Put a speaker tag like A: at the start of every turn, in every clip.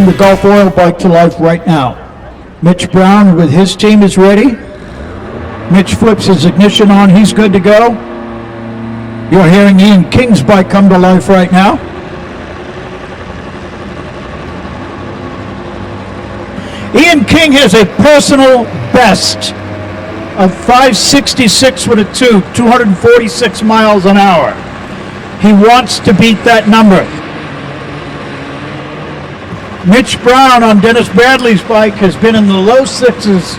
A: bring the Gulf Oil bike to life right now. Mitch Brown with his team is ready. Mitch flips his ignition on, he's good to go. You're hearing Ian King's bike come to life right now. Ian King has a personal best of 566 with a tube, 246 miles an hour. He wants to beat that number. Mitch Brown on Dennis Bradley's bike has been in the low sixes,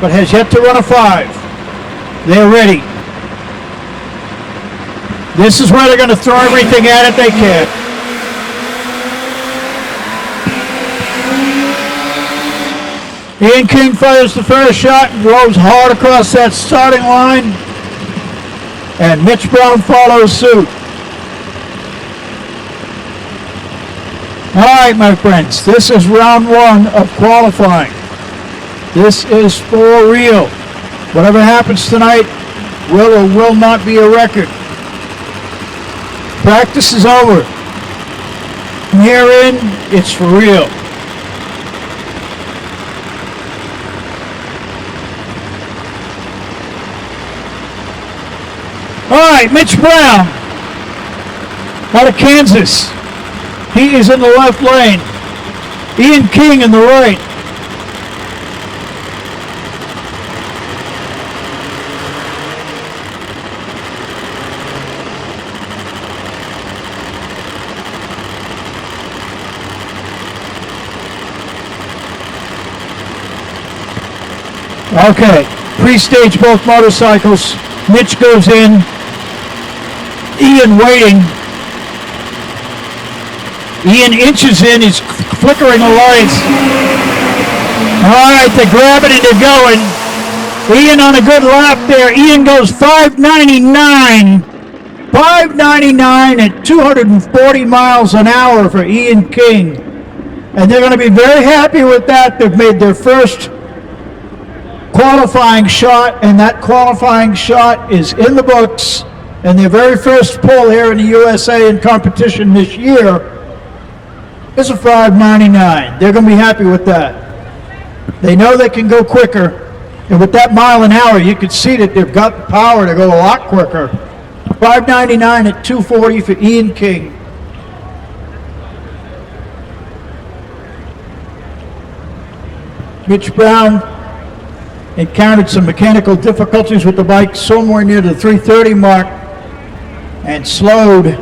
A: but has yet to run a 5. They're ready. This is where they're going to throw everything at it they can. Ian King fires the first shot and blows hard across that starting line, and Mitch Brown follows suit. All right, my friends, this is round 1 of qualifying. This is for real. Whatever happens tonight will or will not be a record. Practice is over. From here in, it's for real. All right, Mitch Brown out of Kansas. He is in the left lane. Ian King in the right. Okay, pre-stage both motorcycles. Mitch goes in. Ian waiting. Ian inches in, he's flickering the lights. All right, they're grabbing and they're going. Ian on a good lap there. Ian goes 599. 599 at 240 miles an hour for Ian King. And they're going to be very happy with that. They've made their first qualifying shot, and that qualifying shot is in the books. And their very first pull here in the USA in competition this year is a 599. They're going to be happy with that. They know they can go quicker, and with that mile an hour, you can see that they've got the power to go a lot quicker. 599 at 240 for Ian King. Mitch Brown encountered some mechanical difficulties with the bike somewhere near the 330 mark and slowed.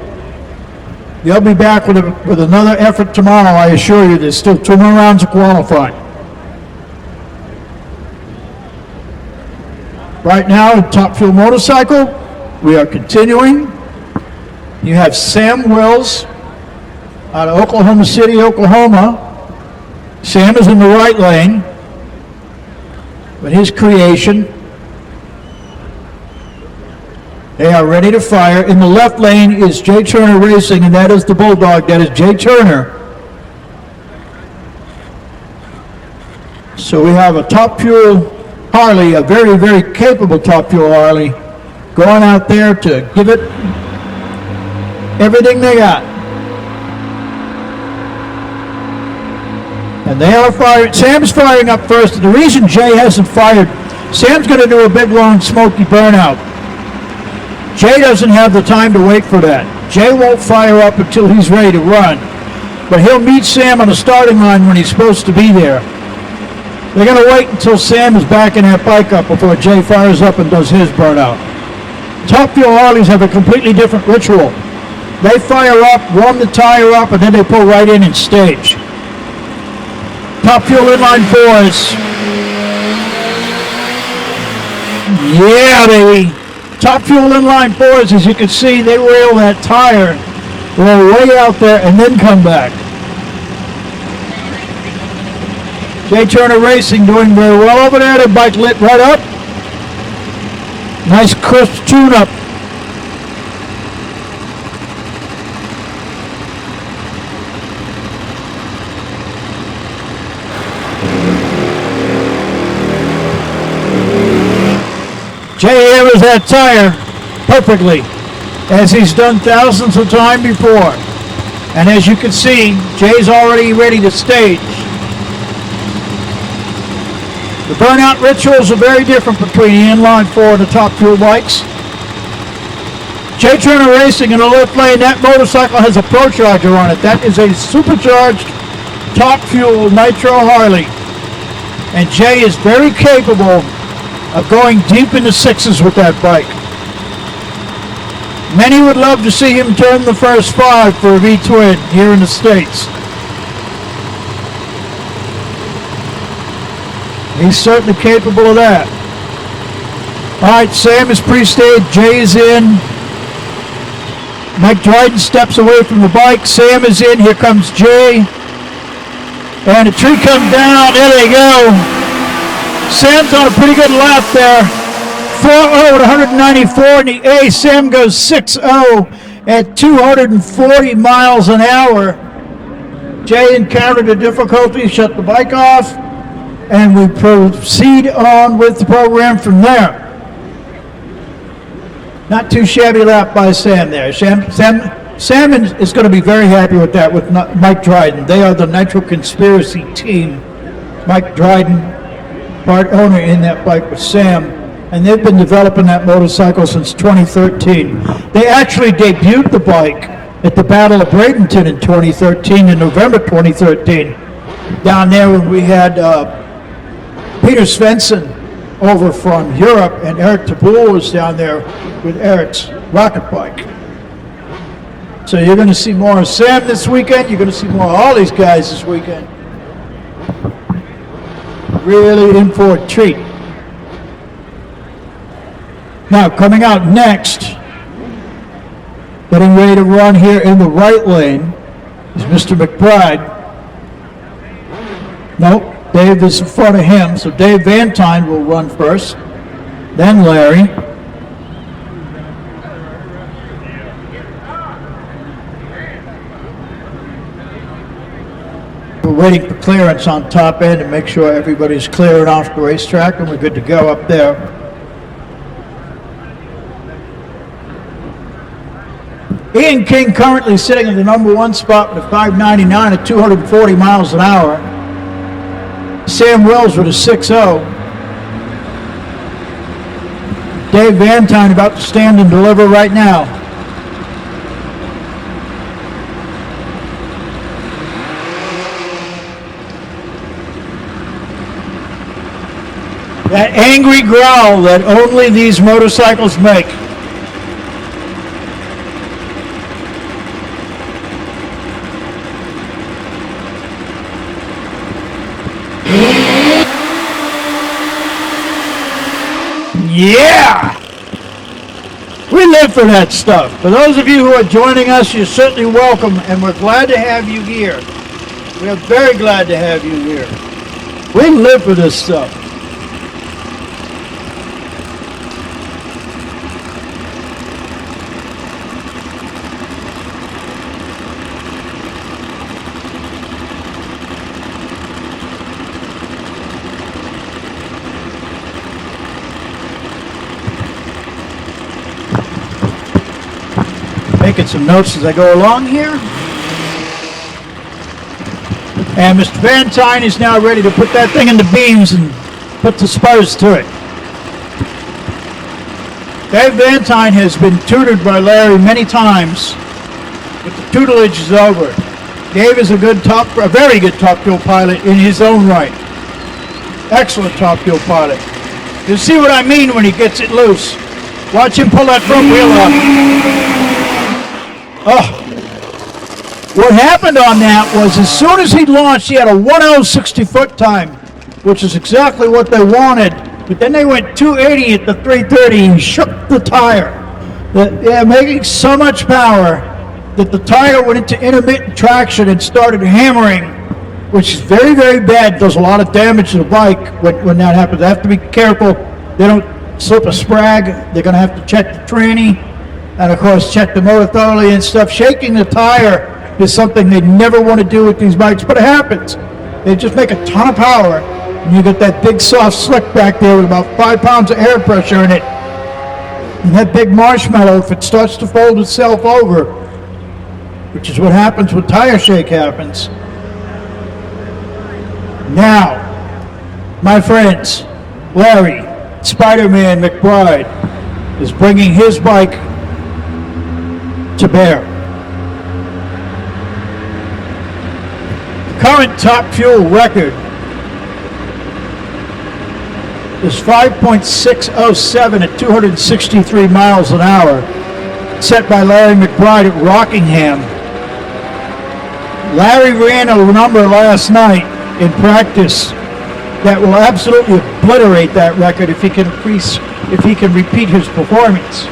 A: They'll be back with another effort tomorrow, I assure you. There's still 2 more rounds of qualifying. Right now, Top Fuel Motorcycle, we are continuing. You have Sam Wills out of Oklahoma City, Oklahoma. Sam is in the right lane with his creation. They are ready to fire. In the left lane is Jay Turner Racing, and that is the Bulldog. That is Jay Turner. So we have a Top Fuel Harley, a very, very capable Top Fuel Harley, going out there to give it everything they got. And they are firing. Sam's firing up first. The reason Jay hasn't fired, Sam's going to do a big, long, smoky burnout. Jay doesn't have the time to wait for that. Jay won't fire up until he's ready to run. But he'll meet Sam on the starting line when he's supposed to be there. They're going to wait until Sam is backing that bike up before Jay fires up and does his burnout. Top Fuel Harleys have a completely different ritual. They fire up, warm the tire up, and then they pull right in and stage. Top Fuel Inline 4s. Yeah, baby. Top Fuel Inline 4s, as you can see, they rail that tire, roll way out there, and then come back. Jay Turner Racing doing very well over there. The bike lit right up. Nice crisp tune-up. Jay hammers that tire perfectly, as he's done thousands of times before. And as you can see, Jay's already ready to stage. The burnout rituals are very different between the inline four and the Top Fuel bikes. Jay Turner Racing in the left lane, that motorcycle has a Pro Charger on it. That is a supercharged Top Fuel Nitro Harley. And Jay is very capable of going deep into sixes with that bike. Many would love to see him turn the first 5 for a V-twin here in the States. He's certainly capable of that. All right, Sam is pre-staged. Jay is in. Mike Dryden steps away from the bike. Sam is in. Here comes Jay. And the tree comes down. There they go. Sam's on a pretty good lap there. 4.0 at 194 in the A. Sam goes 6.0 at 240 miles an hour. Jay encountered a difficulty, shut the bike off, and we proceed on with the program from there. Not too shabby lap by Sam there. Sam is going to be very happy with that with Mike Dryden. They are the Nitro Conspiracy team. Mike Dryden, part owner in that bike with Sam, and they've been developing that motorcycle since 2013. They actually debuted the bike at the Battle of Bradenton in 2013, in November 2013, down there when we had Peter Svensson over from Europe, and Eric Tabul was down there with Eric's rocket bike. So you're going to see more of Sam this weekend. You're going to see more of all these guys this weekend. Really in for a treat. Now, coming out next, getting ready to run here in the right lane is Mr. McBride. Nope. Dave is in front of him, so Dave Van Tine will run first, then Larry. We're waiting for clearance on top end to make sure everybody's clearing off the racetrack, and we're good to go up there. Ian King currently sitting in the number 1 spot with a 599 at 240 miles an hour. Sam Wells with a 6.0. Dave Van Tine about to stand and deliver right now. That angry growl that only these motorcycles make. Yeah! We live for that stuff. For those of you who are joining us, you're certainly welcome, and we're glad to have you here. We are very glad to have you here. We live for this stuff. Making some notes as I go along here. And Mr. Van Tine is now ready to put that thing in the beams and put the spurs to it. Dave Van Tine has been tutored by Larry many times, but the tutelage is over. Dave is a very good Top Fuel pilot in his own right. Excellent Top Fuel pilot. You'll see what I mean when he gets it loose. Watch him pull that front wheel up. Oh, what happened on that was as soon as he launched, he had a 1.0 60-foot time, which is exactly what they wanted. But then they went 280 at the 330 and shook the tire. They're making so much power that the tire went into intermittent traction and started hammering, which is very, very bad. Does a lot of damage to the bike when that happens. They have to be careful they don't slip a sprag. They're going to have to check the tranny. And of course, check the motor thoroughly and stuff. Shaking the tire is something they never want to do with these bikes, but it happens. They just make a ton of power, and you get that big soft slick back there with about 5 pounds of air pressure in it. And that big marshmallow, if it starts to fold itself over, which is what happens when tire shake happens. Now, my friends, Larry Spider-Man McBride is bringing his bike to bear. The current top fuel record is 5.607 at 263 miles an hour, set by Larry McBride at Rockingham. Larry ran a number last night in practice that will absolutely obliterate that record if he can repeat his performance.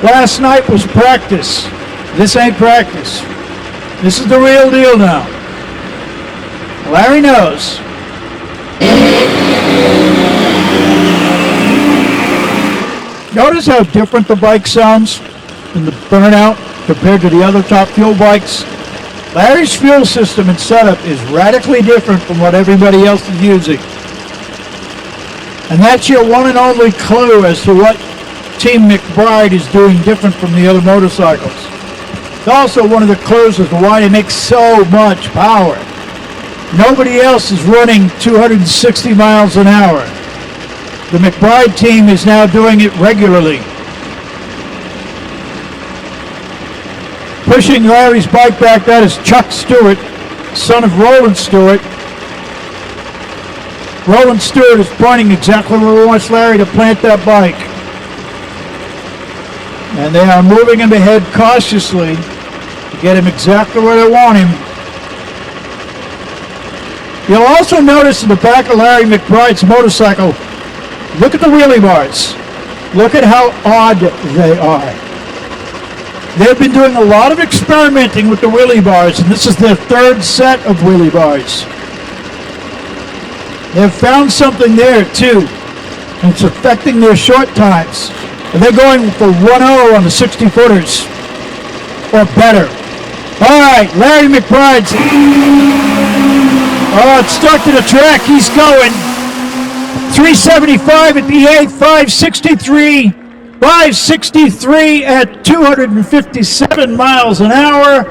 A: Last night was practice. This ain't practice. This is the real deal now. Larry knows. Notice how different the bike sounds in the burnout compared to the other top fuel bikes. Larry's fuel system and setup is radically different from what everybody else is using. And that's your one and only clue as to what Team McBride is doing different from the other motorcycles. It's also one of the clues as to why they make so much power. Nobody else is running 260 miles an hour. The McBride team is now doing it regularly. Pushing Larry's bike back, that is Chuck Stewart, son of Roland Stewart. Roland Stewart is pointing exactly where he wants Larry to plant that bike. And they are moving him ahead cautiously to get him exactly where they want him. You'll also notice in the back of Larry McBride's motorcycle, look at the wheelie bars. Look at how odd they are. They've been doing a lot of experimenting with the wheelie bars, and this is their third set of wheelie bars. They've found something there too, and it's affecting their short times. And they're going for 1.0 on the 60-footers, or better. All right, Larry McBride's. Oh, it's stuck to the track. He's going. 375 at the 8th, 563 at 257 miles an hour.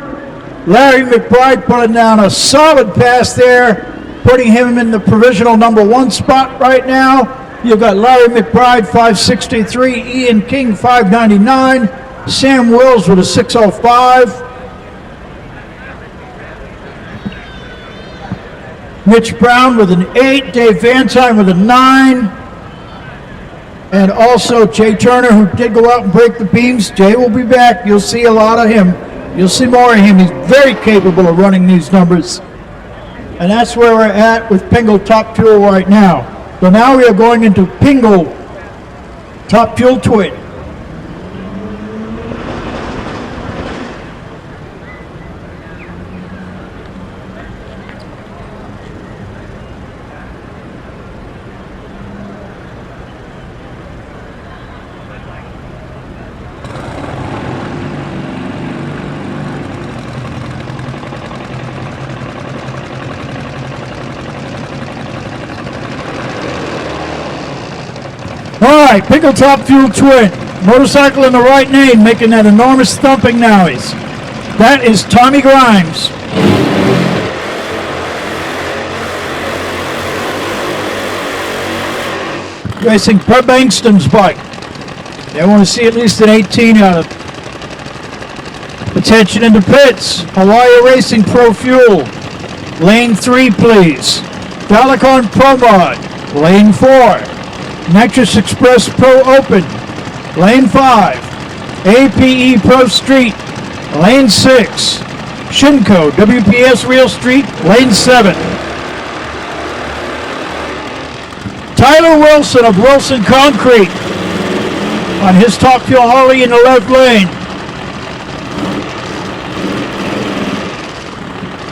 A: Larry McBride putting down a solid pass there, putting him in the provisional number 1 spot right now. You've got Larry McBride, 563, Ian King, 599, Sam Wills with a 605. Mitch Brown with an 8, Dave Vantine with a 9, and also Jay Turner, who did go out and break the beams. Jay will be back. You'll see a lot of him. You'll see more of him. He's very capable of running these numbers. And that's where we're at with Pingle Top Fuel right now. So now we are going into Pingle Top Fuel Twin. All right, Pingle Top Fuel Twin. Motorcycle in the right lane, making that enormous thumping noise. That is Tommy Grimes. Racing Per Bankston's bike. They want to see at least an 18 out of. Attention in the pits. Hawaii Racing Pro Fuel. Lane 3, please. Valicon Pro Mod. Lane 4. Nitrous Express Pro Open, Lane 5, APE Pro Street, Lane 6, Shinko WPS Real Street, Lane 7. Tyler Wilson of Wilson Concrete on his Top Fuel Harley in the left lane.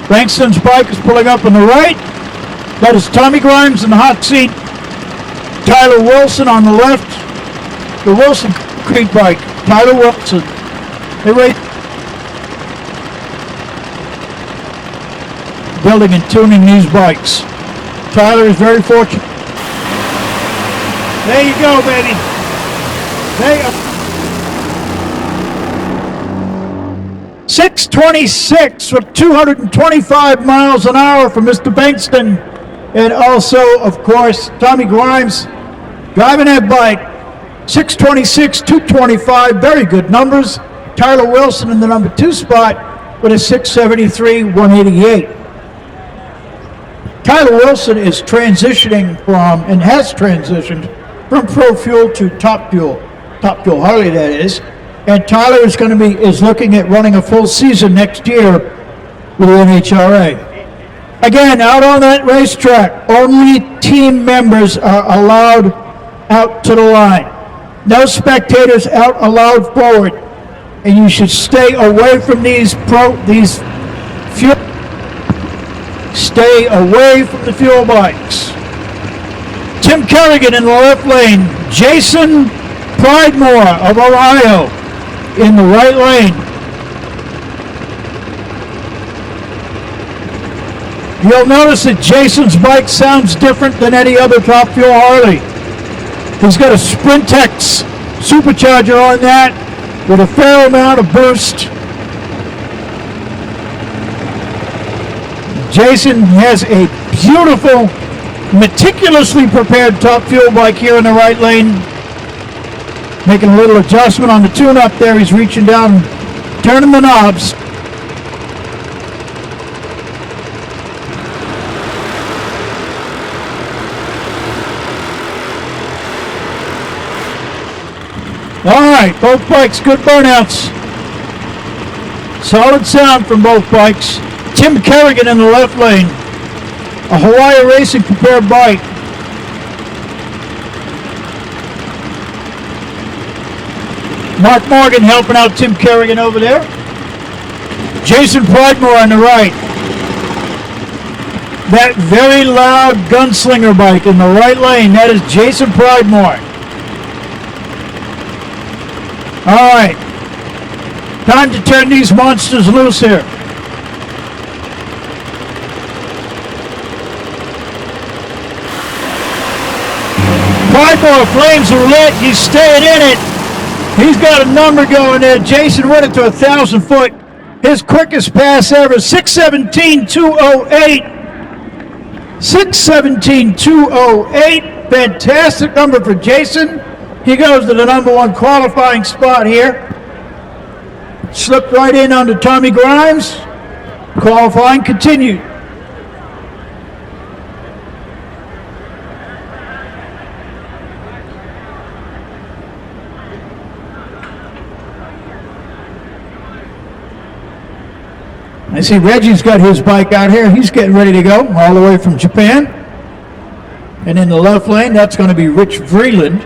A: Bankston's bike is pulling up on the right. That is Tommy Grimes in the hot seat. Tyler Wilson on the left, the Wilson Creek bike. Tyler Wilson. They race building and tuning these bikes. Tyler is very fortunate. There you go, baby. There you go. 6:26 with 225 miles an hour for Mr. Bankston. And also, of course, Tommy Grimes driving that bike. 6:26, 225, very good numbers. Tyler Wilson in the number 2 spot with a 6:73, 188. Tyler Wilson is transitioning from, and has transitioned from Pro Fuel to Top Fuel Harley, that is. And Tyler is looking at running a full season next year with the NHRA. Again, out on that racetrack, only team members are allowed out to the line. No spectators out allowed forward. And you should stay away from stay away from the fuel bikes. Tim Kerrigan in the left lane. Jason Pridemore of Ohio in the right lane. You'll notice that Jason's bike sounds different than any other Top Fuel Harley. He's got a Sprintex supercharger on that with a fair amount of boost. Jason has a beautiful, meticulously prepared Top Fuel bike here in the right lane. Making a little adjustment on the tune-up there. He's reaching down, turning the knobs. All right, both bikes, good burnouts. Solid sound from both bikes. Tim Kerrigan in the left lane. A Hawaii Racing prepared bike. Mark Morgan helping out Tim Kerrigan over there. Jason Pridemore on the right. That very loud gunslinger bike in the right lane, that is Jason Pridemore. All right, time to turn these monsters loose here. Pridemore, flames are lit, he's staying in it. He's got a number going there. Jason went it to 1,000 foot. His quickest pass ever, 6:17.208. 6:17.208, fantastic number for Jason. He goes to the number 1 qualifying spot here. Slipped right in under Tommy Grimes. Qualifying continued. I see Reggie's got his bike out here. He's getting ready to go all the way from Japan. And in the left lane, that's going to be Rich Vreeland.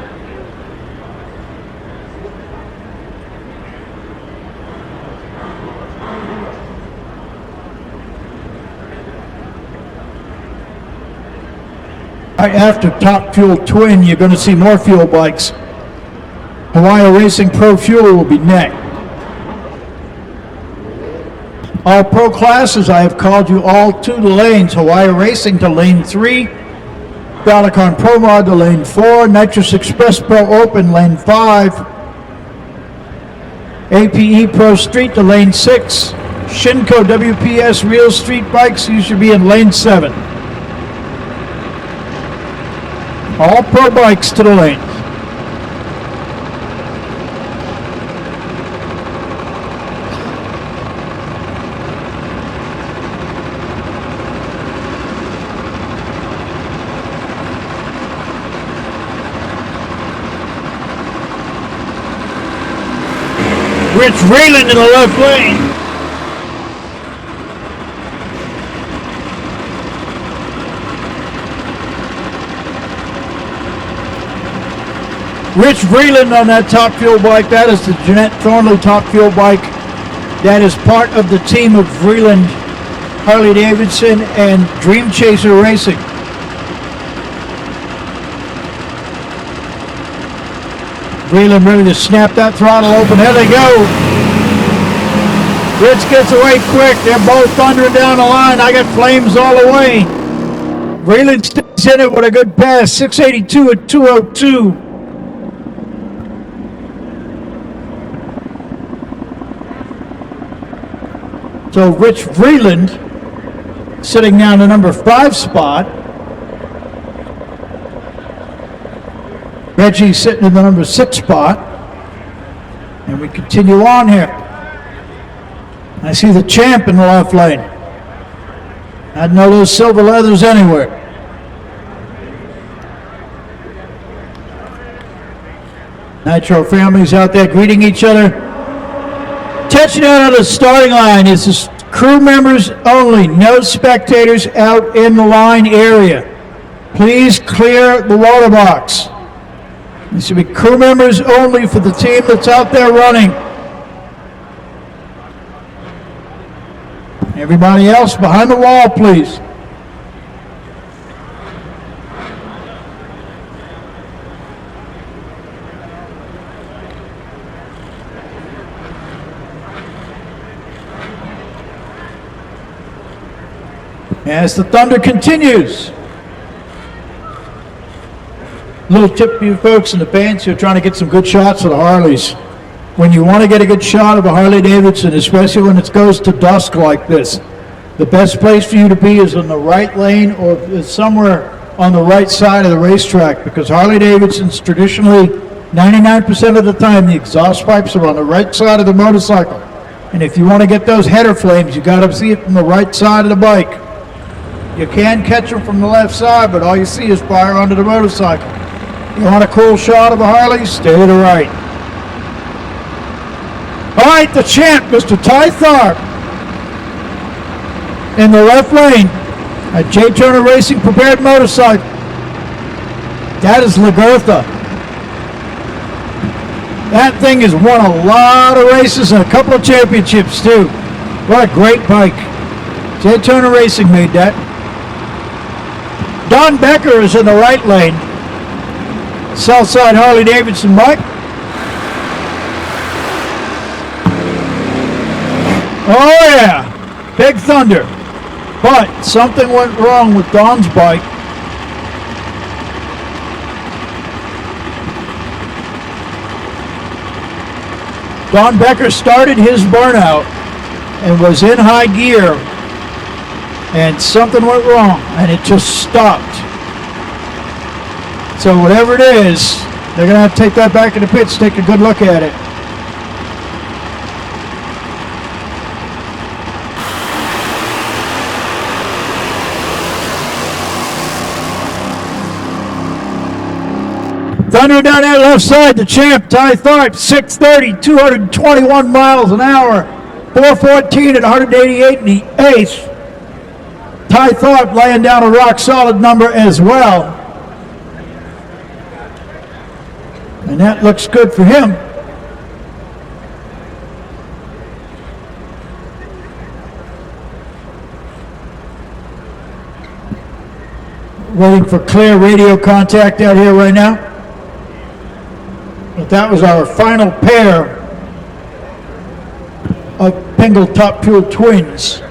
A: Right after Top Fuel Twin, you're going to see more fuel bikes. Hawaii Racing Pro Fuel will be next. All pro classes, I have called you all to the lanes. Hawaii Racing to lane 3. Balicon Pro Mod to lane 4. Nitrous Express Pro Open lane 5. APE Pro Street to lane 6. Shinko WPS Real Street Bikes, you should be in lane 7. All pro bikes to the lanes. Rich Vreeland in the left lane. Rich Vreeland on that Top Fuel bike. That is the Jeanette Thornley Top Fuel bike. That is part of the team of Vreeland, Harley Davidson, and Dream Chaser Racing. Vreeland ready to snap that throttle open. There they go. Rich gets away quick. They're both thundering down the line. I got flames all the way. Vreeland stays in it with a good pass. 682 at 202. So Rich Vreeland sitting down the number 5 spot. Reggie sitting in the number 6 spot. And we continue on here. I see the champ in the left lane. I'd know those silver leathers anywhere. Nitro families out there greeting each other. Attention out of the starting line. This is crew members only. No spectators out in the line area. Please clear the water box. This should be crew members only for the team that's out there running. Everybody else behind the wall, please. As the thunder continues. Little tip for you folks in the pants who are trying to get some good shots of the Harleys. When you want to get a good shot of a Harley Davidson, especially when it goes to dusk like this, the best place for you to be is in the right lane or somewhere on the right side of the racetrack, because Harley Davidsons traditionally, 99% of the time, the exhaust pipes are on the right side of the motorcycle. And if you want to get those header flames, you got to see it from the right side of the bike. You can catch them from the left side, but all you see is fire under the motorcycle. You want a cool shot of a Harley? Stay to the right. All right, the champ, Mr. Ty Tharp, in the left lane, a J. Turner Racing prepared motorcycle. That is Lagertha. That thing has won a lot of races and a couple of championships too. What a great bike. J. Turner Racing made that. Don Becker is in the right lane. Southside Harley Davidson bike. Oh yeah, Big Thunder. But something went wrong with Don's bike. Don Becker started his burnout and was in high gear, and something went wrong and it just stopped. So whatever it is, they're going to have to take that back in the pits, take a good look at it. Thunder down that left side, the champ, Ty Tharp, 630, 221 miles an hour, 414 at 188 in the eighth. Ty Tharp laying down a rock solid number as well. And that looks good for him. Waiting for clear radio contact out here right now. But that was our final pair of Pingel Top Fuel twins.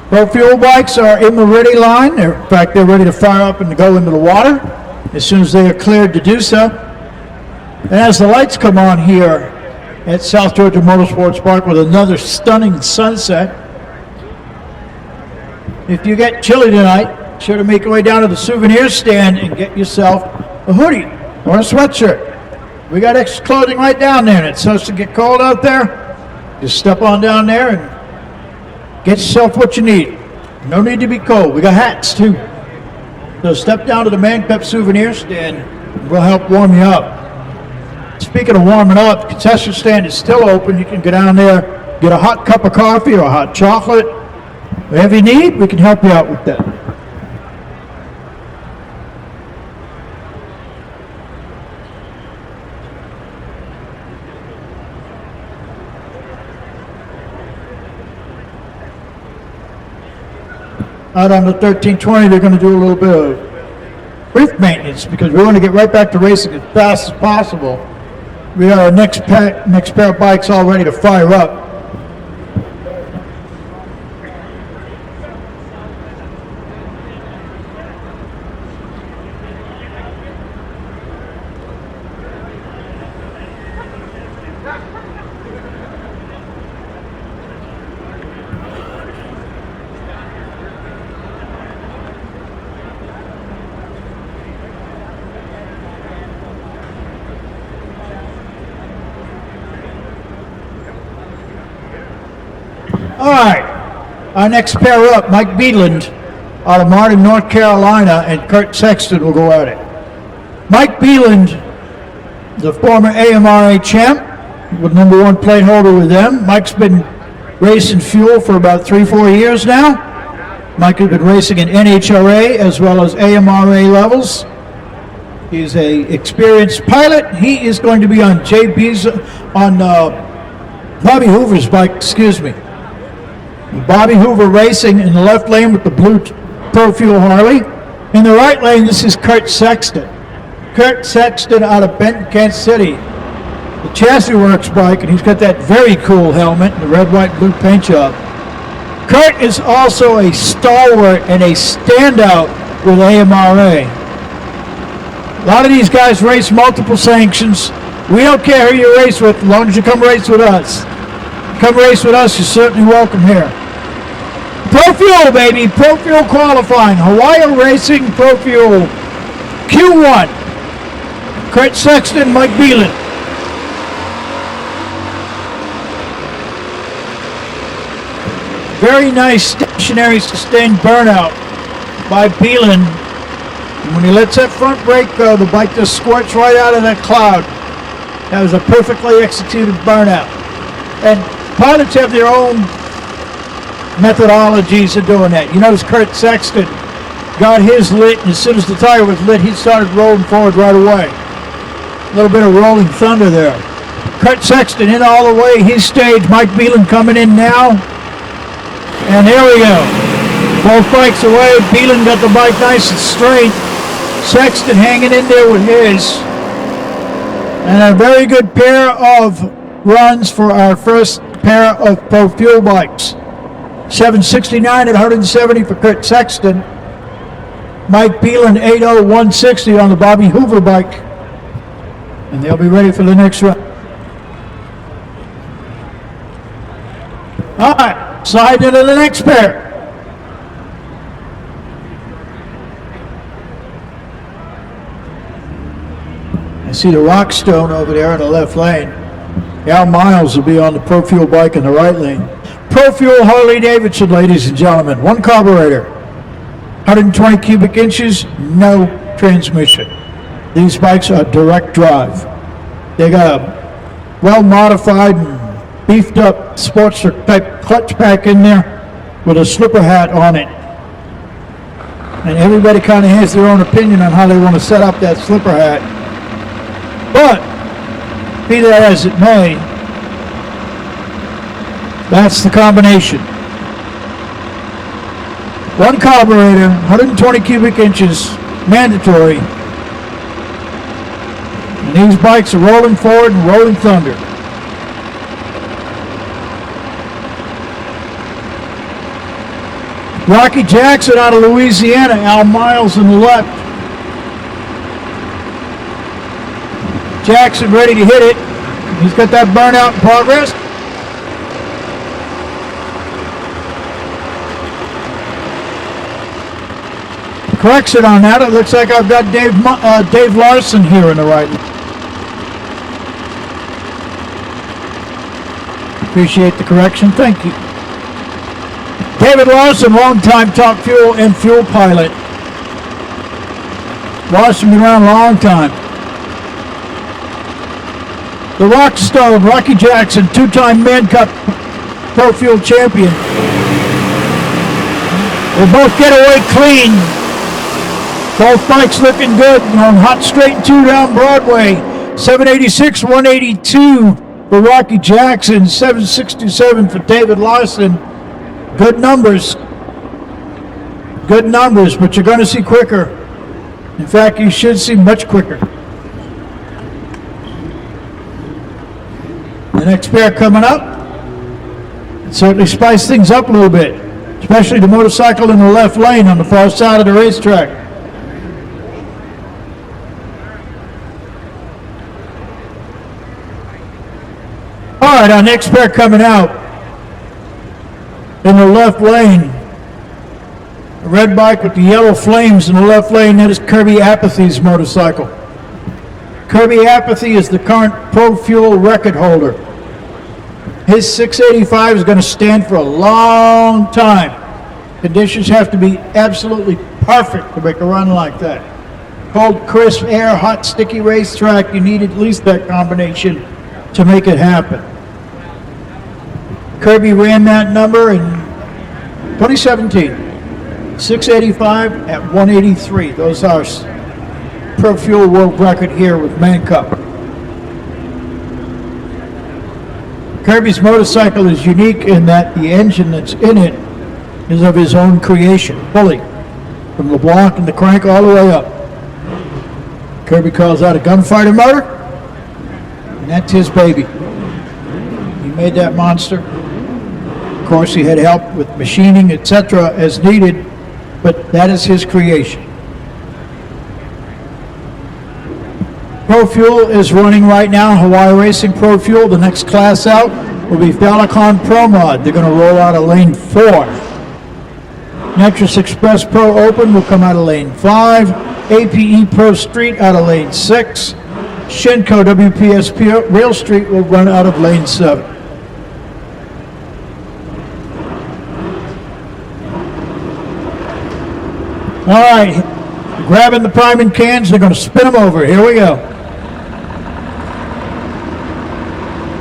A: Both fuel bikes are in the ready line. In fact, they're ready to fire up and to go into the water as soon as they are cleared to do so. And as the lights come on here at South Georgia Motorsports Park with another stunning sunset, if you get chilly tonight, sure to make your way down to the souvenir stand and get yourself a hoodie or a sweatshirt. We got extra clothing right down there, and it starts to get cold out there. Just step on down there and get yourself what you need. No need to be cold. We got hats too. So step down to the Man Pep souvenir stand and we'll help warm you up. Speaking of warming up, the concession stand is still open. You can go down there, get a hot cup of coffee or a hot chocolate. Whatever you need, we can help you out with that. Out on the 1320, they're going to do a little bit of brief maintenance because we want to get right back to racing as fast as possible. We got our next pair of bikes all ready to fire up. All right, our next pair up, Mike Beeland out of Martin, North Carolina, and Kurt Sexton will go at it. Mike Beeland, the former AMRA champ, with #1 plate holder with them. Mike's been racing fuel for about 3-4 years now. Mike has been racing in NHRA as well as AMRA levels. He's a experienced pilot. He is going to be on Bobby Hoover's bike, excuse me. Bobby Hoover racing in the left lane with the blue Pro Fuel Harley. In the right lane, this is Kurt Sexton. Kurt Sexton out of Benton, Kansas City. The Chassis Works bike, and he's got that very cool helmet, the red, white, blue paint job. Kurt is also a stalwart and a standout with AMRA. A lot of these guys race multiple sanctions. We don't care who you race with, as long as you come race with us. Come race with us, you're certainly welcome here. Pro Fuel, baby, Pro Fuel qualifying. Hawaii Racing Pro Fuel Q1. Kurt Sexton, Mike Beeland. Very nice stationary sustained burnout by Beeland. When he lets that front brake go, the bike just squirts right out of that cloud. That was a perfectly executed burnout. And pilots have their own methodologies of doing that. You notice Kurt Sexton got his lit, and as soon as the tire was lit, he started rolling forward right away. A little bit of rolling thunder there. Kurt Sexton in all the way, his stage. Mike Beeland coming in now. And here we go. Both bikes away. Beeland got the bike nice and straight. Sexton hanging in there with his. And a very good pair of runs for our first pair of Pro Fuel bikes. 769 at 170 for Kurt Sexton. Mike Beeland 80160 on the Bobby Hoover bike. And they'll be ready for the next run. All right. Slide into the next pair. I see the Rockstone over there in the left lane. Al Miles will be on the Pro Fuel bike in the right lane. Pro Fuel Harley Davidson, ladies and gentlemen. One carburetor. 120 cubic inches, no transmission. These bikes are direct drive. They got a well-modified and beefed up Sportster type clutch pack in there with a slipper hat on it. And everybody kind of has their own opinion on how they want to set up that slipper hat. But, be that as it may, that's the combination. One carburetor, 120 cubic inches, mandatory. And these bikes are rolling forward and rolling thunder. Rocky Jackson out of Louisiana, Al Miles in the left. Jackson ready to hit it. He's got that burnout in progress. Correction on that. It looks like I've got Dave Larson here in the right. Appreciate the correction. Thank you. David Larson, longtime Top Fuel and fuel pilot. Larson been around a long time. The Rockstone, Rocky Jackson, two-time Man Cup Pro Fuel champion. They both get away clean. Both bikes looking good on hot straight 2 down Broadway. 786, 182 for Rocky Jackson, 767 for David Larson. Good numbers, but you're going to see quicker. In fact, you should see much quicker. The next pair coming up, it certainly spice things up a little bit, especially the motorcycle in the left lane on the far side of the racetrack. All right, our next pair coming out. In the left lane, a red bike with the yellow flames in the left lane, that is Kirby Apathy's motorcycle. Kirby Apathy is the current Pro Fuel record holder. His 685 is going to stand for a long time. Conditions have to be absolutely perfect to make a run like that. Cold, crisp air, hot, sticky racetrack, you need at least that combination to make it happen. Kirby ran that number in 2017. 685 at 183. Those are Pro Fuel world record here with Man Cup. Kirby's motorcycle is unique in that the engine that's in it is of his own creation, fully, from the block and the crank all the way up. Kirby calls out a gunfighter motor, and that's his baby. He made that monster. Of course, he had help with machining, etc. as needed, but that is his creation. Pro Fuel is running right now, Hawaii Racing Pro Fuel. The next class out will be Falcon Pro Mod. They're going to roll out of lane 4. Netris Express Pro Open will come out of lane 5. APE Pro Street out of lane 6. Shinko WPS Rail Street will run out of lane 7. All right, grabbing the priming cans, they're going to spin them over. Here we go.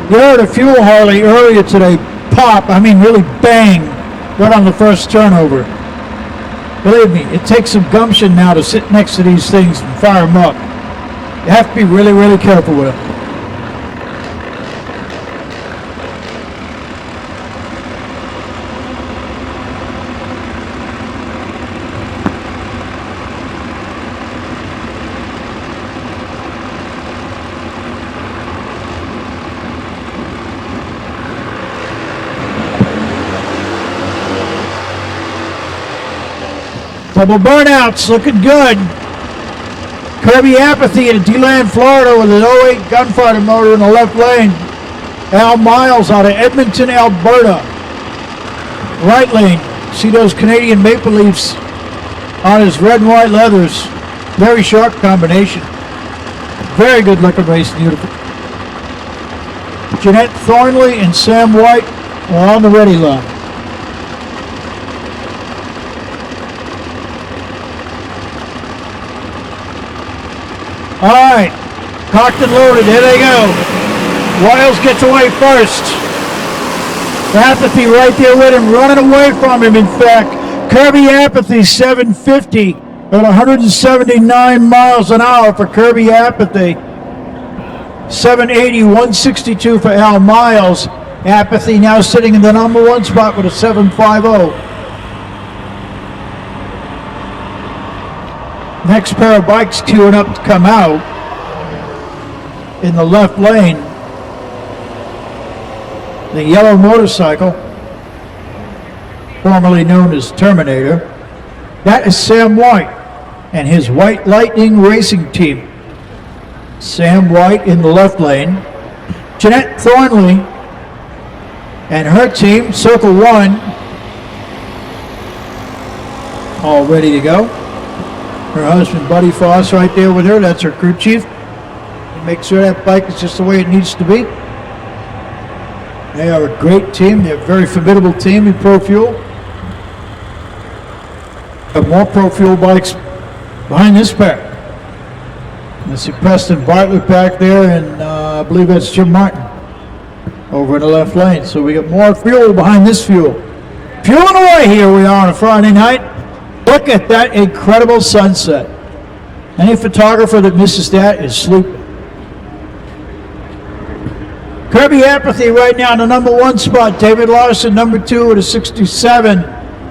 A: You heard a fuel Harley earlier today pop, I mean really bang, right on the first turnover. Believe me, it takes some gumption now to sit next to these things and fire them up. You have to be really, really careful with them. Double burnouts, looking good. Kirby Apathy in DeLand, Florida with an 08 gunfighter motor in the left lane. Al Miles out of Edmonton, Alberta. Right lane. See those Canadian Maple Leafs on his red and white leathers. Very sharp combination. Very good looking race, beautiful. Jeanette Thornley and Sam White are on the ready line. All right, cocked and loaded, here they go. Wiles gets away first. Apathy right there with him, running away from him, in fact. Kirby Apathy, 750 at 179 miles an hour for Kirby Apathy. 780, 162 for Al Miles. Apathy now sitting in the number 1 spot with a 750. Next pair of bikes queuing up to come out in the left lane. The yellow motorcycle, formerly known as Terminator. That is Sam White and his White Lightning Racing Team. Sam White in the left lane. Jeanette Thornley and her team, Circle 1, all ready to go. Her husband, Buddy Foss, right there with her. That's her crew chief. And make sure that bike is just the way it needs to be. They are a great team. They're a very formidable team in Pro Fuel. Have more Pro Fuel bikes behind this pair. I see Preston Bartlett back there, and I believe that's Jim Martin over in the left lane. So we got more fuel behind this fuel. Fueling away here we are on a Friday night. Look at that incredible sunset. Any photographer that misses that is sleeping. Kirby Apathy right now in the number 1 spot. David Larson, number 2 with a 67.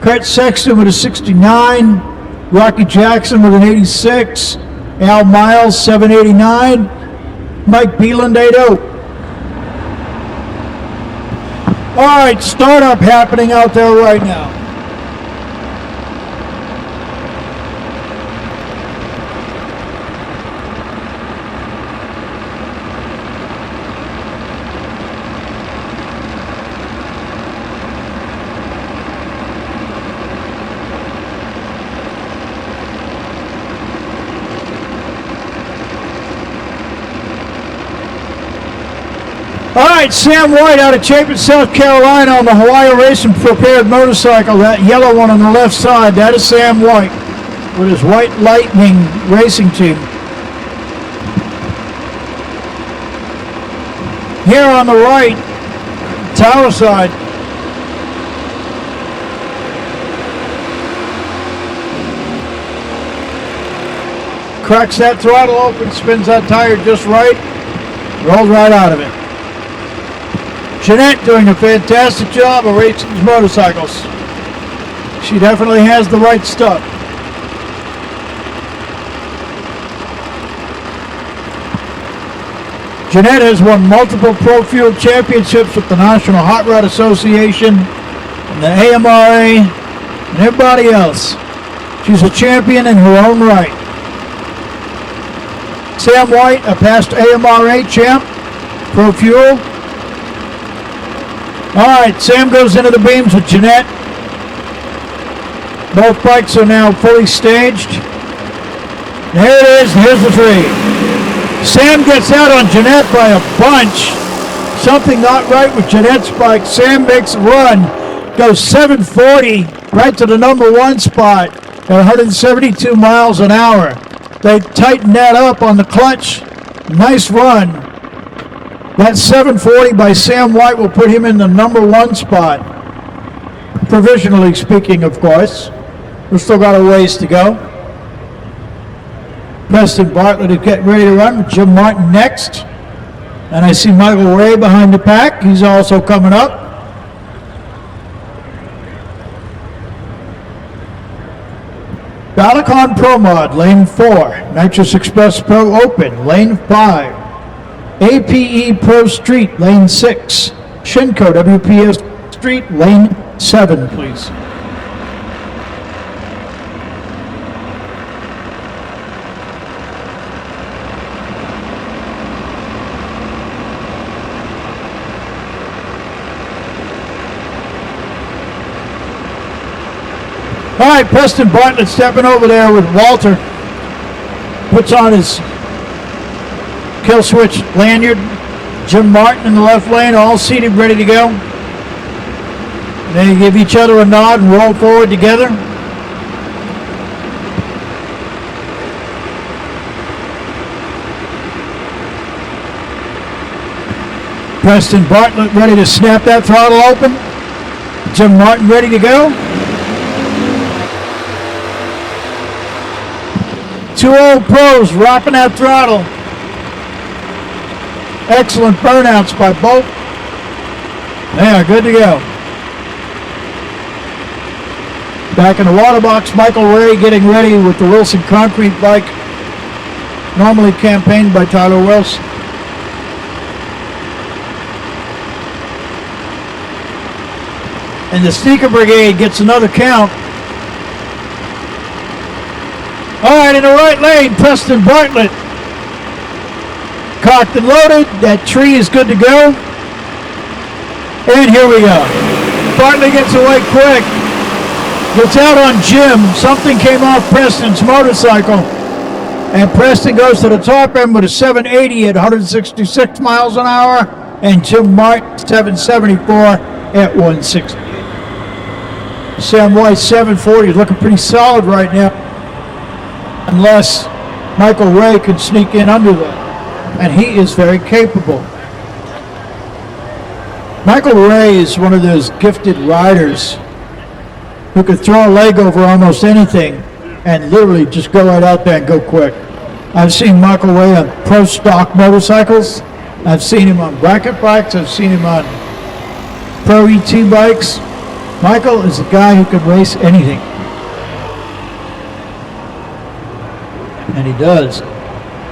A: Kurt Sexton with a 69. Rocky Jackson with an 86. Al Miles, 789. Mike Beeland, 80. All right, startup happening out there right now. All right, Sam White out of Chapin, South Carolina on the Hawaii Racing prepared motorcycle, that yellow one on the left side. That is Sam White with his White Lightning racing team. Here on the right, tower side, cracks that throttle open, spins that tire just right, rolls right out of it. Jeanette doing a fantastic job of racing these motorcycles. She definitely has the right stuff. Jeanette has won multiple Pro Fuel championships with the National Hot Rod Association and the AMRA and everybody else. She's a champion in her own right. Sam White, a past AMRA champ, Pro Fuel. All right, Sam goes into the beams with Jeanette. Both bikes are now fully staged. There it is, here's the three. Sam gets out on Jeanette by a bunch. Something not right with Jeanette's bike. Sam makes a run, goes 740 right to the number one spot at 172 miles an hour. They tighten that up on the clutch. Nice run. That 740 by Sam White will put him in the number one spot. Provisionally speaking, of course. We've still got a ways to go. Preston Bartlett is getting ready to run with Jim Martin next. And I see Michael Ray behind the pack. He's also coming up. Balicon Pro Mod, lane 4. Nitrous Express Pro Open, lane 5. APE Pro Street, lane 6. Shinko WPS Street, lane 7, please. All right, Preston Bartlett stepping over there with Walter. Puts on his kill switch lanyard. Jim Martin in the left lane, all seated, ready to go. They give each other a nod and roll forward together. Preston Bartlett ready to snap that throttle open. Jim Martin ready to go. 2 old pros rocking that throttle. Excellent burnouts by both. They are good to go. Back in the water box, Michael Ray getting ready with the Wilson Concrete bike, normally campaigned by Tyler Wilson. And the Sneaker Brigade gets another count. All right, in the right lane, Preston Bartlett. Cocked and loaded. That tree is good to go. And here we go. Bartlett gets away quick. Gets out on Jim. Something came off Preston's motorcycle. And Preston goes to the top end with a 780 at 166 miles an hour. And Jim Martin 774 at 168. Sam White 740 is looking pretty solid right now. Unless Michael Ray can sneak in under that. And he is very capable. Michael Ray is one of those gifted riders who could throw a leg over almost anything and literally just go right out there and go quick. I've seen Michael Ray on pro stock motorcycles. I've seen him on bracket bikes. I've seen him on pro ET bikes. Michael is a guy who can race anything. And he does.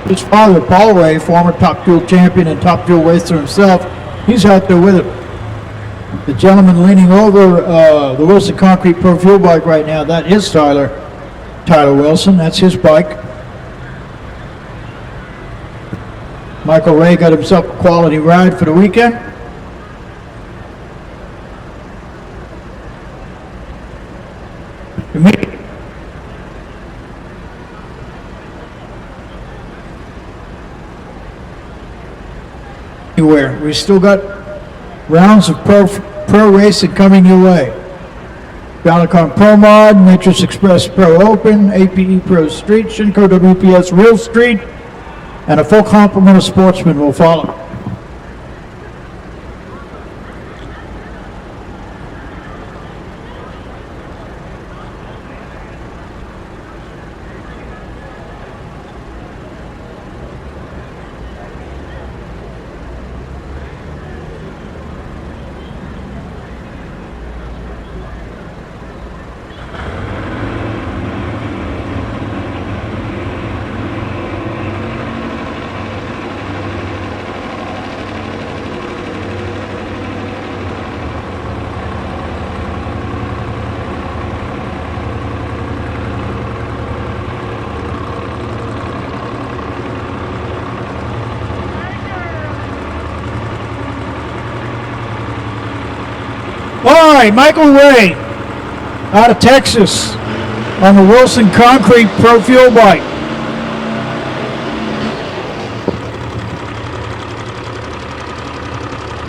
A: His father, Paul Ray, former Top Fuel champion and Top Fuel racer himself, he's out there with him. The gentleman leaning over the Wilson Concrete Pro Fuel bike right now, that is Tyler Wilson. That's his bike. Michael Ray got himself a quality ride for the weekend. anywhere. We still got rounds of pro racing coming your way. Valicon Pro Mod, Matrix Express Pro Open, APE Pro Street, Shinko WPS Real Street, and a full complement of sportsmen will follow. All right, Michael Ray out of Texas on the Wilson Concrete Pro Fuel bike.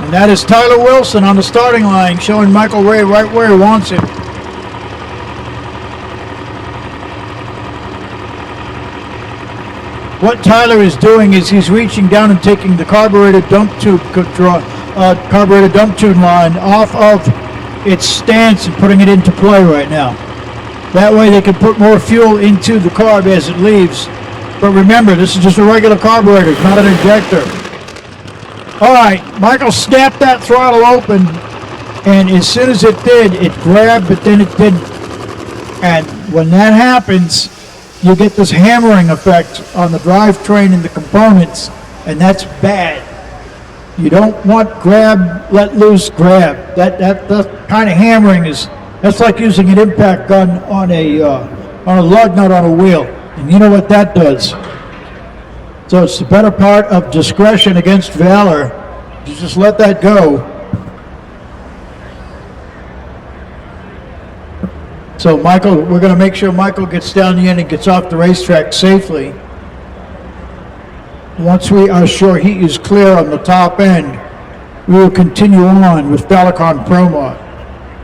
A: And that is Tyler Wilson on the starting line, showing Michael Ray right where he wants him. What Tyler is doing is he's reaching down and taking the carbureted dump tube line off of its stance and putting it into play right now. That way they can put more fuel into the carb as it leaves. But remember, this is just a regular carburetor, it's not an injector. Alright, Michael snapped that throttle open, and as soon as it did, it grabbed, but then it didn't. And when that happens, you get this hammering effect on the drivetrain and the components, and that's bad. You don't want grab, let loose, grab. That kind of hammering that's like using an impact gun on a lug nut on a wheel, and you know what that does. So it's the better part of discretion against valor. You just let that go. So Michael, we're going to make sure Michael gets down the end and gets off the racetrack safely. Once we are sure he is clear on the top end, we will continue on with Valicon Pro Mod.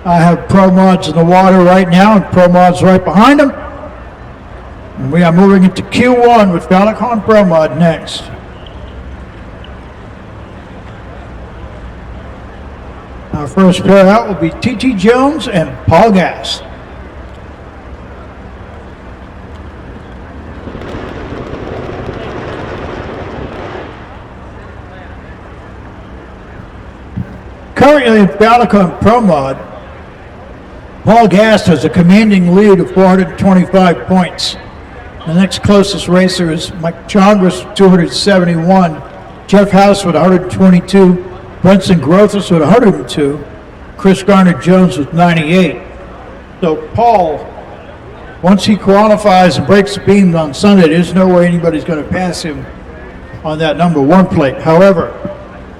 A: I have Pro Mods in the water right now and Pro Mods right behind them. And we are moving into Q1 with Valicon Pro Mod next. Our first pair out will be T.T. Jones and Paul Gass. Currently in Valicon Pro Mod, Paul Gass has a commanding lead of 425 points. The next closest racer is Mike Chongris with 271, Jeff House with 122, Brunson Grothus with 102, Chris Garner-Jones with 98. So Paul, once he qualifies and breaks the beam on Sunday, there's no way anybody's going to pass him on that number one plate. However,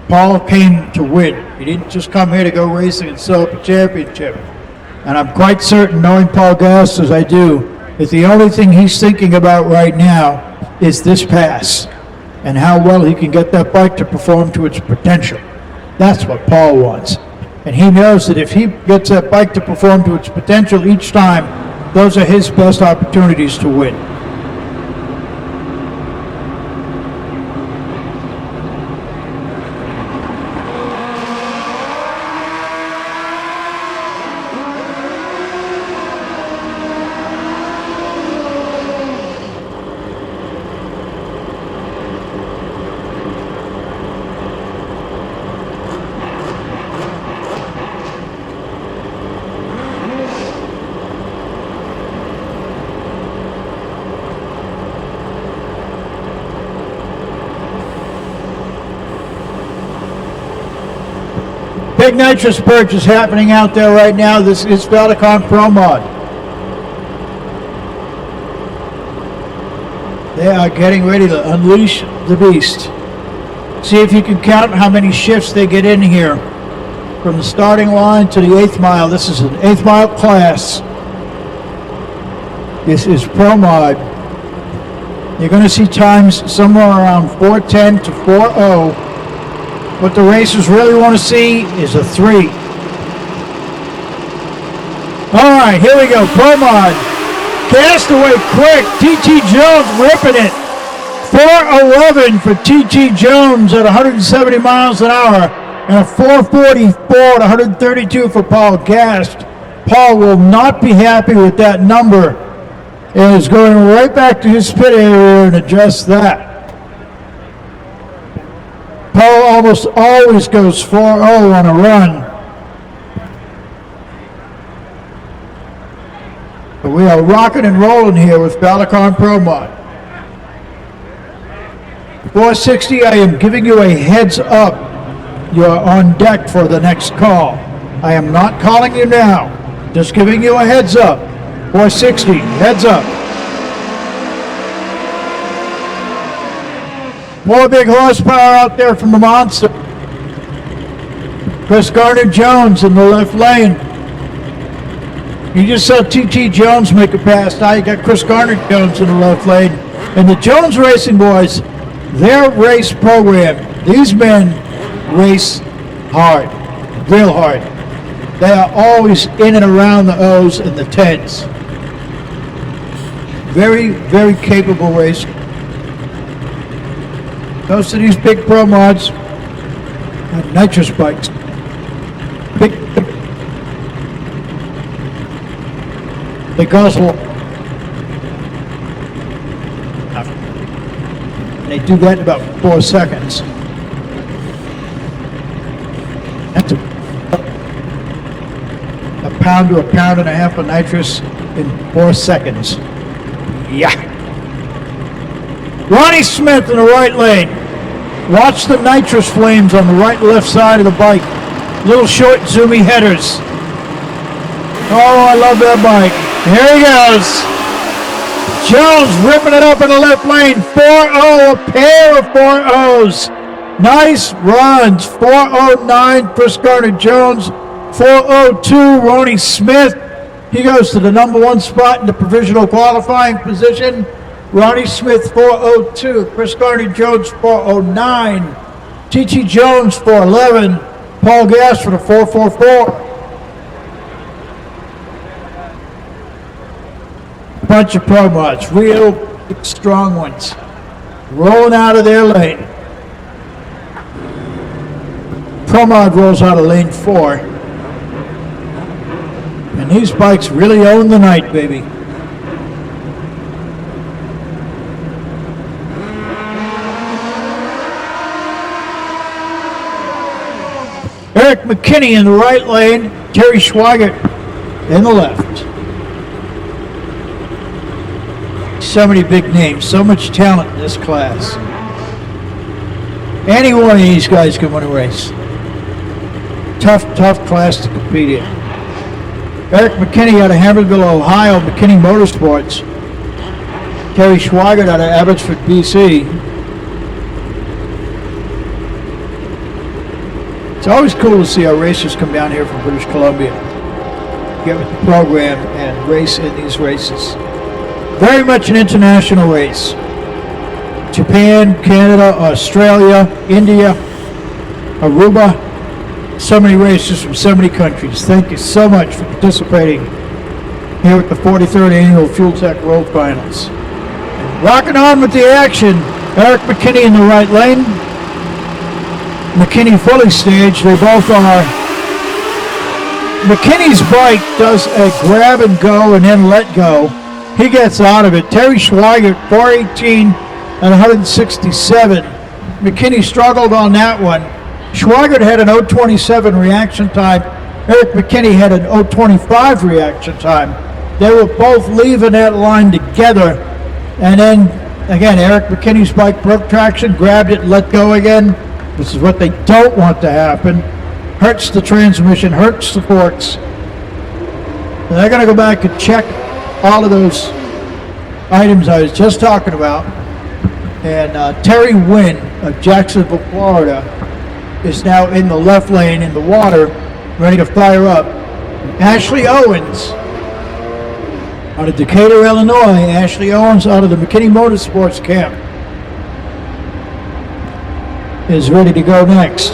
A: Paul came to win. He didn't just come here to go racing and sell up a championship. And I'm quite certain, knowing Paul Gass as I do, that the only thing he's thinking about right now is this pass and how well he can get that bike to perform to its potential. That's what Paul wants. And he knows that if he gets that bike to perform to its potential each time, those are his best opportunities to win. Big nitrous purge is happening out there right now. This is Valicon Pro Mod. They are getting ready to unleash the beast. See if you can count how many shifts they get in here. From the starting line to the 8th mile. This is an 8th mile class. This is Pro Mod. You're going to see times somewhere around 4:10 to 4:0. What the racers really want to see is a 3. All right, here we go. Pro Mod. Castaway quick. T.T. Jones ripping it. 4:11 for T.T. Jones at 170 miles an hour. And a 4:44 at 132 for Paul Gast. Paul will not be happy with that number. And is going right back to his pit area and adjust that. Paul almost always goes 4:0 on a run. But we are rocking and rolling here with Balikon Pro Mod. 460, I am giving you a heads up. You are on deck for the next call. I am not calling you now. Just giving you a heads up. 460, heads up. More big horsepower out there from the monster. Chris Gardner-Jones in the left lane. You just saw T.T. Jones make a pass. Now you got Chris Gardner-Jones in the left lane. And the Jones Racing boys, their race program, these men race hard, real hard. They are always in and around the O's and the 10s. Very, very capable racers. Most of these big pro mods have nitrous bikes. They guzzle. They do that in about 4 seconds. That's a pound to a pound and a half of nitrous in 4 seconds. Yeah. Ronnie Smith in the right lane. Watch the nitrous flames on the right and left side of the bike. Little short zoomy headers. Oh, I love that bike. Here he goes. Jones ripping it up in the left lane. 4-0, a pair of 4-0s. Nice runs. 4:09, Chris Gardner-Jones. 4:02, Ronnie Smith. He goes to the number 1 spot in the provisional qualifying position. Ronnie Smith 4:02, Chris Gardner-Jones 4:09, T.T. Jones 4:11, Paul Gast for the 4:44. Bunch of pro mods, real strong ones, rolling out of their lane. Pro mod rolls out of lane 4. And these bikes really own the night, baby. Eric McKinney in the right lane, Terry Schweigert in the left. So many big names, so much talent in this class. Any one of these guys can win a race. Tough class to compete in. Eric McKinney out of Hammerville, Ohio, McKinney Motorsports. Terry Schweigert out of Abbotsford, BC. It's always cool to see our racers come down here from British Columbia, get with the program and race in these races. Very much an international race. Japan, Canada, Australia, India, Aruba. So many racers from so many countries. Thank you so much for participating here at the 43rd Annual Fuel Tech World Finals. Rocking on with the action, Eric McKinney in the right lane. McKinney fully staged. They both are. McKinney's bike does a grab and go and then let go. He gets out of it. Terry Schweigert, 418 and 167. McKinney struggled on that one. Schweigert had an 027 reaction time. Eric McKinney had an 025 reaction time. They were both leaving that line together. And then, again, Eric McKinney's bike broke traction, grabbed it, let go again. This is what they don't want to happen. Hurts the transmission, hurts the forks. And they're going to go back and check all of those items I was just talking about. And Terry Wynn of Jacksonville, Florida, is now in the left lane in the water, ready to fire up. Ashley Owens out of Decatur, Illinois. Ashley Owens out of the McKinney Motorsports camp is ready to go next.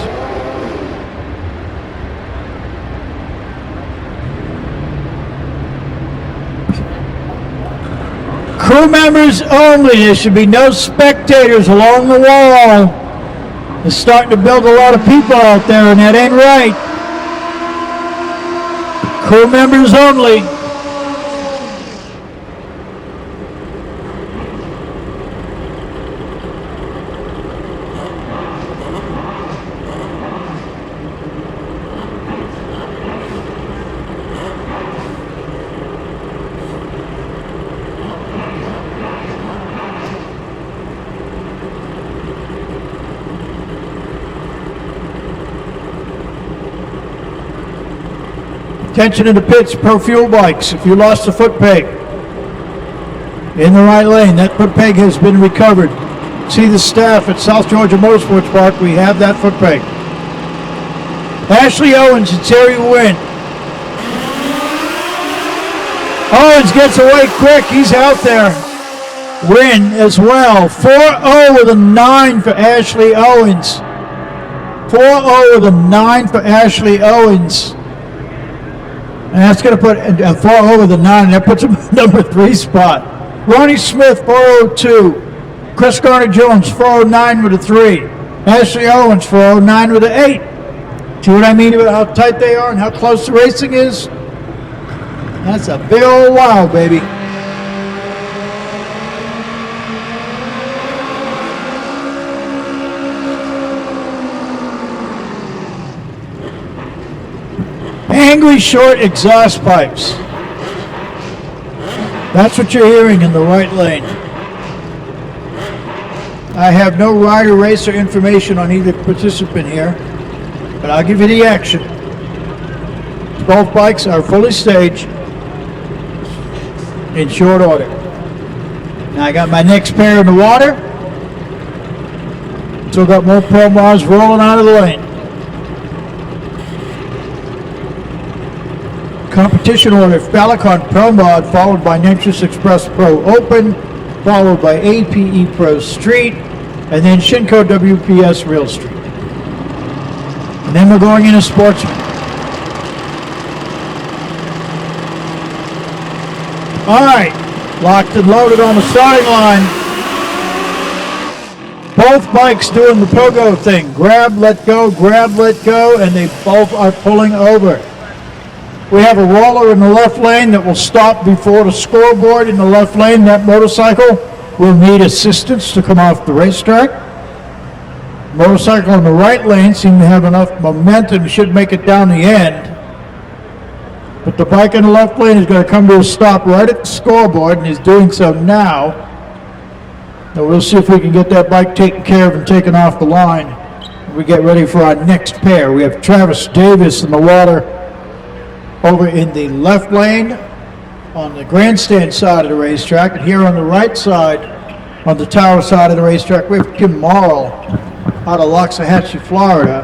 A: Crew members only. There should be no spectators along the wall. They're starting to build a lot of people out there, and that ain't right. Crew members only. Attention in the pits, Pro Fuel bikes. If you lost a foot peg in the right lane, that foot peg has been recovered. See the staff at South Georgia Motorsports Park. We have that foot peg. Ashley Owens and Terry Wynn. Owens gets away quick. He's out there. Wynn as well. 4-0 with a 9 for Ashley Owens. 4-0 with a 9 for Ashley Owens. And that's going to put 4 over the 9, and that puts him in the number 3 spot. Ronnie Smith, 402. Chris Garner-Jones, 409 with a 3. Ashley Owens, 409 with an 8. See what I mean about how tight they are and how close the racing is? That's a big old wow, baby. Angry short exhaust pipes. That's what you're hearing in the right lane. I have no rider racer information on either participant here, but I'll give you the action. Both bikes are fully staged in short order. Now I got my next pair in the water. Still got more promos rolling out of the lane. Competition order, Falicon Pro Mod, followed by Nexus Express Pro Open, followed by APE Pro Street, and then Shinko WPS Real Street. And then we're going into Sportsman. All right, locked and loaded on the starting line. Both bikes doing the pogo thing. Grab, let go, and they both are pulling over. We have a roller in the left lane that will stop before the scoreboard in the left lane. That motorcycle will need assistance to come off the racetrack. Motorcycle in the right lane seems to have enough momentum, should make it down the end. But the bike in the left lane is going to come to a stop right at the scoreboard, and is doing so now. And we'll see if we can get that bike taken care of and taken off the line. We get ready for our next pair. We have Travis Davis in the water over in the left lane on the grandstand side of the racetrack, and here on the right side, on the tower side of the racetrack, we have Kim Morrill out of Loxahatchee, Florida,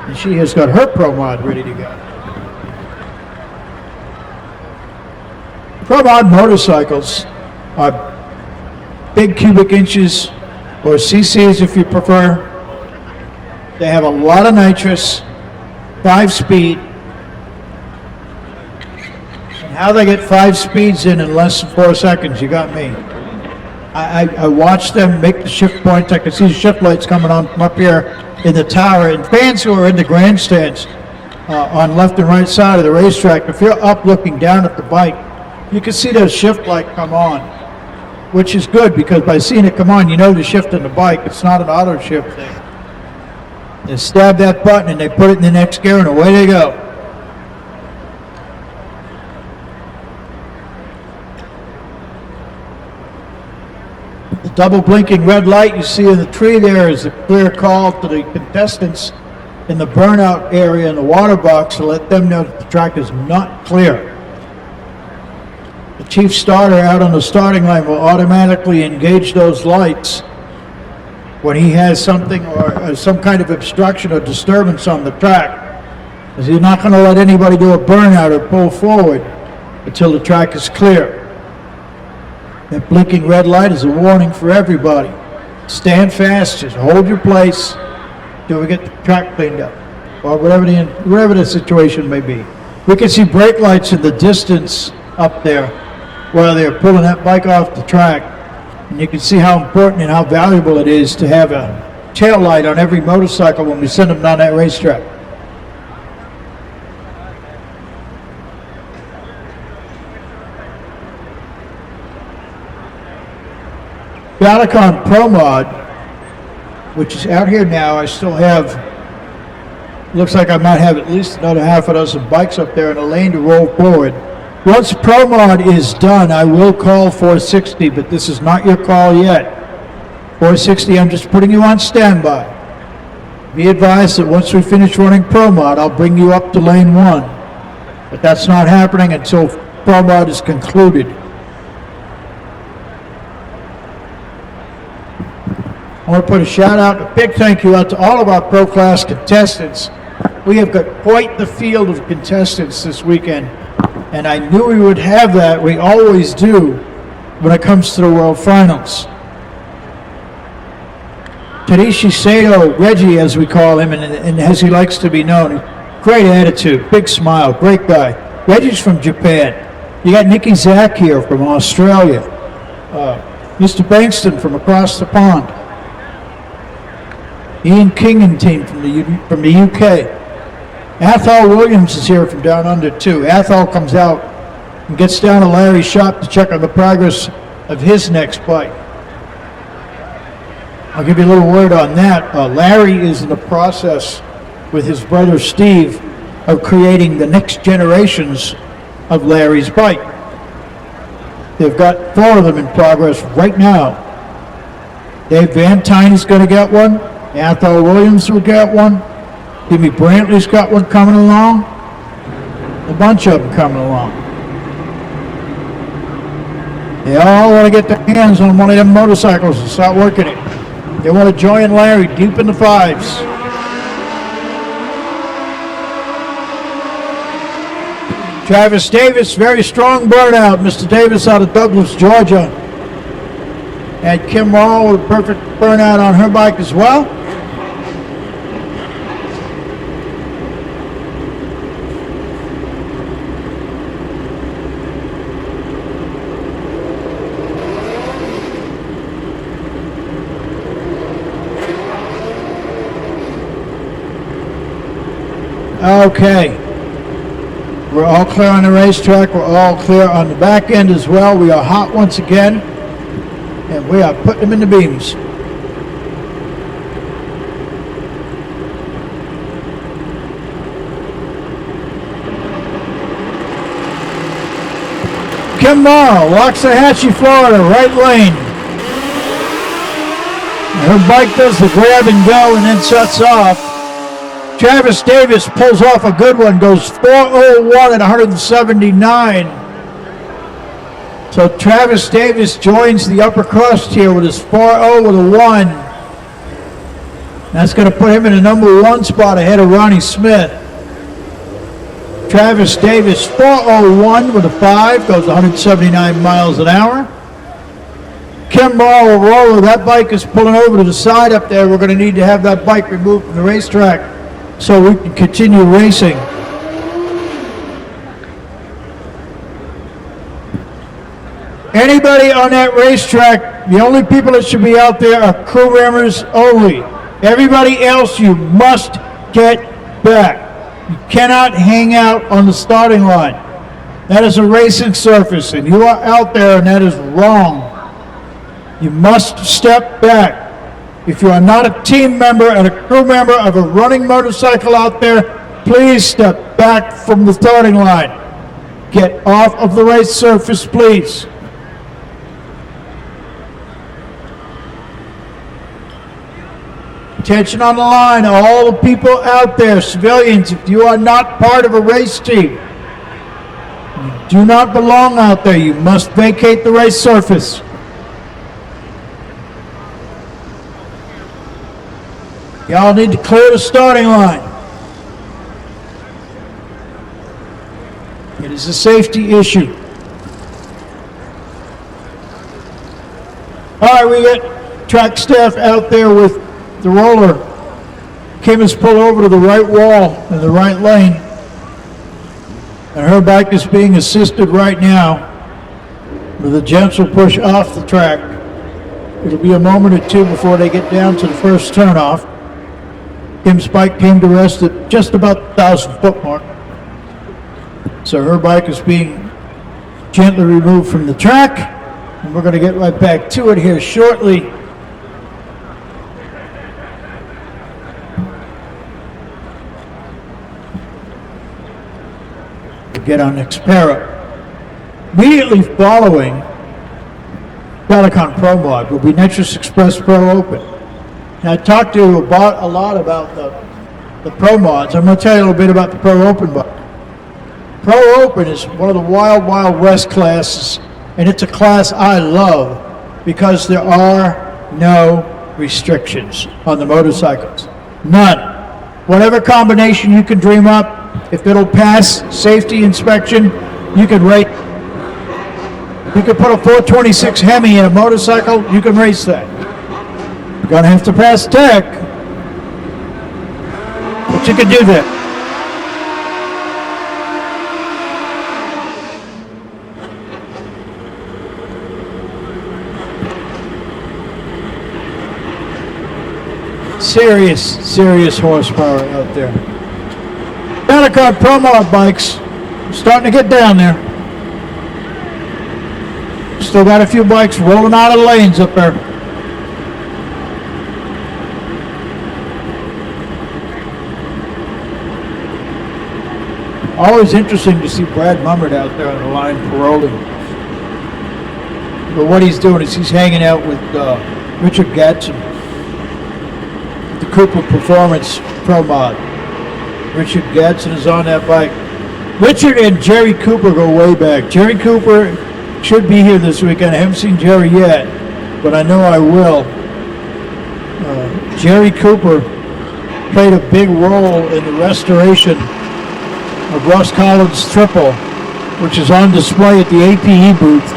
A: and she has got her Pro Mod ready to go. Pro Mod motorcycles are big cubic inches, or cc's if you prefer. They have a lot of nitrous, 5-speed. How they get 5 speeds in less than 4 seconds, you got me. I watched them make the shift points. I could see the shift lights coming on from up here in the tower. And fans who are in the grandstands on left and right side of the racetrack, if you're up looking down at the bike, you can see the shift light come on, which is good because by seeing it come on, you know the shift in the bike. It's not an auto shift thing. They stab that button and they put it in the next gear and away they go. The double blinking red light you see in the tree there is a clear call to the contestants in the burnout area in the water box to let them know that the track is not clear. The chief starter out on the starting line will automatically engage those lights when he has something or some kind of obstruction or disturbance on the track, because he's not going to let anybody do a burnout or pull forward until the track is clear. That blinking red light is a warning for everybody. Stand fast, just hold your place till we get the track cleaned up, or whatever the situation may be. We can see brake lights in the distance up there while they're pulling that bike off the track. And you can see how important and how valuable it is to have a tail light on every motorcycle when we send them down that racetrack. Balicon Pro Mod, which is out here now, I still have, looks like I might have at least another half a dozen bikes up there in a lane to roll forward. Once Pro Mod is done, I will call 460, but this is not your call yet. 460, I'm just putting you on standby. Be advised that once we finish running Pro Mod, I'll bring you up to lane 1. But that's not happening until Pro Mod is concluded. I want to put a shout out, a big thank you out to all of our Pro Class contestants. We have got quite the field of contestants this weekend, and I knew we would have that. We always do when it comes to the World Finals. Tadashi Sato, Reggie as we call him, and as he likes to be known, great attitude, big smile, great guy. Reggie's from Japan. You got Nicky Zach here from Australia. Mr. Bankston from across the pond. Ian Kingentine from the UK. Athol Williams is here from down under too. Athol comes out and gets down to Larry's shop to check on the progress of his next bike. I'll give you a little word on that. Larry is in the process with his brother Steve of creating the next generations of Larry's bike. They've got 4 of them in progress right now. Dave Van Tine is going to get one. Athol Williams will get one. Jimmy Brantley's got one coming along. A bunch of them coming along. They all want to get their hands on one of them motorcycles and start working it. They want to join Larry deep in the 5s. Travis Davis, very strong burnout. Mr. Davis out of Douglas, Georgia. And Kim Morrow with a perfect burnout on her bike as well. Okay, we're all clear on the racetrack. We're all clear on the back end as well. We are hot once again, and we are putting them in the beams. Kim Morrow, Waxahachie, Florida, right lane. Her bike does the grab and go and then shuts off. Travis Davis pulls off a good one, goes 4:01 at 179. So Travis Davis joins the upper crust here with his 4:0 with a 1. That's going to put him in the number 1 spot ahead of Ronnie Smith. Travis Davis 4:01 with a 5, goes 179 miles an hour. Kim Morrow, roller, that bike is pulling over to the side up there. We're going to need to have that bike removed from the racetrack so we can continue racing. Anybody on that racetrack, the only people that should be out there are crew members only. Everybody else, you must get back. You cannot hang out on the starting line. That is a racing surface, and you are out there, and that is wrong. You must step back. If you are not a team member and a crew member of a running motorcycle out there, please step back from the starting line. Get off of the race surface, please. Attention on the line, all the people out there, civilians, if you are not part of a race team, you do not belong out there. You must vacate the race surface. Y'all need to clear the starting line. It is a safety issue. All right, we got track staff out there with the roller. Kim has pulled over to the right wall in the right lane, and her bike is being assisted right now. The gents will push off the track. It'll be a moment or two before they get down to the first turnoff. Kim's bike came to rest at just about the 1,000-foot mark. So her bike is being gently removed from the track, and we're going to get right back to it here shortly. We'll get on Xterra. Immediately following Peloton Pro Mod will be Nitrous Express Pro Open. Now, I talked to you a lot about the Pro Mods. I'm going to tell you a little bit about the Pro Open bike. Pro Open is one of the Wild Wild West classes, and it's a class I love because there are no restrictions on the motorcycles. None. Whatever combination you can dream up, if it'll pass safety inspection, you can race. You can put a 426 Hemi in a motorcycle, you can race that. You're going to have to pass tech, but you can do that. Serious horsepower out there. Peloton Pro Mod bikes starting to get down there. Still got a few bikes rolling out of the lanes up there. Always interesting to see Brad Mummert out there on the line for rolling. But what he's doing is he's hanging out with Richard Gadsden, the Cooper Performance Pro Mod. Richard Gadsden is on that bike. Richard and Jerry Cooper go way back. Jerry Cooper should be here this weekend. I haven't seen Jerry yet, but I know I will. Jerry Cooper played a big role in the restoration of Ross Collins' Triple, which is on display at the APE booth.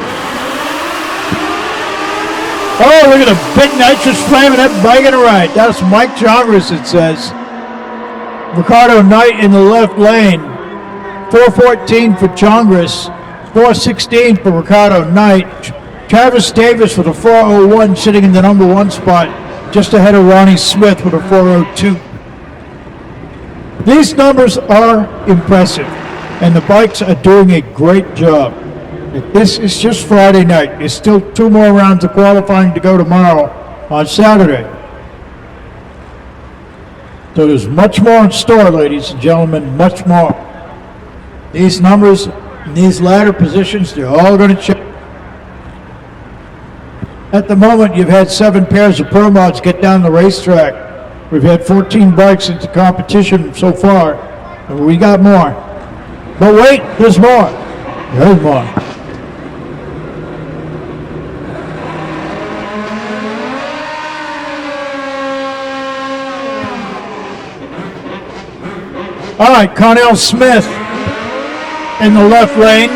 A: Oh, look at the big nitrous flame in that bike on the right. That's Mike Chongris, it says. Ricardo Knight in the left lane. 414 for Chongris. 416 for Ricardo Knight. Travis Davis with a 401 sitting in the number one spot, just ahead of Ronnie Smith with a 402. These numbers are impressive, and the bikes are doing a great job. This is just Friday night. There's still 2 more rounds of qualifying to go tomorrow on Saturday. So there's much more in store, ladies and gentlemen, much more. These numbers, these ladder positions, they're all going to change. At the moment, you've had 7 pairs of Pro Mods get down the racetrack. We've had 14 bikes into competition so far, and we got more. But wait, there's more. There's more. All right, Connell Smith in the left lane.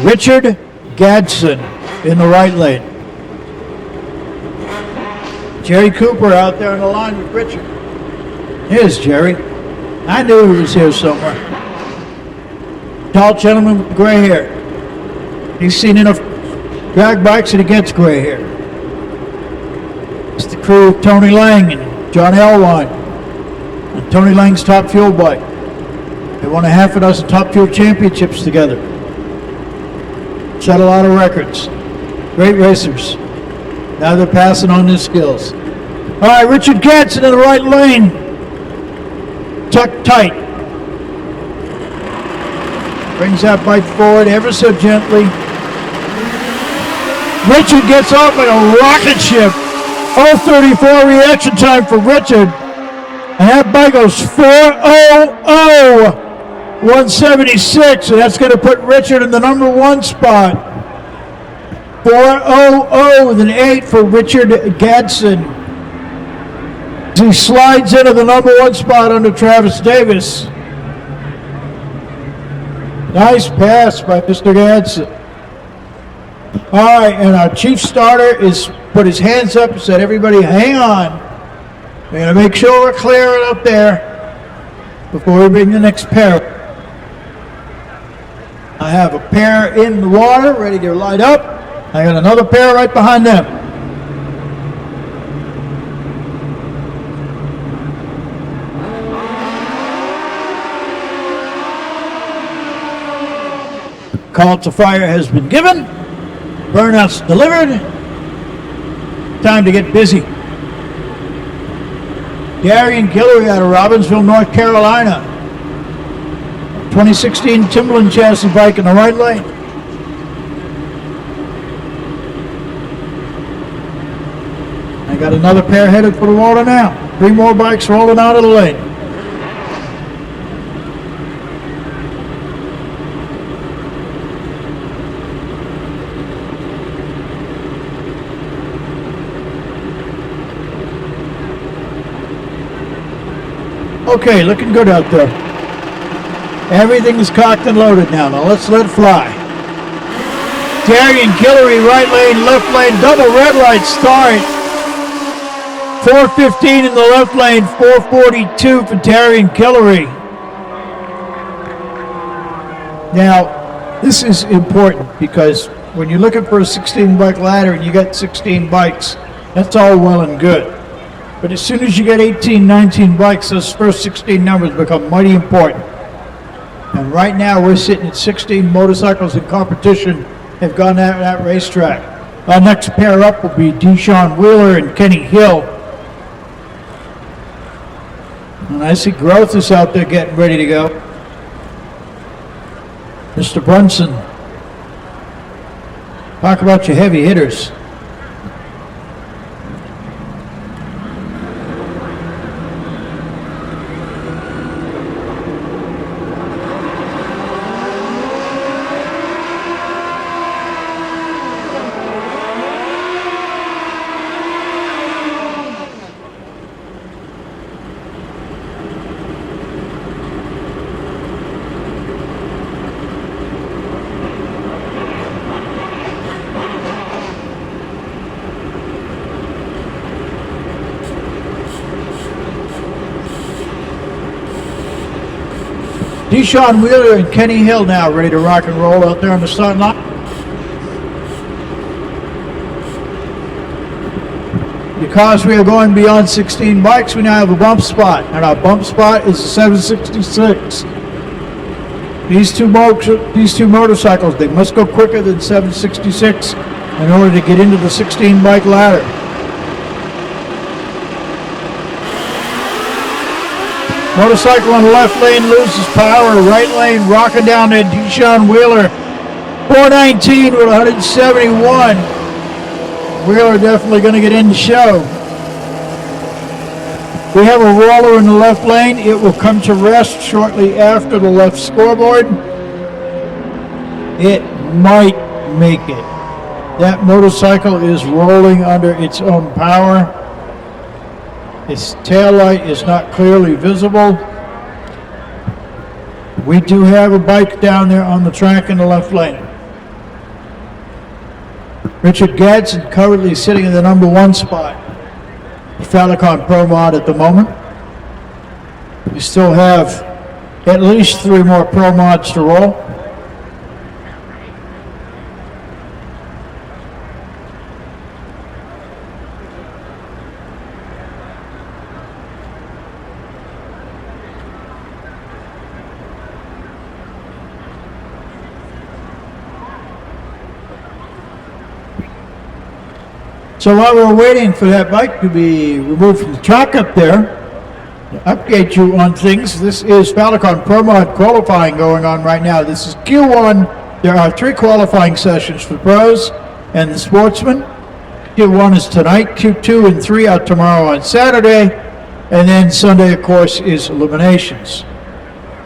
A: Richard Gadsden in the right lane. Jerry Cooper out there on the line with Richard. Here's Jerry. I knew he was here somewhere. Tall gentleman with gray hair. He's seen enough drag bikes and he gets gray hair. It's the crew of Tony Lang and John Elwine. And Tony Lang's Top Fuel bike. They won a half a dozen Top Fuel championships together. Set a lot of records. Great racers. Now they're passing on their skills. All right, Richard Gadsden in the right lane. Tucked tight. Brings that bike forward ever so gently. Richard gets off like a rocket ship. 0:34 reaction time for Richard. And that bike goes 4:00, 176, and that's going to put Richard in the number one spot. 4:00 with an 8 for Richard Gadsden. He slides into the number one spot under Travis Davis. Nice pass by Mr. Gadsden. All right, and our chief starter is put his hands up and said, everybody hang on. We're going to make sure we're clearing up there before we bring the next pair. I have a pair in the water ready to light up. I got another pair right behind them. Call to fire has been given. Burnouts delivered. Time to get busy. Darian Guillory out of Robbinsville, North Carolina. 2016 Timberland chassis bike in the right lane. I got another pair headed for the water now. 3 more bikes rolling out of the lane. Okay, looking good out there. Everything is cocked and loaded now. Now let's let it fly. Darian Guillory, right lane, left lane, double red light start. 4:15 in the left lane, 4:42 for Darian Guillory. Now, this is important because when you're looking for a 16 bike ladder and you got 16 bikes, that's all well and good. But as soon as you get 18, 19 bikes, those first 16 numbers become mighty important. And right now we're sitting at 16 motorcycles in competition have gone out that racetrack. Our next pair up will be Deshaun Wheeler and Kenny Hill. And I see Growth is out there getting ready to go. Mr. Brunson, talk about your heavy hitters. Deshaun Wheeler and Kenny Hill now ready to rock and roll out there on the starting line. Because we are going beyond 16 bikes, we now have a bump spot, and our bump spot is a 766. These two motorcycles, they must go quicker than 766 in order to get into the 16 bike ladder. Motorcycle on the left lane loses power. Right lane rocking down there. Deshaun Wheeler. 419 with 171. Wheeler definitely going to get in the show. We have a roller in the left lane. It will come to rest shortly after the left scoreboard. It might make it. That motorcycle is rolling under its own power. Its taillight is not clearly visible. We do have a bike down there on the track in the left lane. Richard Gadsden currently sitting in the number 1 spot. The Falicon Pro Mod at the moment. We still have at least 3 more Pro Mods to roll. So while we're waiting for that bike to be removed from the track up there, to update you on things, this is Falicon Pro Mod qualifying going on right now. This is Q1. There are 3 qualifying sessions for pros and the sportsmen. Q1 is tonight, Q2 and 3 are tomorrow on Saturday, and then Sunday, of course, is eliminations.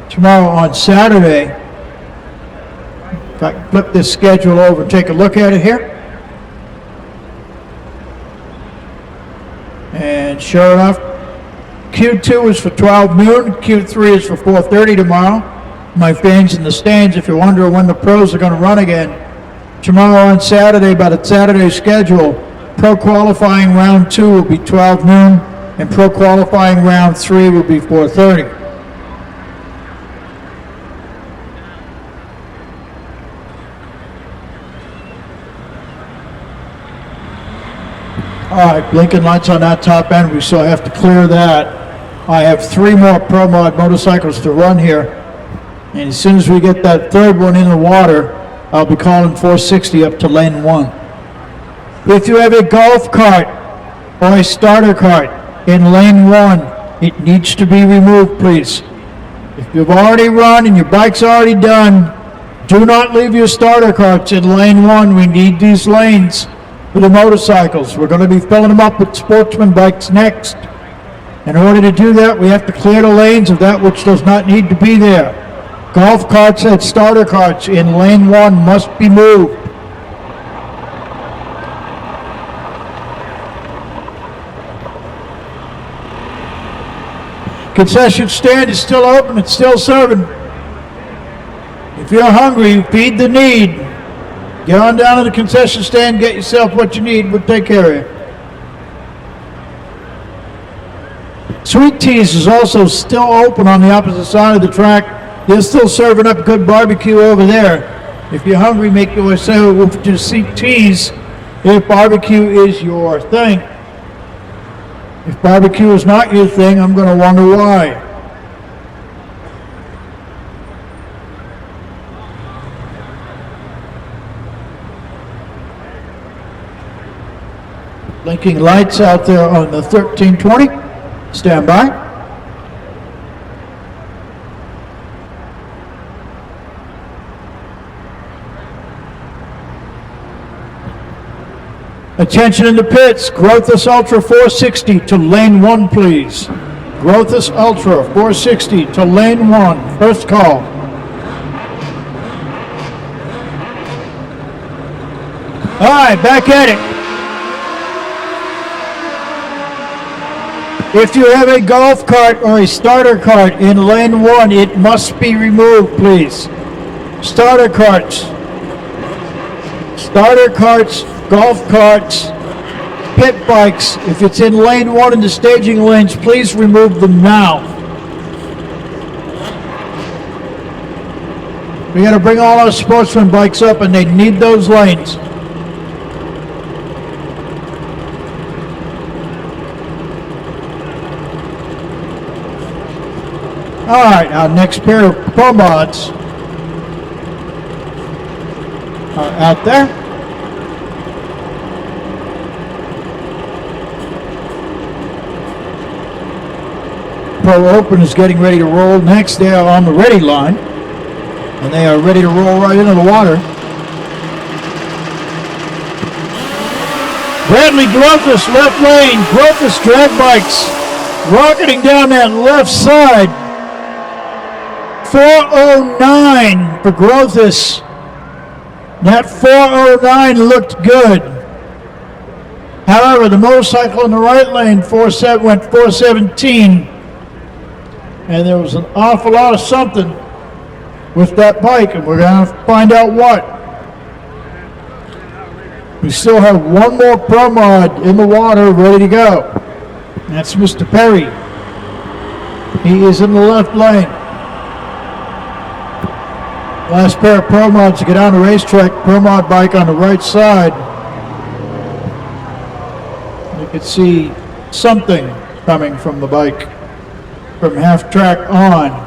A: Tomorrow on Saturday, if I can flip this schedule over and take a look at it here. And sure enough, Q2 is for 12 noon, Q3 is for 4:30 tomorrow. My fans in the stands, if you're wondering when the pros are going to run again, tomorrow on Saturday, by the Saturday schedule, pro qualifying round 2 will be 12 noon, and pro qualifying round 3 will be 4:30. All right, blinking lights on that top end. We still have to clear that. I have 3 more Pro Mod motorcycles to run here. And as soon as we get that third one in the water, I'll be calling 460 up to lane 1. If you have a golf cart or a starter cart in lane 1, it needs to be removed, please. If you've already run and your bike's already done, do not leave your starter carts in lane 1. We need these lanes for the motorcycles. We're going to be filling them up with sportsman bikes next. In order to do that, we have to clear the lanes of that which does not need to be there. Golf carts and starter carts in lane 1 must be moved. Concession stand is still open, it's still serving. If you're hungry, feed the need. Get on down to the concession stand, get yourself what you need, we'll take care of you. Sweet Teas is also still open on the opposite side of the track. They're still serving up good barbecue over there. If you're hungry, make your way to Sweet Teas if barbecue is your thing. If barbecue is not your thing, I'm going to wonder why. Blinking lights out there on the 1320. Stand by. Attention in the pits. Grothus Ultra 460 to lane 1, please. Grothus Ultra 460 to lane 1. First call. All right, back at it. If you have a golf cart or a starter cart in lane 1, it must be removed, please. Starter carts, golf carts, pit bikes. If it's in lane 1 in the staging lanes, please remove them now. We got to bring all our sportsman bikes up and they need those lanes. All right, our next pair of Pro Mods are out there. Pro Open is getting ready to roll next. They are on the ready line, and they are ready to roll right into the water. Bradley Grothus, left lane. Grothus drag bikes rocketing down that left side. 409 for Grothus. That 409 looked good. However, the motorcycle in the right lane went 417. And there was an awful lot of something with that bike, and we're going to find out what. We still have one more Pro Mod in the water ready to go. That's Mr. Perry. He is in the left lane. Last pair of Pro Mods to get on the racetrack. Pro Mod bike on the right side. You can see something coming from the bike from half track on.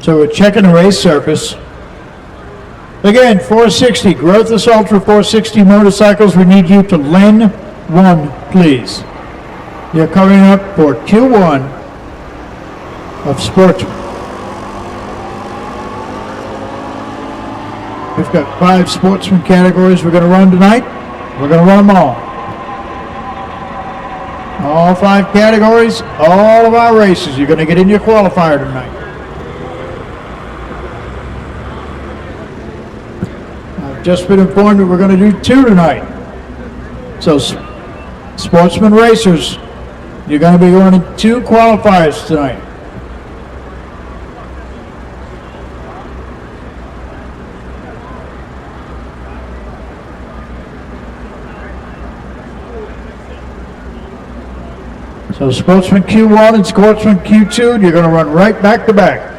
A: So we're checking the race surface. Again, 460, Grothus Ultra 460 motorcycles. We need you to lane 1, please. You're coming up for Q1 of Sportsman. We've got 5 Sportsman categories we're going to run tonight. We're going to run them all. All 5 categories, all of our races. You're going to get in your qualifier tonight. Just been informed that we're going to do 2 tonight. So, sportsman racers, you're going to be running 2 qualifiers tonight. So Sportsman Q1 and Sportsman Q2, you're going to run right back to back.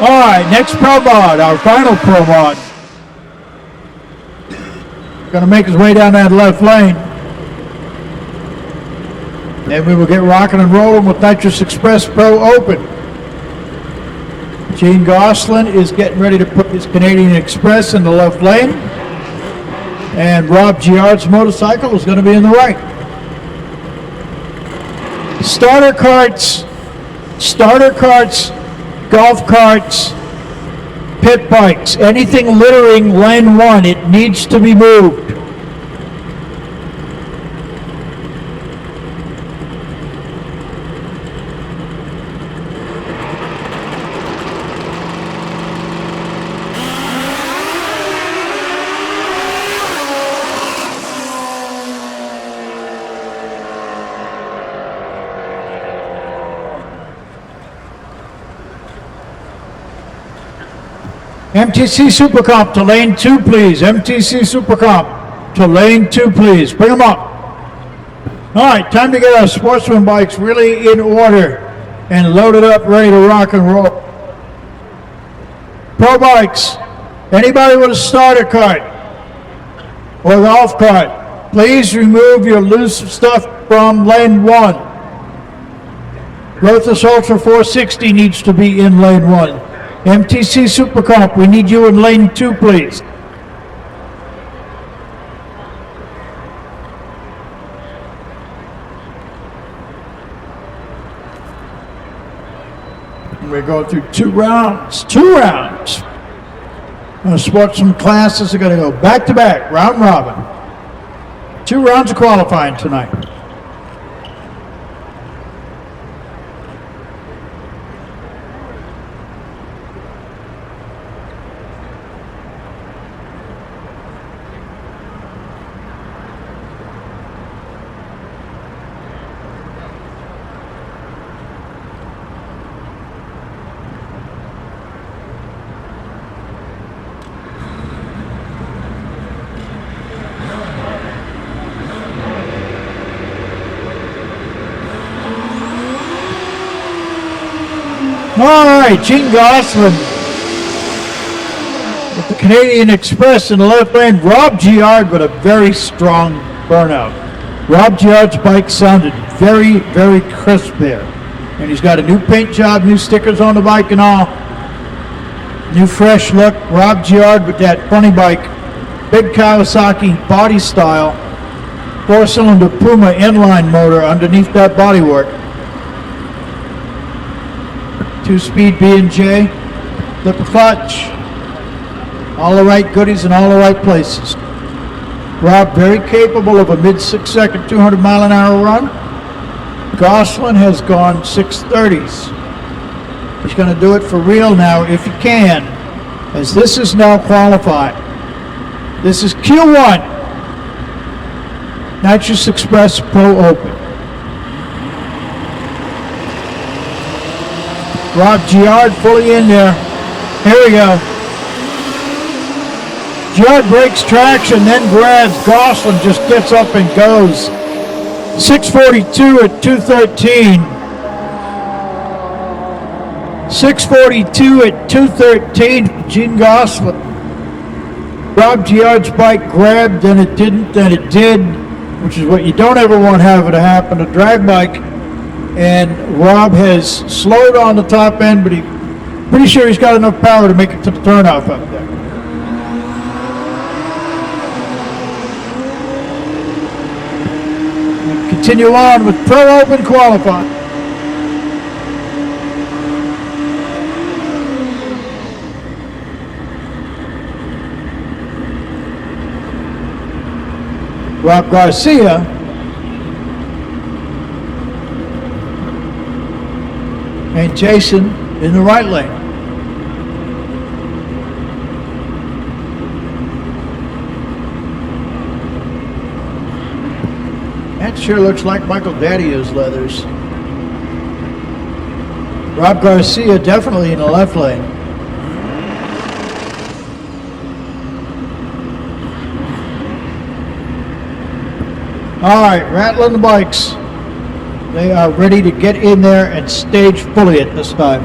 A: All right, next Pro Mod, our final Pro Mod. Going to make his way down that left lane. And we will get rocking and rolling with Nitrous Express Pro Open. Gene Gosselin is getting ready to put his Canadian Express in the left lane. And Rob Giard's motorcycle is going to be in the right. Starter carts, golf carts, pit bikes, anything littering lane 1, it needs to be moved. MTC Supercomp to lane 2, please. MTC Supercomp to lane 2, please. Bring them up. All right, time to get our sportsman bikes really in order and loaded up, ready to rock and roll. Pro bikes, anybody with a starter cart or golf cart, please remove your loose stuff from lane 1. Lotus Ultra 460 needs to be in lane 1. MTC Supercomp, we need you in lane 2, please. We're going through 2 rounds. 2 rounds. Sportsman classes are going to go back to back, round robin. 2 rounds of qualifying tonight. All right, Gene Gosselin with the Canadian Express in the left lane. Rob Giard with a very strong burnout. Rob Giard's bike sounded very, very crisp there. And he's got a new paint job, new stickers on the bike and all. New fresh look. Rob Giard with that funny bike. Big Kawasaki body style. 4-cylinder Puma inline motor underneath that bodywork. 2-speed B&J, flip clutch, all the right goodies in all the right places. Rob very capable of a mid-6 second 200 mile an hour run. Gosselin has gone 630s. He's going to do it for real now if he can, as this is now qualified. This is Q1, Nitrous Express Pro Open. Rob Giard fully in there. Here we go. Giard breaks traction, then grabs. Gosselin just gets up and goes. 642 at 213. 642 at 213. Gene Gosselin. Rob Giard's bike grabbed, then it didn't, then it did, which is what you don't ever want to have to happen. A drag bike. And Rob has slowed on the top end, but he's pretty sure he's got enough power to make it to the turnoff up there. We'll continue on with Pro Open qualifying. Rob Garcia and Jason in the right lane. That sure looks like Michael Daddia's leathers. Rob Garcia definitely in the left lane. All right, rattling the bikes. They are ready to get in there and stage fully at this time.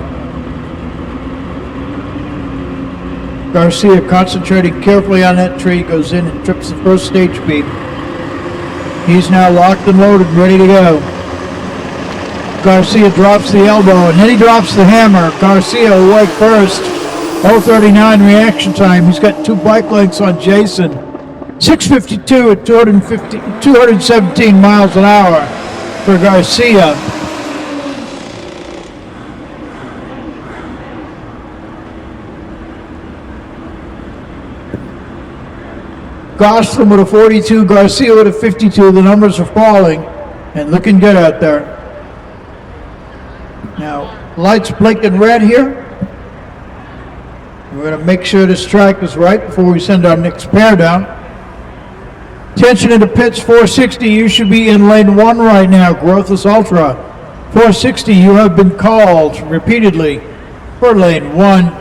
A: Garcia concentrating carefully on that tree, goes in and trips the first stage beam. He's now locked and loaded, ready to go. Garcia drops the elbow, and then he drops the hammer. Garcia away first. 0:39 reaction time. He's got 2 bike lengths on Jason. 6:52 at 217 miles an hour for Garcia. Gosselin with a 42, Garcia with a 52. The numbers are falling and looking good out there. Now, lights blinking red here. We're going to make sure this track is right before we send our next pair down. Attention in the pits, 460. You should be in lane 1 right now, Growthless Ultra. 460, you have been called repeatedly for lane 1.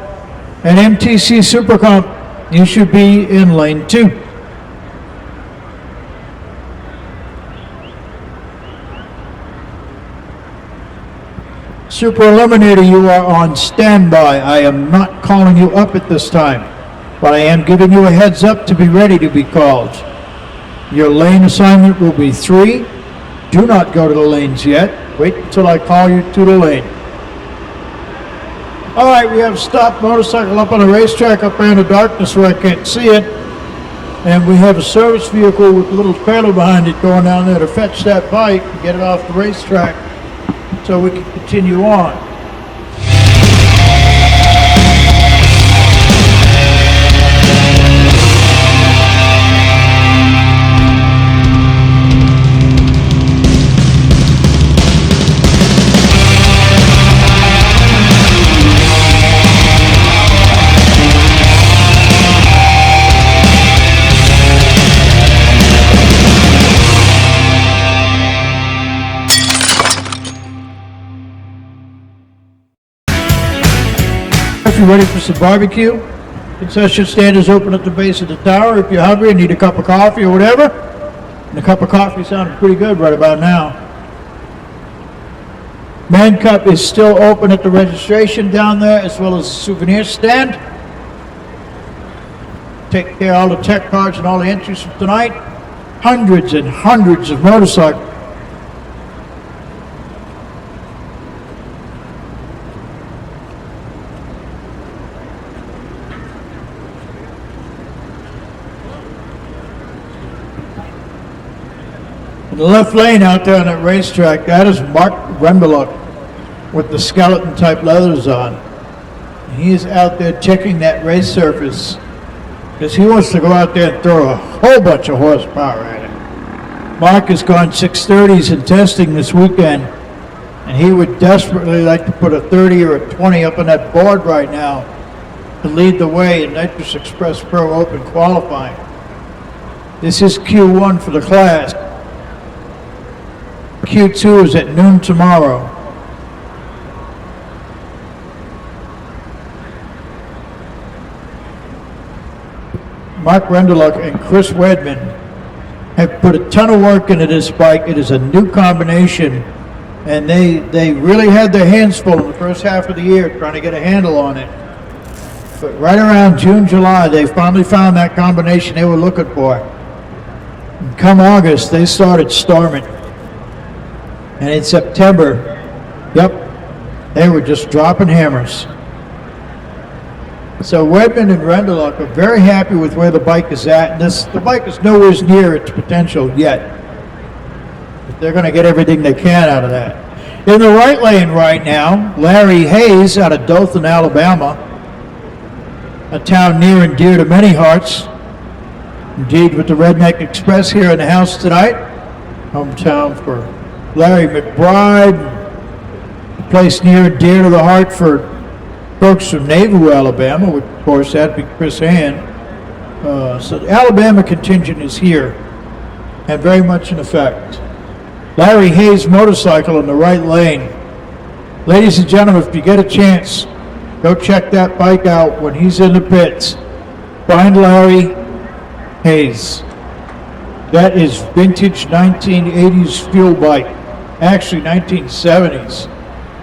A: And MTC Supercomp, you should be in lane 2. Super Eliminator, you are on standby. I am not calling you up at this time, but I am giving you a heads up to be ready to be called. Your lane assignment will be 3. Do not go to the lanes yet. Wait until I call you to the lane. All right, we have a stopped motorcycle up on the racetrack up there in the darkness where I can't see it. And we have a service vehicle with a little trailer behind it going down there to fetch that bike and get it off the racetrack so we can continue on. If you're ready for some barbecue, concession stand is open at the base of the tower. If you're hungry and need a cup of coffee or whatever, and a cup of coffee sounded pretty good right about now. Man Cup is still open at the registration down there, as well as the souvenir stand. Take care of all the tech cards and all the entries from tonight. Hundreds and hundreds of motorcycles. The left lane out there on that racetrack, that is Mark Rembeluck with the skeleton type leathers on. He is out there checking that race surface because he wants to go out there and throw a whole bunch of horsepower at it. Mark has gone 630s in testing this weekend, and he would desperately like to put a 30 or a 20 up on that board right now to lead the way in Nitrous Express Pro Open qualifying. This is Q1 for the class. Q2 is at noon tomorrow. Mark Rendeluck and Chris Wedman have put a ton of work into this bike. It is a new combination, and they really had their hands full in the first half of the year trying to get a handle on it. But right around June, July, they finally found that combination they were looking for. And come August, they started storming. And in September, yep, they were just dropping hammers. So Wedman and Rendeluck are very happy with where the bike is at. And the bike is nowhere near its potential yet. But they're going to get everything they can out of that. In the right lane right now, Larry Hayes out of Dothan, Alabama, a town near and dear to many hearts. Indeed, with the Redneck Express here in the house tonight, hometown for Larry McBride, a place near and dear to the heart for folks from Nauvoo, Alabama, which of course that'd be Chris Hand. So the Alabama contingent is here and very much in effect. Larry Hayes motorcycle in the right lane. Ladies and gentlemen, if you get a chance, go check that bike out when he's in the pits. Find Larry Hayes. That is vintage 1980s fuel bike. Actually 1970s.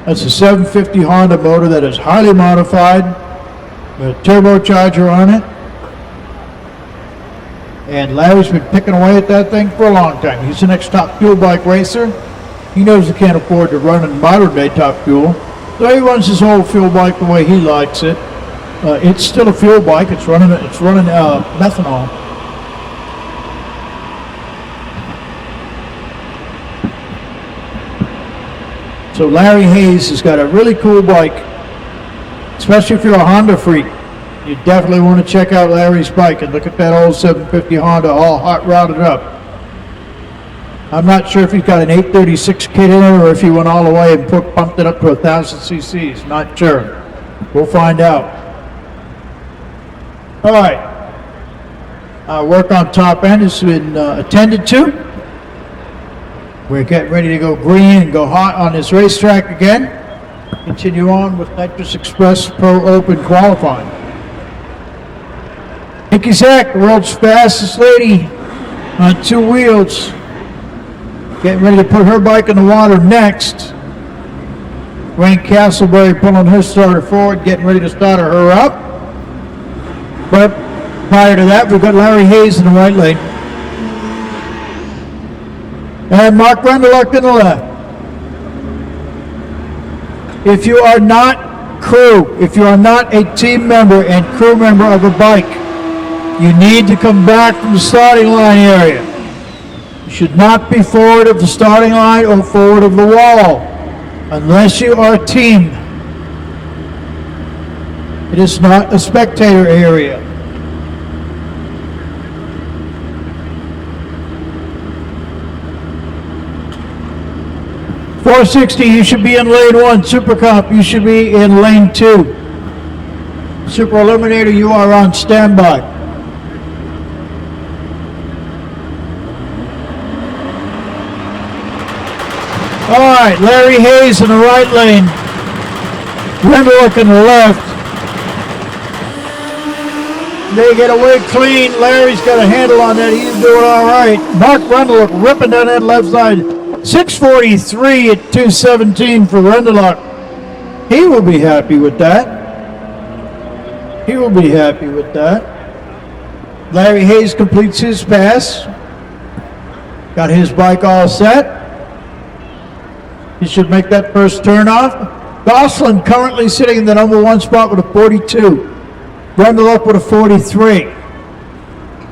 A: That's a 750 Honda motor that is highly modified with a turbocharger on it. And Larry's been picking away at that thing for a long time. He's the next top fuel bike racer. He knows he can't afford to run in modern day top fuel. So he runs his old fuel bike the way he likes it. It's still a fuel bike. It's running methanol. So Larry Hayes has got a really cool bike, especially if you're a Honda freak. You definitely want to check out Larry's bike and look at that old 750 Honda all hot rodded up. I'm not sure if he's got an 836 kit in it or if he went all the way and pumped it up to 1,000 cc's. Not sure. We'll find out. All right. Work on top end has been attended to. We're getting ready to go green and go hot on this racetrack again. Continue on with Nitrous Express Pro Open qualifying. Nikki Zak, the world's fastest lady on two wheels. Getting ready to put her bike in the water next. Wayne Castleberry pulling her starter forward, getting ready to start her up. But prior to that, we've got Larry Hayes in the right lane. And Mark Rendeluck in the left. If you are not crew, if you are not a team member and crew member of a bike, you need to come back from the starting line area. You should not be forward of the starting line or forward of the wall, unless you are a team. It is not a spectator area. .460, you should be in lane 1. Super Comp, you should be in lane 2. Super Eliminator, you are on standby. All right, Larry Hayes in the right lane. Rendeluck in the left. They get away clean. Larry's got a handle on that. He's doing all right. Mark Rendeluck ripping down that left side. 6:43 at 2:17 for Rendeluck. He will be happy with that. He will be happy with that. Larry Hayes completes his pass. Got his bike all set. He should make that first turn off. Gosselin currently sitting in the number 1 spot with a 42. Rendeluck with a 43.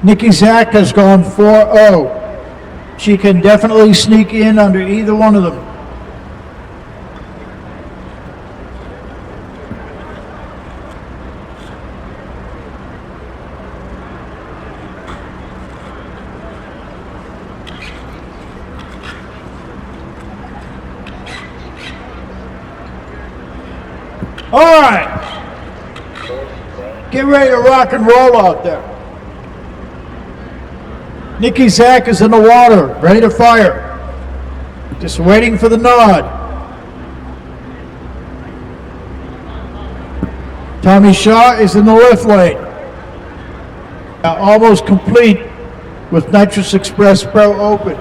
A: Nikki Zak has gone 4-0. She can definitely sneak in under either one of them. All right. Get ready to rock and roll out there. Nikki Zak is in the water, ready to fire. Just waiting for the nod. Tommy Shaw is in the left lane. Almost complete with Nitrous Express Pro Open.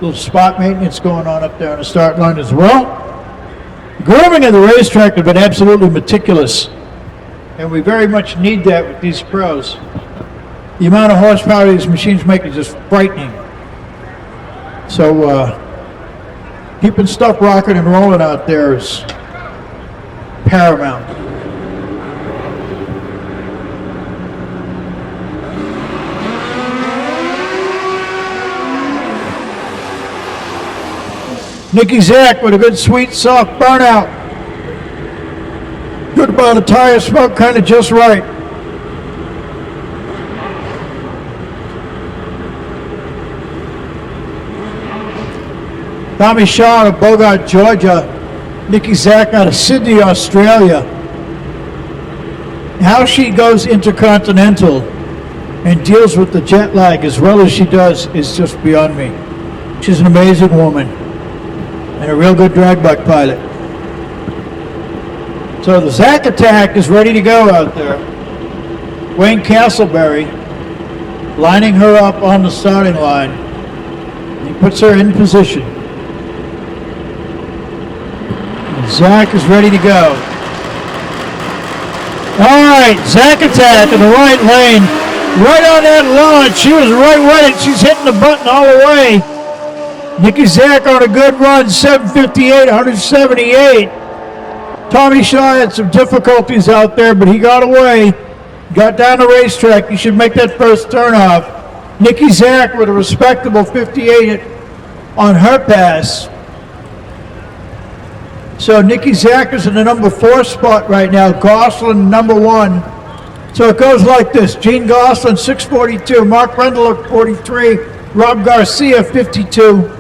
A: Little spot maintenance going on up there on the start line as well. Grooming of the racetrack has been absolutely meticulous, and we very much need that with these pros. The amount of horsepower these machines make is just frightening. So keeping stuff rocking and rolling out there is paramount. Nikki Zak with a good sweet soft burnout. Good amount of tire smoke, kind of just right. Tommy Shaw out of Bogart, Georgia. Nikki Zak out of Sydney, Australia. How she goes intercontinental and deals with the jet lag as well as she does is just beyond me. She's an amazing woman and a real good drag bike pilot. So the Zach Attack is ready to go out there. Wayne Castleberry lining her up on the starting line. He puts her in position. And Zach is ready to go. All right, Zach Attack in the right lane. Right on that launch. She was right with it. She's hitting the button all the way. Nikki Zach on a good run, 7:58, 178. Tommy Shaw had some difficulties out there, but he got away. Got down the racetrack. He should make that first turnoff. Nikki Zach with a respectable 58 on her pass. So Nikki Zach is in the number 4 spot right now. Gosselin number 1. So it goes like this. Gene Gosselin 6:42. Mark Rendeler 43. Rob Garcia 52.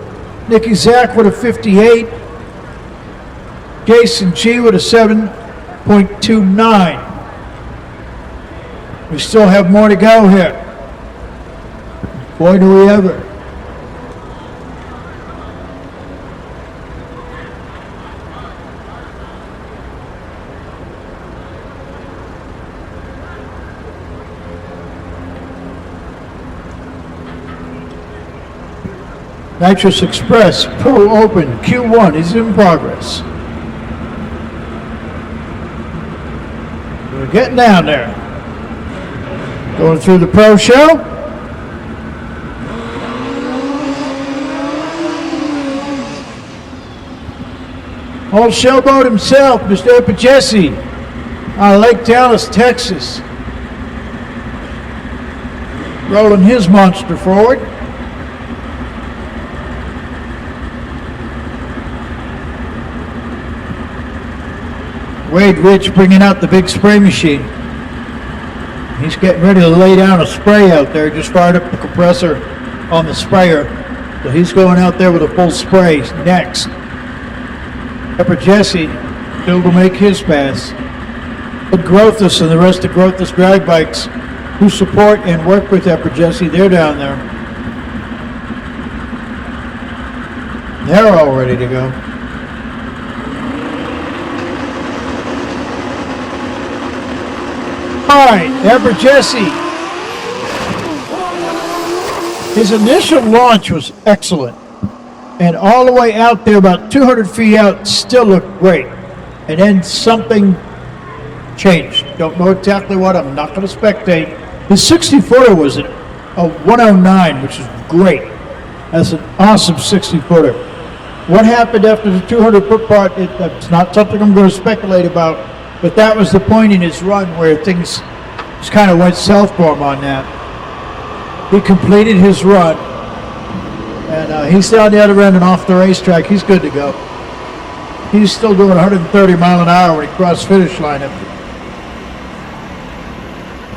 A: Nikki Zach with a 58. Jason G with a 7.29. We still have more to go here. Boy, do we ever. Nitrous Express Pro Open Q1 is in progress. We're getting down there. Going through the pro show. Old showboat himself, Mr. Epijesi, out of Lake Dallas, Texas. Rolling his monster forward. Wade Rich bringing out the big spray machine. He's getting ready to lay down a spray out there. Just fired up the compressor on the sprayer. So he's going out there with a full spray next. Pepper Jesse still to make his pass. But Grothus and the rest of Grothus drag bikes who support and work with Pepper Jesse, they're down there. They're all ready to go. All right, Pepper Jesse. His initial launch was excellent. And all the way out there, about 200 feet out, still looked great. And then something changed. Don't know exactly what. I'm not going to spectate. His 60-footer was a 109, which is great. That's an awesome 60-footer. What happened after the 200-foot part, it's not something I'm going to speculate about, but that was the point in his run where things just kind of went south for him on that. He completed his run, and he's down the other end and off the racetrack. He's good to go. He's still doing 130 mile an hour when he crossed finish line.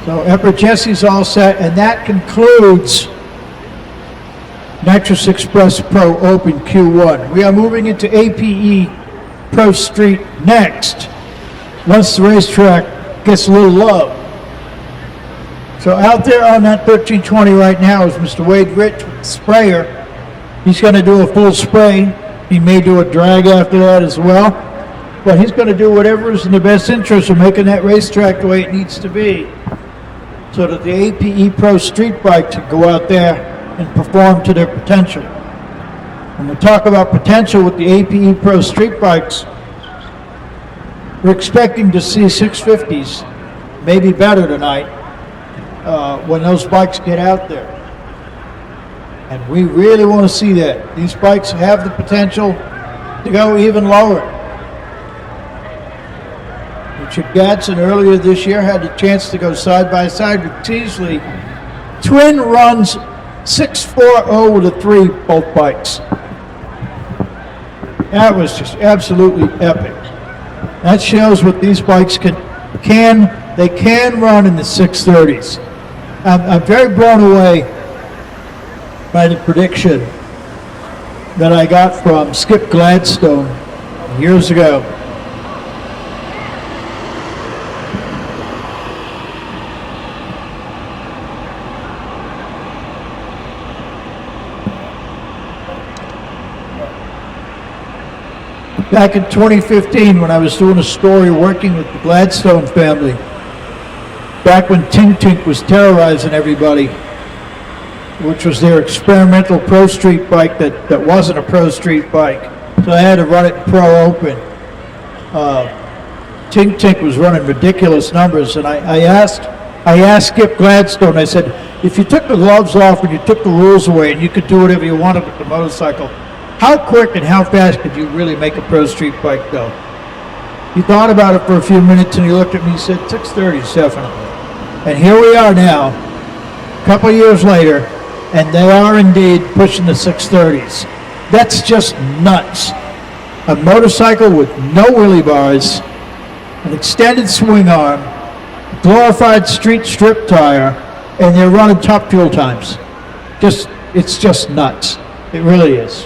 A: So Pepper Jesse's all set, and that concludes Nitrous Express Pro Open Q1. We are moving into APE Pro Street next, once the racetrack gets a little love. So out there on that 1320 right now is Mr. Wade Rich with the sprayer. He's going to do a full spray. He may do a drag after that as well. But he's going to do whatever is in the best interest of making that racetrack the way it needs to be, so that the APE Pro Street Bike can go out there and perform to their potential. When we talk about potential with the APE Pro Street Bikes, we're expecting to see 650s, maybe better tonight, when those bikes get out there. And we really want to see that. These bikes have the potential to go even lower. Richard Gadsden earlier this year had the chance to go side by side with Teasley. Twin runs 6.40 with a 3, both bikes. That was just absolutely epic. That shows what these bikes can run in the 630s. I'm very blown away by the prediction that I got from Skip Gladstone years ago. back in 2015 when I was doing a story working with the Gladstone family, back when Tink Tink was terrorizing everybody, which was their experimental Pro Street bike that wasn't a Pro Street bike. So I had to run it in Pro Open. Tink Tink was running ridiculous numbers, and I asked Skip Gladstone, I said, if you took the gloves off and you took the rules away and you could do whatever you wanted with the motorcycle, how quick and how fast could you really make a Pro Street bike go? He thought about it for a few minutes and he looked at me and said, 630s, definitely. And here we are now, a couple of years later, and they are indeed pushing the 630s. That's just nuts. A motorcycle with no wheelie bars, an extended swing arm, glorified street strip tire, and they're running top fuel times. It's just nuts. It really is.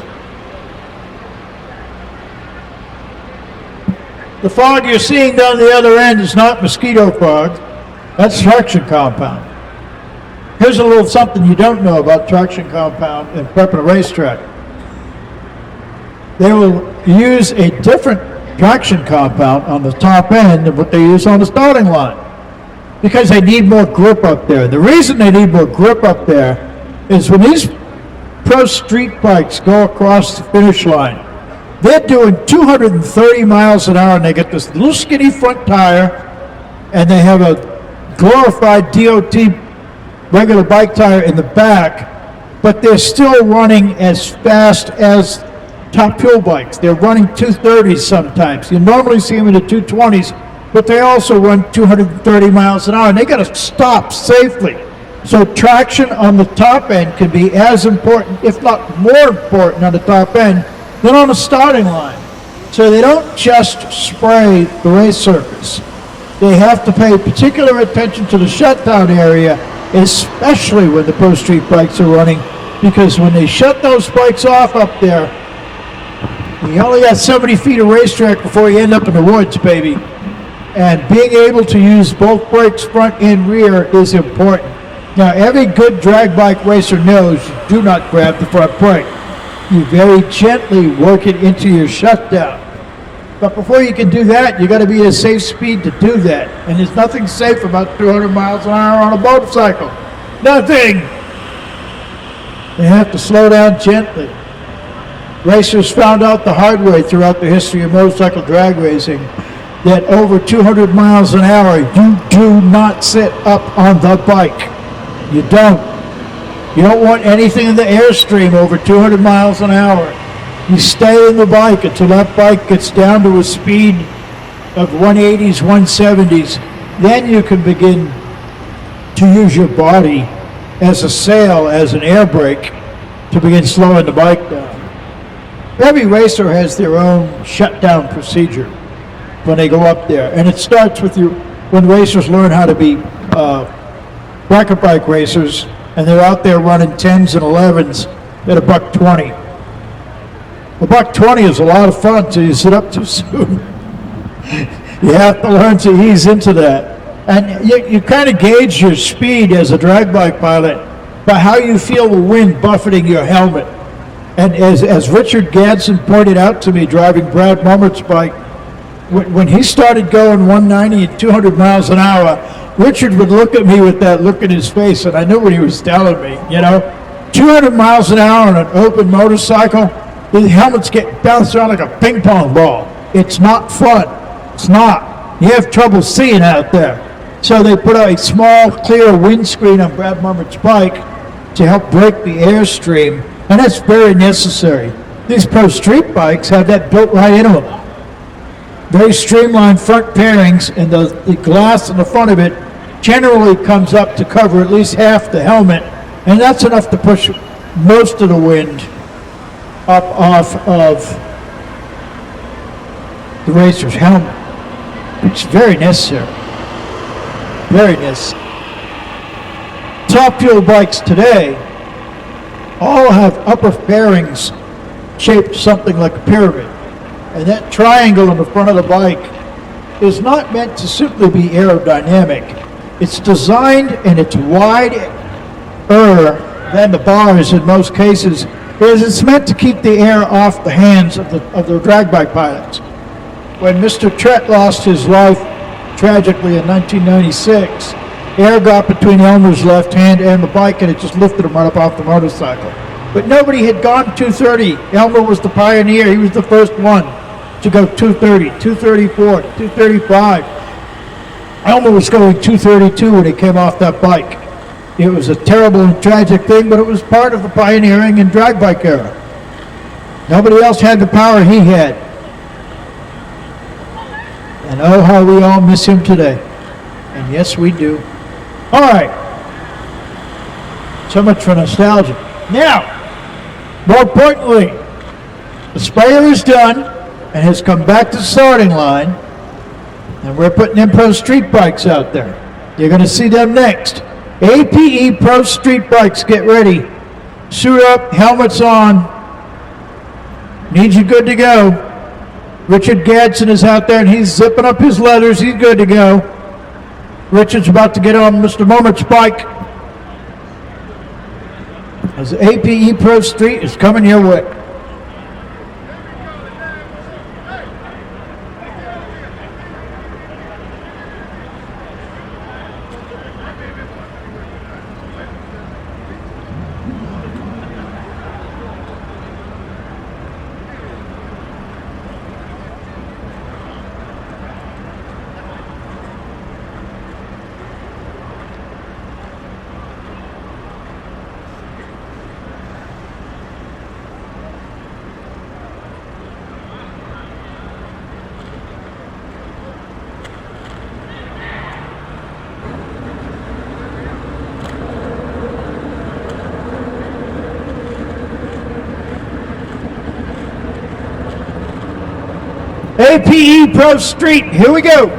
A: The fog you're seeing down the other end is not mosquito fog. That's traction compound. Here's a little something you don't know about traction compound and prepping a racetrack. They will use a different traction compound on the top end than what they use on the starting line because they need more grip up there. The reason they need more grip up there is when these Pro Street bikes go across the finish line, they're doing 230 miles an hour and they get this little skinny front tire and they have a glorified DOT regular bike tire in the back, but they're still running as fast as top fuel bikes. They're running 230s sometimes. You normally see them in the 220s, but they also run 230 miles an hour, and they got to stop safely. So traction on the top end can be as important, if not more important on the top end, than on the starting line. So they don't just spray the race surface. They have to pay particular attention to the shutdown area, especially when the Pro Street bikes are running, because when they shut those bikes off up there, you only got so many feet of racetrack before you end up in the woods, baby. And being able to use both brakes, front and rear, is important. Now, every good drag bike racer knows you do not grab the front brake. You very gently work it into your shutdown. But before you can do that, you got to be at a safe speed to do that. And there's nothing safe about 200 miles an hour on a motorcycle. Nothing. They have to slow down gently. Racers found out the hard way throughout the history of motorcycle drag racing that over 200 miles an hour, you do not sit up on the bike. You don't. You don't want anything in the airstream over 200 miles an hour. You stay in the bike until that bike gets down to a speed of 180s, 170s. Then you can begin to use your body as a sail, as an air brake, to begin slowing the bike down. Every racer has their own shutdown procedure when they go up there. And it starts with you when racers learn how to be bracket bike racers, and they're out there running 10s and 11s at $120. $120 is a lot of fun until you sit up too soon. You have to learn to ease into that. And you kind of gauge your speed as a drag bike pilot by how you feel the wind buffeting your helmet. And as Richard Gadsden pointed out to me driving Brad Mummert's bike, when he started going 190 and 200 miles an hour, Richard would look at me with that look in his face, and I knew what he was telling me, 200 miles an hour on an open motorcycle, the helmets get bounced around like a ping pong ball. It's not fun. It's not. You have trouble seeing out there. So they put a small, clear windscreen on Brad Mummert's bike to help break the airstream, and that's very necessary. These Pro Street bikes have that built right into them. Very streamlined front pairings, and the glass in the front of it generally comes up to cover at least half the helmet, and that's enough to push most of the wind up off of the racer's helmet, which is very necessary. Very necessary. Top fuel bikes today all have upper fairings shaped something like a pyramid. And that triangle in the front of the bike is not meant to simply be aerodynamic. It's designed and it's wider than the bars in most cases is it's meant to keep the air off the hands of the drag bike pilots. When Mr. Trett lost his life tragically in 1996, air got between Elmer's left hand and the bike, and it just lifted him right up off the motorcycle. But nobody had gone 230. Elmer was the pioneer. He was the first one to go 230, 234, 235. Elmer was going 232 when he came off that bike. It was a terrible and tragic thing, but it was part of the pioneering and drag bike era. Nobody else had the power he had. And oh, how we all miss him today. And yes, we do. All right. So much for nostalgia. Now, more importantly, the sprayer is done and has come back to the starting line, and we're putting in Pro Street bikes out there. You're going to see them next. APE Pro Street bikes, get ready. Suit up, helmets on. Need you good to go. Richard Gadsden is out there and he's zipping up his leathers. He's good to go. Richard's about to get on Mr. Momert's bike. As APE Pro Street is coming your way. APE Pro Street, here we go.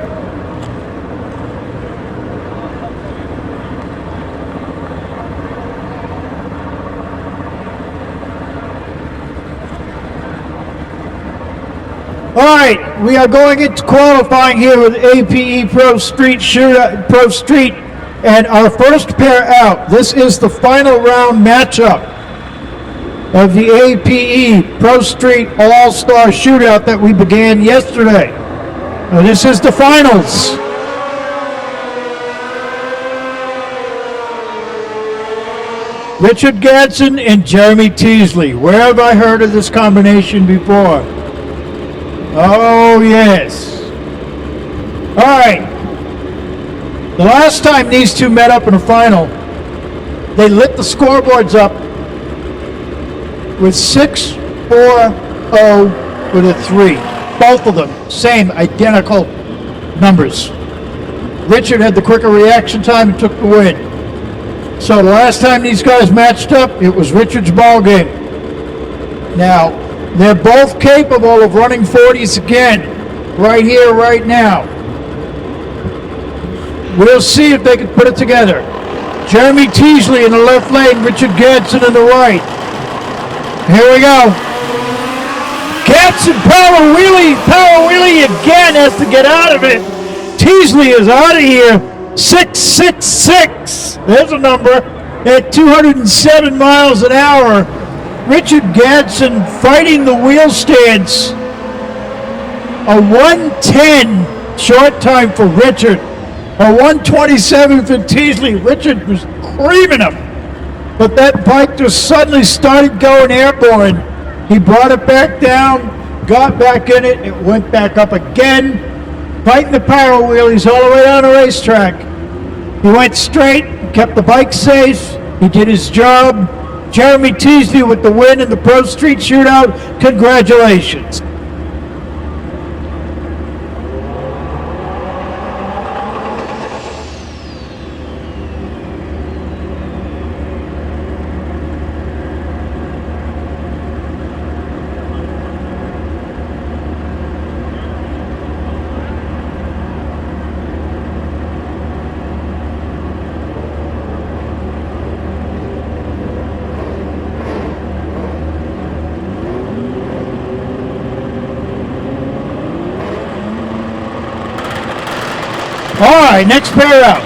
A: All right, we are going into qualifying here with APE Pro Street Pro Street, and our first pair out. This is the final round matchup of the APE Pro Street All-Star Shootout that we began yesterday. Now, this is the finals. Richard Gadsden and Jeremy Teasley. Where have I heard of this combination before? Oh, yes. All right. The last time these two met up in a final, they lit the scoreboards up with 6-4-0 with a 3. Both of them, same, identical numbers. Richard had the quicker reaction time and took the win. So the last time these guys matched up, it was Richard's ball game. Now, they're both capable of running 40s again, right here, right now. We'll see if they can put it together. Jeremy Teasley in the left lane, Richard Gadsden in the right. Here we go. Gadsden power wheelie again, has to get out of it. Teasley is out of here. 666. There's a number at 207 miles an hour. Richard Gadsden fighting the wheel stance. A 1:10 short time for Richard. A 1:27 for Teasley. Richard was creaming him. But that bike just suddenly started going airborne. He brought it back down, got back in it, it went back up again, fighting the power wheelies all the way down the racetrack. He went straight, kept the bike safe, he did his job. Jeremy Teasley with the win in the Pro Street Shootout. Congratulations. All right, next pair out.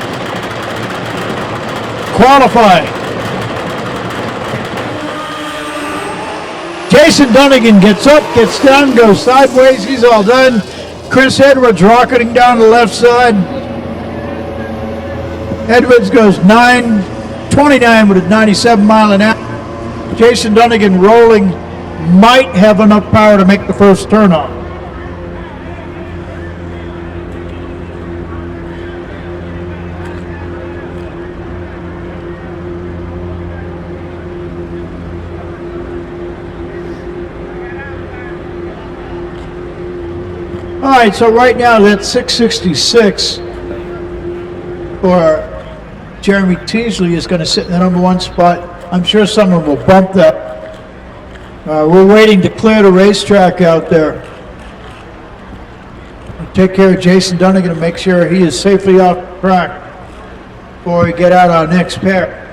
A: Qualifying. Jason Dunnigan gets up, gets down, goes sideways. He's all done. Chris Edwards rocketing down the left side. Edwards goes 9:29 with a 97 mile an hour. Jason Dunnigan rolling, might have enough power to make the first turn off. All right, so right now that's 666 for Jeremy Teasley is going to sit in the number one spot. I'm sure someone will bump that. We're waiting to clear the racetrack out there. We'll take care of Jason Dunnigan to make sure he is safely off the track before we get out our next pair.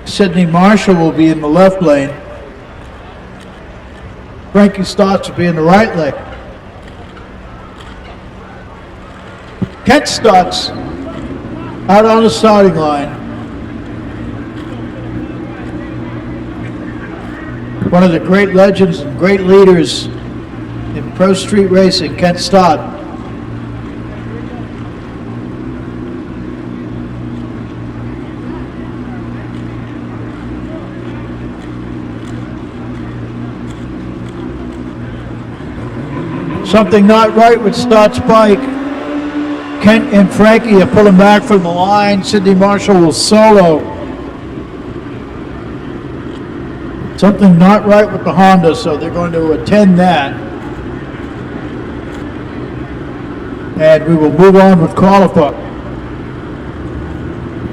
A: Sidney Marshall will be in the left lane. Frankie Stotts will be in the right lane. Kent Stotts out on the starting line. One of the great legends and great leaders in pro street racing, Kent Stott. Something not right with Stott's bike. Kent and Frankie are pulling back from the line. Sidney Marshall will solo. Something not right with the Honda, so they're going to attend that. And we will move on with qualifying.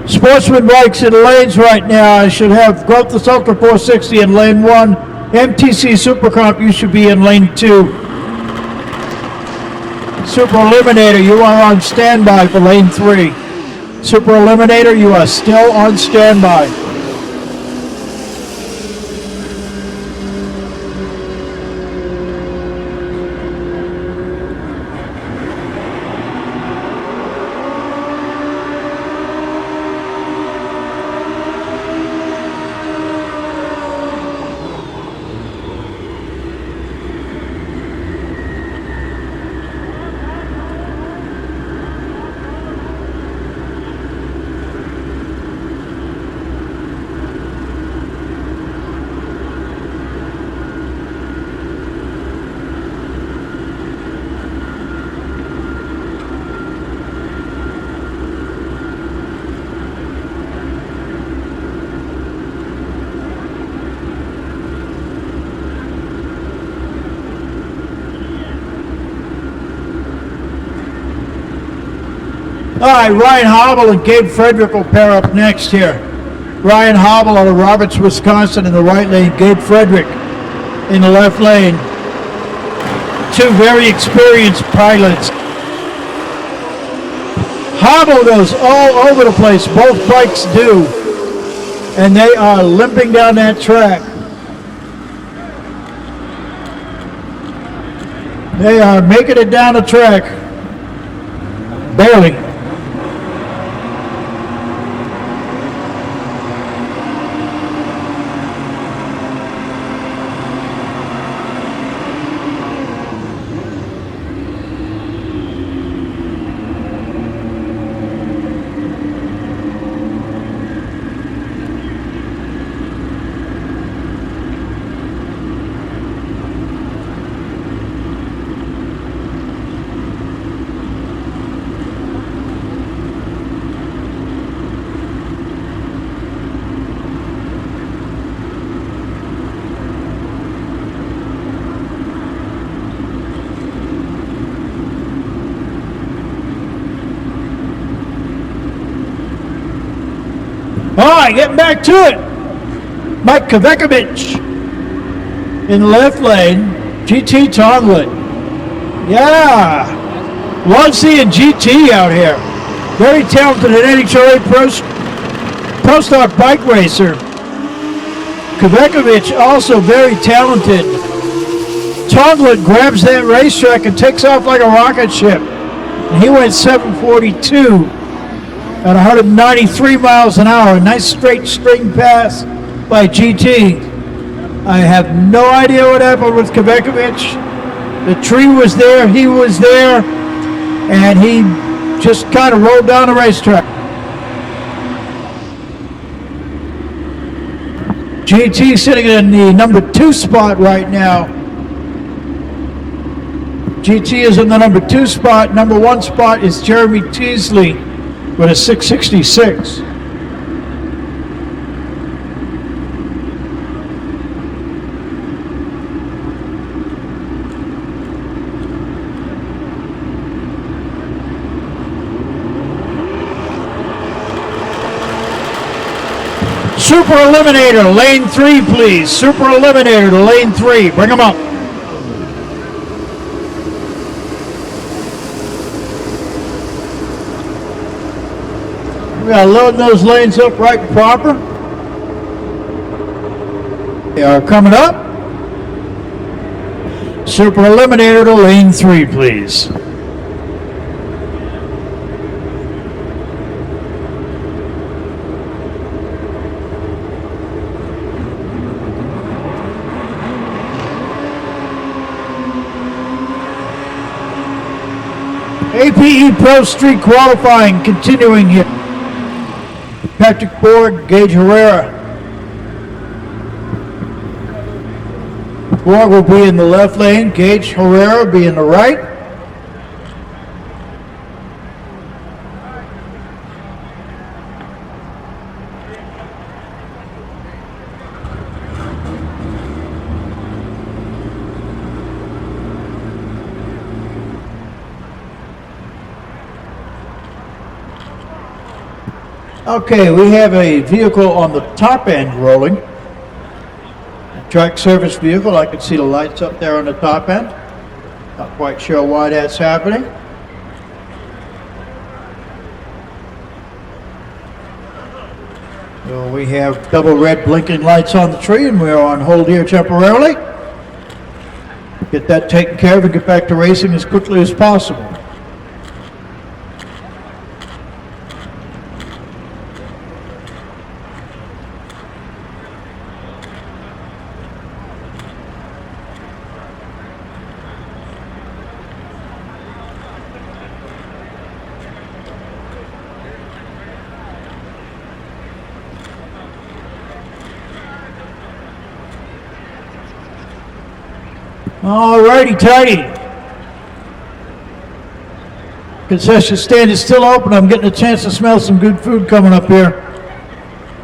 A: Sportsman bikes in the lanes right now. I should have Growth Ultra 460 in lane 1. MTC Supercomp, you should be in lane 2. Super Eliminator, you are on standby for lane 3. Super Eliminator, you are still on standby. All right, Ryan Hobble and Gabe Frederick will pair up next here. Ryan Hobble out of Roberts, Wisconsin in the right lane. Gabe Frederick in the left lane. Two very experienced pilots. Hobble goes all over the place. Both bikes do. And they are limping down that track. They are making it down the track. Barely. All right, getting back to it. Mike Kovacevic in the left lane. GT Tonglet. Yeah. Love seeing GT out here. Very talented at NHRA Pro Stock bike racer. Kovacevic also very talented. Tonglet grabs that racetrack and takes off like a rocket ship. And he went 742. At 193 miles an hour, a nice straight string pass by GT. I have no idea what happened with Kvekovic. The tree was there, he was there, and he just kind of rolled down the racetrack. GT sitting in the number 2 spot right now. GT is in the number 2 spot. Number 1 spot is Jeremy Teasley with a 666. Super Eliminator, lane 3, please. Super Eliminator to lane 3. Bring them up. We gotta load those lanes up right and proper. They are coming up. Super Eliminator to lane 3, please. APE Pro Street qualifying continuing here. Patrick Borg, Gage Herrera. Borg will be in the left lane, Gage Herrera will be in the right. Okay, we have a vehicle on the top end rolling. A track service vehicle. I can see the lights up there on the top end. Not quite sure why that's happening. So we have double red blinking lights on the tree, and we're on hold here temporarily. Get that taken care of and get back to racing as quickly as possible. Alrighty, tighty. Concession stand is still open. I'm getting a chance to smell some good food coming up here.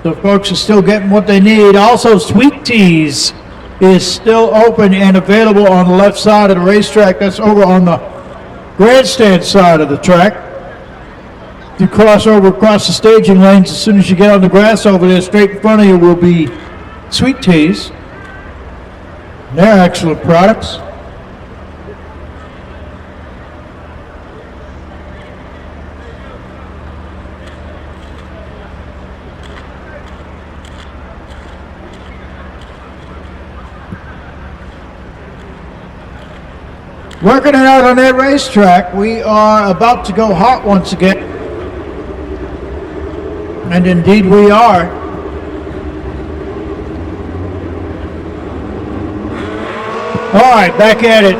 A: So folks are still getting what they need. Also, Sweet Teas is still open and available on the left side of the racetrack. That's over on the grandstand side of the track. If you cross over across the staging lanes, as soon as you get on the grass over there, straight in front of you will be Sweet Teas. They're excellent products. Working it out on that racetrack, we are about to go hot once again. And indeed we are. All right, back at it.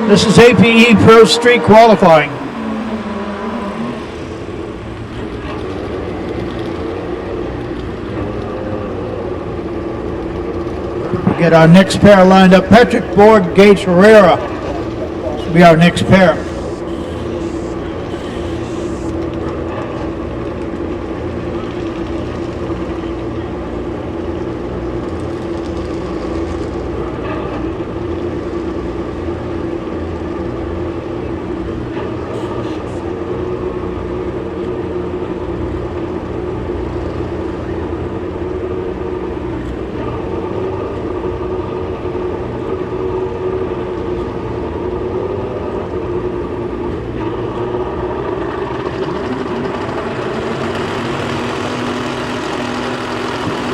A: This is APE Pro Street qualifying. We get our next pair lined up. Patrick Borg, Gage Herrera. This will be our next pair.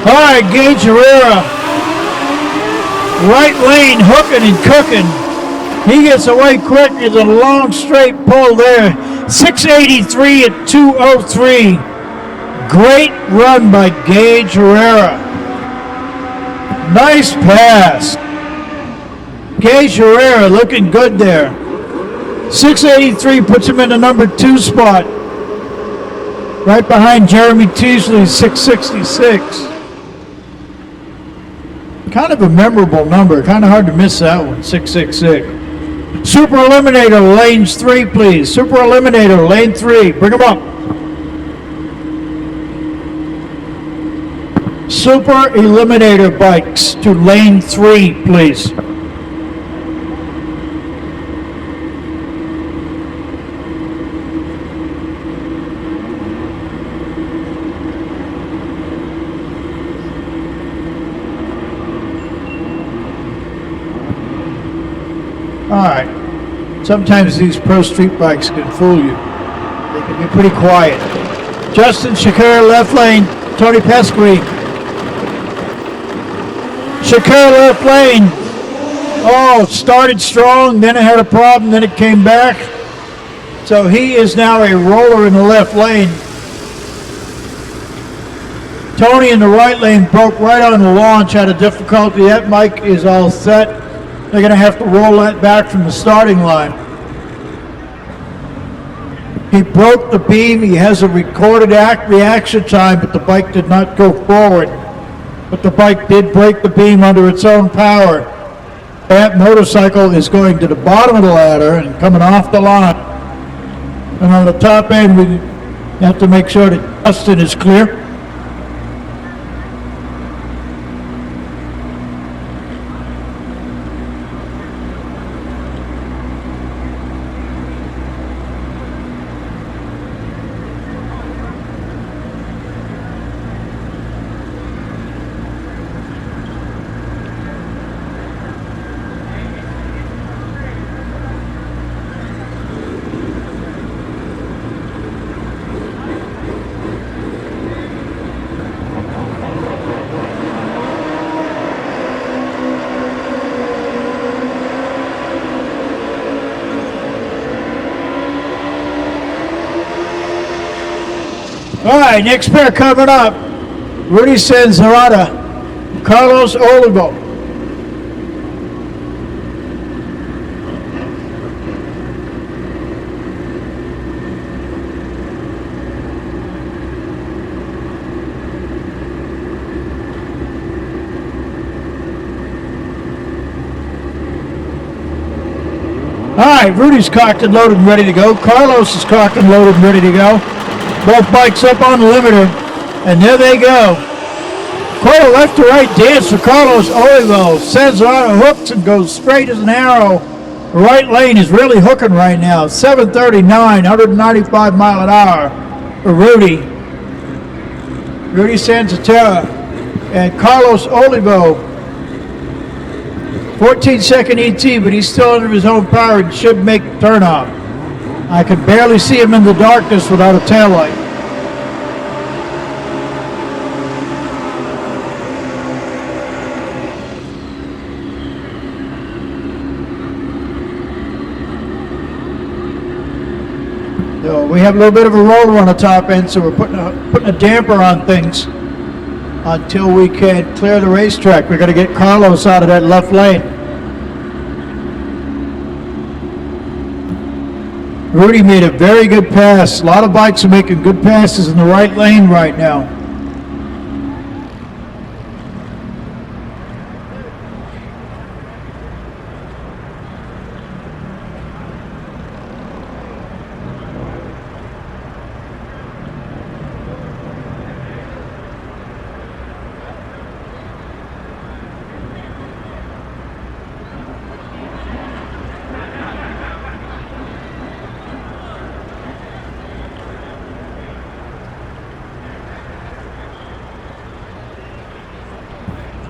A: All right, Gage Herrera, right lane, hooking and cooking. He gets away quick. It's a long straight pull there. 683 at 203. Great run by Gage Herrera. Nice pass. Gage Herrera looking good there. 683 puts him in the number 2 spot. Right behind Jeremy Teasley, 666. Kind of a memorable number. Kind of hard to miss that one, 666. Super Eliminator, lanes 3, please. Super Eliminator, lane 3. Bring them up. Super Eliminator bikes to lane 3, please. All right. Sometimes these pro street bikes can fool you. They can be pretty quiet. Justin Shakur, left lane. Tony Pesqui. Shakur, left lane. Oh, started strong, then it had a problem, then it came back. So he is now a roller in the left lane. Tony in the right lane broke right on the launch, had a difficulty. That bike is all set. They're going to have to roll that back from the starting line. He broke the beam. He has a recorded reaction time, but the bike did not go forward. But the bike did break the beam under its own power. That motorcycle is going to the bottom of the ladder and coming off the line. And on the top end, we have to make sure that Justin is clear. All right, next pair coming up. Rudy Sanzarata, Carlos Olivo. All right, Rudy's cocked and loaded and ready to go. Carlos is cocked and loaded and ready to go. Both bikes up on the limiter, and there they go. Quite a left to right dance for Carlos Olivo. Sanzarata hooks and goes straight as an arrow. The right lane is really hooking right now. 739, 195 mile an hour for Rudy Sanzarata and Carlos Olivo. 14-second ET, but he's still under his own power and should make the turnoff. I can barely see him in the darkness without a taillight. So we have a little bit of a roller on the top end, so we're putting a damper on things until we can clear the racetrack. We're going to get Carlos out of that left lane. Rudy made a very good pass. A lot of bikes are making good passes in the right lane right now.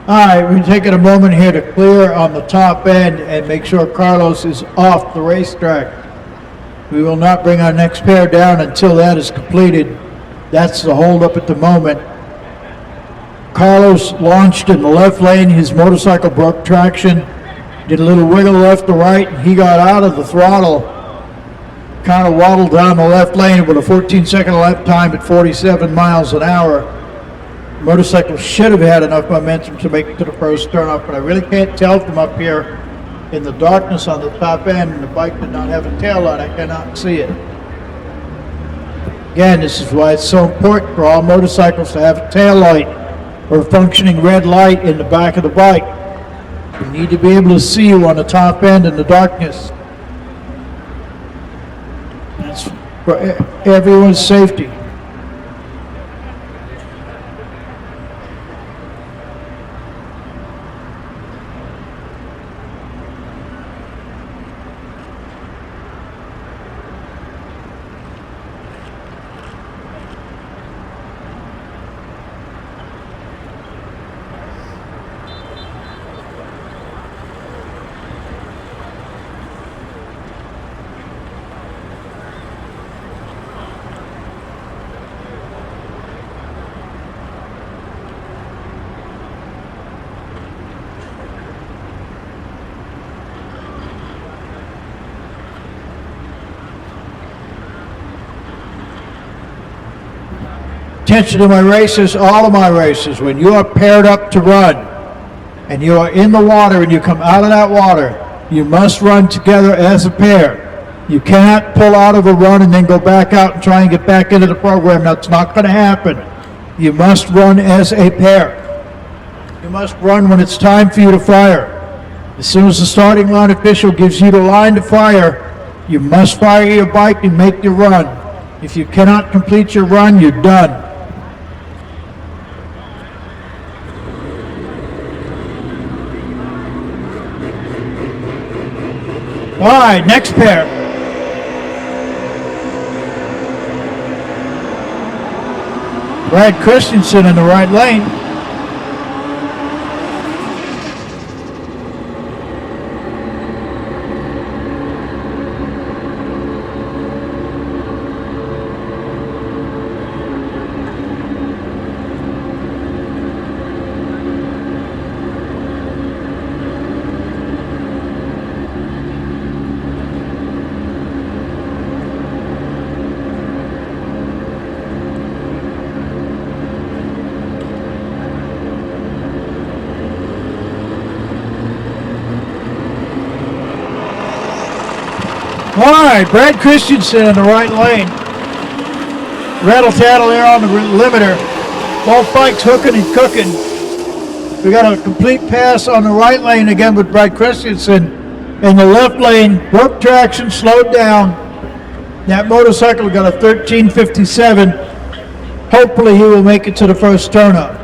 A: All right, we're taking a moment here to clear on the top end and make sure Carlos is off the racetrack. We will not bring our next pair down until that is completed. That's the holdup at the moment. Carlos launched in the left lane. His motorcycle broke traction, did a little wiggle left to right, and he got out of the throttle. kind of waddled down the left lane with a 14-second lap time at 47 miles an hour. Motorcycle should have had enough momentum to make it to the first turnoff, but I really can't tell from up here in the darkness on the top end, and the bike did not have a tail light. I cannot see it. Again, this is why it's so important for all motorcycles to have a tail light or a functioning red light in the back of the bike. You need to be able to see you on the top end in the darkness. That's for everyone's safety. Attention to my races, all of my races. When you are paired up to run and you are in the water and you come out of that water, you must run together as a pair. You cannot pull out of a run and then go back out and try and get back into the program. That's not going to happen. You must run as a pair. You must run when it's time for you to fire. As soon as the starting line official gives you the line to fire, you must fire your bike and make your run. If you cannot complete your run, you're done. All right, next pair. Brad Christensen in the right lane. All right, Brad Christensen in the right lane. Rattle-tattle there on the limiter. Both bikes hooking and cooking. We got a complete pass on the right lane again with Brad Christensen. In the left lane, broke traction, slowed down. That motorcycle got a 13:57. Hopefully he will make it to the first turn up.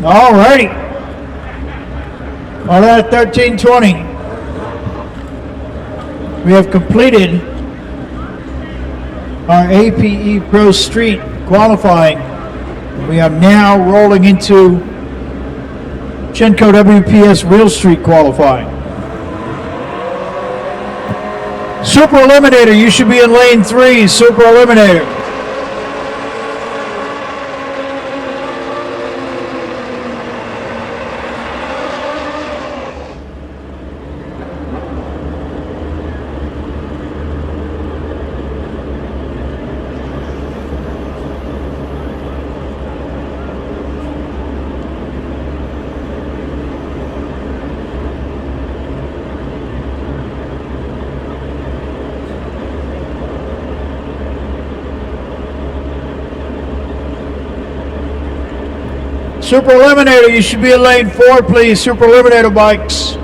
A: All righty. On that 13:20, we have completed our APE Pro Street qualifying. We are now rolling into Chenco WPS Real Street qualifying. Super Eliminator, you should be in lane 3, Super Eliminator. Super Eliminator, you should be in lane 4, please. Super Eliminator bikes.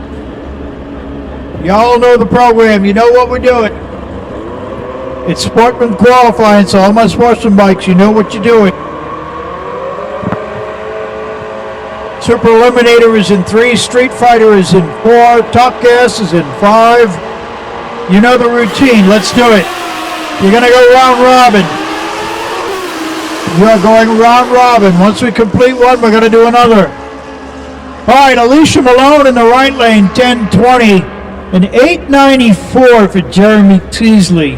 A: Y'all know the program. You know what we're doing. It's Sportsman qualifying, so all my Sportsman bikes, you know what you're doing. Super Eliminator is in 3, Street Fighter is in 4, Top Gas is in 5. You know the routine. Let's do it. You're going to go round robin. You are going round robin. Once we complete one, we're going to do another. All right, Alicia Malone in the right lane, 10:20. And 8:94 for Jeremy Teasley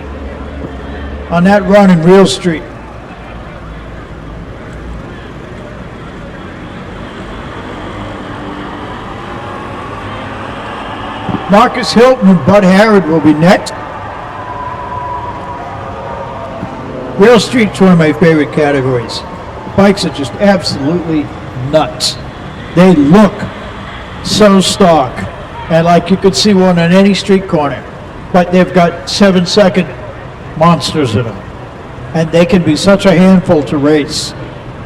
A: on that run in Real Street. Marcus Hilton and Bud Harrod will be next. Real Street's one of my favorite categories. Bikes are just absolutely nuts. They look so stock, and like you could see one on any street corner, but they've got 7-second monsters in them, and they can be such a handful to race,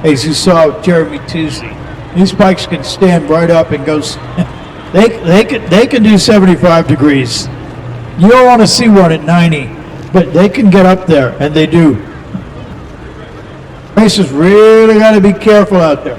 A: as you saw with Jeremy Teasley. These bikes can stand right up and go. They can do 75 degrees. You don't want to see one at 90, but they can get up there, and they do. Racers really got to be careful out there.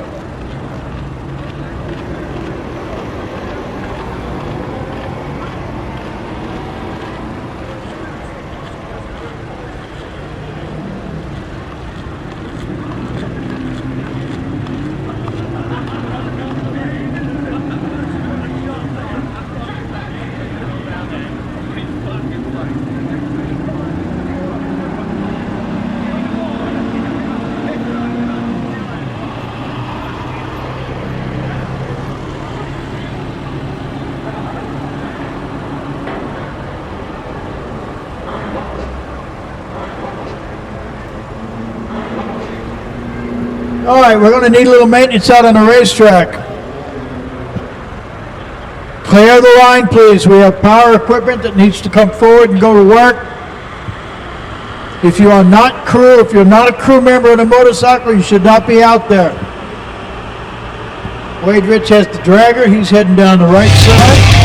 A: All right, we're going to need a little maintenance out on the racetrack. Clear the line, please. We have power equipment that needs to come forward and go to work. If you are not crew, if you're not a crew member on a motorcycle, you should not be out there. Wade Rich has the dragger. He's heading down the right side.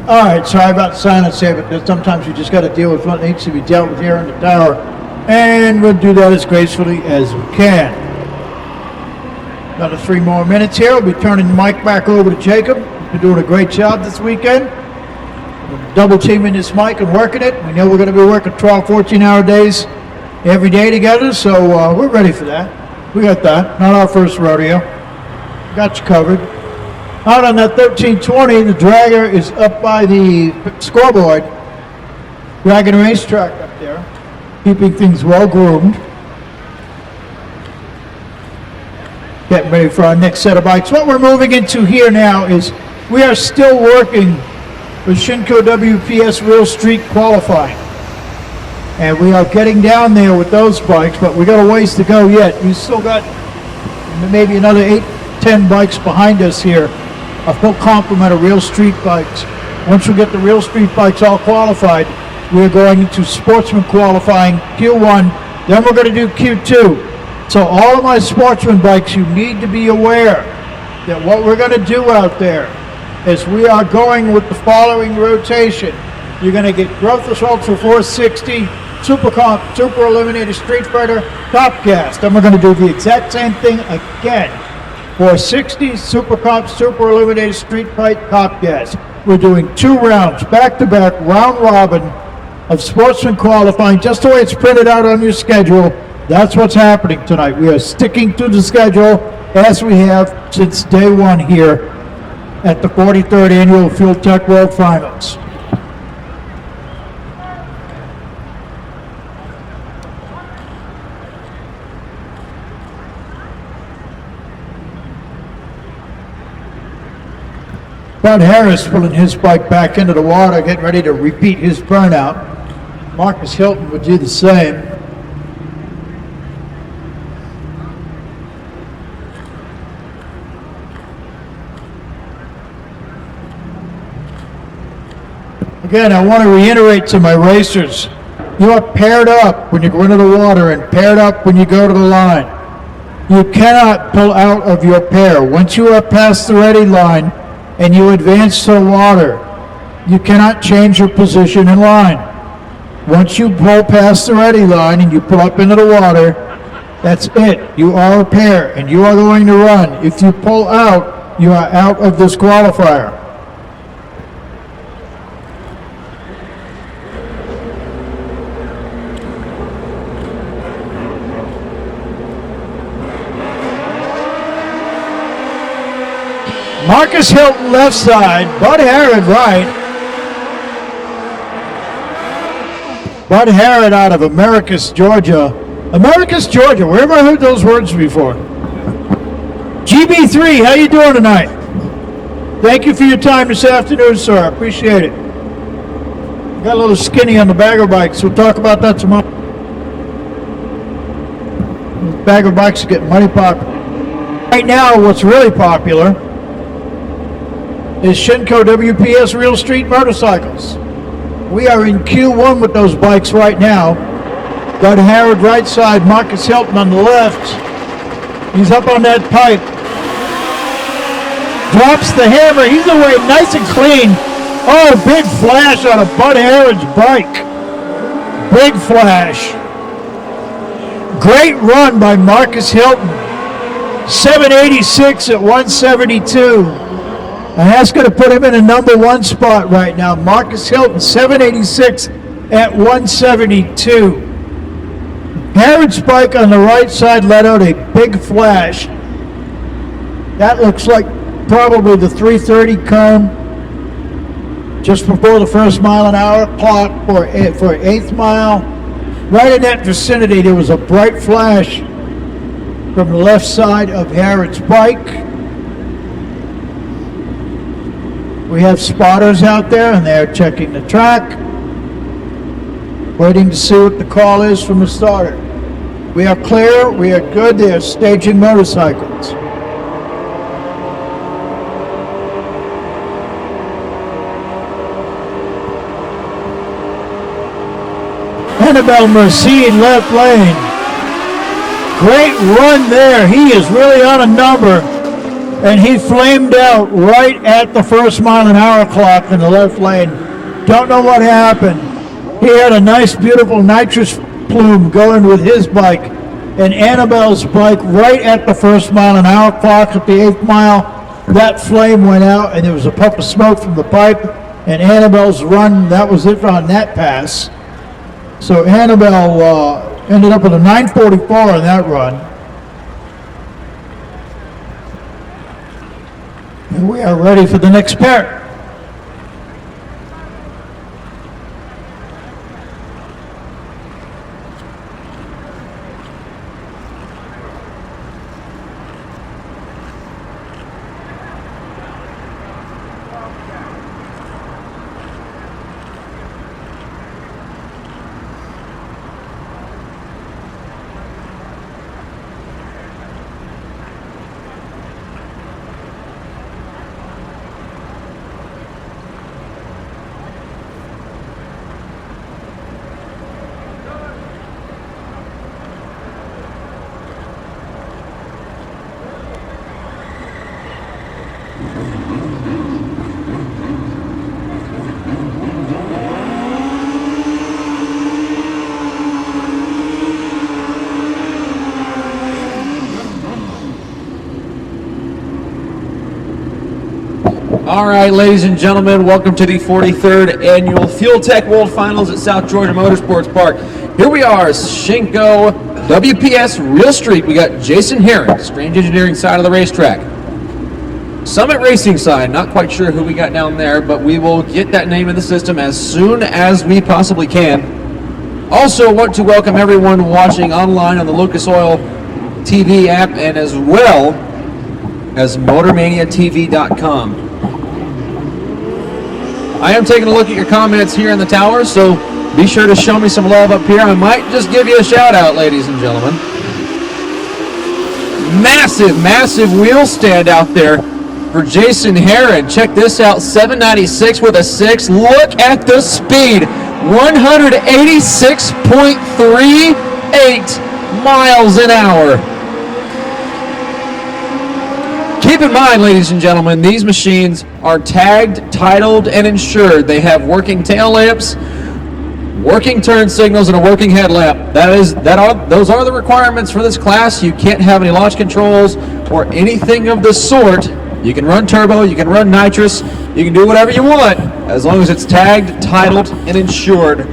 A: All right, sorry about the silence here, but sometimes you just got to deal with what needs to be dealt with here in the tower, and we'll do that as gracefully as we can. Another 3 more minutes here. We'll be turning the mic back over to Jacob. He's been doing a great job this weekend. We're double teaming this mic and working it. We know we're going to be working 12, 14-hour days every day together, so we're ready for that. We got that. Not our first rodeo. Got you covered. Out on that 1320, the dragger is up by the scoreboard. Dragon Racetrack up there, keeping things well groomed. Getting ready for our next set of bikes. What we're moving into here now is we are still working with Shinko WPS Real Street qualifying. And we are getting down there with those bikes, but we got a ways to go yet. We still got maybe another 8-10 bikes behind us here. A full complement of Real Street bikes. Once we get the Real Street bikes all qualified, we're going into sportsman qualifying Q1, then we're going to do Q2. So all of my sportsman bikes, you need to be aware that what we're going to do out there is we are going with the following rotation. You're going to get Growthless Ultra 460, Super Comp, Super Eliminator Street Fighter, Top Gas. Then we're going to do the exact same thing again. 460, Super Comp, Super Eliminated Street Fight, Top Gas. We're doing 2 rounds, back-to-back, round robin of sportsman qualifying, just the way it's printed out on your schedule. That's what's happening tonight. We are sticking to the schedule as we have since day one here at the 43rd Annual Fuel Tech World Finals. Bud Harris pulling his bike back into the water, getting ready to repeat his burnout. Marcus Hilton would do the same. Again, I want to reiterate to my racers, you are paired up when you go into the water and paired up when you go to the line. You cannot pull out of your pair. Once you are past the ready line and you advance to the water, you cannot change your position in line. Once you pull past the ready line and you pull up into the water, that's it. You are a pair and you are going to run. If you pull out, you are out of this qualifier. Marcus Hilton left side, Bud Harrod right. Bud Harrod out of Americus, Georgia. Americus, Georgia, where have I heard those words before? GB3, how you doing tonight? Thank you for your time this afternoon, sir. I appreciate it. Got a little skinny on the bagger bikes. We'll talk about that tomorrow. Bagger bikes are getting mighty popular. Right now, what's really popular is Shinko WPS Real Street motorcycles. We are in Q1 with those bikes right now. Bud Harrod right side, Marcus Hilton on the left. He's up on that pipe. Drops the hammer. He's away nice and clean. Oh, big flash on a Bud Harrod's bike. Big flash. Great run by Marcus Hilton. 786 at 172. And that's going to put him in a number one spot right now. Marcus Hilton, 786 at 172. Harrod's bike on the right side let out a big flash. That looks like probably the 330 cone just before the first mile an hour clock for eighth mile. Right in that vicinity, there was a bright flash from the left side of Harrod's bike. We have spotters out there and they're checking the track, waiting to see what the call is from the starter. We are clear, we are good, they are staging motorcycles. Annabelle Mercier left lane. Great run there, he is really on a number. And he flamed out right at the first mile an hour clock in the left lane. Don't know what happened. He had a nice, beautiful nitrous plume going with his bike. And Annabelle's bike right at the first mile an hour clock at the 8th mile. That flame went out and there was a puff of smoke from the pipe. And Annabelle's run, that was it on that pass. So Annabelle ended up with a 9:44 on that run. And we are ready for the next pair.
B: All right, ladies and gentlemen, welcome to the 43rd Annual Fuel Tech World Finals at South Georgia Motorsports Park. Here we are, Shinko WPS Real Street. We got Jason Herring, Strange Engineering side of the racetrack. Summit Racing side, not quite sure who we got down there, but we will get that name in the system as soon as we possibly can. Also want to welcome everyone watching online on the Lucas Oil TV app and as well as MotorManiaTV.com. I am taking a look at your comments here in the tower, so be sure to show me some love up here. I might just give you a shout out, ladies and gentlemen. Massive wheel stand out there for Jason Heron. Check this out, 796 with a 6. Look at the speed, 186.38 miles an hour. Keep in mind, ladies and gentlemen, these machines are tagged, titled, and insured. They have working tail lamps, working turn signals, and a working headlamp. Those are the requirements for this class. You can't have any launch controls or anything of the sort. You can run turbo, you can run nitrous, you can do whatever you want as long as it's tagged, titled, and insured.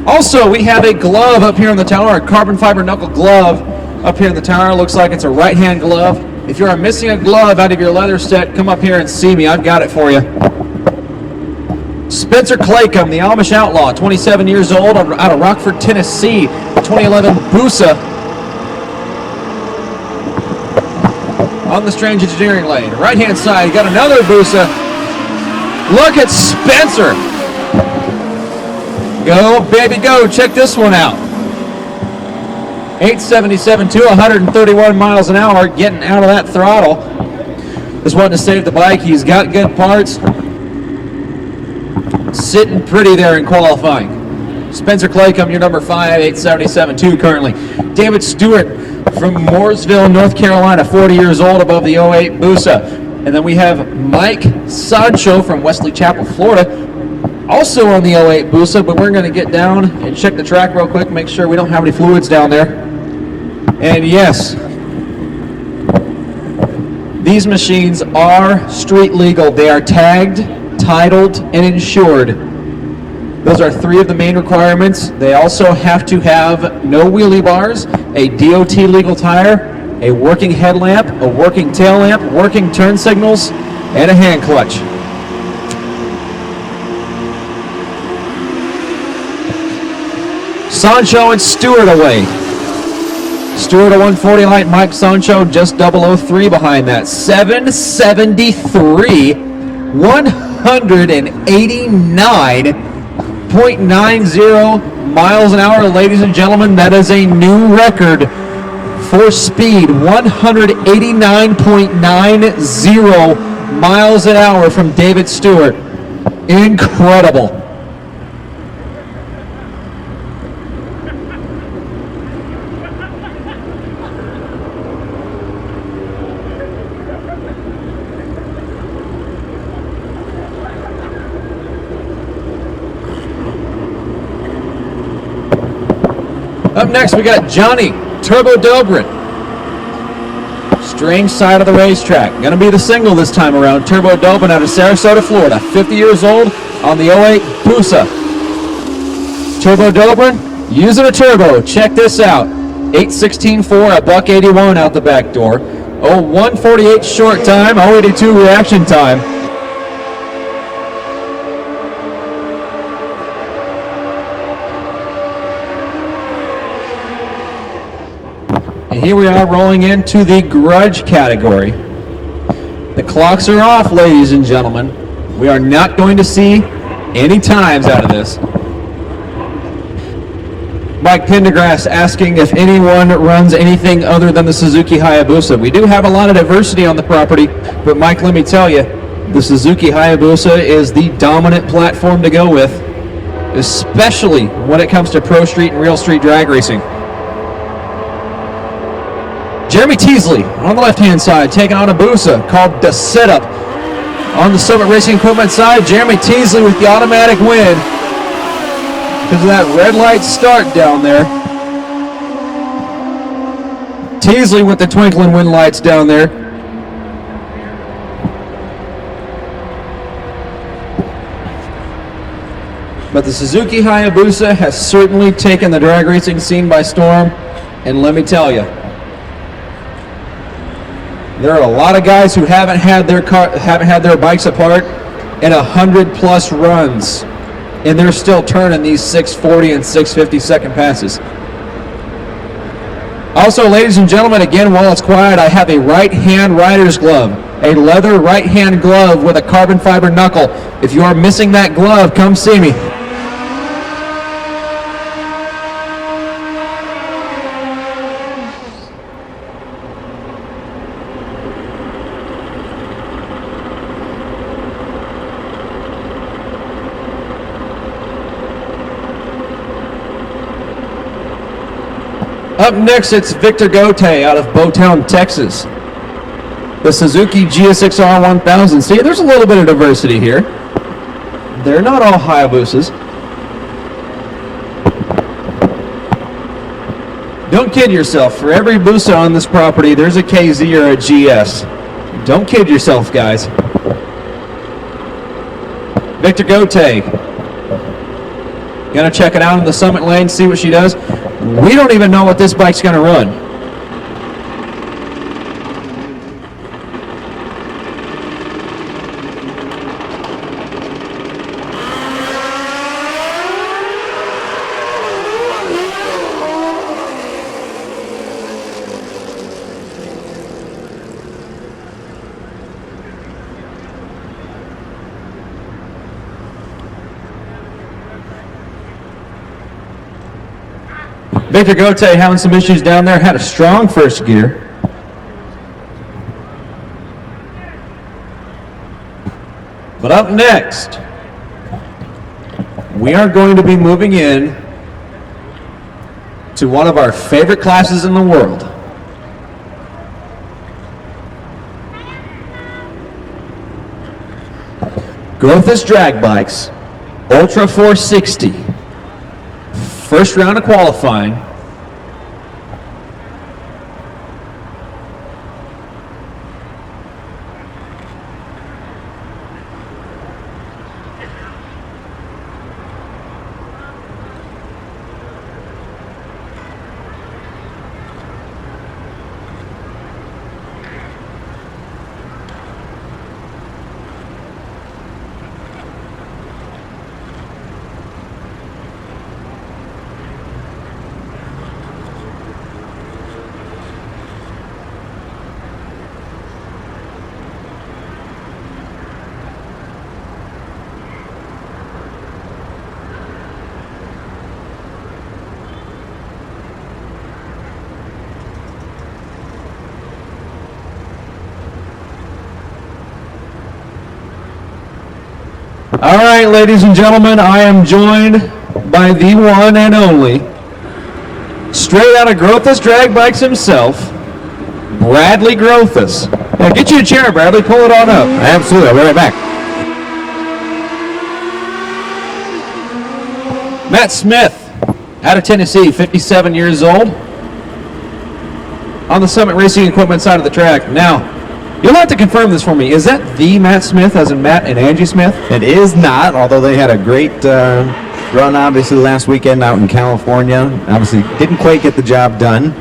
B: Also, we have a glove up here in the tower, a carbon fiber knuckle glove up here in the tower. Looks like it's a right-hand glove. If you're missing a glove out of your leather set, come up here and see me. I've got it for you. Spencer Claycomb, the Amish Outlaw, 27 years old, out of Rockford, Tennessee, 2011 Busa. On the Strange Engineering lane. Right-hand side, you got another Busa. Look at Spencer. Go, baby, go. Check this one out. 877 to 131 miles an hour, getting out of that throttle. Just wanting to save the bike. He's got good parts. Sitting pretty there in qualifying. Spencer Claycomb, your number 5, 877.2 currently. David Stewart from Mooresville, North Carolina, 40 years old, above the 08 Busa. And then we have Mike Sancho from Wesley Chapel, Florida, also on the 08 Busa, but we're going to get down and check the track real quick, make sure we don't have any fluids down there. And yes, these machines are street legal. They are tagged, titled, and insured. Those are 3 of the main requirements. They also have to have no wheelie bars, a DOT legal tire, a working headlamp, a working tail lamp, working turn signals, and a hand clutch. Sancho and Stewart away. Stewart a 140 light, Mike Sancho just 003 behind that. 773, 189.90 miles an hour, ladies and gentlemen. That is a new record for speed. 189.90 miles an hour from David Stewart. Incredible. Up next, we got Johnny Turbo Dobrin. Strange side of the racetrack. Going to be the single this time around. Turbo Dobrin out of Sarasota, Florida. 50 years old on the 08 Busa. Turbo Dobrin using a turbo. Check this out. 816.4, a $181 out the back door. 148 short time, 082 reaction time. And here we are rolling into the grudge category. The clocks are off, ladies and gentlemen. We are not going to see any times out of this. Mike Pendergrass asking if anyone runs anything other than the Suzuki Hayabusa. We do have a lot of diversity on the property, but Mike, let me tell you, the Suzuki Hayabusa is the dominant platform to go with, especially when it comes to pro street and real street drag racing. Jeremy Teasley on the left-hand side, taking on a Busa called the Setup. On the Summit Racing Equipment side, Jeremy Teasley with the automatic win because of that red light start down there. Teasley with the twinkling win lights down there. But the Suzuki Hayabusa has certainly taken the drag racing scene by storm, and let me tell you, There are a lot of guys who haven't had their bikes apart in 100+ runs, and they're still turning these 640 and 650 second passes. Also, ladies and gentlemen, again, while it's quiet, I have a right-hand rider's glove, a leather right-hand glove with a carbon fiber knuckle. If you are missing that glove, come see me. Up next, it's Victor Gote out of Bowtown, Texas. The Suzuki GSX-R 1000. See, there's a little bit of diversity here. They're not all Hayabusas. Don't kid yourself. For every Busa on this property, there's a KZ or a GS. Don't kid yourself, guys. Victor Gote. Gonna check it out in the Summit lane, see what she does. We don't even know what this bike's gonna run. Victor Gote having some issues down there, had a strong first gear. But up next, we are going to be moving in to one of our favorite classes in the world. Grothis Drag Bikes, Ultra 460. First round of qualifying. All right, ladies and gentlemen, I am joined by the one and only, straight out of Grothis Drag Bikes himself, Bradley Grothis. Now get you a chair, Bradley. Pull it on up.
C: Absolutely. I'll be right back.
B: Matt Smith, out of Tennessee, 57 years old, on the Summit Racing Equipment side of the track. Now, you'll have to confirm this for me. Is that the Matt Smith, as in Matt and Angie Smith?
C: It is not, although they had a great run, obviously, last weekend out in California. Obviously, didn't quite get the job done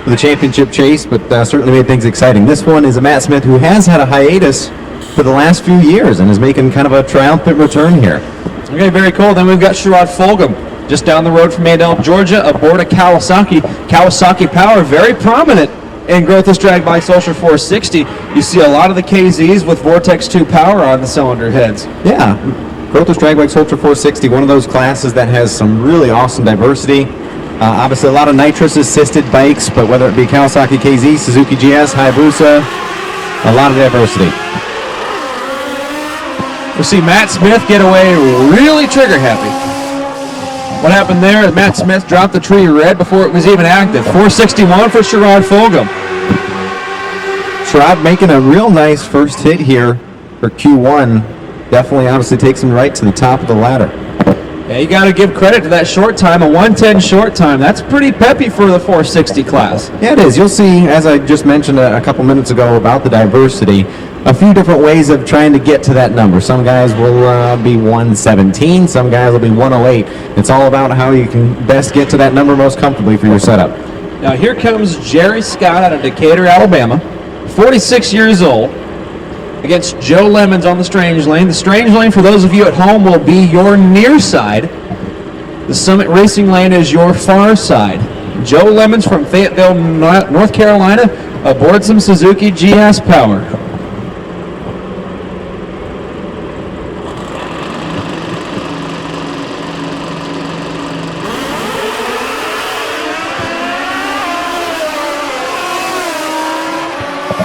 C: for the championship chase, but certainly made things exciting. This one is a Matt Smith who has had a hiatus for the last few years and is making kind of a triumphant return here.
B: Okay, very cool. Then we've got Sherrod Fulgham, just down the road from Adel, Georgia, aboard a Kawasaki. Kawasaki Power, very prominent in Grothis Drag Bikes Ultra 460. You see a lot of the KZs with Vortex 2 power on the cylinder heads.
C: Yeah, Grothis Drag Bikes Ultra 460, one of those classes that has some really awesome diversity. Obviously, a lot of nitrous-assisted bikes, but whether it be Kawasaki KZ, Suzuki GS, Hayabusa, a lot of diversity.
B: We see Matt Smith get away really trigger happy. What happened there is Matt Smith dropped the tree red before it was even active. 461 for Sherrod Fulgham.
C: Sherrod making a real nice first hit here for Q1. Definitely, obviously, takes him right to the top of the ladder.
B: Yeah, you got to give credit to that short time, a 110 short time. That's pretty peppy for the 460 class.
C: Yeah, it is. You'll see, as I just mentioned a couple minutes ago about the diversity, a few different ways of trying to get to that number. Some guys will be 117, some guys will be 108. It's all about how you can best get to that number most comfortably for your setup.
B: Now here comes Jerry Scott out of Decatur, Alabama. 46 years old, against Joe Lemons on the Strange Lane. The Strange Lane, for those of you at home, will be your near side. The Summit Racing Lane is your far side. Joe Lemons from Fayetteville, North Carolina, aboard some Suzuki GS Power.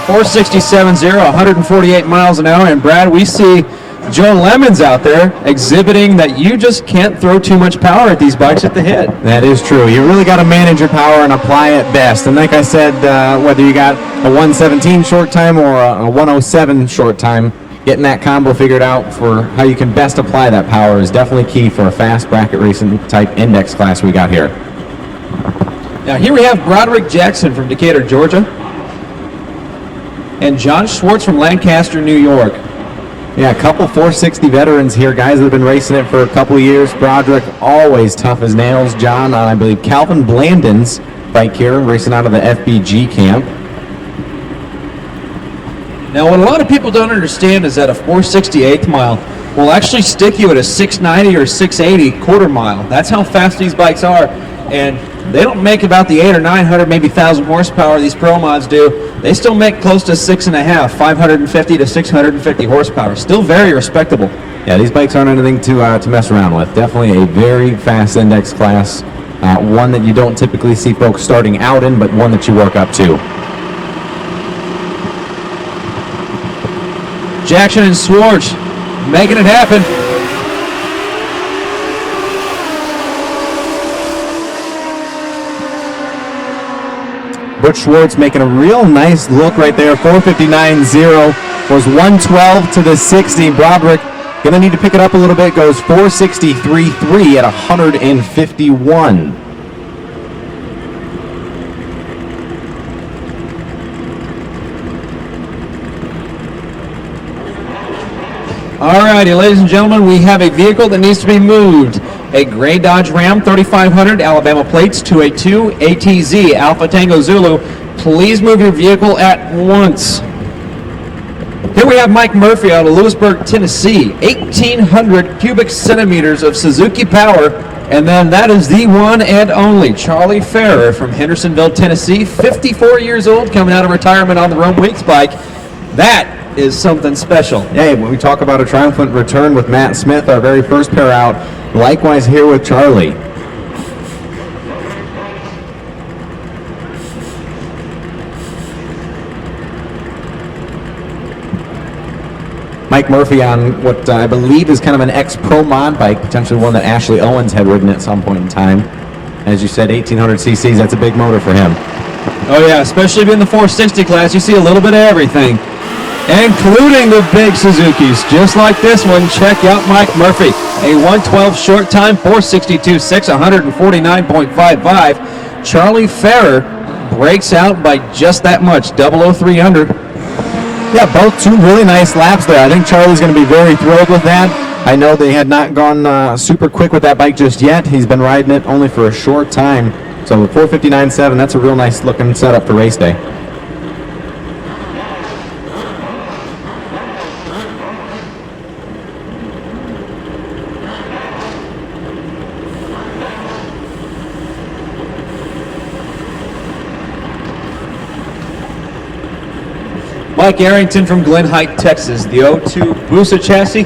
B: .467.0, 148 miles an hour, and Brad, we see Joe Lemons out there exhibiting that you just can't throw too much power at these bikes at the head.
C: That is true. You really got to manage your power and apply it best. And like I said, whether you got a 117 short time or a 107 short time, getting that combo figured out for how you can best apply that power is definitely key for a fast bracket racing type index class we got here.
B: Now here we have Broderick Jackson from Decatur, Georgia, and John Schwartz from Lancaster, New York.
C: Yeah, a couple 460 veterans here, guys that have been racing it for a couple of years. Broderick, always tough as nails. John, I believe Calvin Blandon's bike here, racing out of the FBG camp.
B: Now, what a lot of people don't understand is that a 468th mile will actually stick you at a 690 or 680 quarter mile. That's how fast these bikes are, and they don't make about the 800 or 900, maybe 1,000 horsepower these Pro Mods do. They still make close to 6.5, 550 to 650 horsepower. Still very respectable.
C: Yeah, these bikes aren't anything to mess around with. Definitely a very fast index class. One that you don't typically see folks starting out in, but one that you work up to.
B: Jackson and Schwartz making it happen.
C: Butch Schwartz making a real nice look right there. 459.0 was 112 to the 60. Broderick going to need to pick it up a little bit. Goes 463.3 at 151.
B: Alrighty, ladies and gentlemen, we have a vehicle that needs to be moved. A gray Dodge Ram 3500, Alabama plates, 282 ATZ, Alpha Tango Zulu. Please move your vehicle at once. Here we have Mike Murphy out of Lewisburg, Tennessee. 1,800 cubic centimeters of Suzuki power. And then that is the one and only Charlie Ferrer from Hendersonville, Tennessee. 54 years old, coming out of retirement on the Rome Weeks bike. That is something special.
C: Hey, when we talk about a triumphant return with Matt Smith, our very first pair out, likewise here with Charlie. Mike Murphy on what I believe is kind of an ex-Pro Mod bike, potentially one that Ashley Owens had ridden at some point in time. As you said, 1,800 cc's, that's a big motor for him.
B: Oh yeah, especially being the 460 class, you see a little bit of everything, including the big Suzukis, just like this one. Check out Mike Murphy, a 112 short time, 462.6, 149.55. Charlie Ferrer breaks out by just that much, 00300.
C: Yeah, both two really nice laps there. I think Charlie's going to be very thrilled with that. I know they had not gone super quick with that bike just yet. He's been riding it only for a short time. So 459.7, that's a real nice looking setup for race day.
B: Mike Arrington from Glen Height, Texas, the 02 Busa chassis,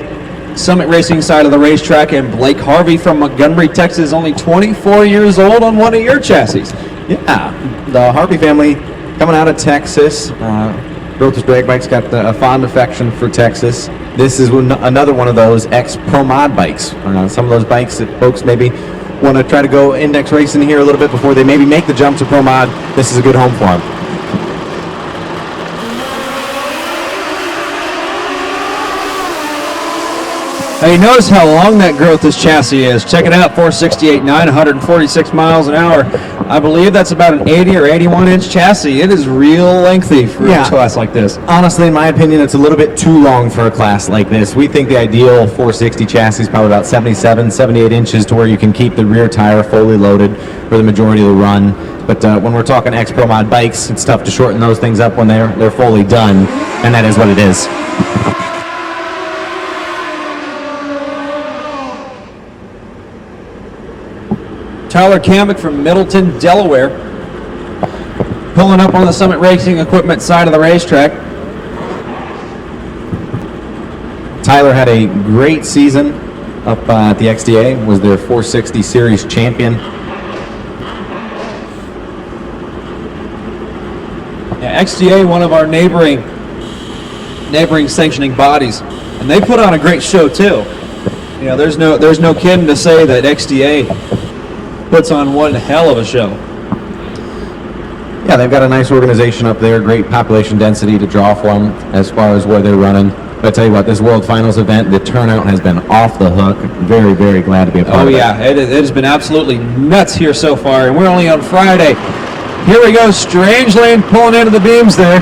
B: Summit Racing side of the racetrack, and Blake Harvey from Montgomery, Texas, only 24 years old on one of your chassis.
C: Yeah, the Harvey family coming out of Texas. Brothers Drag Bikes got a fond affection for Texas. This is another one of those ex-Pro Mod bikes. Some of those bikes that folks maybe want to try to go index racing here a little bit before they maybe make the jump to Pro Mod. This is a good home for them.
B: Hey, notice how long that growth this chassis is. Check it out, 468.9, 146 miles an hour. I believe that's about an 80 or 81 inch chassis. It is real lengthy for
C: Yeah.
B: a class like this.
C: Honestly, in my opinion, it's a little bit too long for a class like this. We think the ideal 460 chassis is probably about 77, 78 inches to where you can keep the rear tire fully loaded for the majority of the run. But when we're talking X-Pro Mod bikes, it's tough to shorten those things up when they're fully done, and that is what it is.
B: Tyler Kamek from Middleton, Delaware, pulling up on the Summit Racing Equipment side of the racetrack.
C: Tyler had a great season up at the XDA, was their 460 series champion.
B: Yeah, XDA, one of our neighboring sanctioning bodies, and they put on a great show too. You know, there's no kidding to say that XDA puts on one hell of a show.
C: Yeah, they've got a nice organization up there, great population density to draw from as far as where they're running. But I tell you what, this World Finals event, the turnout has been off the hook. Very, very glad to be a part
B: Oh
C: of it.
B: yeah, it has been absolutely nuts here so far, and we're only on Friday. Here we go, Strangeland pulling into the beams there.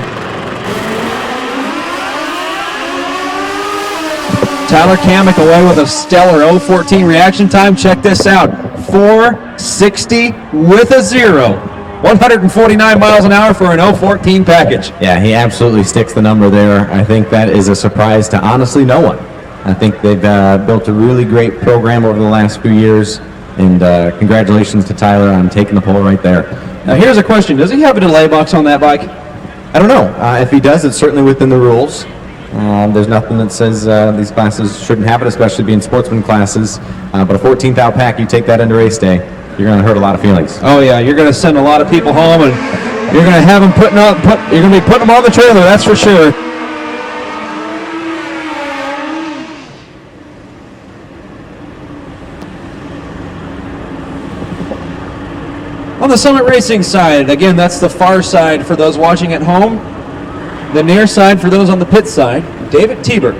B: Tyler Kamek away with a stellar 0:14 reaction time. Check this out, 460 with a 0. 149 miles an hour for an 0:14 package.
C: Yeah, he absolutely sticks the number there. I think that is a surprise to honestly no one. I think they've built a really great program over the last few years, and congratulations to Tyler on taking the pole right there.
B: Now here's a question, does he have a delay box on that bike?
C: I don't know. If he does, it's certainly within the rules. There's nothing that says these classes shouldn't have it, especially being sportsman classes. But a 14th out pack, you take that into race day, you're going to hurt a lot of feelings.
B: Oh yeah, you're going to send a lot of people home, and you're going to have them you're going to be putting them on the trailer, that's for sure. On the Summit Racing side, again, that's the far side for those watching at home. The near side for those on the pit side, David Tebert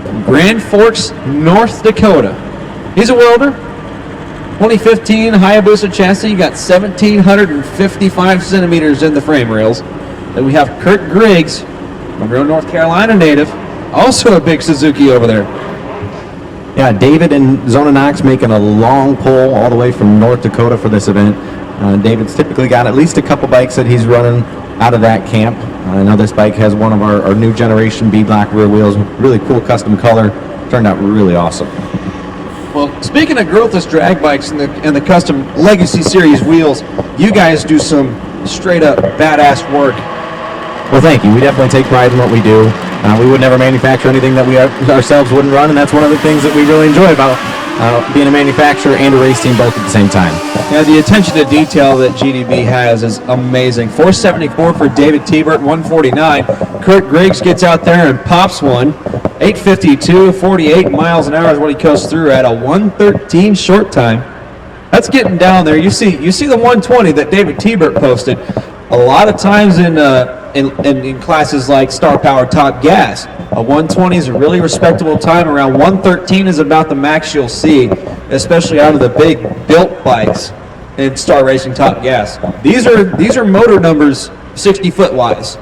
B: from Grand Forks, North Dakota. He's a welder. 2015 Hayabusa chassis, got 1,755 centimeters in the frame rails. Then we have Kurt Griggs, a real North Carolina native, also a big Suzuki over there.
C: Yeah, David and Zona Knox making a long pull all the way from North Dakota for this event. David's typically got at least a couple bikes that he's running out of that camp. I know this bike has one of our new generation beadlock rear wheels, really cool custom color. Turned out really awesome.
B: Well, speaking of growthless drag bikes and the custom Legacy Series wheels, you guys do some straight up badass work.
C: Well, thank you. We definitely take pride in what we do. We would never manufacture anything that we ourselves wouldn't run, and that's one of the things that we really enjoy about being a manufacturer and a race team both at the same time.
B: Yeah, the attention to detail that GDB has is amazing. 474 for David Tebert, 149. Kurt Griggs gets out there and pops one. 852, 48 miles an hour is what he goes through at a 113 short time. That's getting down there. You see the 120 that David Tebert posted. A lot of times in classes like Star Power Top Gas, a 120 is a really respectable time. Around 113 is about the max you'll see, especially out of the big built bikes in Star Racing Top Gas. These are motor numbers 60 foot wise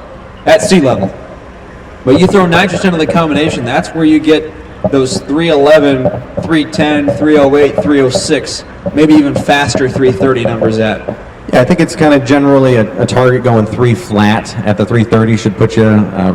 B: at sea level. But you throw nitrous into the combination, that's where you get those 311, 310, 308, 306, maybe even faster 330 numbers at.
C: Yeah, I think it's kind of generally a target going 3 flat at the 330 should put you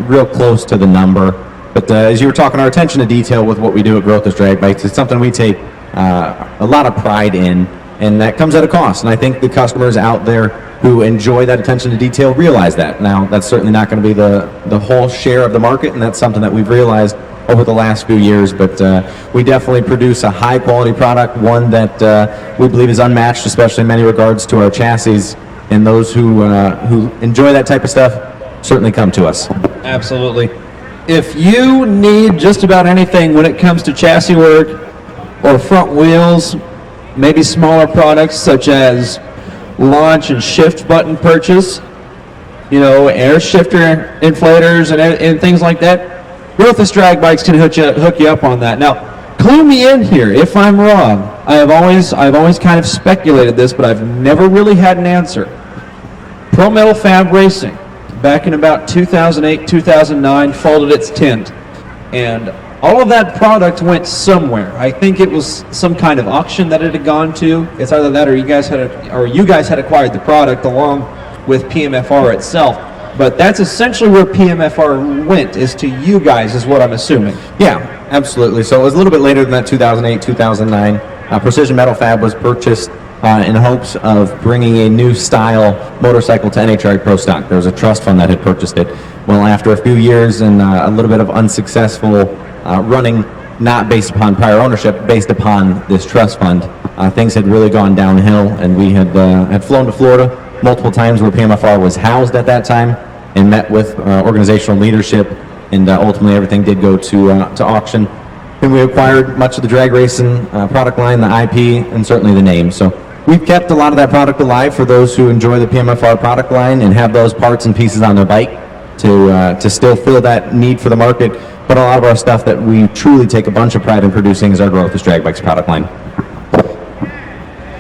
C: real close to the number. But as you were talking, our attention to detail with what we do at Growthless Drag Bikes, it's something we take a lot of pride in, and that comes at a cost. And I think the customers out there who enjoy that attention to detail realize that. Now, that's certainly not going to be the whole share of the market, and that's something that we've realized over the last few years, but we definitely produce a high quality product, one that we believe is unmatched, especially in many regards to our chassis, and those who enjoy that type of stuff certainly come to us.
B: Absolutely. If you need just about anything when it comes to chassis work or front wheels, maybe smaller products such as launch and shift button purchase, air shifter inflators and things like that, Growthless Drag Bikes can hook you up on that. Now, clue me in here if I'm wrong. I've always kind of speculated this, but I've never really had an answer. Pro Metal Fab Racing, back in about 2008, 2009, folded its tent, and all of that product went somewhere. I think it was some kind of auction that it had gone to. It's either that or you guys had acquired the product along with PMFR itself. But that's essentially where PMFR went, is to you guys, is what I'm assuming.
C: Yeah, absolutely. So it was a little bit later than that, 2008, 2009. Precision Metal Fab was purchased in hopes of bringing a new style motorcycle to NHRA Pro Stock. There was a trust fund that had purchased it. Well, after a few years and a little bit of unsuccessful running, not based upon prior ownership, based upon this trust fund, things had really gone downhill, and we had flown to Florida multiple times where PMFR was housed at that time and met with organizational leadership, and ultimately everything did go to auction. And we acquired much of the drag racing product line, the IP, and certainly the name. So we've kept a lot of that product alive for those who enjoy the PMFR product line and have those parts and pieces on their bike to still fill that need for the market. But a lot of our stuff that we truly take a bunch of pride in producing is our Grothus Drag Bikes product line.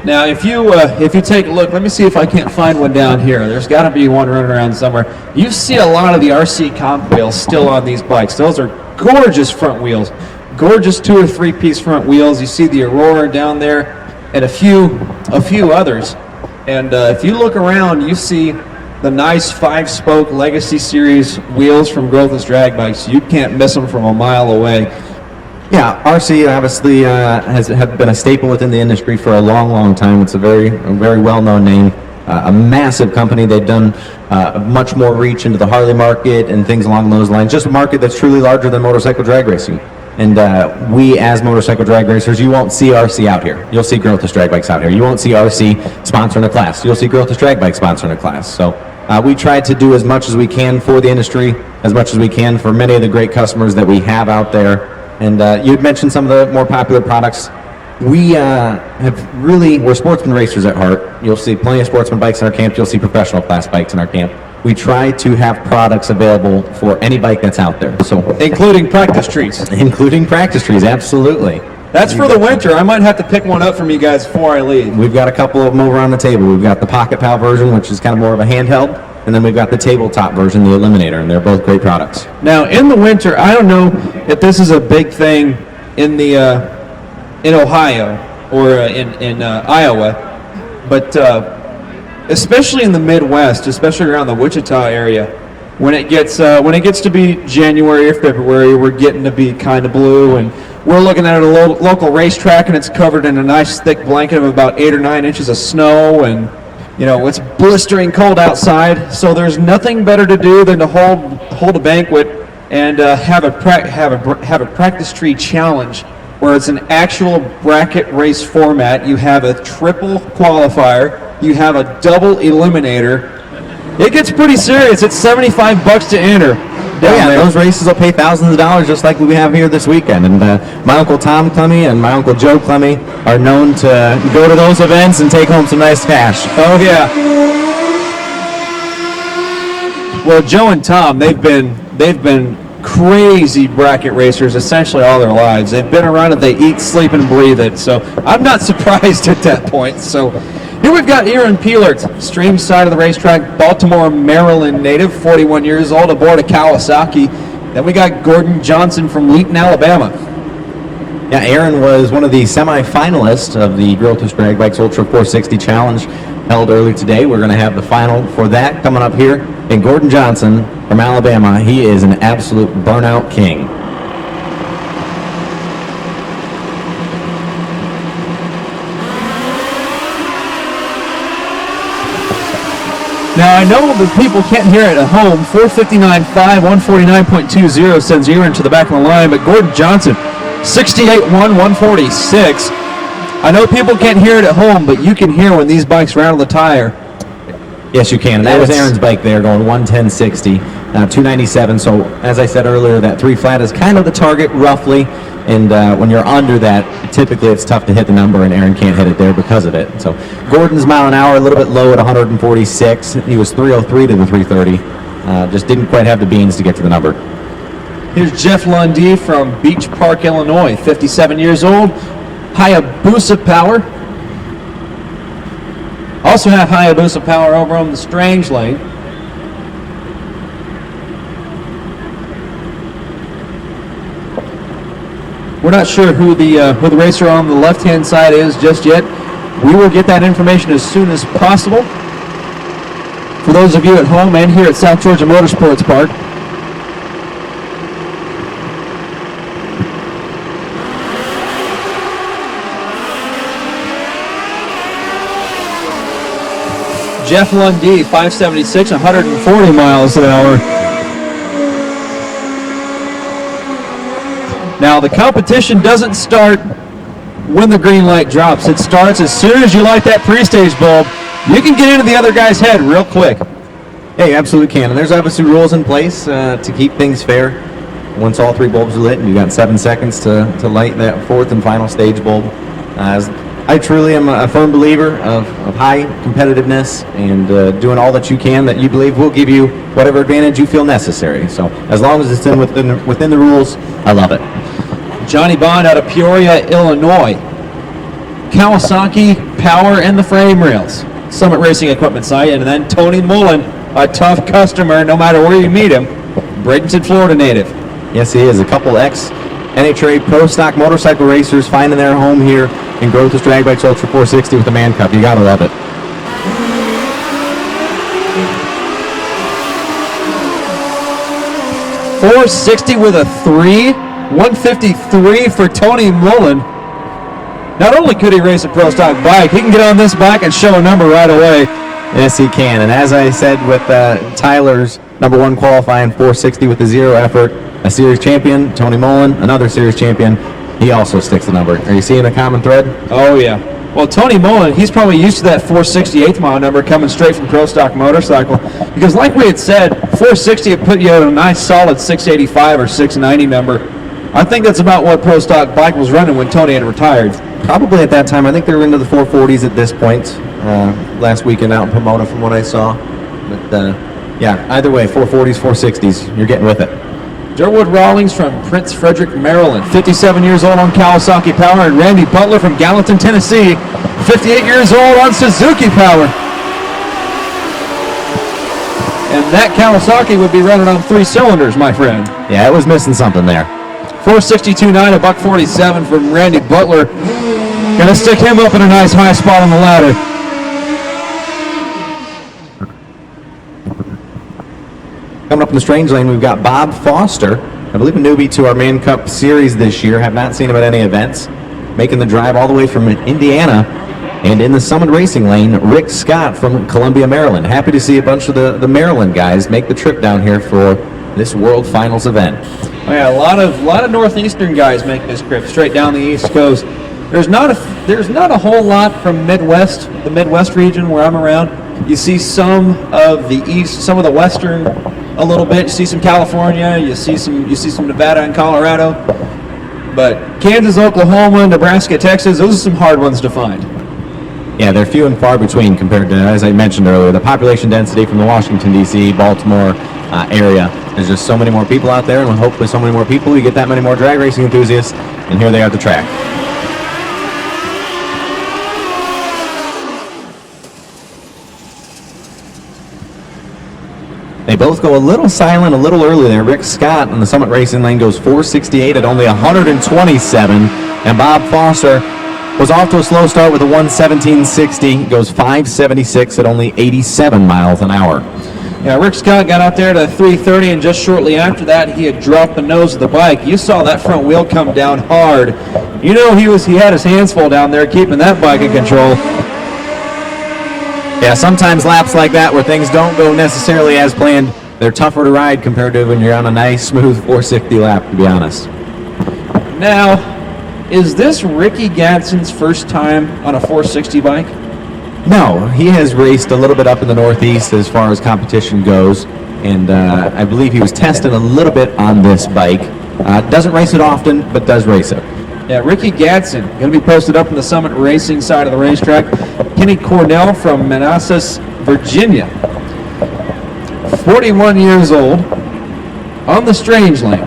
B: Now, if you take a look, let me see if I can't find one down here. There's got to be one running around somewhere. You see a lot of the RC comp wheels still on these bikes. Those are gorgeous front wheels, gorgeous 2 or 3 piece front wheels. You see the Aurora down there, and a few others. And if you look around, you see the nice 5-spoke Legacy Series wheels from Grothus Drag Bikes. You can't miss them from a mile away.
C: Yeah, RC obviously has been a staple within the industry for a long, long time. It's a very well-known name, a massive company. They've done much more reach into the Harley market and things along those lines. Just a market that's truly larger than motorcycle drag racing. And we, as motorcycle drag racers, you won't see RC out here. You'll see Grothus Drag Bikes out here. You won't see RC sponsoring a class. You'll see Grothus Drag Bike sponsoring a class. So we try to do as much as we can for the industry, as much as we can for many of the great customers that we have out there. And you had mentioned some of the more popular products. We're sportsman racers at heart. You'll see plenty of sportsman bikes in our camp. You'll see professional class bikes in our camp. We try to have products available for any bike that's out there. So,
B: including practice trees.
C: Including practice trees, absolutely.
B: That's for the winter. I might have to pick one up from you guys before I leave.
C: We've got a couple of them over on the table. We've got the Pocket Pal version, which is kind of more of a handheld. And then we've got the tabletop version, the Eliminator, and they're both great products.
B: Now, in the winter, I don't know if this is a big thing in Ohio or in Iowa, but especially in the Midwest, especially around the Wichita area, when it gets to be January or February, we're getting to be kind of blue, and we're looking at a local racetrack, and it's covered in a nice thick blanket of about 8 or 9 inches of snow, and it's blistering cold outside, so there's nothing better to do than to hold a banquet and have a practice tree challenge, where it's an actual bracket race format. You have a triple qualifier, you have a double eliminator. It gets pretty serious. It's $75 to enter.
C: Those races will pay thousands of dollars, just like we have here this weekend. And my Uncle Tom Clemmy and my Uncle Joe Clemmy are known to go to those events and take home some nice cash.
B: Oh, yeah. Well, Joe and Tom, they've been crazy bracket racers essentially all their lives. They've been around it. They eat, sleep, and breathe it. So I'm not surprised at that point. So here we've got Aaron Peelert, stream side of the racetrack, Baltimore, Maryland native, 41 years old, aboard a Kawasaki. Then we got Gordon Johnson from Wheaton, Alabama.
C: Yeah, Aaron was one of the semi-finalists of the Grothus Drag Bikes Ultra 460 Challenge held early today. We're going to have the final for that coming up here. And Gordon Johnson from Alabama, he is an absolute burnout king.
B: Now, I know that people can't hear it at home. 459.5, 149.20 sends Aaron to the back of the line, but Gordon Johnson, 68.1, 146. I know people can't hear it at home, but you can hear when these bikes rattle the tire.
C: Yes, you can. And that was Aaron's bike there, going 110.60, 297. So, as I said earlier, that 3 flat is kind of the target, roughly. And when you're under that, typically it's tough to hit the number, and Aaron can't hit it there because of it. So, Gordon's mile an hour, a little bit low at 146. He was 303 to the 330. Just didn't quite have the beans to get to the number.
B: Here's Jeff Lundy from Beach Park, Illinois, 57 years old. Hayabusa Power. Also have Hayabusa Power over on the Strange Lane. We're not sure who the racer on the left-hand side is just yet. We will get that information as soon as possible. For those of you at home and here at South Georgia Motorsports Park. Jeff Lundy, 576, 140 miles an hour. Now, the competition doesn't start when the green light drops. It starts as soon as you light that pre-stage bulb. You can get into the other guy's head real quick.
C: Yeah, you absolutely can. And there's obviously rules in place to keep things fair. Once all 3 bulbs are lit, and you got 7 seconds to light that 4th and final stage bulb. I truly am a firm believer of high competitiveness and doing all that you can that you believe will give you whatever advantage you feel necessary. So as long as it's within the rules, I love it.
B: Johnny Bond out of Peoria, Illinois. Kawasaki Power and the Frame Rails. Summit Racing Equipment site. And then Tony Mullen, a tough customer no matter where you meet him. Bradenton, Florida native.
C: Yes, he is. A couple ex-NHRA Pro Stock motorcycle racers finding their home here in Groth's Drag Bikes Ultra 460 with the Man Cup. You gotta love it.
B: .460 with a 3. 153 for Tony Mullen. Not only could he race a pro stock bike, he can get on this bike and show a number right away.
C: Yes, he can. And as I said with Tyler's #1 qualifying 460 with a 0 effort, a series champion, Tony Mullen, another series champion, he also sticks the number. Are you seeing a common thread?
B: Oh, yeah. Well, Tony Mullen, he's probably used to that 468th mile number coming straight from pro stock motorcycle. Because like we had said, 460 would put you at a nice solid 685 or 690 number. I think that's about what pro stock bike was running when Tony had retired.
C: Probably at that time. I think they were into the 440s at this point. Last weekend out in Pomona from what I saw. But yeah, either way, 440s, 460s, you're getting with it.
B: Durwood Rawlings from Prince Frederick, Maryland, 57 years old on Kawasaki Power, and Randy Butler from Gallatin, Tennessee, 58 years old on Suzuki Power. And that Kawasaki would be running on 3 cylinders, my friend.
C: Yeah, it was missing something there.
B: 462.9, a $147 from Randy Butler. Gonna stick him up in a nice high spot on the ladder.
C: Coming up in the Strange Lane, we've got Bob Foster, I believe a newbie to our Man Cup series this year. Have not seen him at any events. Making the drive all the way from Indiana. And in the Summit Racing Lane, Rick Scott from Columbia, Maryland. Happy to see a bunch of the Maryland guys make the trip down here for this World Finals event.
B: Oh yeah, a lot of northeastern guys make this trip straight down the East Coast. There's not a whole lot from Midwest, the Midwest region where I'm around. You see some of the East, some of the Western, a little bit. You see some California. You see some Nevada and Colorado. But Kansas, Oklahoma, Nebraska, Texas, those are some hard ones to find.
C: Yeah, they're few and far between compared to, as I mentioned earlier, the population density from the Washington, D.C., Baltimore area. There's just so many more people out there, and with hopefully so many more people, you get that many more drag racing enthusiasts, and here they are at the track. They both go a little silent, a little early there. Rick Scott in the Summit Racing Lane goes 468 at only 127, and Bob Foster was off to a slow start with a 117.60, goes 576 at only 87 miles an hour.
B: Yeah, Rick Scott got out there to 330, and just shortly after that, he had dropped the nose of the bike. You saw that front wheel come down hard. You know he had his hands full down there keeping that bike in control.
C: Yeah, sometimes laps like that where things don't go necessarily as planned, they're tougher to ride compared to when you're on a nice, smooth 460 lap, to be honest.
B: Now, is this Ricky Gadsden's first time on a 460 bike?
C: No, he has raced a little bit up in the Northeast as far as competition goes, and I believe he was testing a little bit on this bike. Doesn't race it often, but does race it.
B: Yeah, Ricky Gadsden, going to be posted up in the Summit Racing side of the racetrack. Kenny Cornell from Manassas, Virginia. 41 years old, on the Strange Lane.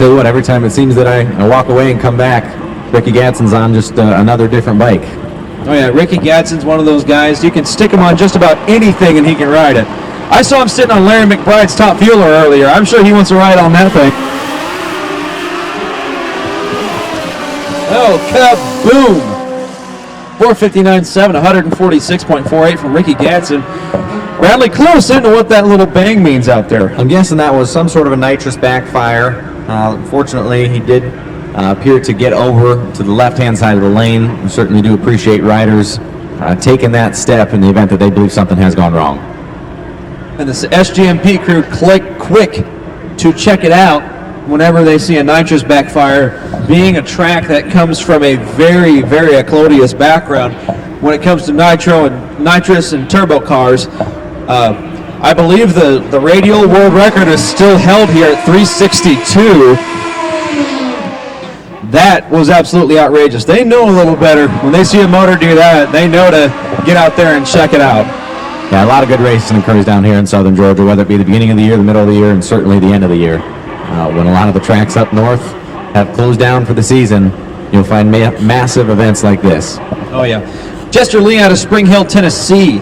C: tell you what, every time it seems that I walk away and come back, Ricky Gadsden's on just another different bike.
B: Oh yeah, Ricky Gadsden's one of those guys. You can stick him on just about anything and he can ride it. I saw him sitting on Larry McBride's Top Fueler earlier. I'm sure he wants to ride on that thing. Oh, kaboom! 459.7, 146.48 from Ricky Gadsden. Bradley, close into what that little bang means out there.
C: I'm guessing that was some sort of a nitrous backfire. Fortunately, he did appear to get over to the left-hand side of the lane. We certainly do appreciate riders taking that step in the event that they believe something has gone wrong.
B: And the SGMP crew click quick to check it out whenever they see a nitrous backfire, being a track that comes from a very, very eclodious background when it comes to nitrous and turbo cars. I believe the radial world record is still held here at 362. That was absolutely outrageous. They know a little better. When they see a motor do that, they know to get out there and check it out.
C: Yeah, a lot of good racing occurs down here in southern Georgia, whether it be the beginning of the year, the middle of the year, and certainly the end of the year. When a lot of the tracks up north have closed down for the season, you'll find massive events like this.
B: Oh, yeah. Chester Lee out of Spring Hill, Tennessee.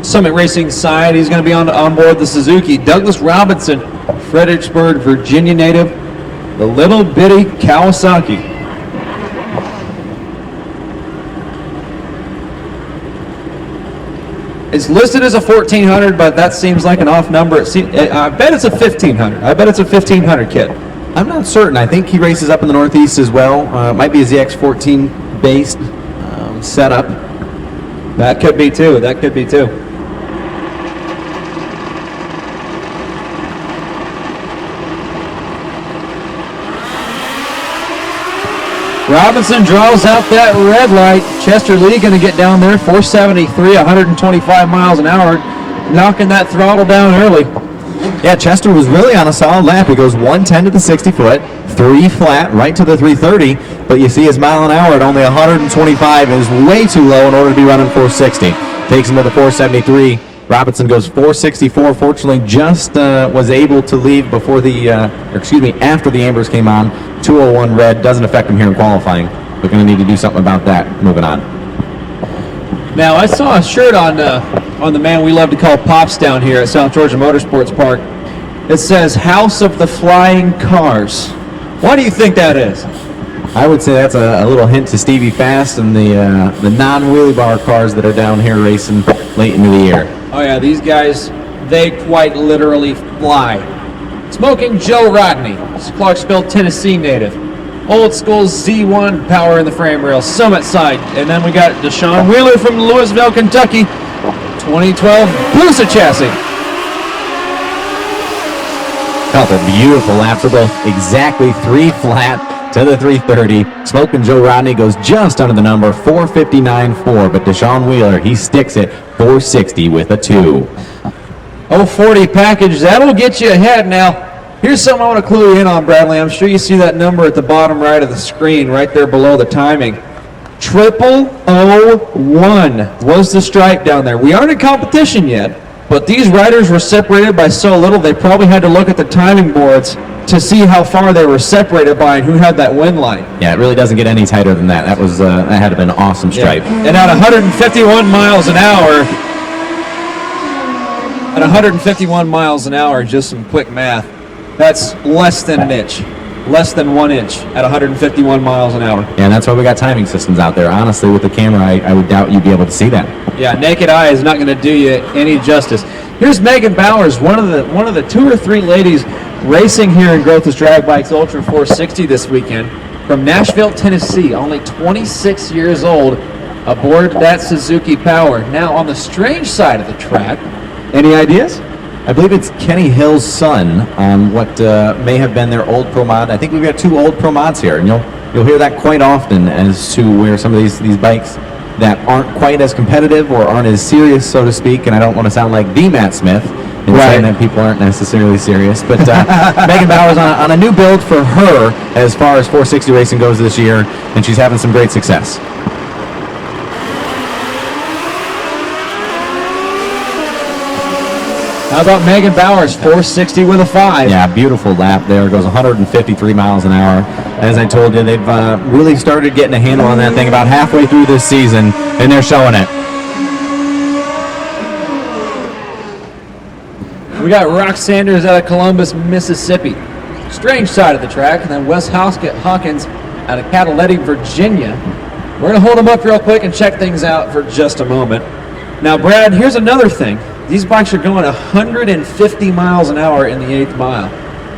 B: Summit Racing side. He's going to be on board the Suzuki. Douglas Robinson, Fredericksburg, Virginia native. The little bitty Kawasaki. It's listed as a 1400, but that seems like an off number. I bet it's a 1500. I bet it's a 1500 kit.
C: I'm not certain. I think he races up in the Northeast as well. It might be a ZX14 based setup.
B: That could be too. That could be too. Robinson draws out that red light. Chester Lee going to get down there, 473, 125 miles an hour, knocking that throttle down early.
C: Yeah, Chester was really on a solid lap. He goes 110 to the 60 foot, 3 flat, right to the 330. But you see his mile an hour at only 125 is way too low in order to be running 460. Takes him to the 473. Robinson goes 464. Fortunately, just was able to leave before after the ambers came on. 201 red doesn't affect him here in qualifying. We're going to need to do something about that moving on.
B: Now, I saw a shirt on the man we love to call Pops down here at South Georgia Motorsports Park. It says House of the Flying Cars. Why do you think that is?
C: I would say that's a little hint to Stevie Fast and the non-wheelie bar cars that are down here racing late into the year.
B: Oh yeah, these guys, they quite literally fly. Smoking Joe Rodney, Clarksville, Tennessee native. Old school Z1 power in the frame rail, Summit side. And then we got Deshaun Wheeler from Louisville, Kentucky, 2012 Blusa chassis.
C: Couple beautiful laps. They're both exactly 3 flat to the 330. Smoking Joe Rodney goes just under the number, 459.4. But Deshaun Wheeler, he sticks it 460 with a 2.
B: 040 package, that'll get you ahead. Now, here's something I want to clue you in on, Bradley. I'm sure you see that number at the bottom right of the screen, right there below the timing. 0001 was the stripe down there. We aren't in competition yet, but these riders were separated by so little they probably had to look at the timing boards to see how far they were separated by and who had that win line.
C: Yeah, it really doesn't get any tighter than that. That had to have been an awesome stripe.
B: Yeah. And at 151 miles an hour, at 151 miles an hour, just some quick math, that's less than an inch. Less than 1 inch at 151 miles an hour.
C: Yeah, and that's why we got timing systems out there. Honestly, with the camera, I would doubt you'd be able to see that.
B: Yeah, naked eye is not going to do you any justice. Here's Megan Bowers, one of the 2 or 3 ladies racing here in Growth's Drag Bikes Ultra 460 this weekend from Nashville, Tennessee, only 26 years old, aboard that Suzuki Power. Now, on the strange side of the track, any ideas?
C: I believe it's Kenny Hill's son on what may have been their old Pro Mod. I think we've got 2 old Pro Mods here, and you'll hear that quite often as to where some of these bikes that aren't quite as competitive or aren't as serious, so to speak, and I don't want to sound like the Matt Smith in saying that people aren't necessarily serious, but Megan Bowers on a new build for her as far as 460 racing goes this year, and she's having some great success.
B: How about Megan Bowers, 460 with a 5?
C: Yeah, beautiful lap there. Goes 153 miles an hour. As I told you, they've really started getting a handle on that thing about halfway through this season, and they're showing it.
B: We got Rock Sanders out of Columbus, Mississippi. Strange side of the track. And then Wes Hawkins out of Catalina, Virginia. We're going to hold them up real quick and check things out for just a moment. Now, Brad, here's another thing. These bikes are going 150 miles an hour in the 8th mile.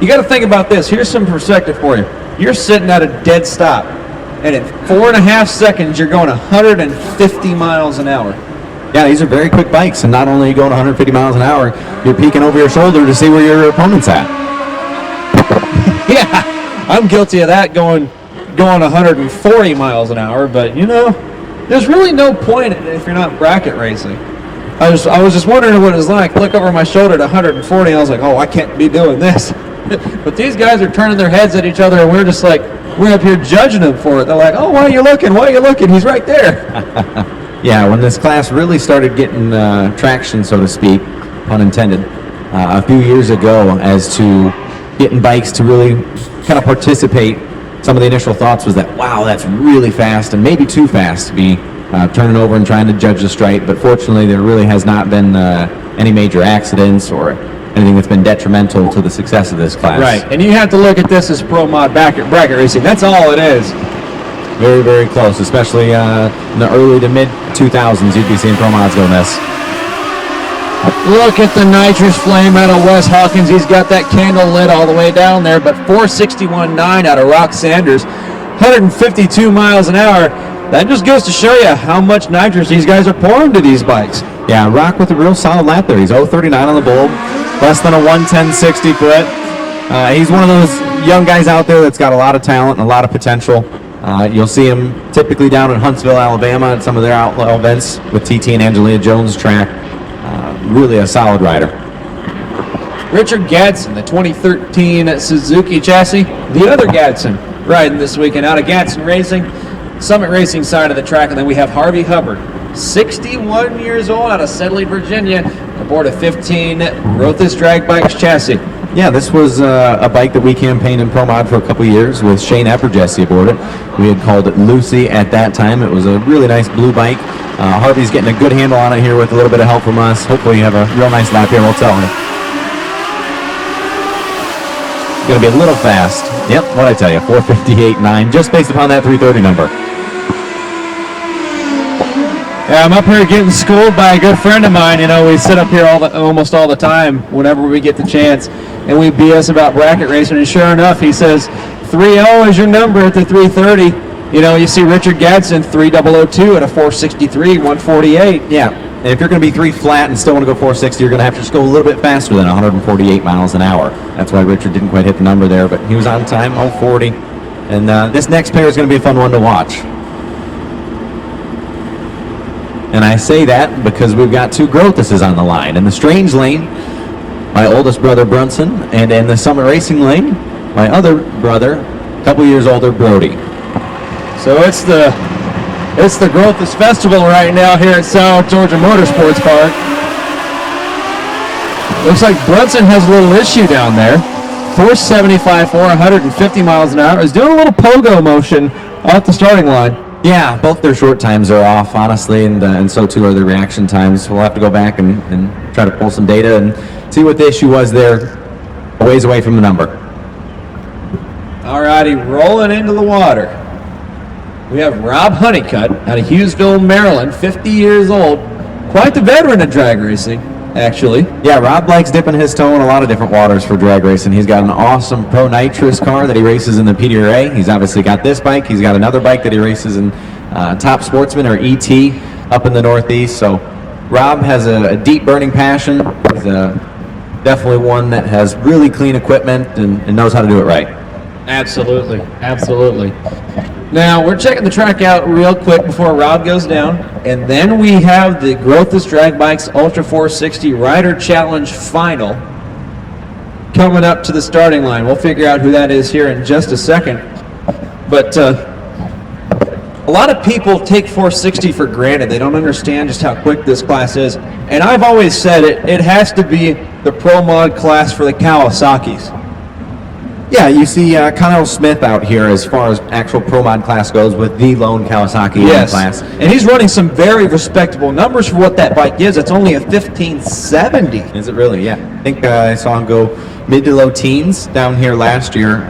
B: You got to think about this. Here's some perspective for you. You're sitting at a dead stop, and in 4.5 seconds, you're going 150 miles an hour.
C: Yeah, these are very quick bikes, and not only are you going 150 miles an hour, you're peeking over your shoulder to see where your opponent's at.
B: Yeah, I'm guilty of that going 140 miles an hour, but you know, there's really no point if you're not bracket racing. I was just wondering what it was like. Look over my shoulder at 140, and I was like, oh, I can't be doing this. But these guys are turning their heads at each other, and we're just like, we're up here judging them for it. They're like, oh, why are you looking? Why are you looking? He's right there.
C: Yeah, when this class really started getting traction, so to speak, pun intended, a few years ago, as to getting bikes to really kind of participate, some of the initial thoughts was that, wow, that's really fast and maybe too fast to be turning over and trying to judge the stripe. But fortunately, there really has not been any major accidents or anything that's been detrimental to the success of this class.
B: Right, and you have to look at this as pro mod bracket racing. That's all it is.
C: Very, very close, especially in the early to mid 2000s. You'd be seeing pro mods doing this.
B: Look at the nitrous flame out of Wes Hawkins. He's got that candle lit all the way down there, but 461.9 out of Rock Sanders, 152 miles an hour. That just goes to show you how much nitrous these guys are pouring to these bikes.
C: Yeah, Rock with a real solid lap there. He's 0.39 on the bulb, less than a 110.60 foot. He's one of those young guys out there that's got a lot of talent and a lot of potential. You'll see him typically down in Huntsville, Alabama at some of their outlaw events with TT and Angelina Jones track. Really a solid rider.
B: Richard Gadsden, the 2013 Suzuki chassis. The other Gadsden riding this weekend out of Gadsden Racing, Summit Racing side of the track. And then we have Harvey Hubbard, 61 years old out of Sedley, Virginia, aboard a 15 Rothus drag bikes chassis.
C: Yeah, this was a bike that we campaigned in Pro Mod for a couple years with Shane Epperjesse aboard it. We had called it Lucy at that time. It was a really nice blue bike. Harvey's getting a good handle on it here with a little bit of help from us. Hopefully you have a real nice lap here, we'll tell him. Going to be a little fast. Yep, what'd I tell you, 4:58.9, just based upon that 3:30 number.
B: Yeah, I'm up here getting schooled by a good friend of mine. You know, we sit up here almost all the time whenever we get the chance, and we BS about bracket racing. And sure enough, he says 3-0 is your number at the 3:30. You know, you see Richard Gadsden 3002 at a 463, 148.
C: Yeah, and if you're going to be 3 flat and still want to go 460, you're going to have to just go a little bit faster than 148 miles an hour. That's why Richard didn't quite hit the number there, but he was on time, 040. And this next pair is going to be a fun one to watch. And I say that because we've got 2 Grothuses on the line. In the Strange lane, my oldest brother Brunson, and in the Summit Racing lane, my other brother, a couple years older, Brody.
B: So it's the Growthus Festival right now here at South Georgia Motorsports Park. Looks like Brunson has a little issue down there. 475 for 150 miles an hour. Is doing a little pogo motion off the starting line.
C: Yeah, both their short times are off, honestly, and so too are their reaction times. We'll have to go back and try to pull some data and see what the issue was there, a ways away from the number.
B: Alrighty, rolling into the water. We have Rob Honeycutt out of Hughesville, Maryland, 50 years old. Quite the veteran of drag racing, actually.
C: Yeah, Rob likes dipping his toe in a lot of different waters for drag racing. He's got an awesome Pro Nitrous car that he races in the PDRA. He's obviously got this bike. He's got another bike that he races in Top Sportsman, or ET, up in the Northeast. So Rob has a deep burning passion. He's definitely one that has really clean equipment and knows how to do it right.
B: Absolutely, absolutely. Now, we're checking the track out real quick before Rob goes down, and then we have the Growthus Drag Bikes Ultra 460 Rider Challenge Final coming up to the starting line. We'll figure out who that is here in just a second. But a lot of people take 460 for granted. They don't understand just how quick this class is. And I've always said it has to be the Pro Mod class for the Kawasaki's.
C: Yeah, you see Connell Smith out here as far as actual Pro Mod class goes with the lone Kawasaki class.
B: And he's running some very respectable numbers for what that bike is. It's only a 1570.
C: Is it really? Yeah. I think I saw him go mid to low teens down here last year.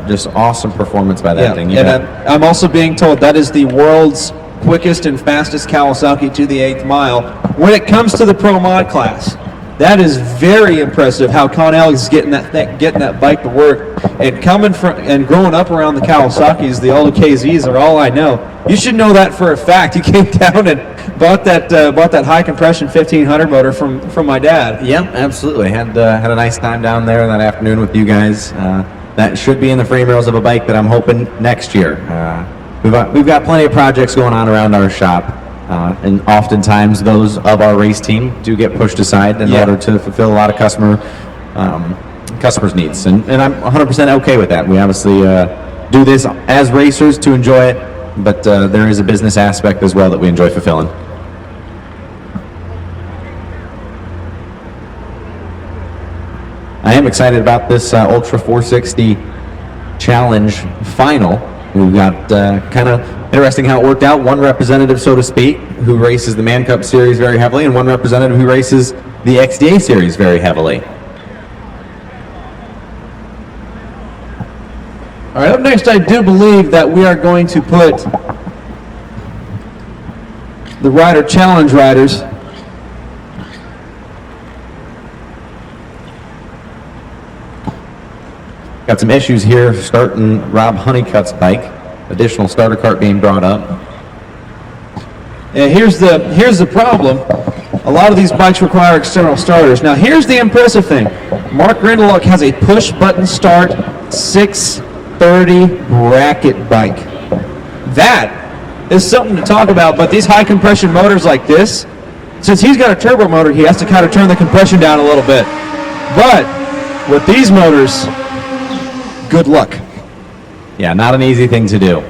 C: Just awesome performance by that thing.
B: And I'm also being told that is the world's quickest and fastest Kawasaki to the 8th mile when it comes to the Pro Mod class. That is very impressive how Connell is getting that bike to work, and coming from and growing up around the Kawasaki's, the old KZs are all I know. You should know that for a fact. You came down and bought that high compression 1500 motor from my dad.
C: Yep, absolutely. Had a nice time down there that afternoon with you guys. That should be in the frame rails of a bike that I'm hoping next year. We've got plenty of projects going on around our shop. And oftentimes those of our race team do get pushed aside in order to fulfill a lot of customers' needs. And I'm 100% okay with that. We obviously do this as racers to enjoy it, but there is a business aspect as well that we enjoy fulfilling. I am excited about this Ultra 460 Challenge final. We've got kind of interesting how it worked out. One representative, so to speak, who races the Man Cup Series very heavily, and one representative who races the XDA Series very heavily.
B: All right, up next, I do believe that we are going to put the Rider Challenge riders
C: Got some issues here starting Rob Honeycutt's bike. Additional starter cart being brought up.
B: And here's the problem. A lot of these bikes require external starters. Now here's the impressive thing. Mark Grindelock has a push button start 630 bracket bike. That is something to talk about, but these high compression motors like this, since he's got a turbo motor, he has to kind of turn the compression down a little bit. But with these motors, good luck.
C: Yeah, not an easy thing to do.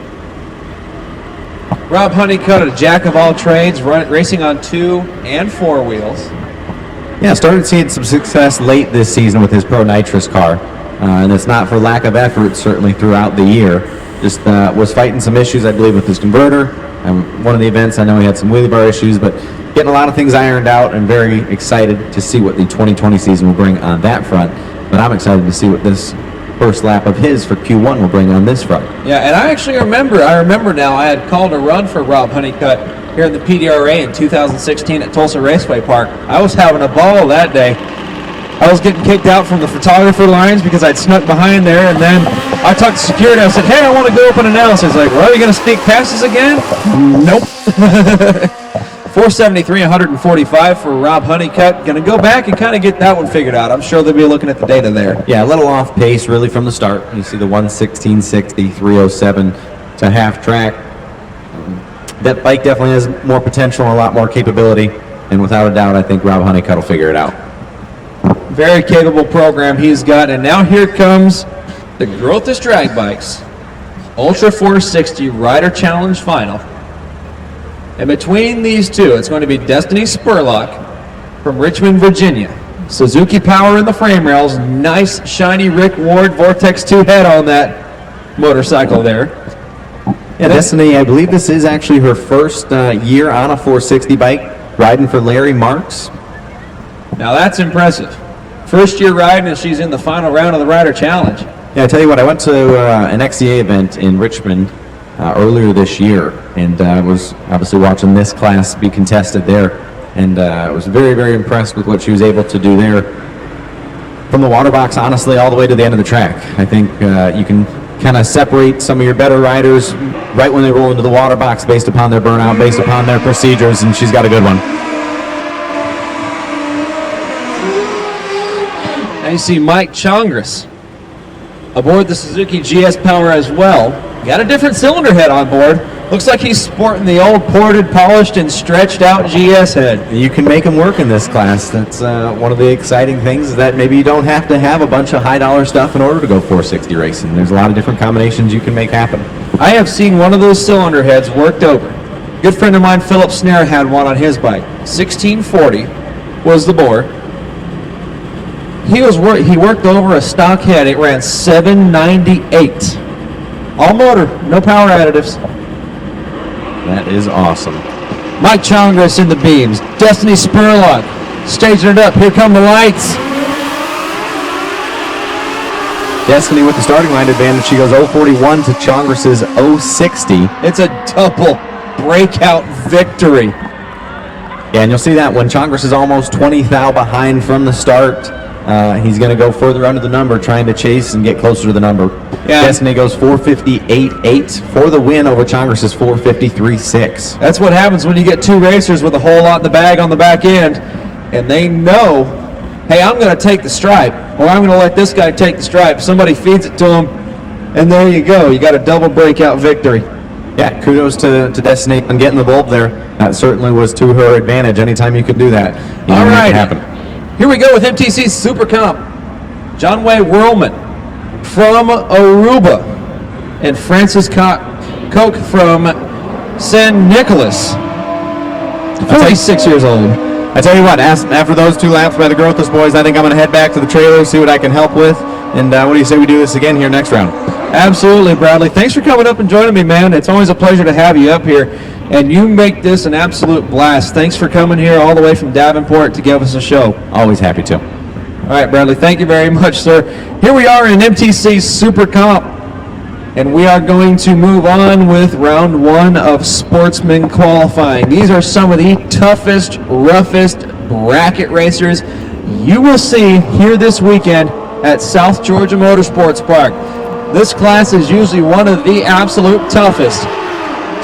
B: Rob Honeycutt, a jack of all trades, racing on 2 and 4 wheels.
C: Yeah, started seeing some success late this season with his Pro Nitrous car. And it's not for lack of effort, certainly throughout the year. Just was fighting some issues, I believe, with his converter. One of the events, I know he had some wheelie bar issues, but getting a lot of things ironed out, and very excited to see what the 2020 season will bring on that front. But I'm excited to see what this first lap of his for Q1 will bring on this front.
B: Yeah, and I remember now, I had called a run for Rob Honeycutt here in the PDRA in 2016 at Tulsa Raceway Park. I was having a ball that day. I was getting kicked out from the photographer lines because I'd snuck behind there, and then I talked to security. I said, hey, I want to go up and announce. He's like, well, are you going to sneak past us again? Nope. 473, 145 for Rob Honeycutt. Going to go back and kind of get that one figured out. I'm sure they'll be looking at the data there.
C: Yeah, a little off pace really from the start. You see the 1:16.60, 3:07 to half track. That bike definitely has more potential and a lot more capability, and without a doubt, I think Rob Honeycutt will figure it out.
B: Very capable program he's got, and now here comes the Growthis Drag Bikes Ultra 460 Rider Challenge Final. And between these two, it's going to be Destiny Spurlock from Richmond, Virginia. Suzuki power in the frame rails. Nice, shiny Rick Ward Vortex 2 head on that motorcycle there.
C: Yeah, Destiny, I believe this is actually her first year on a 460 bike, riding for Larry Marks.
B: Now that's impressive. First year riding, and she's in the final round of the Rider Challenge.
C: Yeah, I tell you what, I went to an XCA event in Richmond earlier this year, and was obviously watching this class be contested there, and I was very, very impressed with what she was able to do there from the water box, honestly, all the way to the end of the track. I think you can kind of separate some of your better riders right when they roll into the water box based upon their burnout, based upon their procedures, and she's got a good one.
B: Now you see Mike Chongris aboard the Suzuki GS Power as well. Got a different cylinder head on board. Looks like he's sporting the old ported, polished, and stretched out GS head.
C: You can make them work in this class. That's one of the exciting things, is that maybe you don't have to have a bunch of high dollar stuff in order to go 460 racing. There's a lot of different combinations you can make happen.
B: I have seen one of those cylinder heads worked over. Good friend of mine, Philip Snare, had one on his bike. 1640 was the bore. He worked over a stock head. It ran 798. All motor, no power additives.
C: That is awesome.
B: Mike Chongris in the beams. Destiny Spurlock staging it up. Here come the lights.
C: Destiny with the starting line advantage. She goes 041 to Chongris's 060.
B: It's a double breakout victory.
C: Yeah, and you'll see that when Chongris is almost 20 thou behind from the start, he's going to go further under the number, trying to chase and get closer to the number.
B: Yeah.
C: Destiny goes 458.8 for the win over Chongris's 453.6.
B: That's what happens when you get two racers with a whole lot in the bag on the back end, and they know, hey, I'm going to take the stripe, or I'm going to let this guy take the stripe. Somebody feeds it to him, and there you go. You got a double breakout victory.
C: Yeah, kudos to Destiny on getting the bulb there. That certainly was to her advantage. Anytime you could do that, you
B: All
C: knew it
B: right,
C: could happen.
B: here we go with MTC Super Comp. John Way Whirlman from Aruba, and Francis Koch from San Nicolas, 46 years old.
C: I tell you what, after those 2 laps by the Grothus boys, I think I'm going to head back to the trailer, see what I can help with. And what do you say we do this again here next round?
B: Absolutely, Bradley. Thanks for coming up and joining me, man. It's always a pleasure to have you up here, and you make this an absolute blast. Thanks for coming here all the way from Davenport to give us a show.
C: Always happy to.
B: All right, Bradley, thank you very much, sir. Here we are in MTC Super Comp, and we are going to move on with round 1 of sportsman qualifying. These are some of the toughest, roughest bracket racers you will see here this weekend at South Georgia Motorsports Park. This class is usually one of the absolute toughest.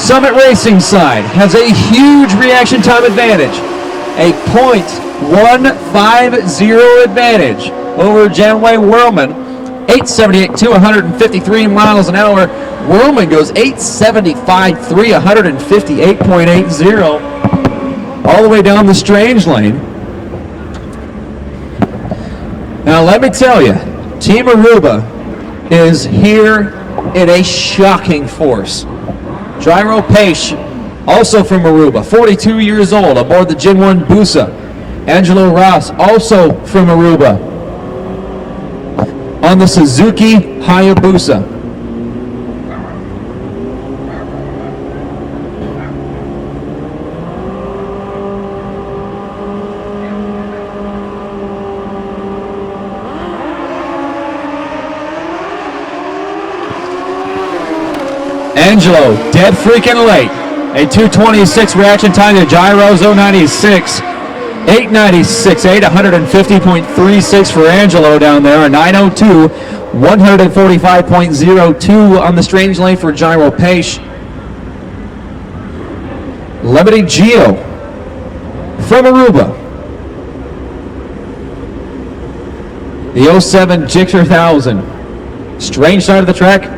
B: Summit Racing side has a huge reaction time advantage, a .150 advantage over Janway Whirlman. 878 to 153 miles an hour. Whirlman goes 875 3, 158.80 all the way down the strange lane. Now let me tell you, Team Aruba is here in a shocking force. Gyro Pace, also from Aruba, 42 years old, aboard the Gen 1 Busa. Angelo Ross, also from Aruba, on the Suzuki Hayabusa. Angelo, dead freaking late. A 2:26 reaction time to Gyro's 096. 896, 150.36 for Angelo down there. A 902, 145.02 on the strange lane for Gyro Pace. Lemony Gio from Aruba. The 07 Gixxer 1000. Strange side of the track.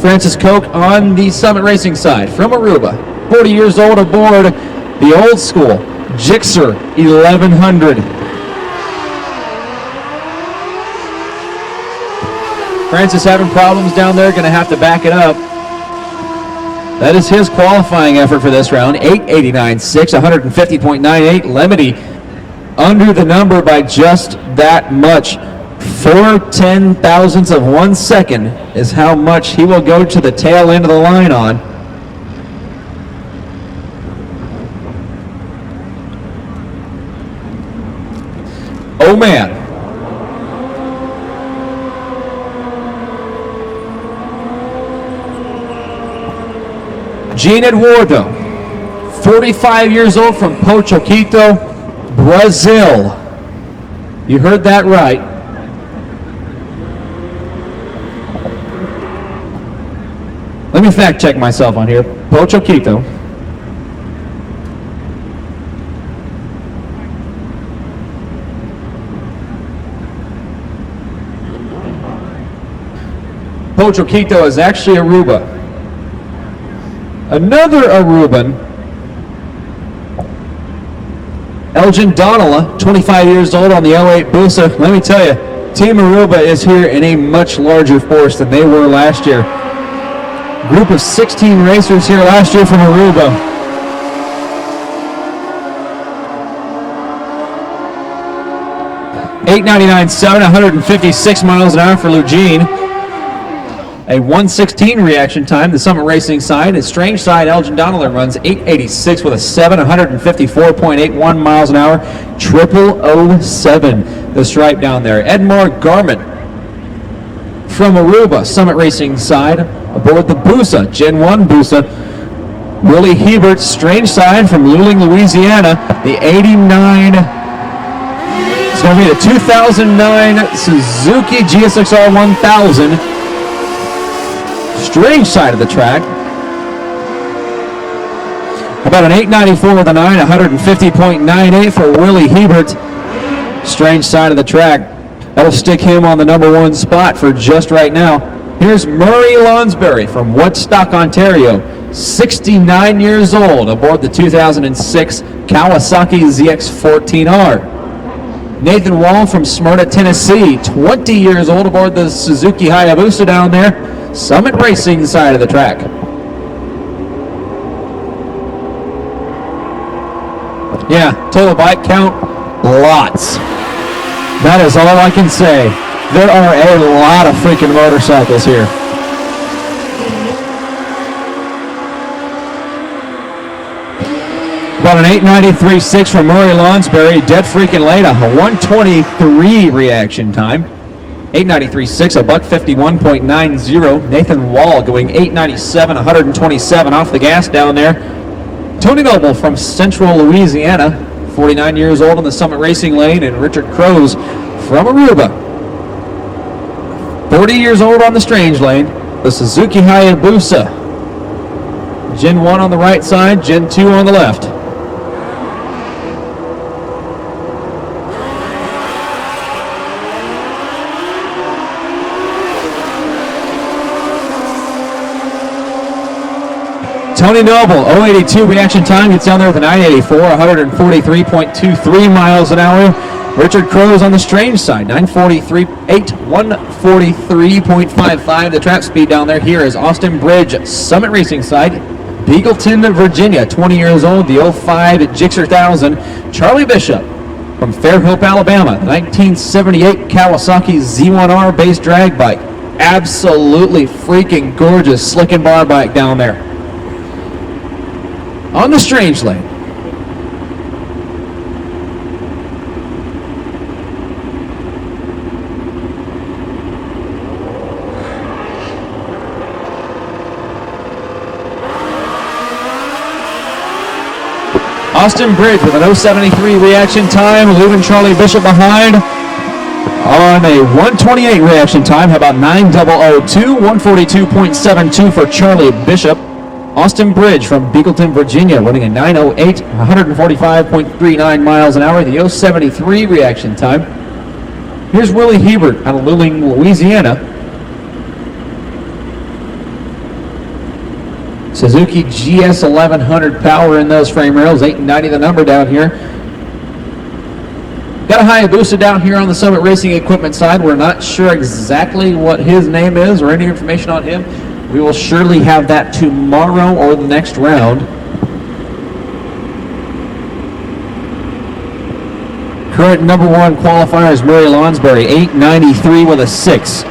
B: Francis Koch on the Summit Racing side from Aruba. 40 years old aboard the old school Gixxer 1100. Francis having problems down there, going to have to back it up. That is his qualifying effort for this round. 889.6, 150.98. Lemony under the number by just that much. 4/10,000ths of 1 second is how much he will go to the tail end of the line on. Oh man. Gene Eduardo, 45 years old from Pochoquito, Brazil. You heard that right. Let me fact check myself on here. Pochoquito. Pochoquito is actually Aruba. Another Aruban, Elgin Donnelly, 25 years old on the 08 Busa. Let me tell you, Team Aruba is here in a much larger force than they were last year. Group of 16 racers here last year from Aruba. .899.7, 156 miles an hour for Eugene. A 1:16 reaction time. The Summit Racing side. His Strange side, Elgin Donnelly runs 8:86 with a 7, 154.81 miles an hour. 0007. The stripe down there. Edmar Garment from Aruba, Summit Racing side, aboard the Busa, Gen 1 Busa. Willie Hebert, Strange side from Luling, Louisiana. The 89. It's going to be the 2009 Suzuki GSXR 1000. Strange side of the track. About an 894 with a 9, 150.98 for Willie Hebert. Strange side of the track. That'll stick him on the number 1 spot for just right now. Here's Murray Lonsberry from Woodstock, Ontario. 69 years old aboard the 2006 Kawasaki ZX-14R. Nathan Wall from Smyrna, Tennessee. 20 years old aboard the Suzuki Hayabusa down there. Summit Racing side of the track. Yeah, total bike count, lots. That is all I can say. There are a lot of freaking motorcycles here. About an 893.6 from Murray Lonsberry, dead freaking late, a 123 reaction time. 893.6, a buck 51.90. Nathan Wall going 897, 127 off the gas down there. Tony Noble from Central Louisiana, 49 years old on the Summit Racing lane, and Richard Crows from Aruba, 40 years old on the Strange lane, the Suzuki Hayabusa. Gen 1 on the right side, Gen 2 on the left. Tony Noble, 082 reaction time, gets down there with a 984, 143.23 miles an hour. Richard Crows on the Strange side, 943.8, 143.55. The trap speed down there. Here is Austin Bridge, Summit Racing side, Beagleton, Virginia, 20 years old, the 05 Gixxer 1000. Charlie Bishop from Fairhope, Alabama, the 1978 Kawasaki Z1R base drag bike. Absolutely freaking gorgeous slick and bar bike down there. On the Strange lane. Austin Bridge with an 073 reaction time, leaving Charlie Bishop behind on a 128 reaction time. How about 9002, 142.72 for Charlie Bishop. Austin Bridge from Beagleton, Virginia, running a 908, 145.39 miles an hour, the 073 reaction time. Here's Willie Hebert out of Luling, Louisiana. Suzuki GS 1100 power in those frame rails, 890 the number down here. Got a Hayabusa down here on the Summit Racing equipment side. We're not sure exactly what his name is or any information on him. We will surely have that tomorrow or the next round. Current number 1 qualifier is Murray Lonsberry, 893 with a 6.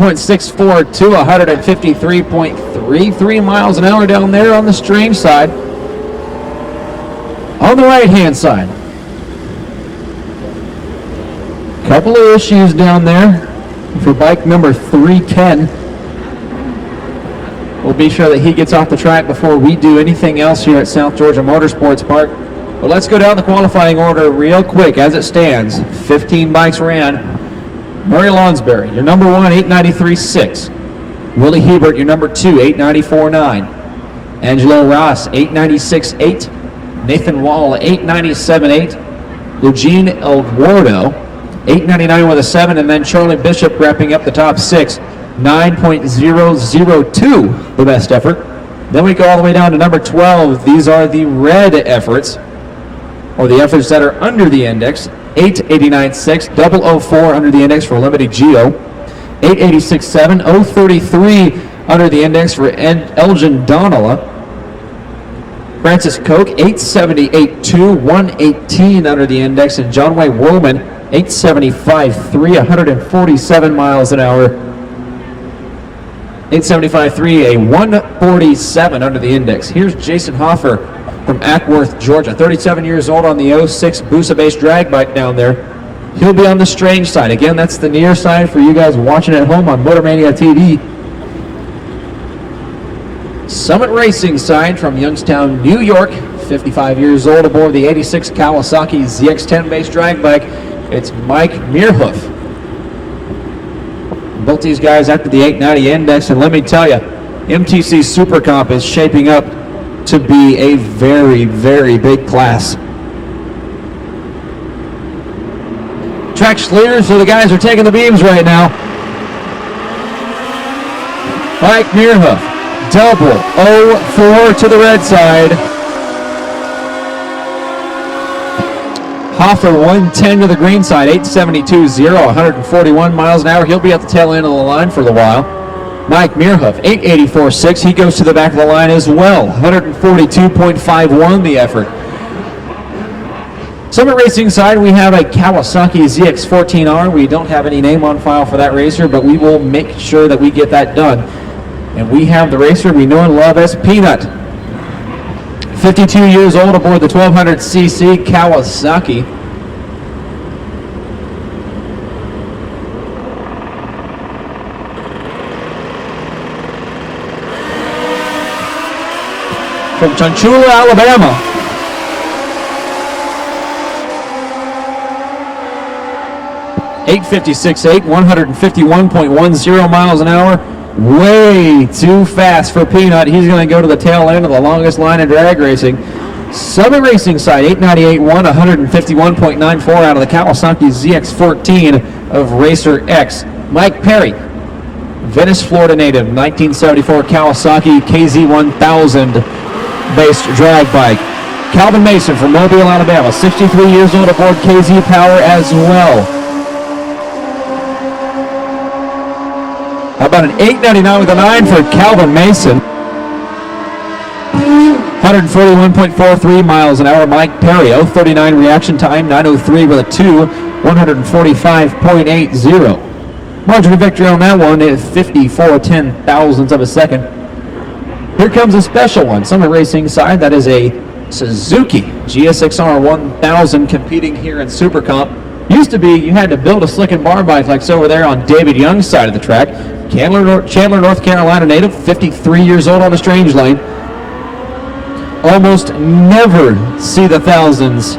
B: .642 to 153.33 miles an hour down there on the Strange side. On the right hand side, couple of issues down there for bike number 310. We'll be sure that he gets off the track before we do anything else here at South Georgia Motorsports Park. But let's go down the qualifying order real quick as it stands. 15 bikes ran. Murray Lonsberry, your number 1, 893.6. Willie Hebert, your number 2, 894.9. Angelo Ross, 896.8. Nathan Wall, 897.8. Eugene Eduardo 8:99 with a 7, and then Charlie Bishop wrapping up the top 6. 9.002, the best effort. Then we go all the way down to number 12. These are the red efforts, or the efforts that are under the index. 889.6, 004 under the index for Olympic Gio. 886.7, 033 under the index for Elgin Donala. Francis Koch, 878.2, 118 under the index, and John Way Woman, 875.3, 147 miles an hour. 875.3, a 147 under the index. Here's Jason Hoffer from Ackworth, Georgia, 37 years old, on the 06 Busa-based drag bike down there. He'll be on the strange side. Again, that's the near side for you guys watching at home on Motormania TV. Summit Racing side from Youngstown, New York, 55 years old, aboard the 86 Kawasaki ZX-10-based drag bike. It's Mike Meerhoof. Both these guys after the 890 index, and let me tell you, MTC Super Comp is shaping up to be a very, very big class. Track leaders, so the guys are taking the beams right now. Mike Meerhoof, double 04 to the red side. Hoffer 110 to the green side, 872.0, 141 miles an hour. He'll be at the tail end of the line for a while. Mike Meerhoof, 884.6. He goes to the back of the line as well, 142.51 the effort. Summit Racing side, we have a Kawasaki ZX-14R. We don't have any name on file for that racer, but we will make sure that we get that done. And we have the racer we know and love as Peanut. 52 years old, aboard the 1200cc Kawasaki. From Chunchula, Alabama. .856.8, 151.10 miles an hour. Way too fast for Peanut. He's going to go to the tail end of the longest line in drag racing. Summit Racing side, 898.1, 151.94 out of the Kawasaki ZX-14 of Racer X. Mike Perry, Venice, Florida native, 1974 Kawasaki KZ1000 based drag bike. Calvin Mason from Mobile, Alabama, 63 years old, aboard KZ Power as well. How about an 899 with a 9 for Calvin Mason? 141.43 miles an hour. Mike Perry, 039 reaction time, 903 with a 2, 145.80. Margin of victory on that one is 54/10,000ths of a second. Here comes a special one. Summit Racing side, that is a Suzuki GSX-R 1000 competing here in Super Comp. Used to be you had to build a slick and bar bike like so over there on David Young's side of the track. Chandler, North Carolina native, 53 years old on the strange lane. Almost never see the thousands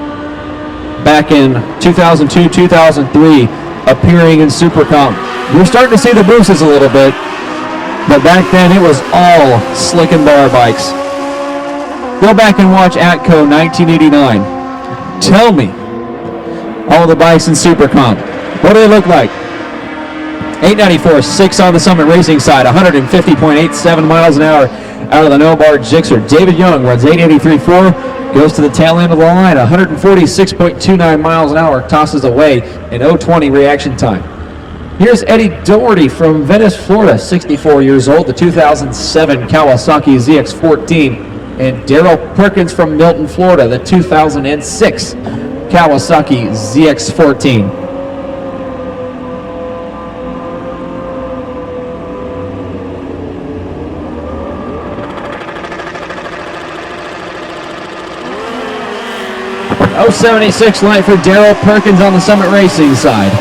B: back in 2002, 2003 appearing in Super Comp. We're starting to see the boosters a little bit, but back then it was all slick and bar bikes. Go back and watch Atco 1989. Tell me, all the bikes in Super Comp, what do they look like? 894.6 on the Summit Racing side, 150.87 miles an hour out of the no-bar Gixxer. David Young runs 883.4, goes to the tail end of the line, 146.29 miles an hour, tosses away in 020 reaction time. Here's Eddie Doherty from Venice, Florida, 64 years old, the 2007 Kawasaki ZX-14, and Daryl Perkins from Milton, Florida, the 2006 Kawasaki ZX-14. .076 light for Daryl Perkins on the Summit Racing side.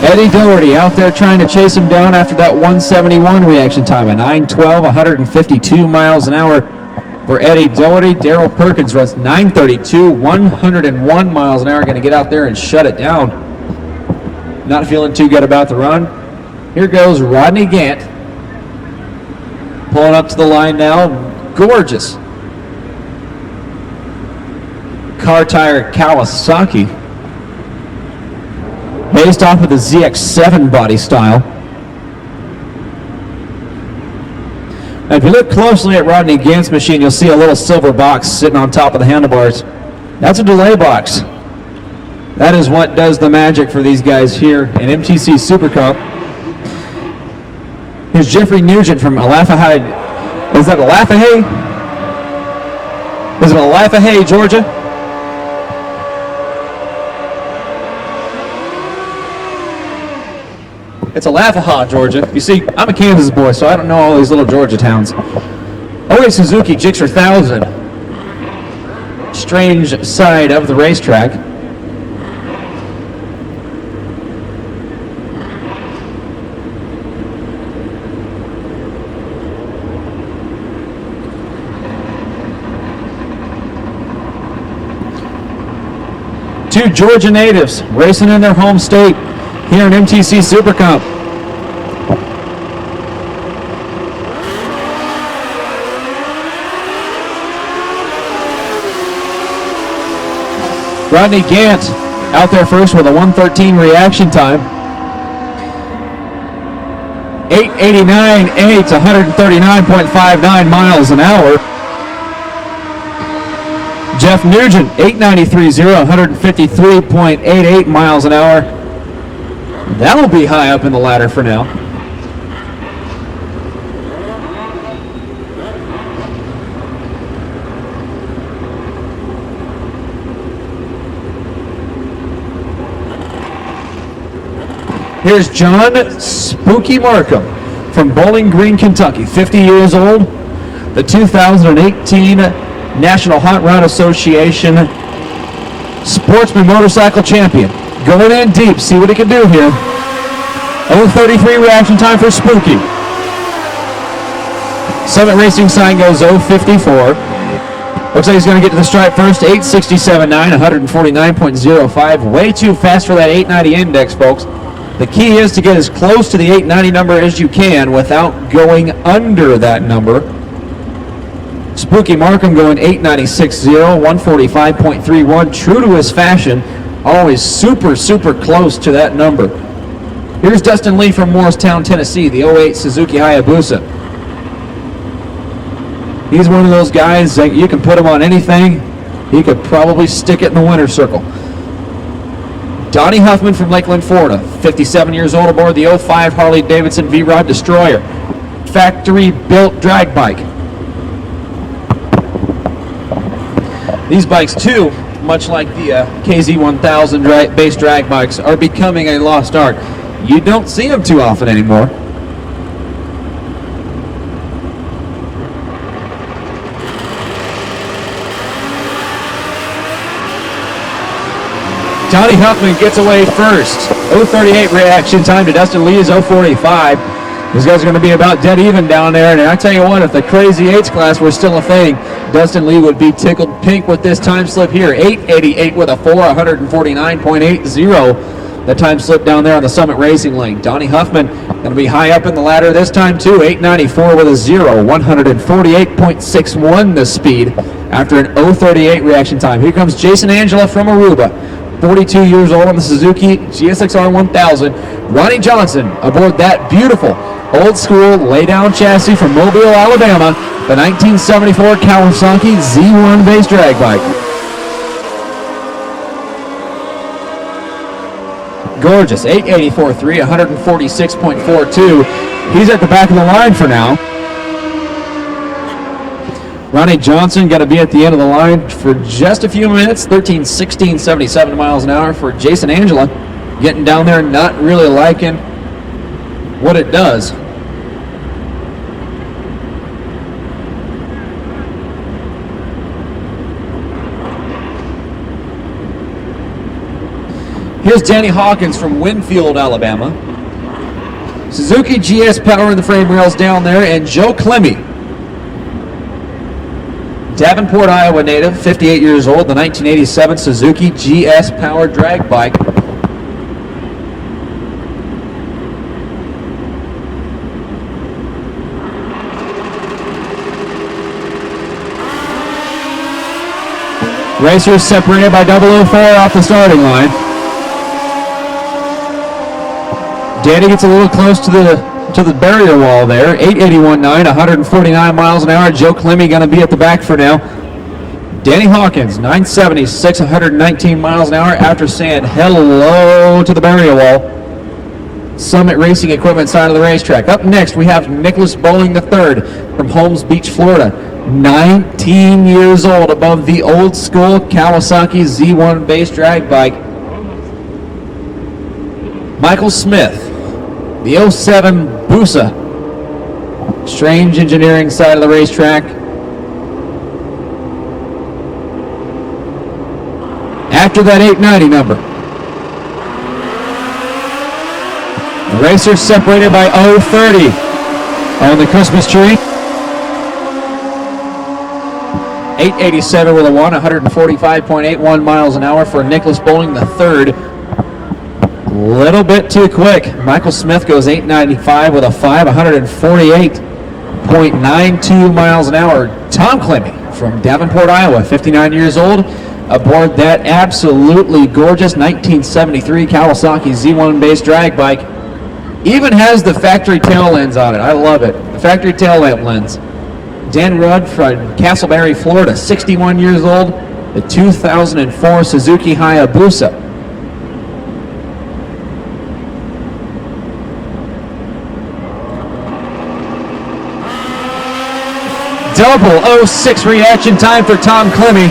B: Eddie Doherty out there trying to chase him down after that 171 reaction time. A 912, 152 miles an hour for Eddie Doherty. Daryl Perkins runs 932, 101 miles an hour. Going to get out there and shut it down. Not feeling too good about the run. Here goes Rodney Gant. Pulling up to the line now. Gorgeous car tire Kawasaki. based off of the ZX7 body style. Now, if you look closely at Rodney Gant's machine, you'll see a little silver box sitting on top of the handlebars. That's a delay box. That is what does the magic for these guys here in MTC Super Cup. Here's Jeffrey Nugent from Alafahide. Is that Alafahey? Is it Alafahey, Georgia? It's Alafaha, Georgia. You see, I'm a Kansas boy, so I don't know all these little Georgia towns. OA Suzuki Gixxer 1000. Strange side of the racetrack. Two Georgia natives racing in their home state here in MTC Super Cup. Rodney Gant out there first with a 1:13 reaction time. 8:89.8 to 139.59 miles an hour. Jeff Nugent, 8:93.0, 153.88 miles an hour. That'll be high up in the ladder for now. Here's John Spooky Markham from Bowling Green, Kentucky, 50 years old, the 2018 National Hot Rod Association Sportsman Motorcycle Champion. Going in deep, see what he can do here. 0:33 reaction time for Spooky. Summit Racing sign goes 0:54. Looks like he's going to get to the stripe first. 8:67.9, 149.05. Way too fast for that 890 index, folks. The key is to get as close to the 890 number as you can without going under that number. Spooky Markham going 896.0, 145.31, true to his fashion, always super, super close to that number. Here's Dustin Lee from Morristown, Tennessee, the 08 Suzuki Hayabusa. He's one of those guys that you can put him on anything, he could probably stick it in the winner's circle. Donnie Huffman from Lakeland, Florida, 57 years old, aboard the 05 Harley-Davidson V-Rod Destroyer, factory-built drag bike. These bikes, too, much like the KZ1000 base drag bikes, are becoming a lost art. You don't see them too often anymore. Donnie Huffman gets away first. 0:38 reaction time to Dustin Lee's 0:45. These guys are going to be about dead even down there. And I tell you what, if the Crazy 8s class were still a thing, Dustin Lee would be tickled pink with this time slip here. 8:88 with a 4, 149.80. The time slip down there on the Summit Racing Lane. Donnie Huffman going to be high up in the ladder this time too. 8:94 with a 0, 148.61 the speed after an 0:38 reaction time. Here comes Jason Angela from Aruba. 42 years old on the Suzuki GSXR 1000. Ronnie Johnson aboard that beautiful old school lay-down chassis from Mobile, Alabama, the 1974 Kawasaki Z1 base drag bike. Gorgeous, 884.3, 146.42. He's at the back of the line for now. Ronnie Johnson going to be at the end of the line for just a few minutes. 13:16.77 miles an hour for Jason Angela. Getting down there, not really liking what it does. Here's Danny Hawkins from Winfield, Alabama. Suzuki GS Power in the frame rails down there, and Joe Clemmy, Davenport, Iowa native, 58 years old, the 1987 Suzuki GS Power drag bike. Racers separated by 004 off the starting line. Danny gets a little close to the barrier wall there. 881.9, 149 miles an hour. Joe Clemmy going to be at the back for now. Danny Hawkins, 976, 119 miles an hour after saying hello to the barrier wall. Summit Racing Equipment side of the racetrack. Up next, we have Nicholas Bowling III from Holmes Beach, Florida. 19 years old, above the old school Kawasaki Z1 base drag bike. Michael Smith, the 07 Busa. Strange Engineering side of the racetrack. After that 890 number. The racers separated by 030 on the Christmas tree. 887 with a 145.81 miles an hour for Nicholas Bowling III. Little bit too quick. Michael Smith goes 895 with a 148.92 miles an hour. Tom Clemmy from Davenport, Iowa, 59 years old, aboard that absolutely gorgeous 1973 Kawasaki Z1 base drag bike. Even has the factory tail lens on it. I love it. The factory tail lamp lens. Dan Rudd from Castleberry, Florida, 61 years old, the 2004 Suzuki Hayabusa. Double 06 reaction time for Tom Clemmy.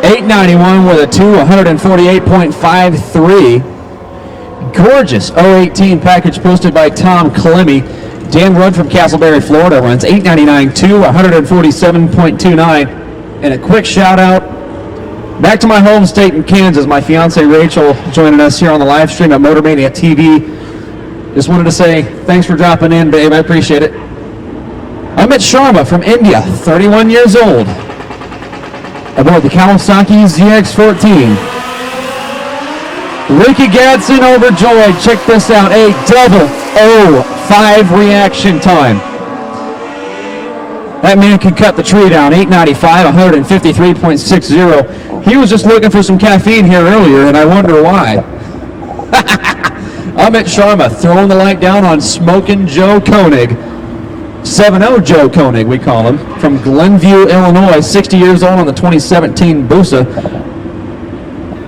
B: .891 with a 148.53. Gorgeous 018 package posted by Tom Clemmy. Dan Rudd from Castleberry, Florida runs 899 to 147.29. And a quick shout out back to my home state in Kansas. My fiance Rachel joining us here on the live stream at Motormania TV. Just wanted to say thanks for dropping in, babe. I appreciate it. Amit Sharma from India, 31 years old, aboard the Kawasaki ZX-14. Ricky Gadsden overjoyed. Check this out. A double 05 reaction time. That man can cut the tree down. 895, 153.60. He was just looking for some caffeine here earlier, and I wonder why. Amit Sharma throwing the light down on Smokin' Joe Koenig. 7-0 Joe Koenig, we call him, from Glenview, Illinois, 60 years old on the 2017 Busa.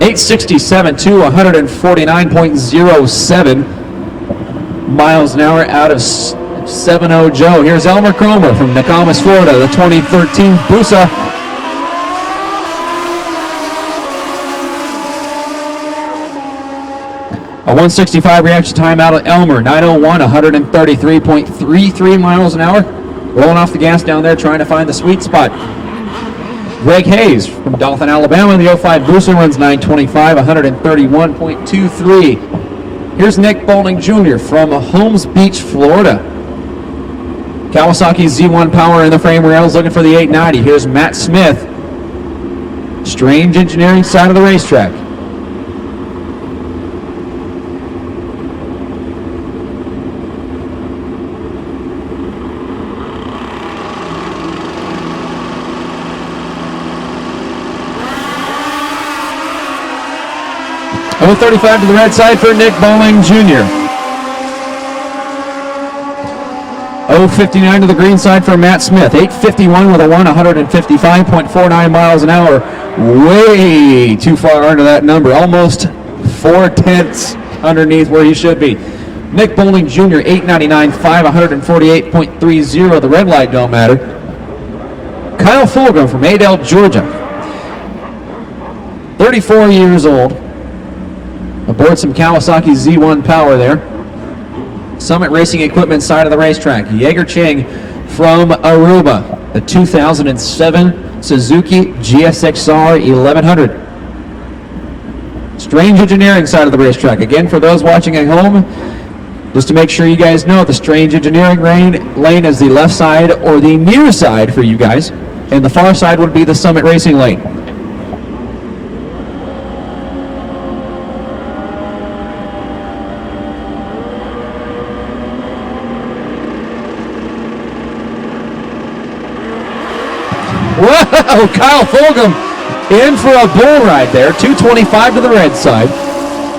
B: 867 to 149.07 miles an hour out of 7-0 Joe. Here's Elmer Cromer from Nokomis, Florida, the 2013 Busa. A 165 reaction time out of Elmer, 901, 133.33 miles an hour. Rolling off the gas down there, trying to find the sweet spot. Greg Hayes from Dothan, Alabama, the 05 Busa runs 925, 131.23. Here's Nick Bowling Jr. from Holmes Beach, Florida. Kawasaki Z1 power in the frame rails, looking for the 890. Here's Matt Smith. Strange Engineering side of the racetrack. Oh, 35 to the red side for Nick Bowling Jr. 059 to the green side for Matt Smith. 851 with a 155.49 miles an hour. Way too far under that number. Almost 4/10 underneath where he should be. Nick Bowling Jr. 899, 148.30. The red light don't matter. Kyle Fulgham from Adel, Georgia. 34 years old. Aboard some Kawasaki Z1 power there. Summit Racing Equipment side of the racetrack. Jaeger Cheng from Aruba. The 2007 Suzuki GSXR 1100. Strange Engineering side of the racetrack. Again, for those watching at home, just to make sure you guys know, the Strange Engineering lane is the left side or the near side for you guys. And the far side would be the Summit Racing lane. Whoa, Kyle Fulgham In for a bull ride there. 225 to the red side.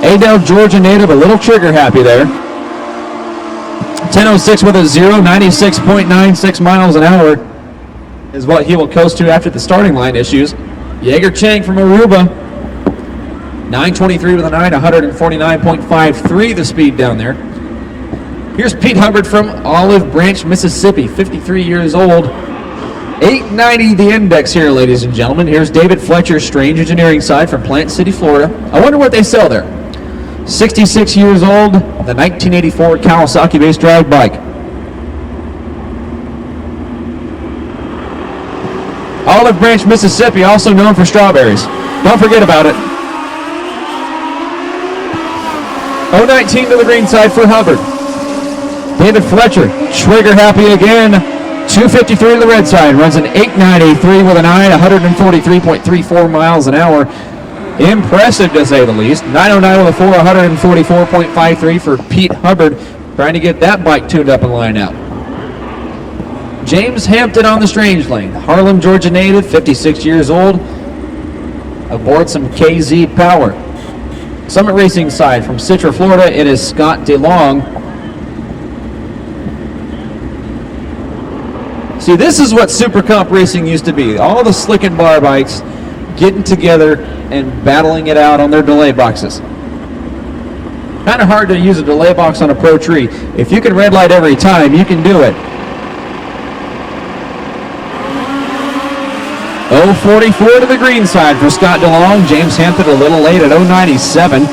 B: Adel, Georgia native, a little trigger happy there. 10:06 with a 0, 96.96 miles an hour is what he will coast to after the starting line issues. Jaeger Chang from Aruba, 9:23 with a 9, 149.53 the speed down there. Here's Pete Hubbard from Olive Branch, Mississippi, 53 years old. 890 the index here, ladies and gentlemen. Here's David Fletcher, Strange Engineering side from Plant City, Florida. I wonder what they sell there. 66 years old, the 1984 Kawasaki-based drag bike. Olive Branch, Mississippi, also known for strawberries. Don't forget about it. 019 to the green side for Hubbard. David Fletcher, trigger happy again. 253 to the red side, runs an 893 with a 9, 143.34 miles an hour. Impressive to say the least. 909 with a 4, 144.53 for Pete Hubbard, trying to get that bike tuned up and lined out. James Hampton on the Strange Lane, Harlem, Georgia native, 56 years old, aboard some KZ Power. Summit Racing side from Citra, Florida, it is Scott DeLong. See, this is what Super Comp Racing used to be. All the slick and bar bikes getting together and battling it out on their delay boxes. Kind of hard to use a delay box on a Pro Tree. If you can red light every time, you can do it. 044 to the green side for Scott DeLong. James Hampton a little late at 097.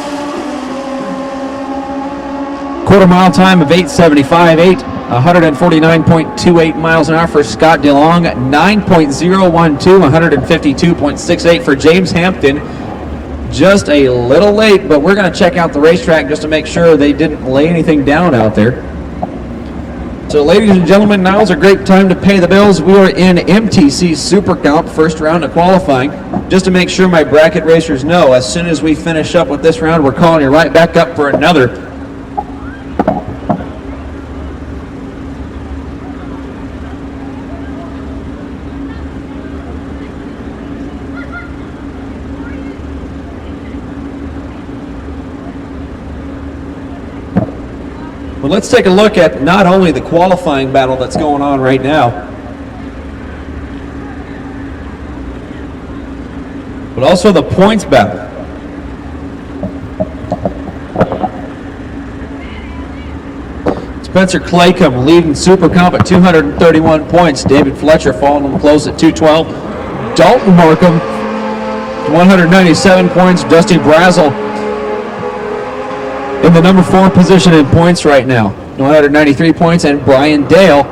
B: Quarter mile time of 8:75.8. 149.28 miles an hour for Scott DeLong. 9.012. 152.68 for James Hampton. Just a little late, but we're going to check out the racetrack just to make sure they didn't lay anything down out there. So, ladies and gentlemen, now's a great time to pay the bills. We are in MTC Super Comp, first round of qualifying. Just to make sure my bracket racers know, as soon as we finish up with this round, we're calling you right back up for another. Well, let's take a look at not only the qualifying battle that's going on right now, but also the points battle. Spencer Claycomb leading Super Comp at 231 points. David Fletcher following him close at 212. Dalton Markham, 197 points. Dusty Brazel in the number 4 position in points right now, 193 points, and Brian Dale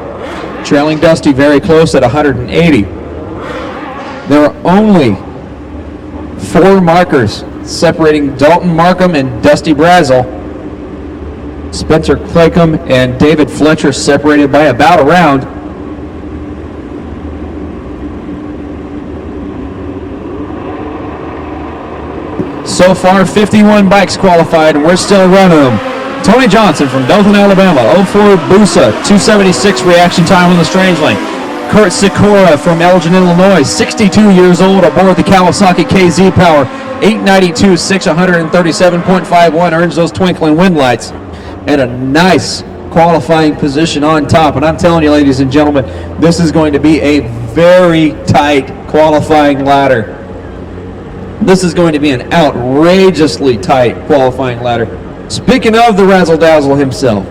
B: trailing Dusty very close at 180. There are only 4 markers separating Dalton Markham and Dusty Brazel. Spencer Claycomb and David Fletcher separated by about a round. So far, 51 bikes qualified, and we're still running them. Tony Johnson from Dothan, Alabama, 04 Busa, 276 reaction time on the Strange Lane. Kurt Sikora from Elgin, Illinois, 62 years old, aboard the Kawasaki KZ Power, 892, 137.51, earns those twinkling wind lights. And a nice qualifying position on top. And I'm telling you, ladies and gentlemen, this is going to be a very tight qualifying ladder. This is going to be an outrageously tight qualifying ladder. Speaking of the Razzle Dazzle himself,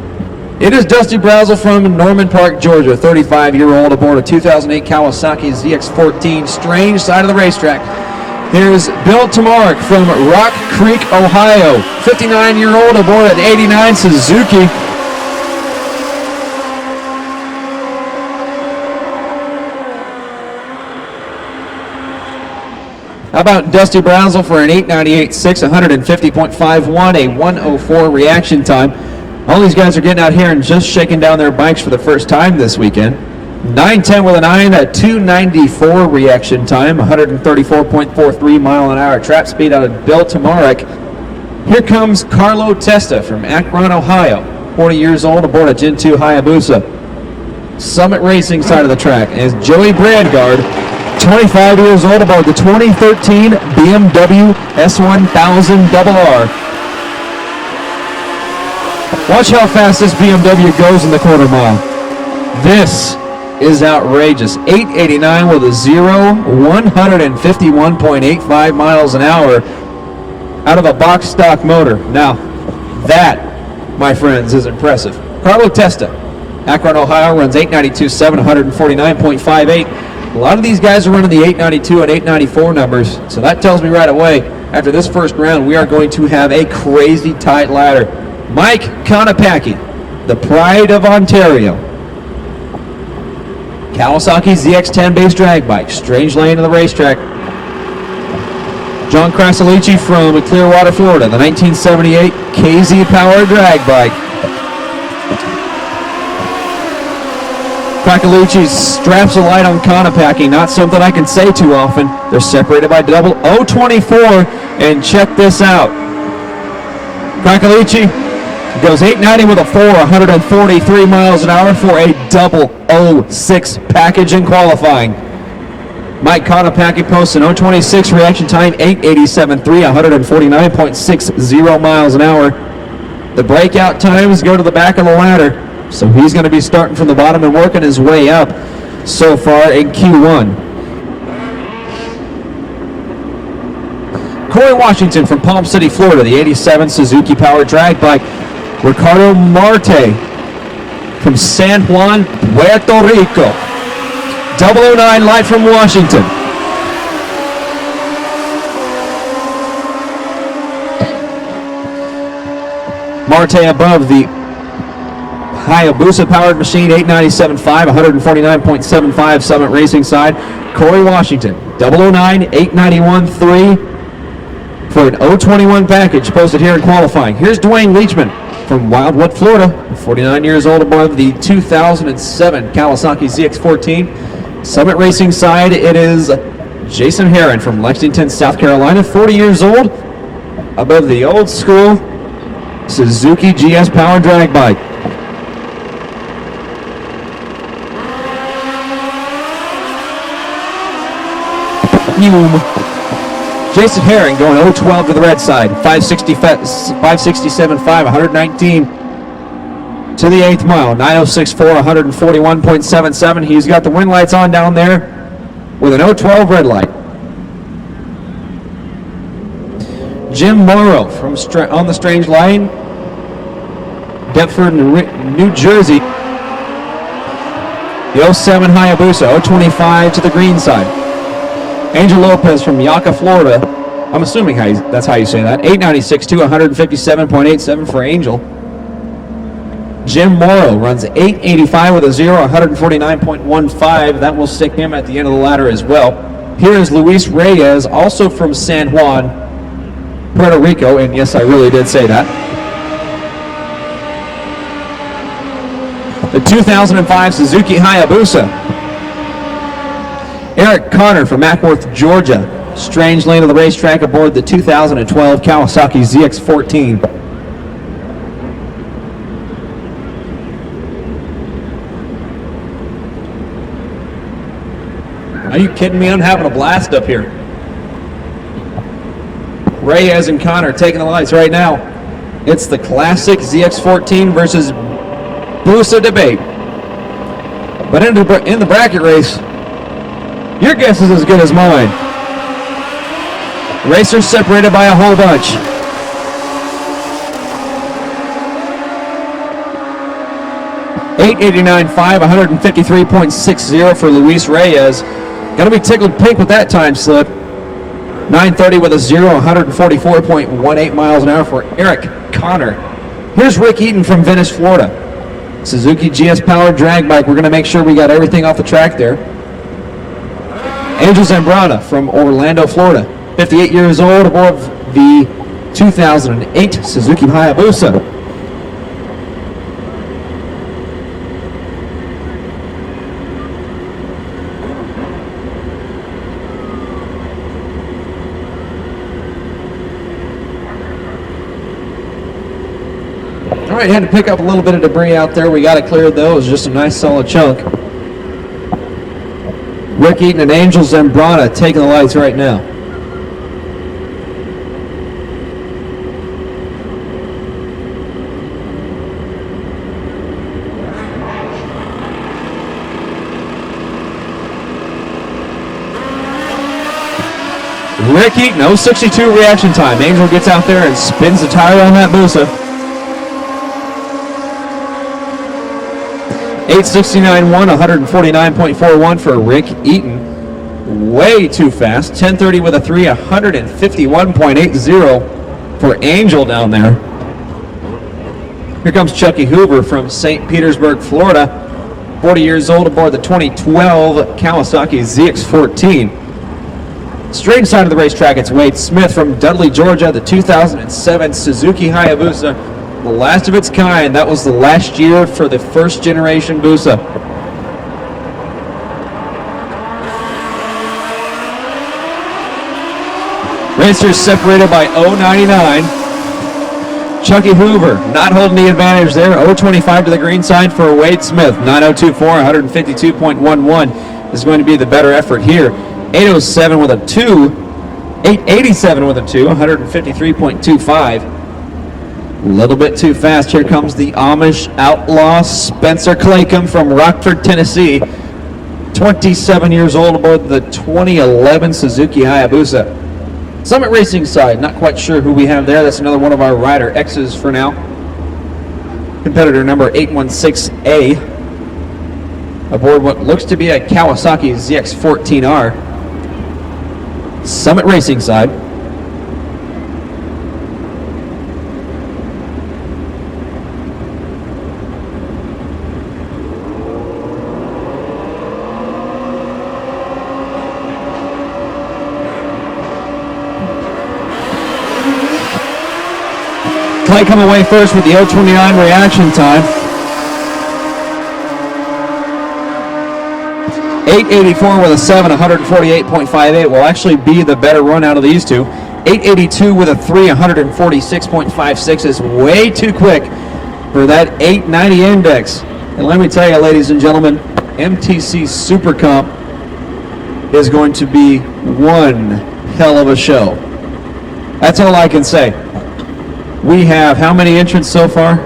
B: it is Dusty Brazel from Norman Park, Georgia, 35-year-old aboard a 2008 Kawasaki ZX-14, Strange side of the racetrack. Here's Bill Tomarek from Rock Creek, Ohio, 59-year-old aboard an 89 Suzuki. How about Dusty Brazel for an 898.6, 150.51, a 104 reaction time. All these guys are getting out here and just shaking down their bikes for the first time this weekend. 910 with a 9, a 294 reaction time, 134.43 mile an hour trap speed out of Bill Tomarek. Here comes Carlo Testa from Akron, Ohio, 40 years old, aboard a Gen 2 Hayabusa. Summit Racing side of the track is Joey Brandgard, 25 years old, aboard the 2013 BMW S1000RR. Watch how fast this BMW goes in the quarter mile. This is outrageous. 889 with a 151.85 miles an hour out of a box stock motor. Now, that, my friends, is impressive. Carlo Testa, Akron, Ohio, runs 892.7, 149.58. A lot of these guys are running the 892 and 894 numbers, so that tells me right away, after this first round, we are going to have a crazy tight ladder. Mike Konopacki, the pride of Ontario. Kawasaki ZX-10 base drag bike, strange lane of the racetrack. John Krasalici from Clearwater, Florida, the 1978 KZ Power drag bike. Krasalici straps a light on Konopacki, not something I can say too often. They're separated by double 024, and check this out. Krasalici goes 890 with a 143 miles an hour for a double 06 package in qualifying. Mike Konopacki posts an 026 reaction time, 887.3, 149.60 miles an hour. The breakout times go to the back of the ladder, so he's going to be starting from the bottom and working his way up so far in Q1. Corey Washington from Palm City, Florida, the 87 Suzuki Power drag bike. Ricardo Marte from San Juan, Puerto Rico. 009 light from Washington. Marte above the Hayabusa powered machine, 897.5, 149.75 Summit Racing side. Corey Washington, 009, 891.3 for an 021 package posted here in qualifying. Here's Dwayne Leachman from Wildwood, Florida, 49 years old, above the 2007 Kawasaki ZX-14. Summit Racing side, it is Jason Herron from Lexington, South Carolina, 40 years old, above the old school Suzuki GS Power drag bike. Jason Herring going 012 to the red side, 567.5, 119 to the 8th mile, 906.4, 141.77. He's got the wind lights on down there with an 012 red light. Jim Morrow from on the Strange Line, Deptford, New Jersey. The 07 Hayabusa, 025 to the green side. Angel Lopez from Yaca, Florida. I'm assuming that's how you say that. 896.2, 157.87 for Angel. Jim Morrow runs 885 with a 149.15. That will stick him at the end of the ladder as well. Here is Luis Reyes, also from San Juan, Puerto Rico, and yes, I really did say that. The 2005 Suzuki Hayabusa. Eric Connor from Mackworth, Georgia. Strange lane of the racetrack aboard the 2012 Kawasaki ZX-14. Are you kidding me? I'm having a blast up here. Reyes and Connor taking the lights right now. It's the classic ZX-14 versus Busa debate. But in the bracket race, your guess is as good as mine. Racers separated by a whole bunch. $889.5, 153.60 for Luis Reyes. Gonna be tickled pink with that time slip. 930 with a 144.18 miles an hour for Eric Connor. Here's Rick Eaton from Venice, Florida. Suzuki GS powered drag bike. We're gonna make sure we got everything off the track there. Angel Zambrana from Orlando, Florida. 58 years old, aboard the 2008 Suzuki Hayabusa. All right, had to pick up a little bit of debris out there. We got it cleared though. It was just a nice solid chunk. Rick Eaton and Angel Zambrana taking the lights right now. Rick Eaton, 0.62 reaction time. Angel gets out there and spins the tire on that Busa. 8.69.1, 149.41 for Rick Eaton. Way too fast. 10.30 with a 3, 151.80 for Angel down there. Here comes Chucky Hoover from St. Petersburg, Florida. 40 years old aboard the 2012 Kawasaki ZX-14. Straight side of the racetrack, it's Wade Smith from Dudley, Georgia, the 2007 Suzuki Hayabusa, the last of its kind. That was the last year for the first generation Busa. Racers separated by 0.99. Chucky Hoover not holding the advantage there. 0.25 to the green side for Wade Smith. 9.024, 152.11 is going to be the better effort here. 8.07 with a 2, 8.87 with a 2, 153.25. A little bit too fast. Here comes the Amish outlaw, Spencer Claycomb from Rockford, Tennessee. 27 years old aboard the 2011 Suzuki Hayabusa. Summit Racing side, not quite sure who we have there. That's another one of our Rider X's for now. Competitor number 816A. Aboard what looks to be a Kawasaki ZX-14R. Summit Racing side. Clay coming away first with the 0.29 reaction time. 8.84 with a 7, 148.58 will actually be the better run out of these two. 8.82 with a 3, 146.56 is way too quick for that 8.90 index. And let me tell you, ladies and gentlemen, MTC Super Comp is going to be one hell of a show. That's all I can say. We have how many entrants so far?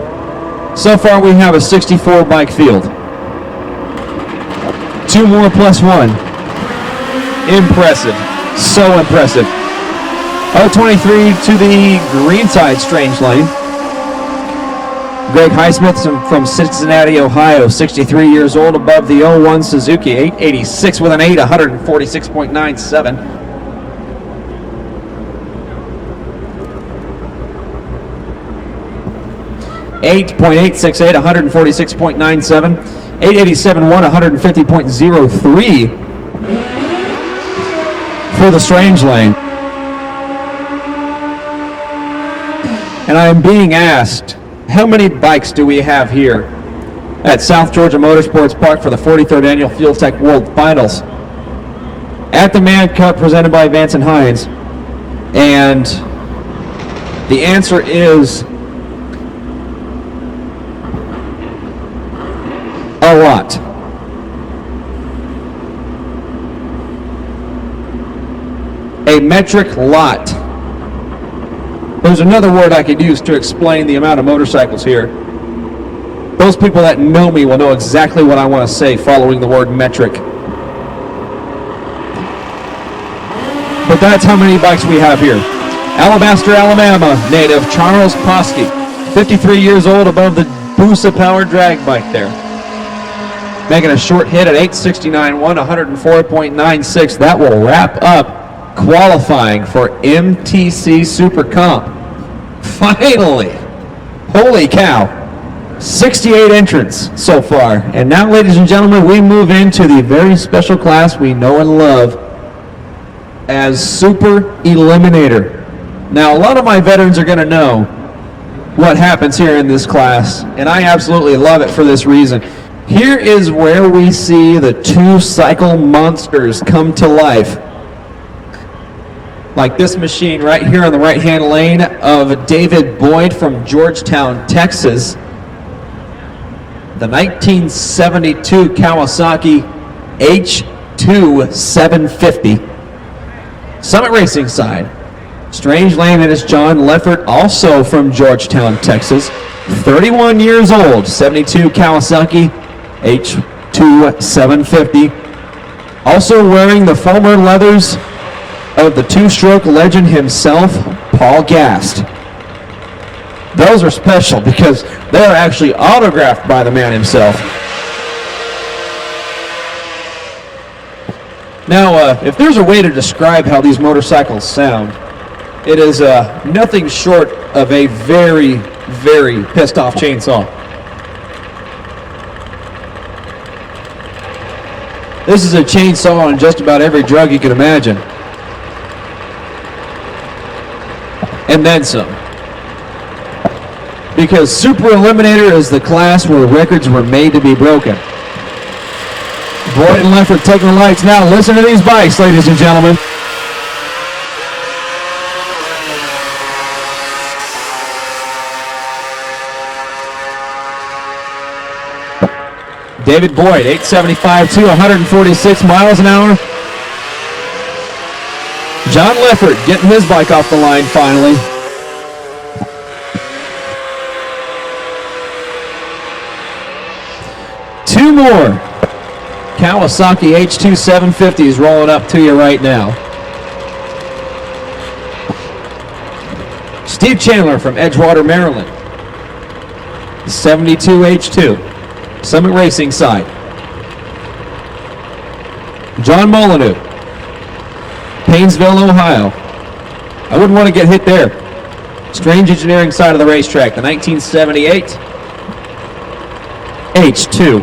B: So far we have a 64 bike field. 2 more plus 1. Impressive. So impressive. 0.23 to the green side, strange lane. Greg Highsmith from Cincinnati, Ohio, 63 years old, above the 01 Suzuki, 8.86 with an 8, 146.97. .868, 146.97. 887.1, 150.03 for the strange lane. And I am being asked, how many bikes do we have here at South Georgia Motorsports Park for the 43rd Annual Fuel Tech World Finals at the Man Cup presented by Vance and Hines? And the answer is a lot. A metric lot. There's another word I could use to explain the amount of motorcycles here. Those people that know me will know exactly what I want to say following the word metric. But that's how many bikes we have here. Alabaster, Alabama native Charles Posky, 53 years old, above the Busa powered drag bike there. Making a short hit at 8.69.1, 104.96. That will wrap up qualifying for MTC Super Comp. Finally! Holy cow! 68 entrants so far. And now, ladies and gentlemen, we move into the very special class we know and love as Super Eliminator. Now, a lot of my veterans are going to know what happens here in this class, and I absolutely love it for this reason. Here is where we see the 2-cycle monsters come to life. Like this machine right here on the right-hand lane of David Boyd from Georgetown, Texas. The 1972 Kawasaki H2750. Summit Racing side. Strange Lane, and it's John Leffert, also from Georgetown, Texas. 31 years old, 72 Kawasaki H2750. Also wearing the former leathers of the two-stroke legend himself, Paul Gast. Those are special because they're actually autographed by the man himself. Now, if there's a way to describe how these motorcycles sound, it is nothing short of a very, very pissed off chainsaw. This is a chainsaw on just about every drug you can imagine. And then some. Because Super Eliminator is the class where records were made to be broken. Boyd and Leffert taking the lights now. Listen to these bikes, ladies and gentlemen. David Boyd, 875 to 146 miles an hour. John Leffert getting his bike off the line finally. Two more Kawasaki H2750s rolling up to you right now. Steve Chandler from Edgewater, Maryland. 72 H2. Summit Racing side. John Molyneux, Painesville, Ohio. I wouldn't want to get hit there. Strange Engineering side of the racetrack, the 1978 H2.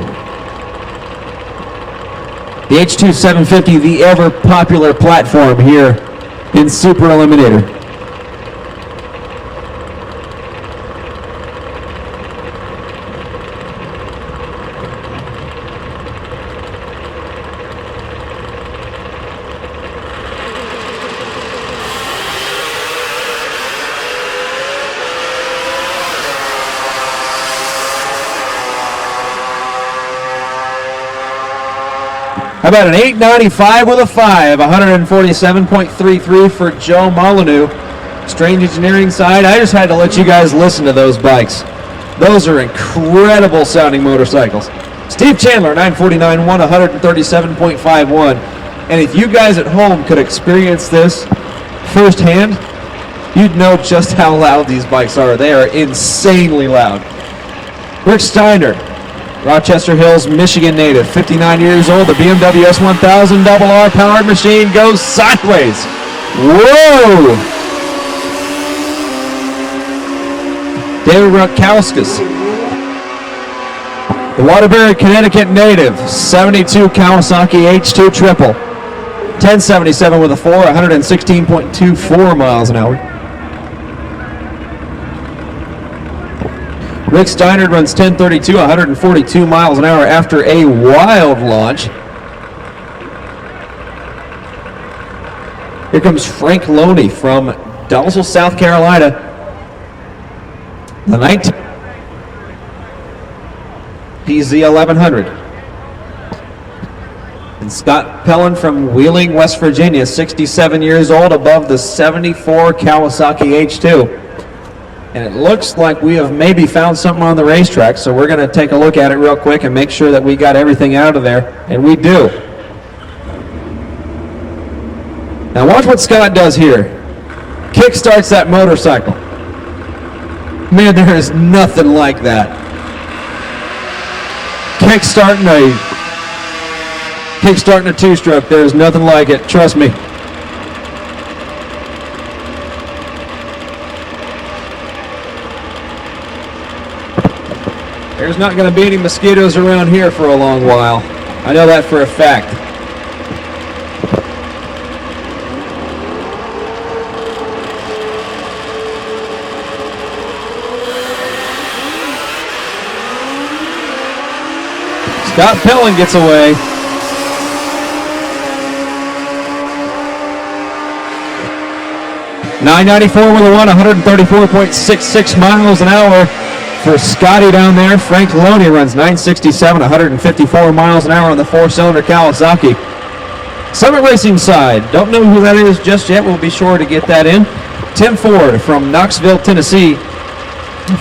B: The H2750, the ever popular platform here in Super Eliminator. How about an 895 with a 5, 147.33 for Joe Molyneux. Strange Engineering side. I just had to let you guys listen to those bikes. Those are incredible sounding motorcycles. Steve Chandler, 949, 137.51. And if you guys at home could experience this firsthand, you'd know just how loud these bikes are. They are insanely loud. Rick Steiner, Rochester Hills, Michigan native, 59 years old. The BMW S1000 RR powered machine goes sideways. Whoa! David Rutkauskas, the Waterbury, Connecticut native, 72 Kawasaki H2 triple, 1077 with a 4, 116.24 miles an hour. Rick Steiner runs 1032, 142 miles an hour after a wild launch. Here comes Frank Loney from Dalzell, South Carolina. The 19 PZ 1100. And Scott Pellin from Wheeling, West Virginia, 67 years old, above the 74 Kawasaki H2. And it looks like we have maybe found something on the racetrack, so we're going to take a look at it real quick and make sure that we got everything out of there, and we do. Now watch what Scott does here. Kick starts that motorcycle. Man, there is nothing like that. Kickstarting a two-stroke, there is nothing like it, trust me. There's not going to be any mosquitoes around here for a long while. I know that for a fact. Scott Pellin gets away. .994 with a 134.66 miles an hour for Scotty down there. Frank Loney runs 967, 154 miles an hour on the four-cylinder Kawasaki. Summit Racing side, don't know who that is just yet. We'll be sure to get that in. Tim Ford from Knoxville, Tennessee.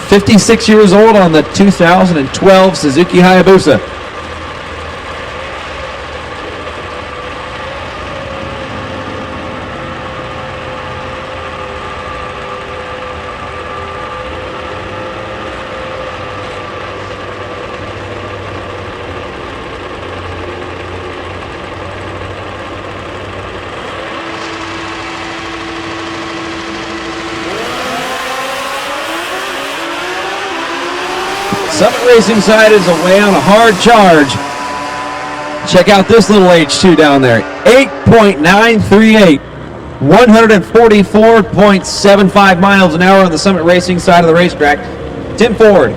B: 56 years old on the 2012 Suzuki Hayabusa. Summit Racing side is away on a hard charge. Check out this little H2 down there. 8.938. 144.75 miles an hour on the Summit Racing side of the racetrack. Tim Ford,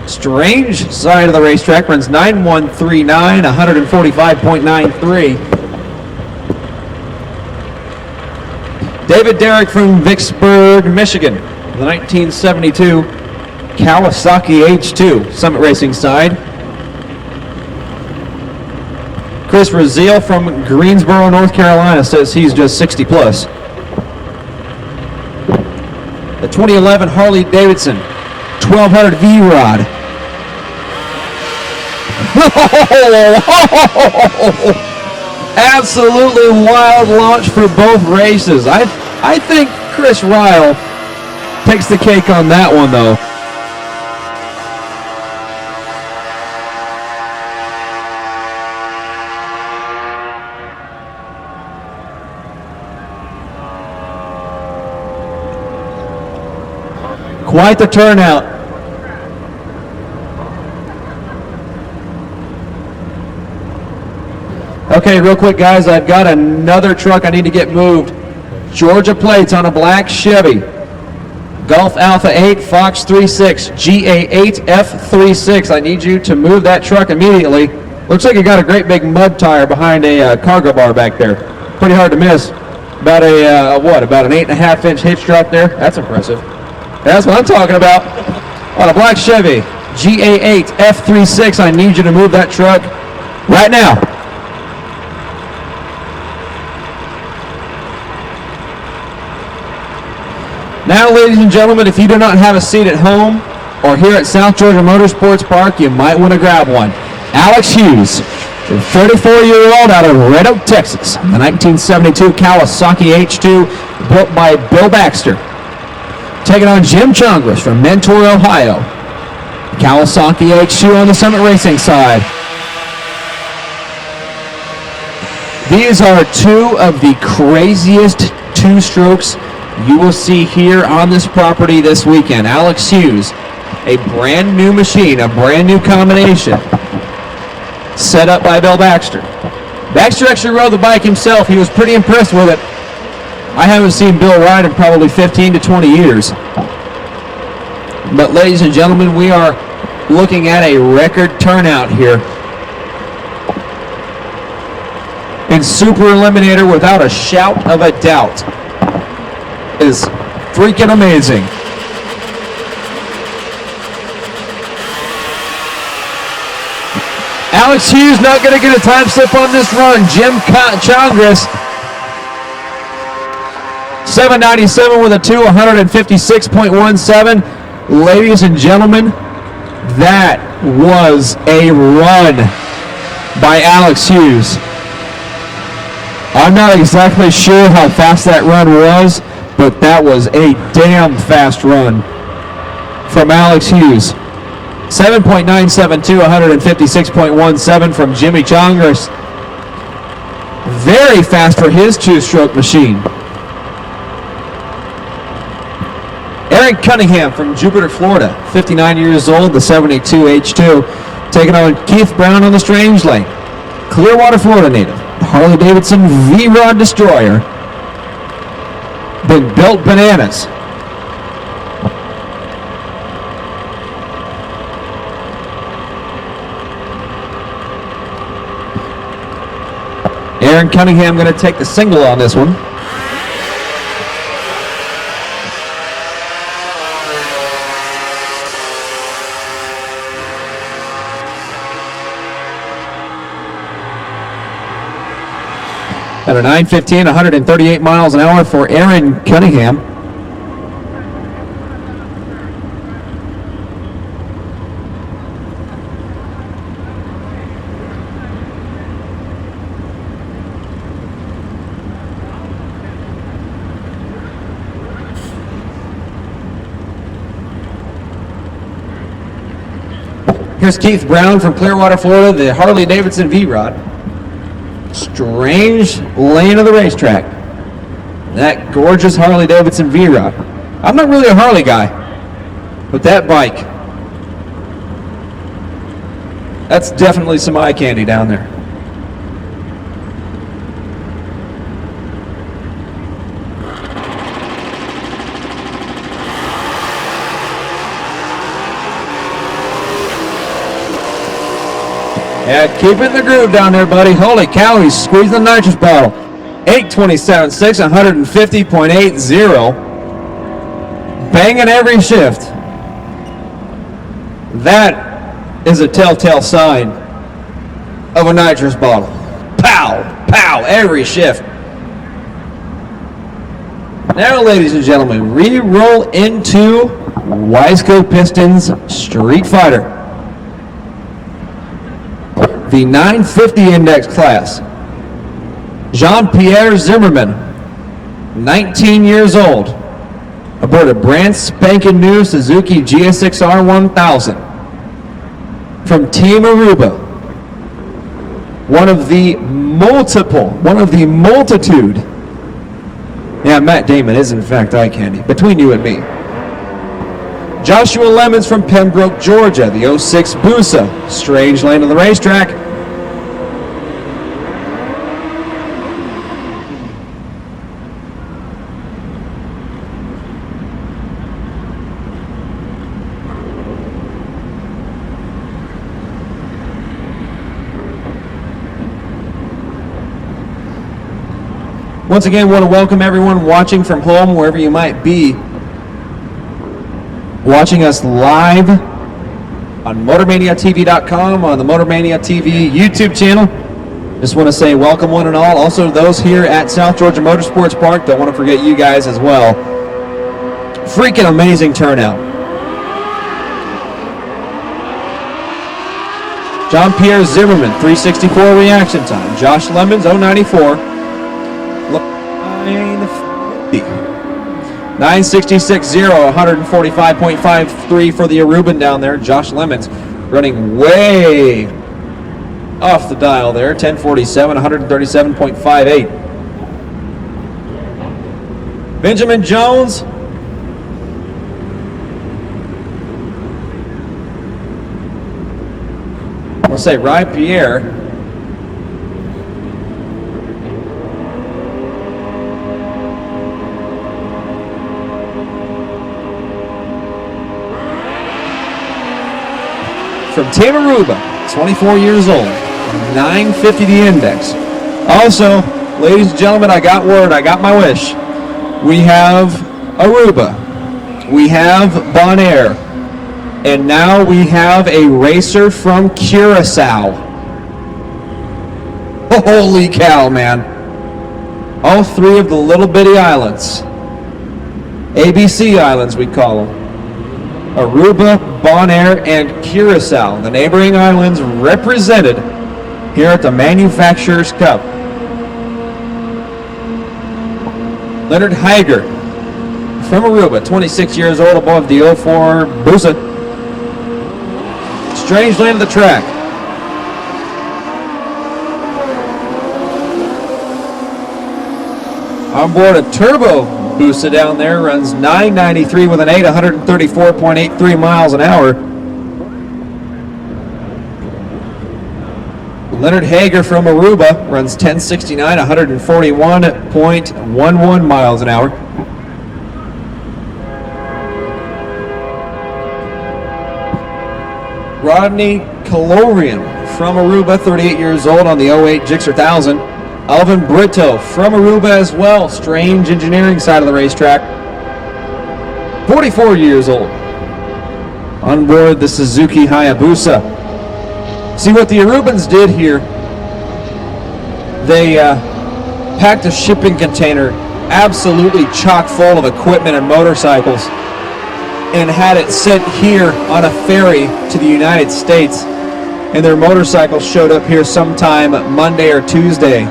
B: Strange side of the racetrack, runs 9139, 145.93. David Derrick from Vicksburg, Michigan, the 1972 Kawasaki H2, Summit Racing side. Chris Raziel from Greensboro, North Carolina says he's just 60 plus. The 2011 Harley Davidson 1200 V-Rod. Absolutely wild launch for both races. I think Chris Ryle takes the cake on that one though. Quite the turnout. Okay, real quick, guys, I've got another truck I need to get moved. Georgia plates on a black Chevy. Golf Alpha 8, Fox 36, GA8, F36. I need you to move that truck immediately. Looks like you got a great big mud tire behind a cargo bar back there. Pretty hard to miss. About about an 8.5 inch hitch drop there? That's impressive. That's what I'm talking about. On a black Chevy, GA8, F36. I need you to move that truck right now. Now, ladies and gentlemen, if you do not have a seat at home or here at South Georgia Motorsports Park, you might want to grab one. Alex Hughes, the 34-year-old out of Red Oak, Texas, the 1972 Kawasaki H2 built by Bill Baxter. Taking on Jim Chongris from Mentor, Ohio. Kawasaki H2 on the Summit Racing side. These are two of the craziest two-strokes you will see here on this property this weekend. Alex Hughes, a brand new machine, a brand new combination, set up by Bill Baxter. Baxter actually rode the bike himself. He was pretty impressed with it. I haven't seen Bill ride in probably 15 to 20 years. But ladies and gentlemen, we are looking at a record turnout here. And Super Eliminator, without a shout of a doubt, is freaking amazing. Alex Hughes not going to get a time slip on this run. Jim Chongris, 797 with a 156.17. Ladies and gentlemen, that was a run by Alex Hughes. I'm not exactly sure how fast that run was, but that was a damn fast run from Alex Hughes. 7.972, 156.17 from Jimmy Chongris. Very fast for his two-stroke machine. Aaron Cunningham from Jupiter, Florida, 59 years old, the 72 H2, taking on Keith Brown on the Strange Lane. Clearwater, Florida native, Harley Davidson V-Rod Destroyer. Been built bananas. Aaron Cunningham going to take the single on this one. At a 9:15, 138 miles an hour for Aaron Cunningham. Here's Keith Brown from Clearwater, Florida, the Harley-Davidson V-Rod. Strange lane of the racetrack. That gorgeous Harley-Davidson V-Rod. I'm not really a Harley guy, but that bike, that's definitely some eye candy down there. Yeah, keeping the groove down there, buddy. Holy cow, he's squeezing the nitrous bottle. 8:27.6, 150.80. Banging every shift. That is a telltale sign of a nitrous bottle. Pow, pow, every shift. Now, ladies and gentlemen, re-roll into Wiseco Pistons Street Fighter. The 950 index class. Jean-Pierre Zimmerman, 19 years old, aboard a brand spanking new Suzuki GSX-R 1000 from Team Aruba. One of the multitude. Yeah, Matt Damon is in fact eye candy, between you and me. Joshua Lemons from Pembroke, Georgia, the 06 Busa, strange lane of the racetrack. Once again, want to welcome everyone watching from home, wherever you might be, watching us live on MotorManiaTV.com, on the MotorMania TV YouTube channel. Just want to say welcome one and all. Also those here at South Georgia Motorsports Park, don't want to forget you guys as well. Freaking amazing turnout. Jean-Pierre Zimmerman, 364 reaction time. Josh Lemons, 094. 966.0, 145.53 for the Aruban down there. Josh Lemons running way off the dial there. 1047, 137.58. Benjamin Jones. I'll say Rye Pierre. From Team Aruba, 24 years old, 950 the index. Also, ladies and gentlemen, I got word, I got my wish. We have Aruba, we have Bonaire, and now we have a racer from Curacao. Holy cow, man. All three of the little bitty islands. ABC Islands, we call them. Aruba, Bonaire, and Curacao, the neighboring islands represented here at the Manufacturers Cup. Leonard Hager from Aruba, 26 years old, above the 04 Busa. Strange lane of the track. On board a turbo Busa down there, runs 993 with an 8, 134.83 miles an hour. Leonard Hager from Aruba runs 1069, 141.11 miles an hour. Rodney Calorian from Aruba, 38 years old, on the 08 Gixxer 1000. Alvin Brito from Aruba as well, strange engineering side of the racetrack. 44 years old. On board the Suzuki Hayabusa. See what the Arubans did here. They packed a shipping container absolutely chock full of equipment and motorcycles and had it sent here on a ferry to the United States. And their motorcycles showed up here sometime Monday or Tuesday.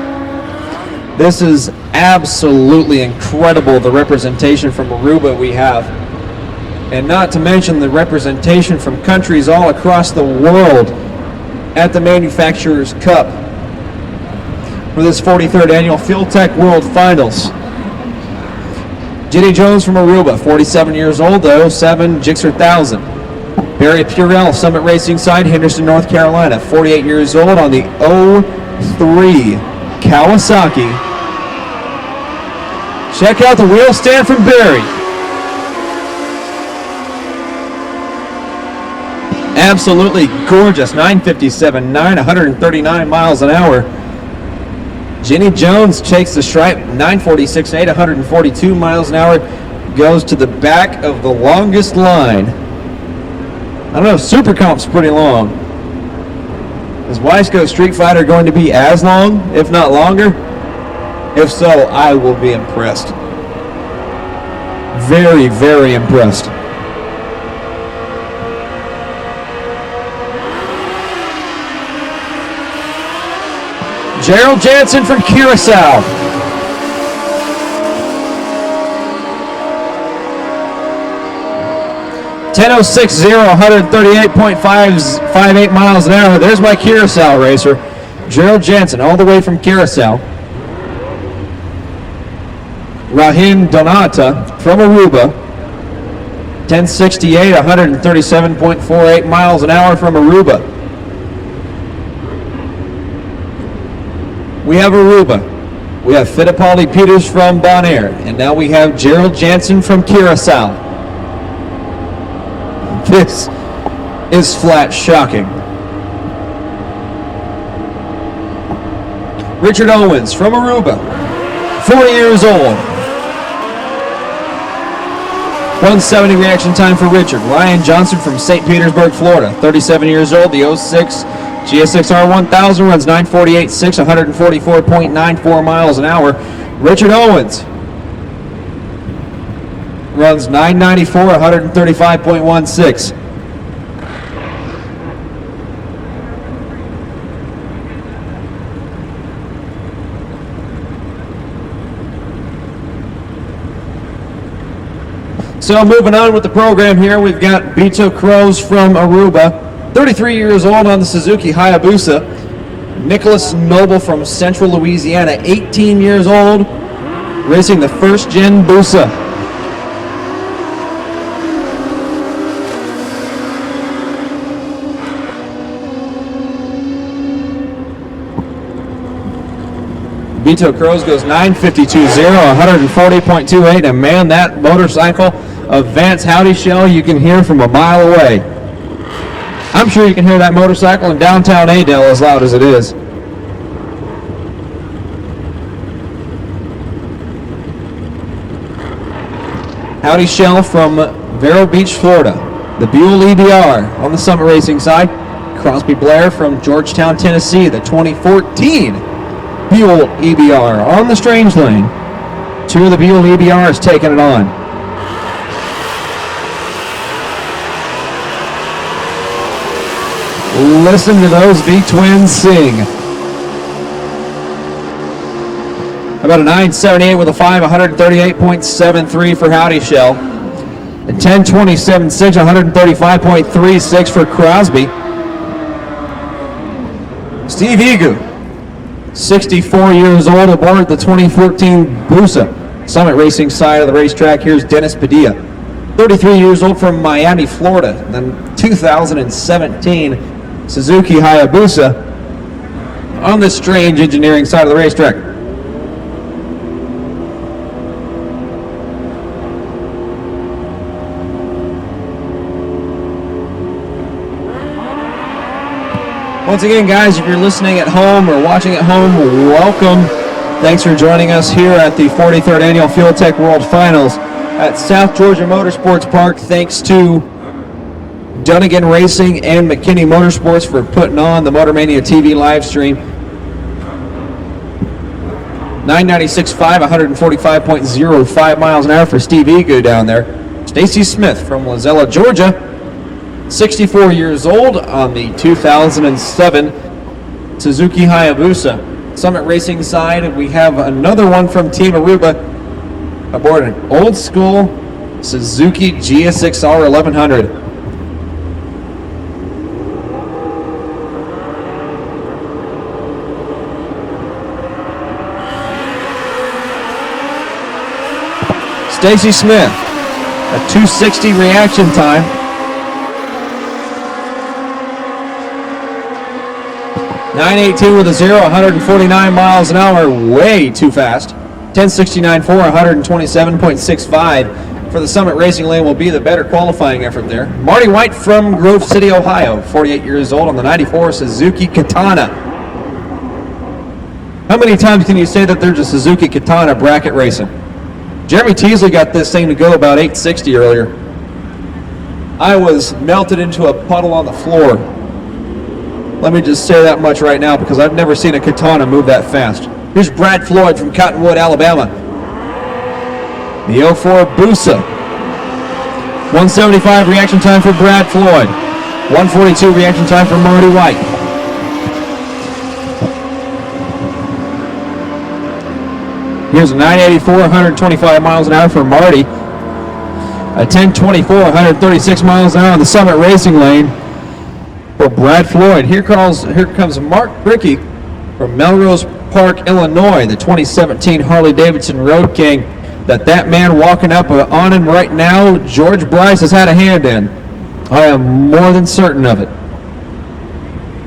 B: This is absolutely incredible, the representation from Aruba we have. And not to mention the representation from countries all across the world at the Manufacturers Cup for this 43rd annual Fuel Tech World Finals. Jenny Jones from Aruba, 47 years old, the 07 Gixxer 1000. Barry Purell, Summit Racing Side, Henderson, North Carolina, 48 years old on the 03 Kawasaki. Check out the wheel stand from Barry. Absolutely gorgeous, 957.9, 139 miles an hour. Jenny Jones takes the stripe, 946.8, 142 miles an hour, goes to the back of the longest line. I don't know, Super Comp's pretty long. Is Wiseco Street Fighter going to be as long, if not longer? If so, I will be impressed. Very, very impressed. Gerald Jansen from Curacao. .10.06.0, 138.558 miles an hour. There's my Curacao racer, Gerald Jansen, all the way from Curacao. Rahin Donata from Aruba, 10.68, 137.48 miles an hour from Aruba. We have Aruba. We have Fittipaldi Peters from Bonaire. And now we have Gerald Jansen from Curacao. This is flat shocking. Richard Owens from Aruba, 40 years old. 170 reaction time for Richard. Ryan Johnson from St. Petersburg, Florida, 37 years old. The 06 GSX-R 1000 runs 948.6, 144.94 miles an hour. Richard Owens runs 994, 135.16. So moving on with the program here, we've got Beto Crows from Aruba, 33 years old on the Suzuki Hayabusa. Nicholas Noble from Central Louisiana, 18 years old, racing the first gen Busa. Beto Crows goes 952.0, 140.28, and man, that motorcycle of Vance Howdy Shell you can hear from a mile away. I'm sure you can hear that motorcycle in downtown Adel as loud as it is. Howdy Shell from Vero Beach, Florida. The Buell EBR on the Summit Racing side. Crosby Blair from Georgetown, Tennessee. The 2014 Buell EBR on the Strange Lane. Two of the Buell EBRs taking it on. Listen to those V-twins sing. About a 978 with a 5, 138.73 for Howdy Shell. A 1027.6, 135.36 for Crosby. Steve Egu, 64 years old, aboard the 2014 Busa. Summit Racing side of the racetrack. Here's Dennis Padilla, 33 years old from Miami, Florida. Then 2017 Suzuki Hayabusa on the Strange Engineering side of the racetrack. Once again, guys, if you're listening at home or watching at home, welcome. Thanks for joining us here at the 43rd Annual Fuel Tech World Finals at South Georgia Motorsports Park. Thanks to Dunnigan Racing and McKinney Motorsports for putting on the Motormania TV live stream. 996.5, 145.05 miles an hour for Steve Egu down there. Stacy Smith from Lozella, Georgia, 64 years old on the 2007 Suzuki Hayabusa. Summit Racing side, we have another one from Team Aruba aboard an old school Suzuki GSX-R 1100. Stacy Smith, a 260 reaction time. .982 with a 0, 149 miles an hour, way too fast. 1069.4, 127.65 for the Summit Racing lane will be the better qualifying effort there. Marty White from Grove City, Ohio, 48 years old on the 94 Suzuki Katana. How many times can you say that there's a Suzuki Katana bracket racing? Jeremy Teasley got this thing to go about 860 earlier. I was melted into a puddle on the floor. Let me just say that much right now because I've never seen a Katana move that fast. Here's Brad Floyd from Cottonwood, Alabama. The 04 Busa. 175 reaction time for Brad Floyd. 142 reaction time for Marty White. Here's a 984, 125 miles an hour for Marty. A 1024, 136 miles an hour on the Summit Racing lane for Brad Floyd. Here comes Mark Brickey from Melrose Park, Illinois, the 2017 Harley-Davidson Road King. That man walking up on him right now, George Bryce has had a hand in. I am more than certain of it.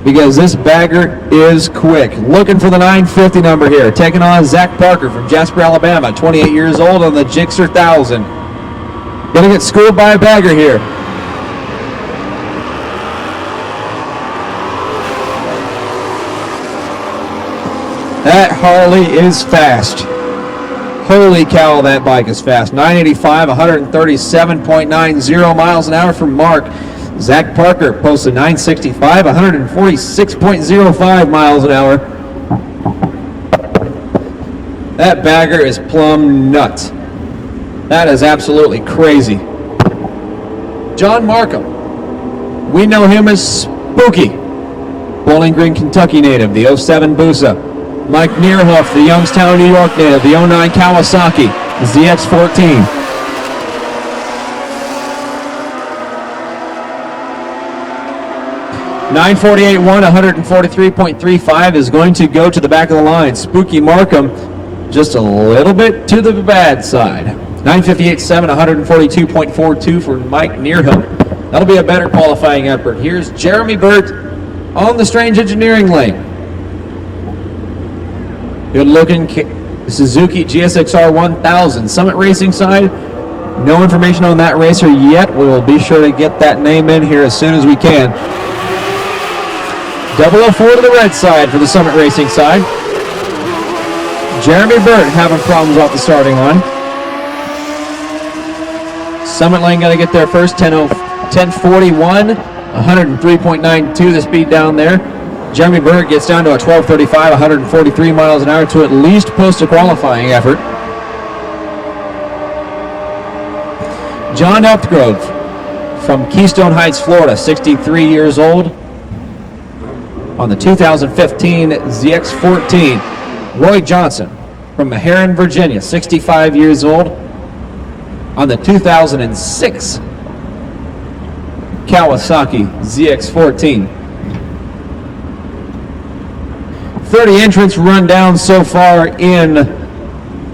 B: Because this bagger is quick. Looking for the 950 number here. Taking on Zach Parker from Jasper, Alabama, 28 years old on the Gixxer 1000. Gonna get schooled by a bagger here. That Harley is fast. Holy cow, that bike is fast. 985, 137.90 miles an hour from Mark. Zach Parker posted 965, 146.05 miles an hour. That bagger is plumb nuts. That is absolutely crazy. John Markham. We know him as Spooky. Bowling Green, Kentucky native, the 07 Busa. Mike Nierhoff, the Youngstown, New York native, the 09 Kawasaki, ZX14. .948.1, 143.35 is going to go to the back of the line. Spooky Markham, just a little bit to the bad side. .958.7, 142.42 for Mike Nierhoff. That'll be a better qualifying effort. Here's Jeremy Burt on the Strange Engineering lane. Good looking Suzuki GSX-R 1000. Summit Racing side, no information on that racer yet. We will be sure to get that name in here as soon as we can. 004 to the red side for the Summit Racing side. Jeremy Burt having problems off the starting line. Summit lane got to get there first. 10:41, 103.92 the speed down there. Jeremy Burt gets down to a 12:35, 143 miles an hour to at least post a qualifying effort. John Upgrove from Keystone Heights, Florida, 63 years old on the 2015 ZX14. Roy Johnson from Maharan, Virginia, 65 years old on the 2006 Kawasaki ZX14. 30 entrants run down so far in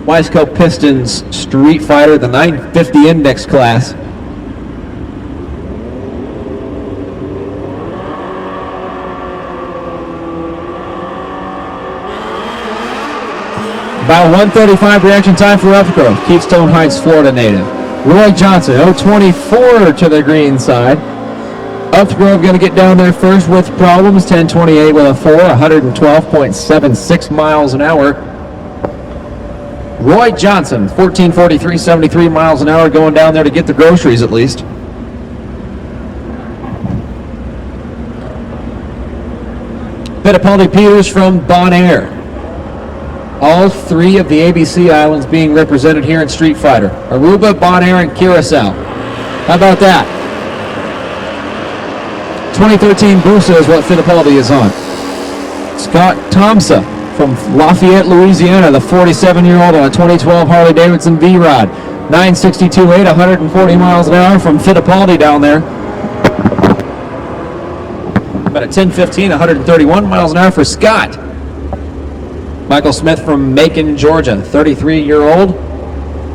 B: Wiseco Pistons Street Fighter, the 950 index class. About 1:35 reaction time for Upgrove, Keystone Heights, Florida native. Roy Johnson, 024 to the green side. Upgrove going to get down there first with problems. 10:28 with a 4, 112.76 miles an hour. Roy Johnson, 14:43, 73 miles an hour, going down there to get the groceries at least. Fittipaldi Peters from Bonaire all three of the ABC islands being represented here in Street Fighter. Aruba, Bonaire, and Curacao. How about that? 2013 Busa is what Fittipaldi is on. Scott Thompson from Lafayette, Louisiana, the 47-year-old on a 2012 Harley-Davidson V-Rod. 962.8, 140 miles an hour from Fittipaldi down there. About a 10:15, 131 miles an hour for Scott. Michael Smith from Macon, Georgia, 33-year-old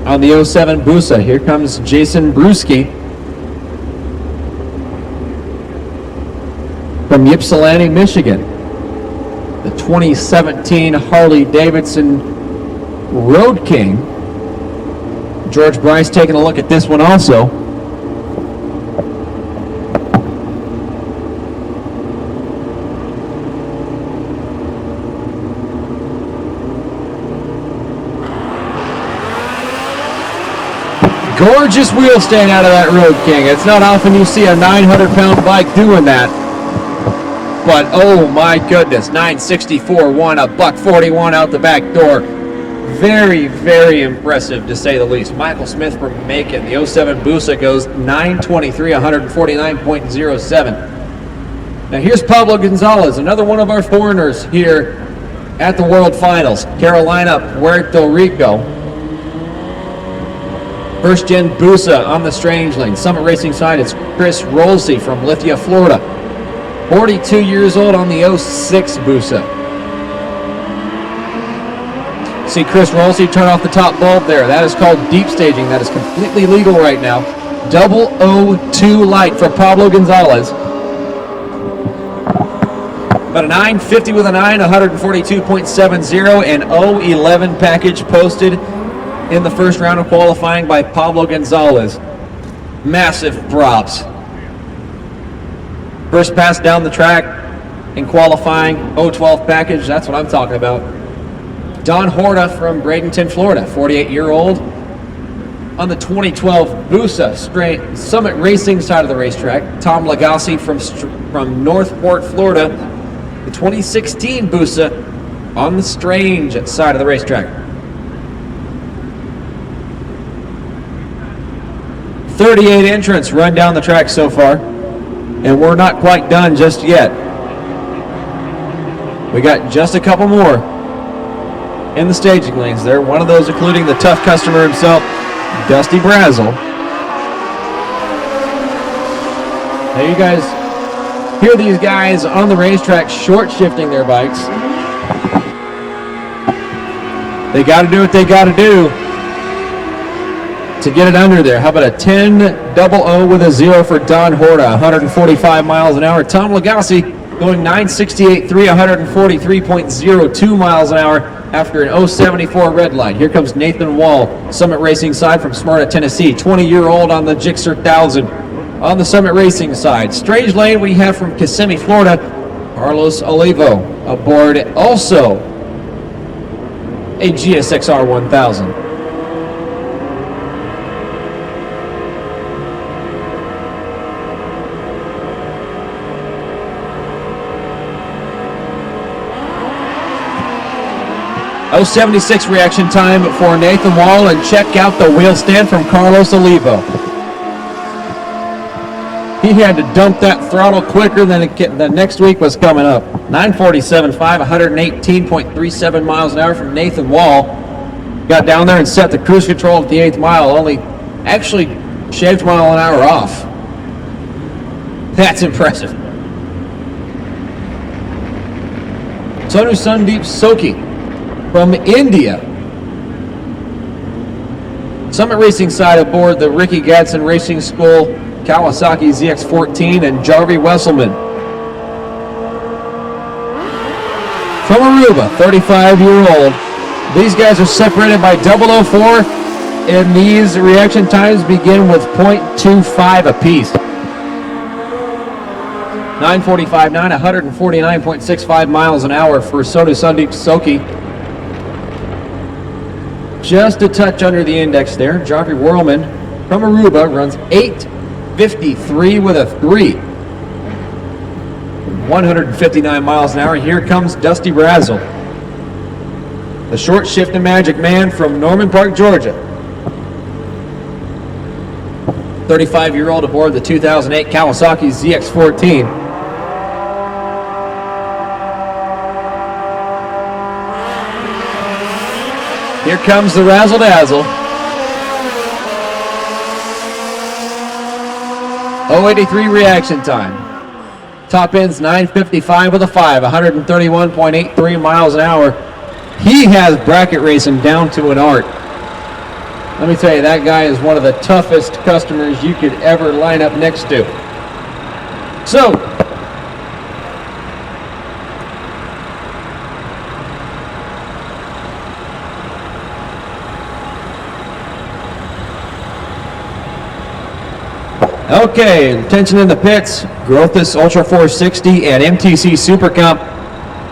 B: on the 07 Busa. Here comes Jason Bruschi from Ypsilanti, Michigan. The 2017 Harley-Davidson Road King. George Bryce taking a look at this one also. Gorgeous wheel stand out of that Road King. It's not often you see a 900-pound bike doing that. But oh my goodness, 964 won a $141 out the back door. Very, very impressive to say the least. Michael Smith from Macon, the 07 Busa goes 923, 149.07. Now here's Pablo Gonzalez, another one of our foreigners here at the World Finals. Carolina, Puerto Rico. First gen Busa on the Strange Lane. Summit Racing side, it's Chris Rolsey from Lithia, Florida. 42 years old on the 06 Busa. See Chris Rolsey turn off the top bulb there. That is called deep staging. That is completely legal right now. 002 light for Pablo Gonzalez. About a 950 with a 9, 142.70, and 011 package posted in the first round of qualifying by Pablo Gonzalez. Massive props. First pass down the track in qualifying, 012 package, that's what I'm talking about. Don Horta from Bradenton, Florida, 48-year-old. On the 2012 Busa Summit Racing side of the racetrack, Tom Lagasse from Northport, Florida. The 2016 Busa on the Strange side of the racetrack. 38 entrants run down the track so far, and we're not quite done just yet. We got just a couple more in the staging lanes there. One of those including the tough customer himself, Dusty Brazel. Now you guys hear these guys on the racetrack short shifting their bikes. They got to do what they got to do to get it under there. How about a 10-0-0 with a 0 for Don Horta, 145 miles an hour. Tom Lagasse going 968.3, 143.02 miles an hour after an 074 red light. Here comes Nathan Wall, Summit Racing side from Smyrna, Tennessee, 20-year-old on the Gixxer 1000. On the Summit Racing side, Strange Lane we have from Kissimmee, Florida, Carlos Olivo aboard also a GSXR 1000. .076 reaction time for Nathan Wall, and check out the wheel stand from Carlos Olivo. He had to dump that throttle quicker than the next week was coming up. 947.5, 118.37 miles an hour from Nathan Wall. Got down there and set the cruise control at the 8th mile, only actually shaved mile an hour off. That's impressive. Sonu Sandeep Soki from India. Summit Racing side aboard the Ricky Gadsden Racing School Kawasaki ZX14 and Jarvie Wesselman. From Aruba, 35-year-old. These guys are separated by 004, and these reaction times begin with .25 apiece. 945.9, 149.65 miles an hour for Sonu Sandeep Soki. Just a touch under the index there. Jarvie Whirlman from Aruba runs 8:53 with a 3. 159 miles an hour. Here comes Dusty Brazel. the short shifting Magic Man from Norman Park, Georgia. 35-year-old aboard the 2008 Kawasaki ZX-14. Here comes the razzle-dazzle. 083 reaction time. Top end's 9:55 with a 5, 131.83 miles an hour. He has bracket racing down to an art. Let me tell you, that guy is one of the toughest customers you could ever line up next to. So, okay, attention in the pits. Grothis Ultra 460 and MTC Super Comp.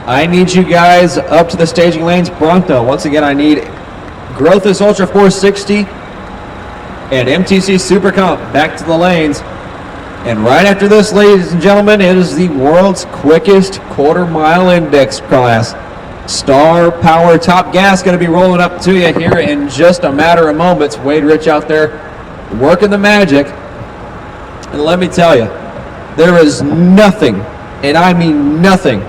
B: I need you guys up to the staging lanes pronto. Once again, I need Grothis Ultra 460 and MTC Super Comp back to the lanes. And right after this, ladies and gentlemen, it is the world's quickest quarter-mile index class. Star Power Top Gas going to be rolling up to you here in just a matter of moments. Wade Rich out there working the magic. And let me tell you, there is nothing, and I mean nothing,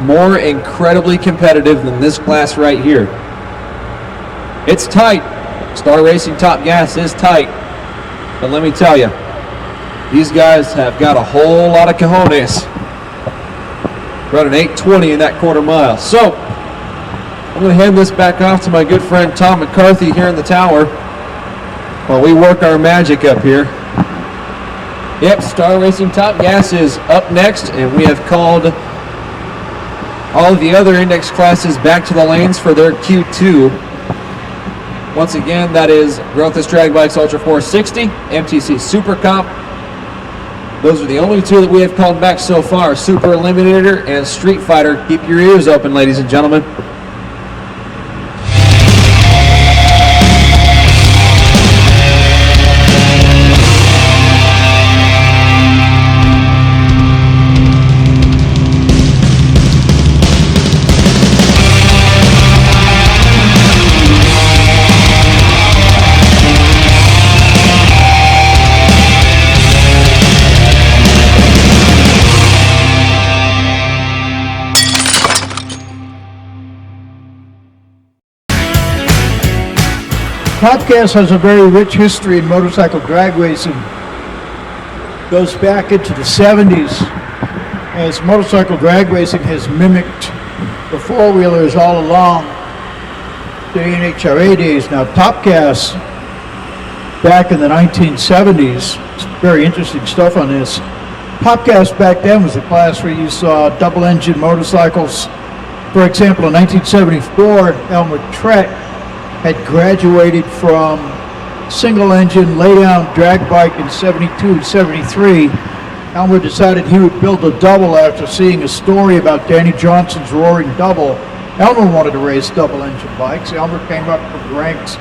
B: more incredibly competitive than this class right here. It's tight. Star Racing Top Gas is tight. But let me tell you, these guys have got a whole lot of cojones. Running 8:20 in that quarter mile. So, I'm going to hand this back off to my good friend Tom McCarthy here in the tower while we work our magic up here. Yep, Star Racing Top Gas is up next, and we have called all of the other index classes back to the lanes for their Q2. Once again, that is Grothis Drag Bikes Ultra 460, MTC Super Comp. Those are the only two that we have called back so far, Super Eliminator and Street Fighter. Keep your ears open, ladies and gentlemen.
A: Top Gas has a very rich history in motorcycle drag racing. Goes back into the 70s, as motorcycle drag racing has mimicked the four-wheelers all along the NHRA days. Now, Top Gas, back in the 1970s, very interesting stuff on this. Top Gas back then was a class where you saw double-engine motorcycles. For example, in 1974, Elmer Trett had graduated from single-engine lay-down drag bike in 72 and 73. Elmer decided he would build a double after seeing a story about Danny Johnson's Roaring Double. Elmer wanted to race double-engine bikes. Elmer came up from the ranks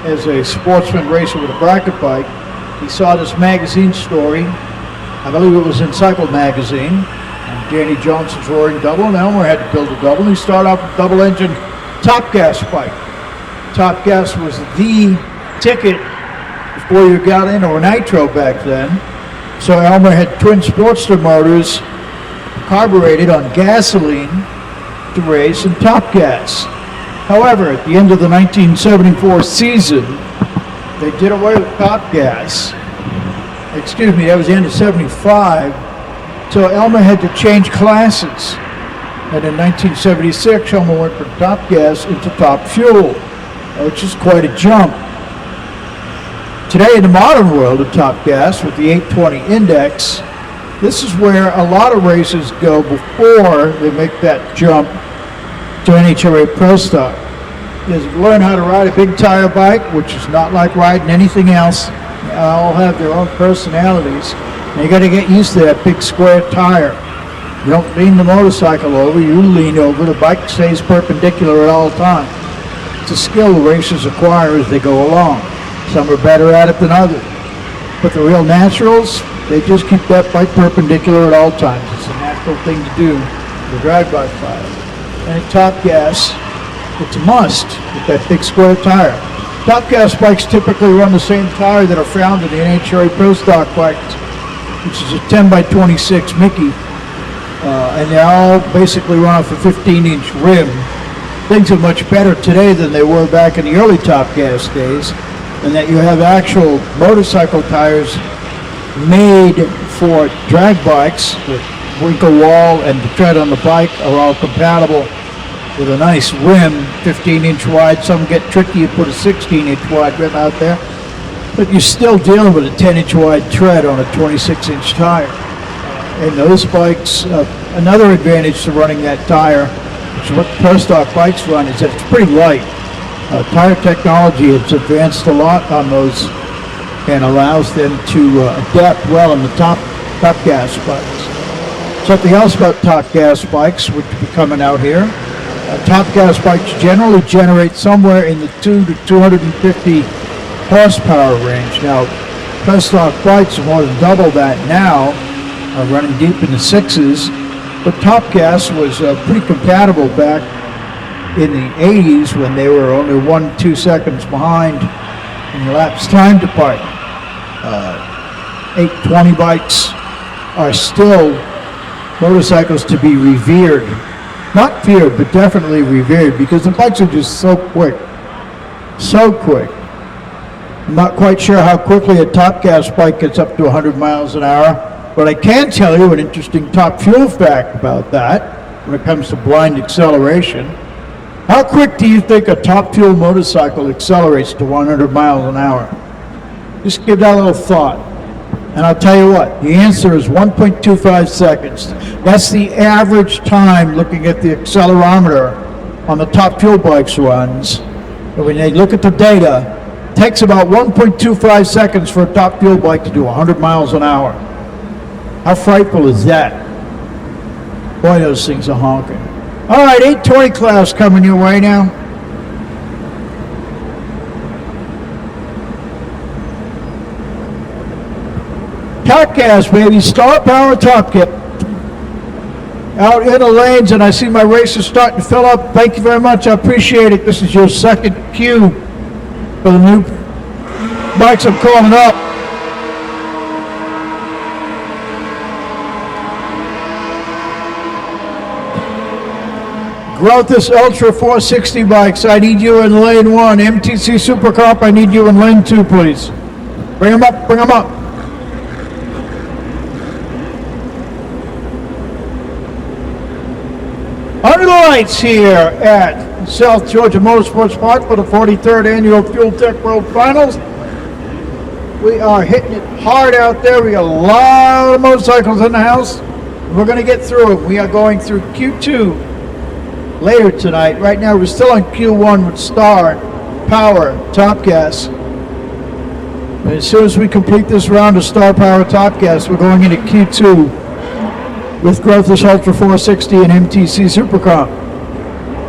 A: as a sportsman racer with a bracket bike. He saw this magazine story, I believe it was in Cycle Magazine, and Danny Johnson's Roaring Double, and Elmer had to build a double, and he started off with a double-engine Top Gas bike. Top Gas was the ticket before you got into a nitro back then. So Elmer had twin Sportster motors carbureted on gasoline to race in Top Gas. However, at the end of the 1974 season, they did away with Top Gas. Excuse me, that was the end of 75. So Elmer had to change classes. And in 1976, Elmer went from Top Gas into Top Fuel, which is quite a jump. Today in the modern world of Top Gas with the 820 index, this is where a lot of racers go before they make that jump to NHRA Pro Stock. Is learn how to ride a big tire bike, which is not like riding anything else. They all have their own personalities. And you got to get used to that big square tire. You don't lean the motorcycle over, you lean over. The bike stays perpendicular at all times. It's a skill racers acquire as they go along. Some are better at it than others. But the real naturals, they just keep that bike perpendicular at all times. It's a natural thing to do in the drag bike class. And at Top Gas, It's a must with that big square tire. Top Gas bikes typically run the same tire that are found in the NHRA Pro Stock bikes, which is a 10 by 26 Mickey. And they all basically run off a 15-inch rim. Things are much better today than they were back in the early Top Gas days, and that you have actual motorcycle tires made for drag bikes. The winkle wall and the tread on the bike are all compatible with a nice rim, 15-inch wide. Some get tricky, you put a 16-inch wide rim out there, but you're still dealing with a 10-inch wide tread on a 26-inch tire. And those bikes, another advantage to running that tire, which is what Pro Stock bikes run, is that it's pretty light. Tire technology has advanced a lot on those and allows them to adapt well on the Top Gas bikes. Something else about Top Gas bikes, which will be coming out here. Top Gas bikes generally generate somewhere in the 2 to 250 horsepower range. Now, Pro Stock bikes are more than double that now, running deep in the sixes, but Top Gas was pretty compatible back in the 80s when they were only 1-2 seconds behind in elapsed time to bike. 820 bikes are still motorcycles to be revered. Not feared, but definitely revered, because the bikes are just so quick. So quick. I'm not quite sure how quickly a Top Gas bike gets up to 100 miles an hour, but I can tell you an interesting Top Fuel fact about that when it comes to blind acceleration. How quick do you think a Top Fuel motorcycle accelerates to 100 miles an hour? Just give that a little thought. And I'll tell you what, the answer is 1.25 seconds. That's the average time looking at the accelerometer on the Top Fuel bikes runs. And when they look at the data, it takes about 1.25 seconds for a Top Fuel bike to do 100 miles an hour. How frightful is that? Boy, those things are honking. All right, 820 class coming your way now. Top Gas, baby. Star Power Top Gas. Out in the lanes, and I see my racers starting to fill up. Thank you very much. I appreciate it. This is your second cue for the new bikes I'm calling up. Grothis Ultra 460 bikes. I need you in lane 1. MTC Super Comp, I need you in lane 2, please. Bring them up, bring them up. Under the lights here at South Georgia Motorsports Park for the 43rd Annual Fuel Tech World Finals. We are hitting it hard out there. We got a lot of motorcycles in the house. We're going to get through it. We are going through Q2 later tonight. Right now we're still on Q1 with Star Power Top Gas. And as soon as we complete this round of Star Power Top Gas, we're going into Q2 with Grothis Ultra 460 and MTC Super Comp.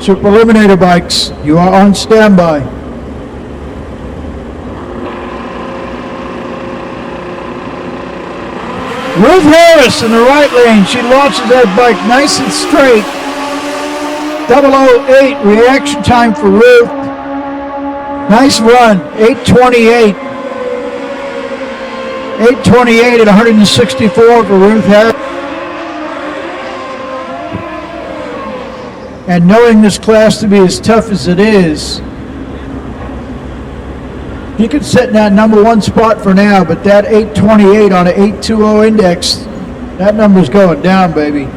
A: Super Eliminator bikes, you are on standby. Ruth Harris in the right lane. She launches that bike nice and straight. 008 reaction time for Ruth. Nice run. 8:28. 8:28 at 164 for Ruth Harris. And knowing this class to be as tough as it is, you can sit in that number 1 spot for now, but that 8:28 on an 820 index, that number's going down, baby.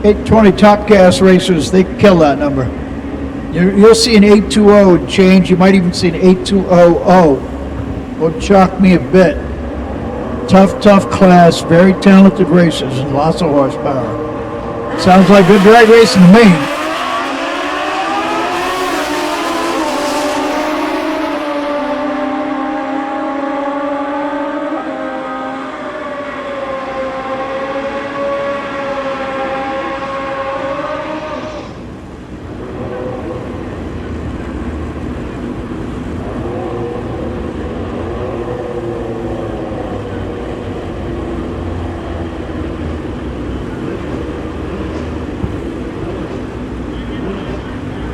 A: 820 Top Gas racers, they kill that number. You'll see an 820 and change. You might even see an 8200. Won't shock me a bit. Tough class, very talented racers and lots of horsepower. Sounds like good drag racing to me.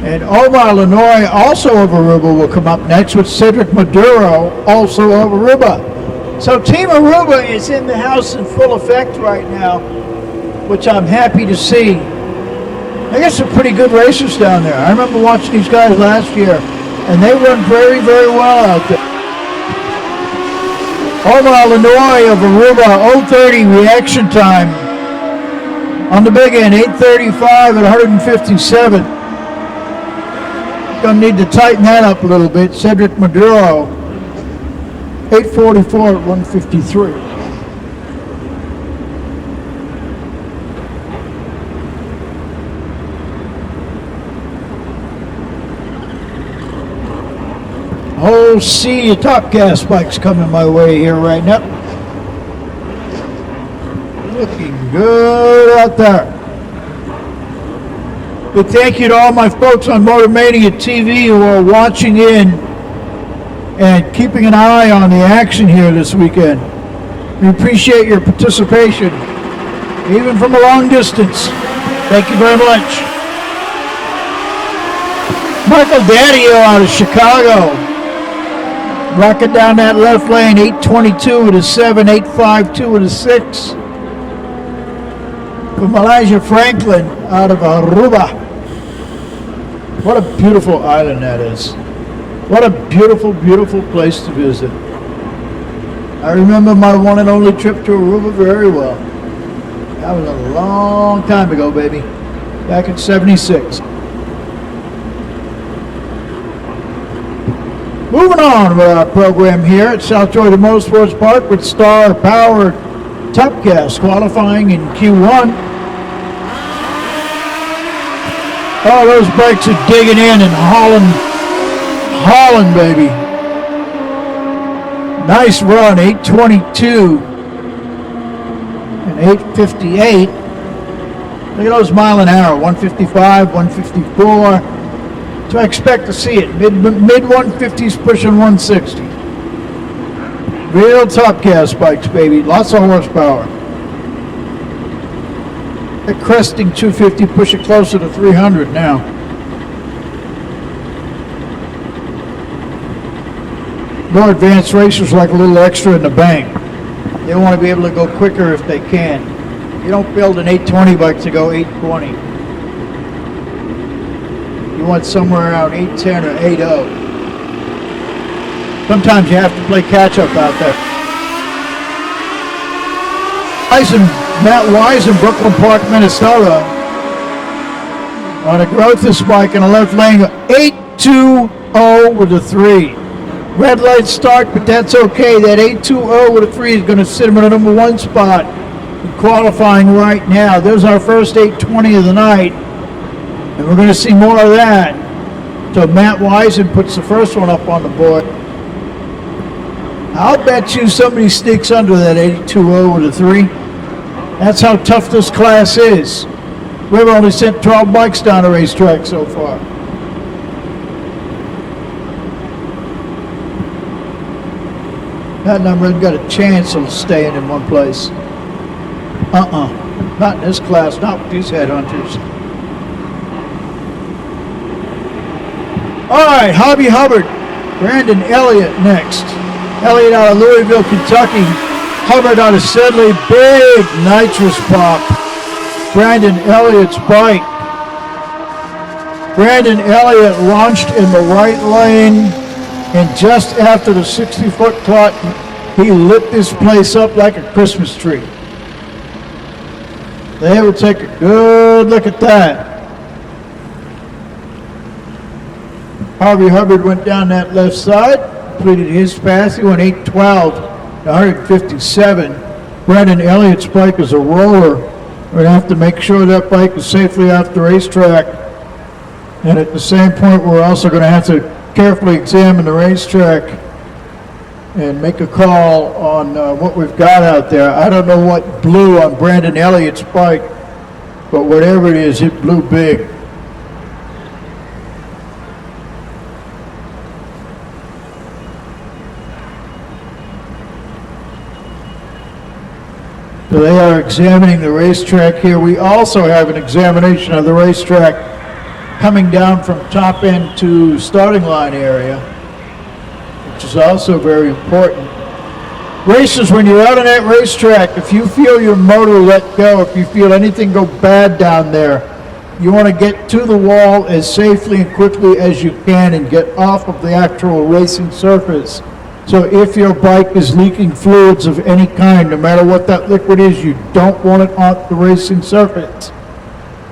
A: And Omar Lenoy, also of Aruba, will come up next with Cedric Maduro, also of Aruba. So Team Aruba is in the house in full effect right now, which I'm happy to see. They got some pretty good racers down there. I remember watching these guys last year, and they run very, very well out there. Omar Lenoy of Aruba, 030 reaction time. On the big end, 8:35 at 157. Gonna need to tighten that up a little bit. Cedric Maduro, 8:44 at 153. Whole sea of top gas spikes coming my way here right now. Looking good out there. But thank you to all my folks on Motor Mania TV who are watching in and keeping an eye on the action here this weekend. We appreciate your participation, even from a long distance. Thank you very much. Michael Daddio out of Chicago. Rocking down that left lane, 822 with a 7, 852 with a 6. From Elijah Franklin out of Aruba. What a beautiful island that is. What a beautiful, beautiful place to visit. I remember my one and only trip to Aruba very well. That was a long time ago, baby. Back in '76. Moving on with our program here at South Georgia Motorsports Park with Star Power Top Gas qualifying in Q1. Oh, those bikes are digging in and hauling, baby. Nice run, 822 and 858. Look at those mile an hour, 155, 154. So I expect to see it. Mid 150s pushing 160. Real top gas bikes, baby. Lots of horsepower. The cresting 250 pushing closer to 300 now. More advanced racers like a little extra in the bank. They want to be able to go quicker if they can. You don't build an 820 bike to go 820. You want somewhere around 810 or 80. Sometimes you have to play catch up out there. Matt Wise in Brooklyn Park, Minnesota on a Grothis bike in a left lane, 820 with a 3. Red light start, but that's okay. That 820 with a 3 is going to sit him in a number 1 spot in qualifying right now. There's our first 820 of the night. And we're going to see more of that. So Matt Wisen puts the first one up on the board. I'll bet you somebody sneaks under that 820 with a 3. That's how tough this class is. We've only sent 12 bikes down the racetrack so far. That number hasn't got a chance of staying in one place. Not in this class, not with these headhunters. All right, Hobby Hubbard, Brandon Elliott next. Elliott out of Louisville, Kentucky. Hubbard out of Sedley, big nitrous pop. Brandon Elliott's bike. Brandon Elliott launched in the right lane, and just after the 60-foot clock, he lit this place up like a Christmas tree. They will take a good look at that. Harvey Hubbard went down that left side, completed his pass. He went 812 to 157. Brandon Elliott's bike is a roller. We're going to have to make sure that bike is safely off the racetrack. And at the same point, we're also going to have to carefully examine the racetrack and make a call on what we've got out there. I don't know what blew on Brandon Elliott's bike, but whatever it is, it blew big. So they are examining the racetrack here. We also have an examination of the racetrack coming down from top end to starting line area, which is also very important. Racers, when you're out on that racetrack, if you feel your motor let go, if you feel anything go bad down there, you want to get to the wall as safely and quickly as you can and get off of the actual racing surface. So if your bike is leaking fluids of any kind, no matter what that liquid is, you don't want it off the racing surface.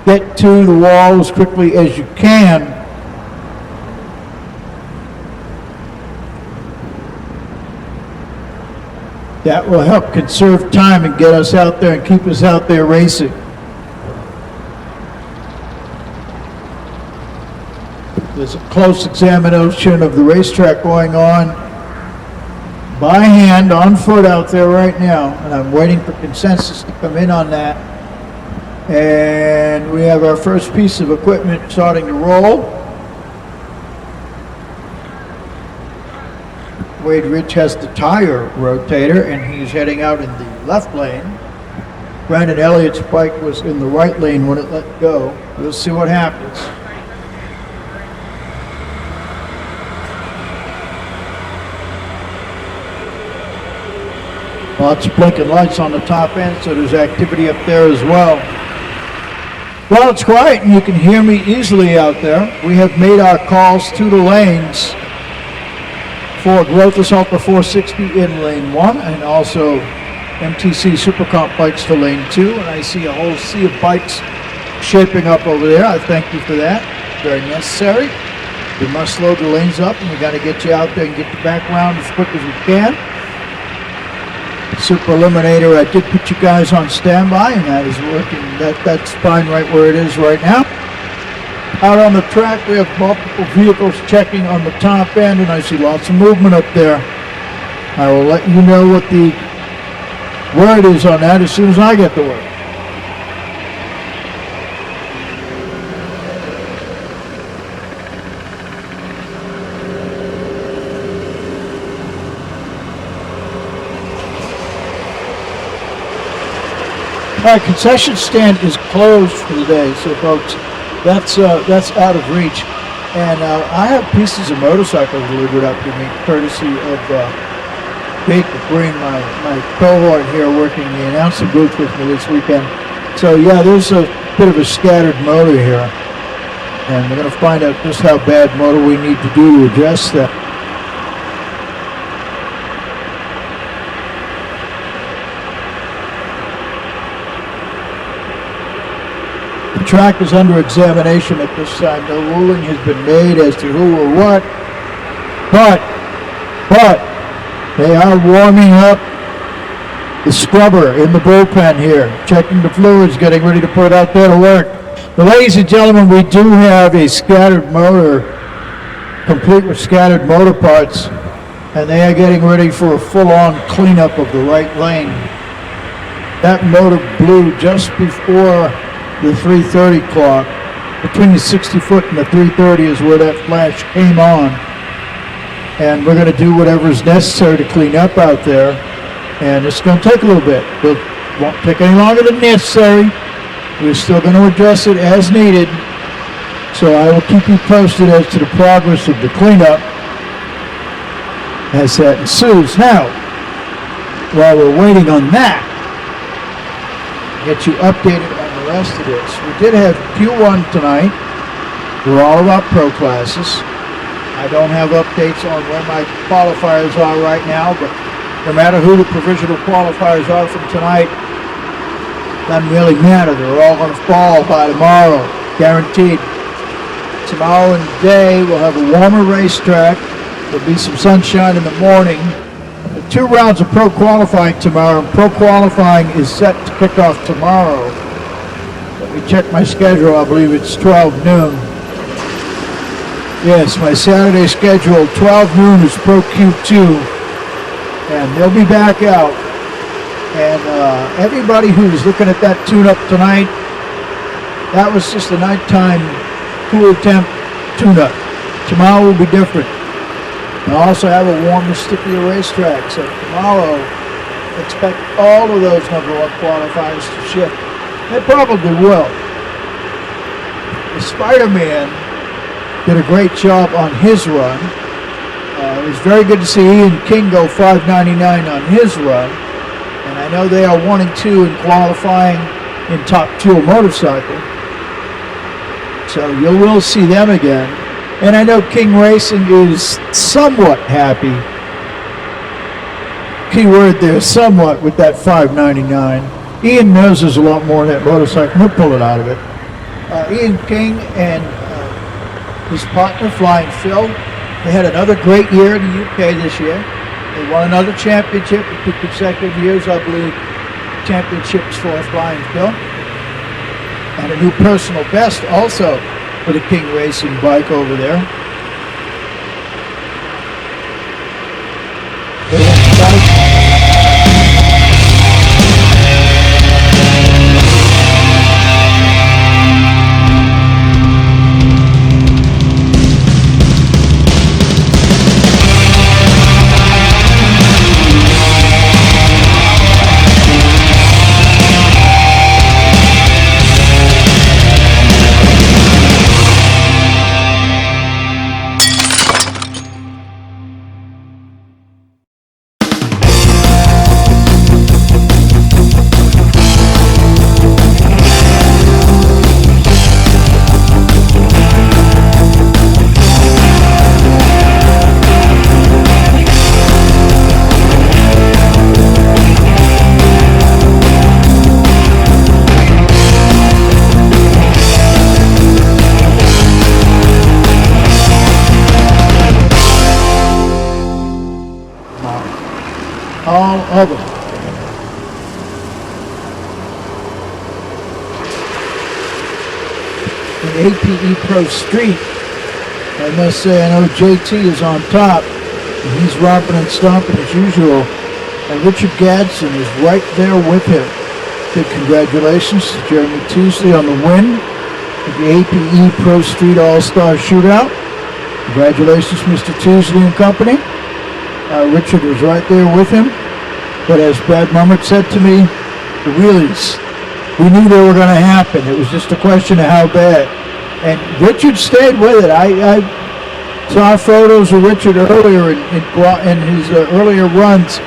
A: Get to the wall as quickly as you can. That will help conserve time and get us out there and keep us out there racing. There's a close examination of the racetrack going on by hand, on foot out there right now, and I'm waiting for consensus to come in on that. And we have our first piece of equipment starting to roll. Wade Rich has the tire rotator, and he's heading out in the left lane. Brandon Elliott's bike was in the right lane when it let go. We'll see what happens. Lots of blinking lights on the top end, so there's activity up there as well. Well, it's quiet and you can hear me easily out there. We have made our calls to the lanes for Grothus Ultra 460 in lane 1 and also MTC Supercomp bikes to lane 2. And I see a whole sea of bikes shaping up over there. I thank you for that. Very necessary. We must load the lanes up and we got to get you out there and get the back round as quick as we can. Super Eliminator, I did put you guys on standby, and that is working. That's fine right where it is right now. Out on the track, we have multiple vehicles checking on the top end, and I see lots of movement up there. I will let you know what the word is on that as soon as I get the word. Our concession stand is closed for the day, so folks, that's out of reach. And I have pieces of motorcycles delivered up to me, courtesy of Jake Green, my cohort here working the announcing booth with me this weekend. So yeah, there's a bit of a scattered motor here, and we're going to find out just how bad motor we need to do to address that. The track is under examination at this time. No ruling has been made as to who or what, but they are warming up the scrubber in the bullpen here, checking the fluids, getting ready to put it out there to work. But ladies and gentlemen, we do have a scattered motor, complete with scattered motor parts, and they are getting ready for a full-on cleanup of the right lane. That motor blew just before the 3:30 clock. Between the 60 foot and the 3:30 is where that flash came on. And we're going to do whatever is necessary to clean up out there. And it's going to take a little bit. It won't take any longer than necessary. We're still going to address it as needed. So I will keep you posted as to the progress of the cleanup as that ensues. Now, while we're waiting on that, get you updated on the rest of this. We did have Q1 tonight for all of our pro classes. I don't have updates on where my qualifiers are right now, but no matter who the provisional qualifiers are from tonight, doesn't really matter. They're all going to fall by tomorrow, guaranteed. Tomorrow and day we'll have a warmer racetrack. There'll be some sunshine in the morning. 2 rounds of pro qualifying tomorrow, and pro qualifying is set to kick off tomorrow. Let me check my schedule. I believe it's 12 noon. Yes, my Saturday schedule, 12 noon is pro Q2, and they'll be back out. And everybody who's looking at that tune-up tonight, that was just a nighttime cool temp tune-up. Tomorrow will be different. I also have a warmer, stickier racetrack, so tomorrow expect all of those number 1 qualifiers to shift. They probably will. the Spider-Man did a great job on his run. It was very good to see Ian King go 5.99 on his run. And I know they are 1-2 in qualifying in Top Fuel Motorcycle. So you will see them again. And I know King Racing is somewhat happy. Keyword there, somewhat, with that 5.99. Ian knows there's a lot more in that motorcycle. He'll pull it out of it. Ian King and his partner, Flying Phil, they had another great year in the UK this year. They won another championship for 2 consecutive years, I believe. Championships for Flying Phil. And a new personal best also for the King Racing bike over there. All of them. In APE Pro Street, I must say, I know JT is on top, and he's romping and stomping as usual, and Richard Gadsden is right there with him. Big congratulations to Jeremy Teasley on the win of the APE Pro Street All-Star Shootout. Congratulations, Mr. Teasley and company. Richard was right there with him. But as Brad Mummert said to me, the wheelies, we knew they were going to happen. It was just a question of how bad. And Richard stayed with it. I saw photos of Richard earlier in his earlier runs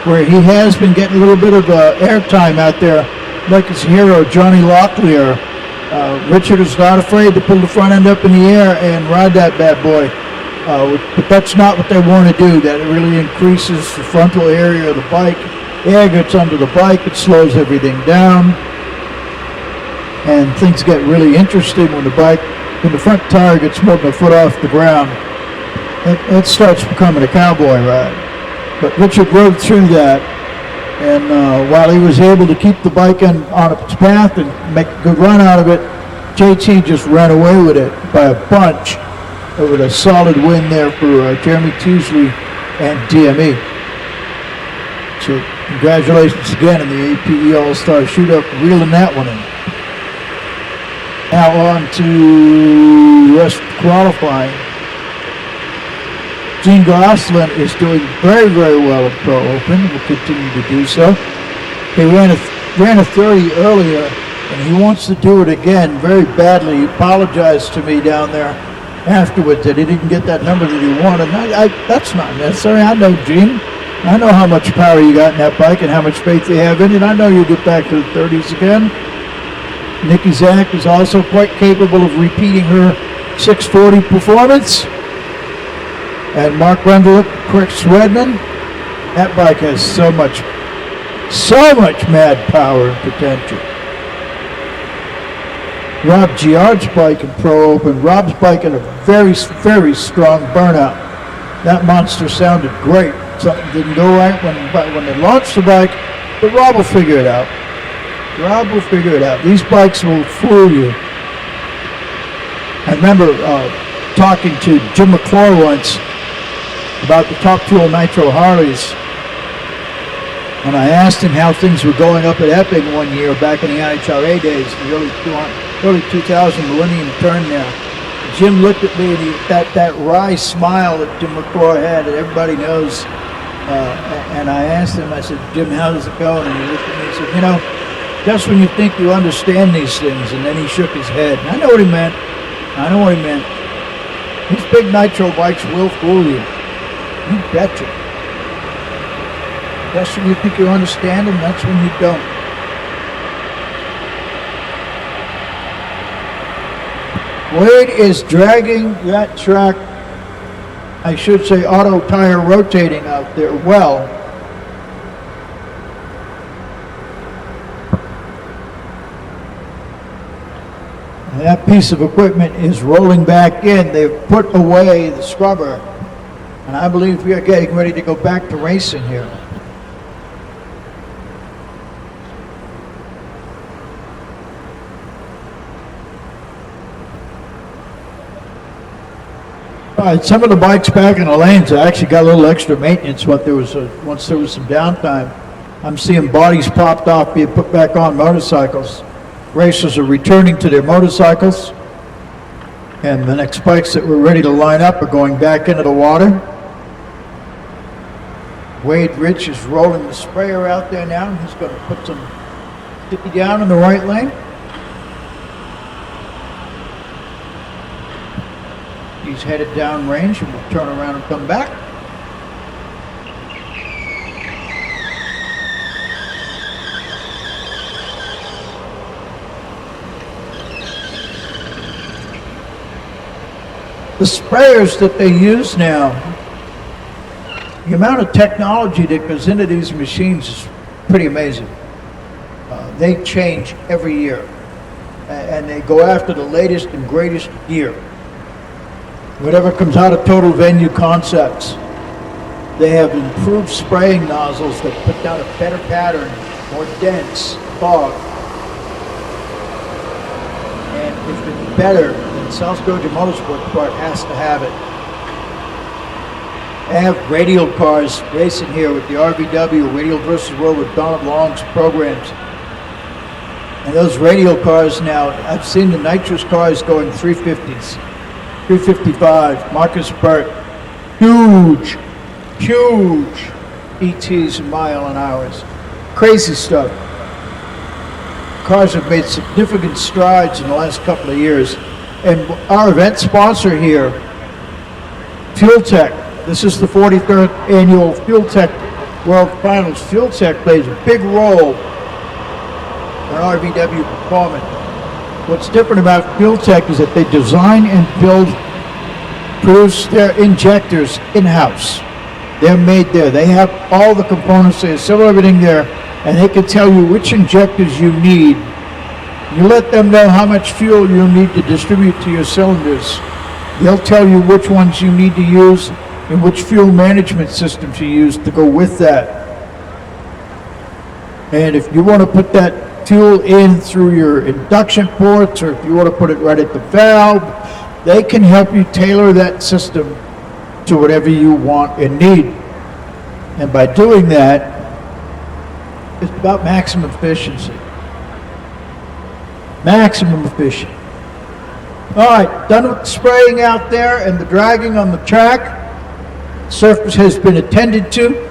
A: where he has been getting a little bit of airtime out there, like his hero, Johnny Locklear. Richard is not afraid to pull the front end up in the air and ride that bad boy. But that's not what they want to do. That really increases the frontal area of the bike. Air gets under the bike, it slows everything down. And things get really interesting when the front tire gets more than a foot off the ground. It starts becoming a cowboy ride. But Richard rode through that. And while he was able to keep the bike on its path and make a good run out of it, JT just ran away with it by a bunch. With a solid win there for Jeremy Teasley and DME. So congratulations again in the APE All-Star Shootout for reeling that one in. Now on to the rest of the qualifying. Gene Gosselin is doing very, very well at Pro Open. Will continue to do so. He ran a 30 earlier, and he wants to do it again very badly. He apologized to me down there afterwards that he didn't get that number that he wanted. That's not necessary. I know Gene. I know how much power you got in that bike and how much faith you have in it. I know you'll get back to the 30s again. Nikki Zach is also quite capable of repeating her 640 performance. And Mark Rendelup, Chris Swedman, that bike has so much mad power and potential. Rob Giard's bike in Pro Open. Rob's bike had a very, very strong burnout. That monster sounded great. Something didn't go right when they launched the bike, but Rob will figure it out. Rob will figure it out. These bikes will fool you. I remember talking to Jim McClure once about the Top Fuel Nitro Harleys, and I asked him how things were going up at Epping one year back in the IHRA days, the early 2000 millennium turn there. Jim looked at me and that wry smile that Jim McClure had that everybody knows. And I asked him, I said, Jim, how does it go? And he looked at me and said, just when you think you understand these things, and then he shook his head. And I know what he meant. I know what he meant. These big nitro bikes will fool you. You betcha. That's when you think you understand them, that's when you don't. Wade is dragging that track, I should say auto tire rotating out there well. And that piece of equipment is rolling back in. They've put away the scrubber. And I believe we are getting ready to go back to racing here. All right, some of the bikes back in the lanes actually got a little extra maintenance once there was some downtime. I'm seeing bodies popped off being put back on motorcycles. Racers are returning to their motorcycles, and the next bikes that were ready to line up are going back into the water. Wade Rich is rolling the sprayer out there now. He's going to put some sticky down in the right lane. He's headed down range and will turn around and come back. The sprayers that they use now, the amount of technology that goes into these machines is pretty amazing. They change every year, and they go after the latest and greatest gear. Whatever comes out of Total Venue Concepts, they have improved spraying nozzles that put down a better pattern, more dense fog. And if it's better, then South Georgia Motorsports Park has to have it. I have radial cars racing here with the RVW, Radial versus World, with Donald Long's programs. And those radial cars now, I've seen the nitrous cars going 350s, 355, Marcus Burt, huge ETs and mile an hours. Crazy stuff. Cars have made significant strides in the last couple of years. And our event sponsor here, Fuel Tech, this is the 43rd annual Fuel Tech World Finals. Fuel Tech plays a big role in RVW performance. What's different about Fuel Tech is that they design and produce their injectors in-house. They're made there. They have all the components, they assemble everything there, and they can tell you which injectors you need. You let them know how much fuel you need to distribute to your cylinders. They'll tell you which ones you need to use and which fuel management system to use to go with that. And if you want to put that fuel in through your induction ports, or if you want to put it right at the valve, they can help you tailor that system to whatever you want and need. And by doing that, it's about maximum efficiency. Maximum efficiency. All right, done with the spraying out there and the dragging on the track. Surface has been attended to.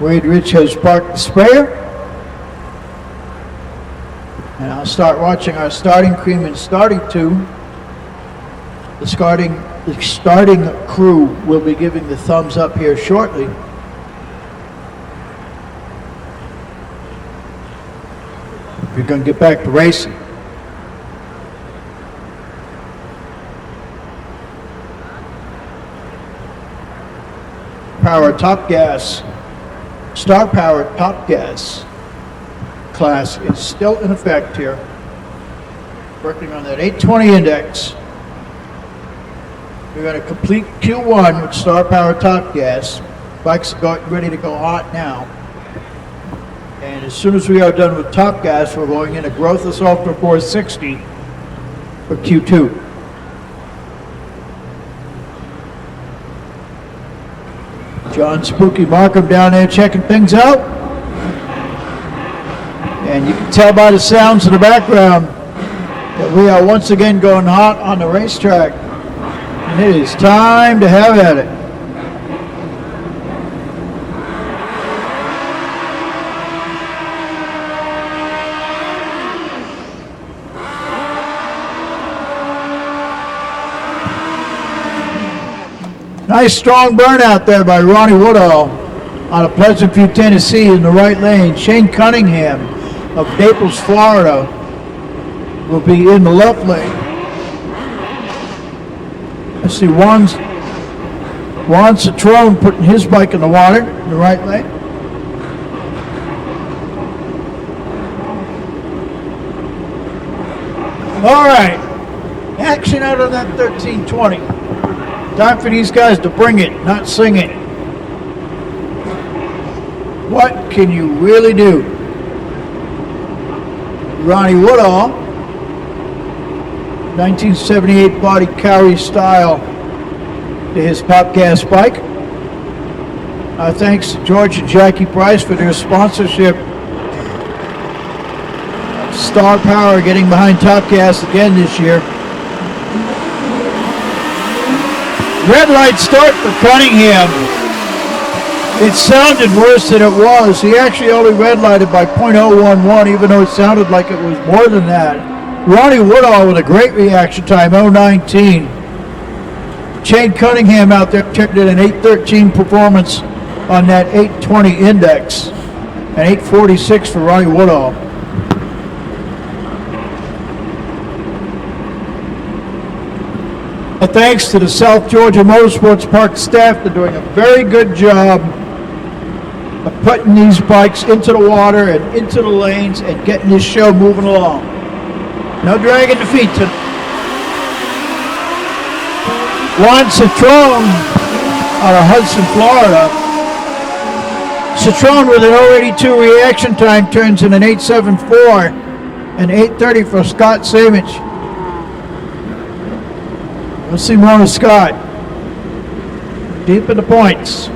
A: Wade Rich has parked the sprayer. And I'll start watching our starting cream and starting two. The starting crew will be giving the thumbs up here shortly. We're going to get back to racing. Power Top Gas, Star Power Top Gas class is still in effect here. Working on that 820 index. We're going to complete Q1 with Star Power Top Gas. Bikes are ready to go hot now. And as soon as we are done with Top Gas, we're going into Growthless Ultra 460 for Q2. John Spooky Markham down there checking things out. And you can tell by the sounds in the background that we are once again going hot on the racetrack. And it is time to have at it. Nice strong burnout there by Ronnie Woodall out of Pleasant View, Tennessee in the right lane. Shane Cunningham of Naples, Florida will be in the left lane. I see Juan Citrone putting his bike in the water in the right lane. All right, action out on that 1320. Time for these guys to bring it, not sing it. What can you really do? Ronnie Woodall, 1978 body carry style to his Top Gas bike. Thanks to George and Jackie Price for their sponsorship. Star Power getting behind Top Gas again this year. Red light start for Cunningham. It sounded worse than it was. He actually only red lighted by .011, even though it sounded like it was more than that. Ronnie Woodall with a great reaction time, 0:19. Shane Cunningham out there checked in an 8:13 performance on that 8:20 index, and 8:46 for Ronnie Woodall. Thanks to the South Georgia Motorsports Park staff, they're doing a very good job of putting these bikes into the water and into the lanes and getting this show moving along. No dragging the feet tonight. Juan Citrone out of Hudson, Florida. Citrone with an 082 reaction time turns in an 874 and 830 for Scott Samich. Let's see more of Scott. Deep in the points.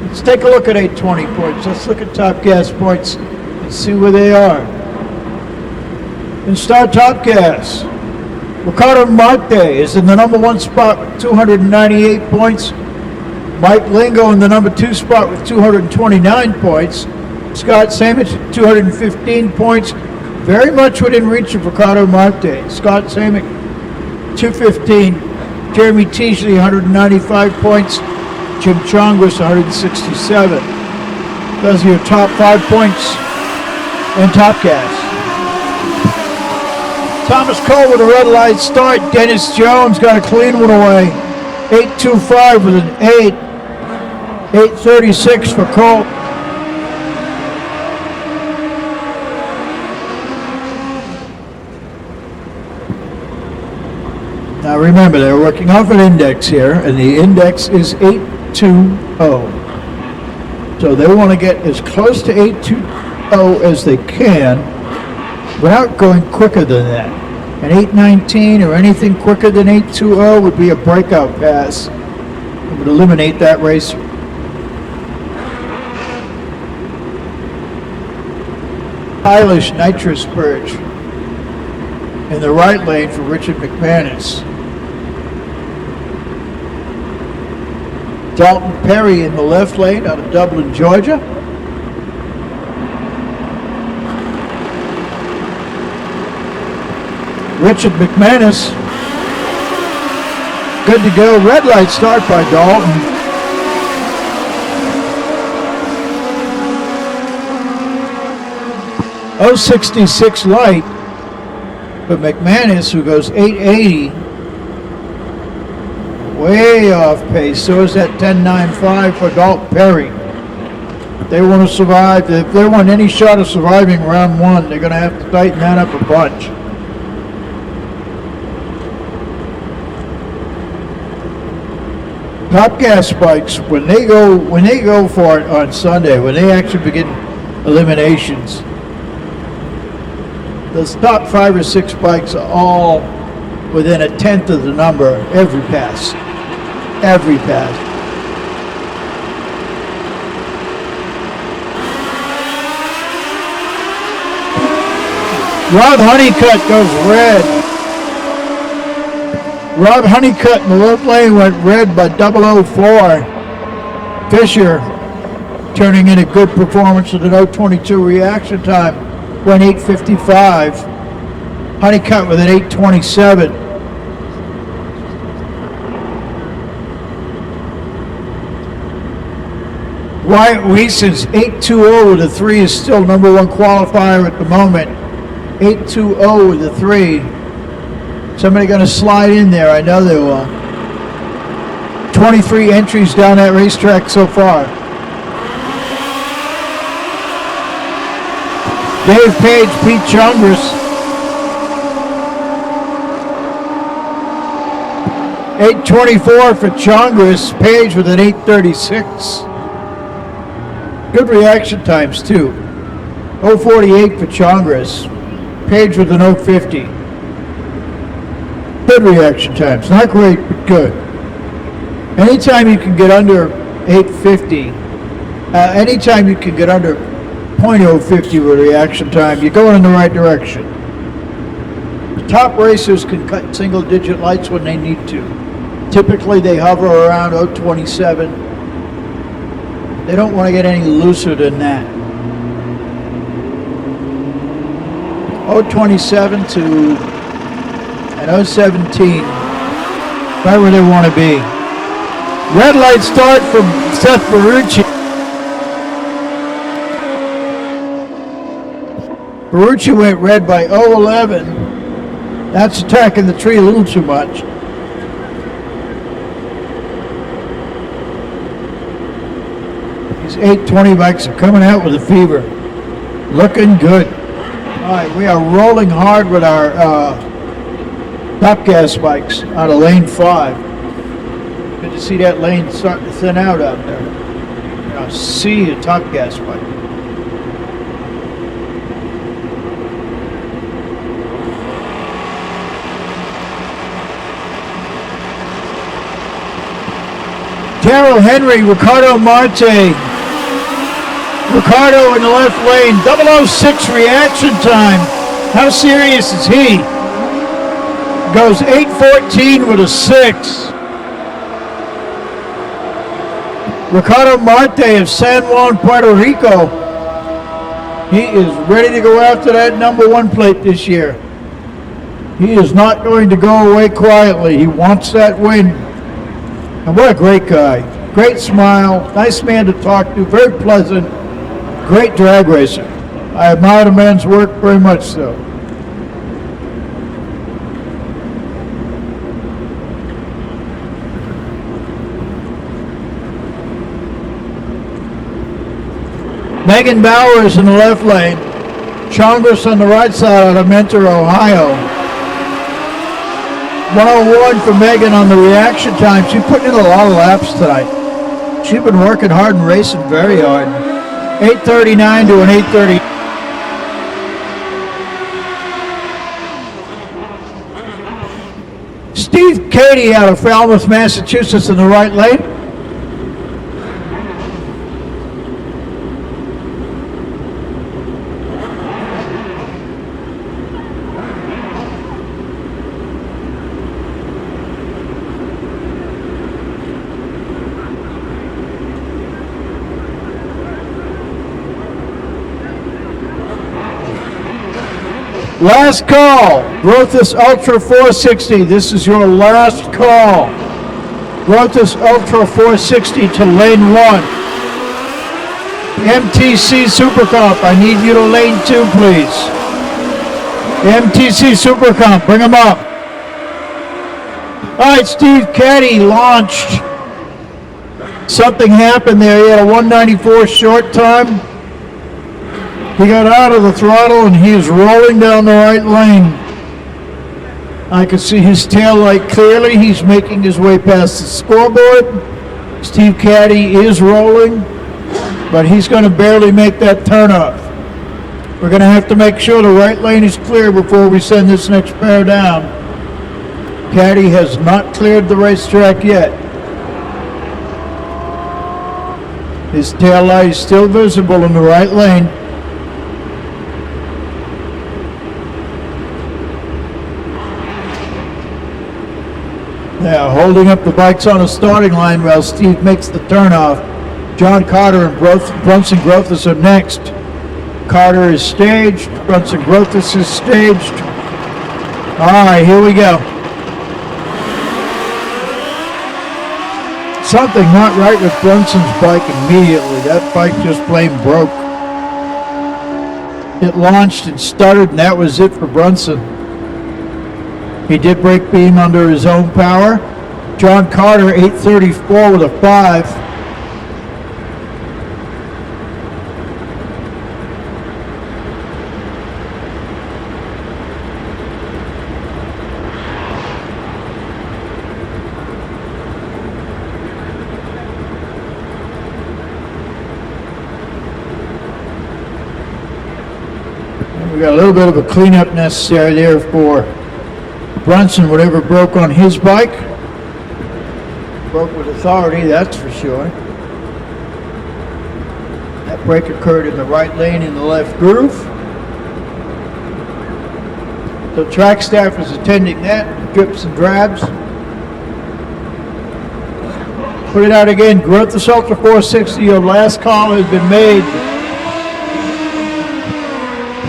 A: Let's take a look at 820 points. Let's look at Top Gas points and see where they are. In Star Top Gas, Ricardo Marte is in the number 1 spot with 298 points. Mike Lingo in the number 2 spot with 229 points. Scott Samich at 215 points. Very much within reach of Ricardo Marte. Scott Samich 215. Jeremy Teasley 195 points. Jim Chongus 167. Those are your top 5 points in Top Gas. Thomas Cole with a red light start. Dennis Jones got a clean one away. 825 with an 8. 836 for Cole. Now remember, they're working off an index here, and the index is 820. So they want to get as close to 820 as they can without going quicker than that. An 819 or anything quicker than 820 would be a breakout pass. It would eliminate that racer. Stylish nitrous purge in the right lane for Richard McManus. Dalton Perry in the left lane out of Dublin, Georgia. Richard McManus, good to go. Red light start by Dalton. .066 light for McManus, who goes 880. Way off pace. So is that 10.95 for Dalton Perry. If they want to survive, if they want any shot of surviving round 1, they're going to have to tighten that up a bunch. Top Gas bikes, when they go for it on Sunday, when they actually begin eliminations, those top 5 or 6 bikes are all within a tenth of the number every pass. Every pass. Rob Honeycutt goes red. Rob Honeycutt in the left lane went red by 004. Fisher turning in a good performance with an 022 reaction time. Went 855. Honeycutt with an 827. Wyatt Weiss's 8.20 with a 3 is still number one qualifier at the moment. 8.20 with a 3. Somebody going to slide in there. I know they will. 23 entries down that racetrack so far. Dave Page, Pete Chongris. 8.24 for Chongris. Page with an 8.36. Good reaction times too. 0.48 for Chongris. Page with an 0.50. Good reaction times. Not great, but good. Anytime you can get under 8.50, anytime you can get under 0.050 with reaction time, you're going in the right direction. The top racers can cut single-digit lights when they need to. Typically, they hover around 0.27. They don't want to get any looser than that. 0.27 to an 0.17, right where they want to be. Red light start from Seth Berrucci. Berrucci went red by 0.11. That's attacking the tree a little too much. These 8.20 bikes are coming out with a fever. Looking good. All right, we are rolling hard with our top gas bikes out of lane 5. Good to see that lane starting to thin out out there. Now see a top gas bike. Darrell Henry, Ricardo Marte. Ricardo in the left lane, 006 reaction time. How serious is he? Goes 8.14 with a 6. Ricardo Marte of San Juan, Puerto Rico. He is ready to go after that number 1 plate this year. He is not going to go away quietly. He wants that win. And what a great guy. Great smile, nice man to talk to, very pleasant, great drag racer. I admire the man's work very much so. Megan Bowers in the left lane. Chongris on the right side out of Mentor, Ohio. 101 for Megan on the reaction time. She's putting in a lot of laps tonight. She's been working hard and racing very hard. 8.39 to an 8.30. Steve Cady out of Falmouth, Massachusetts in the right lane. Last call, Rothus Ultra 460. This is your last call. Rothus Ultra 460 to lane 1. MTC Supercomp, I need you to lane 2, please. MTC Supercomp, bring them up. All right, Steve Caddy launched. Something happened there. He had a 194 short time. He got out of the throttle and he is rolling down the right lane. I can see his tail light clearly. He's making his way past the scoreboard. Steve Caddy is rolling, but he's going to barely make that turnoff. We're going to have to make sure the right lane is clear before we send this next pair down. Caddy has not cleared the racetrack yet. His tail light is still visible in the right lane. Now holding up the bikes on the starting line while Steve makes the turnoff. John Carter and Brunson Grothus are next. Carter is staged. Brunson Grothus is staged. All right, here we go. something not right with Brunson's bike immediately. That bike just plain broke. It launched and started, and that was it for Brunson. He did break beam under his own power. John Carter, 834 with a 5. We got a little bit of a cleanup necessary there for Brunson. Whatever broke on his bike broke with authority, that's for sure. That break occurred in the right lane in the left groove. The track staff is attending that, drips and drabs. Put it out again, Growth Ultra 460, your last call has been made.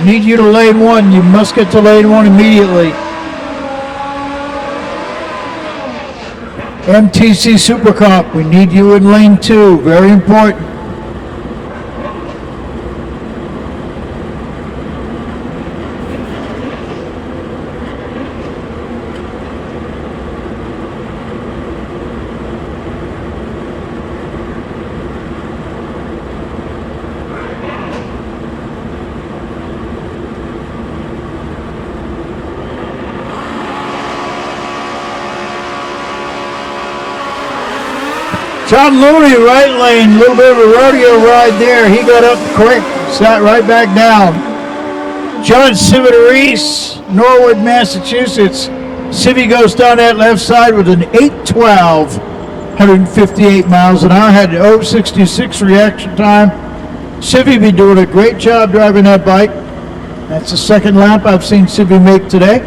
A: Need you to lane 1. You must get to lane 1 immediately. MTC Supercomp, we need you in lane 2. Very important. John Looney, right lane, a little bit of a rodeo ride there. He got up quick, sat right back down. John Civitarese, Norwood, Massachusetts. Civi goes down that left side with an 812, 158 miles an hour, had an 066 reaction time. Civi be doing a great job driving that bike. That's the second lap I've seen Civi make today.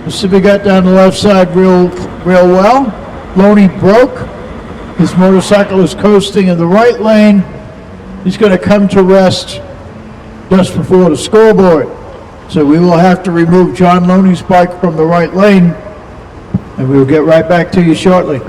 A: Civi got down the left side real well. Loney broke. His motorcycle is coasting in the right lane. He's going to come to rest just before the scoreboard. So we will have to remove John Loney's bike from the right lane, and we will get right back to you shortly.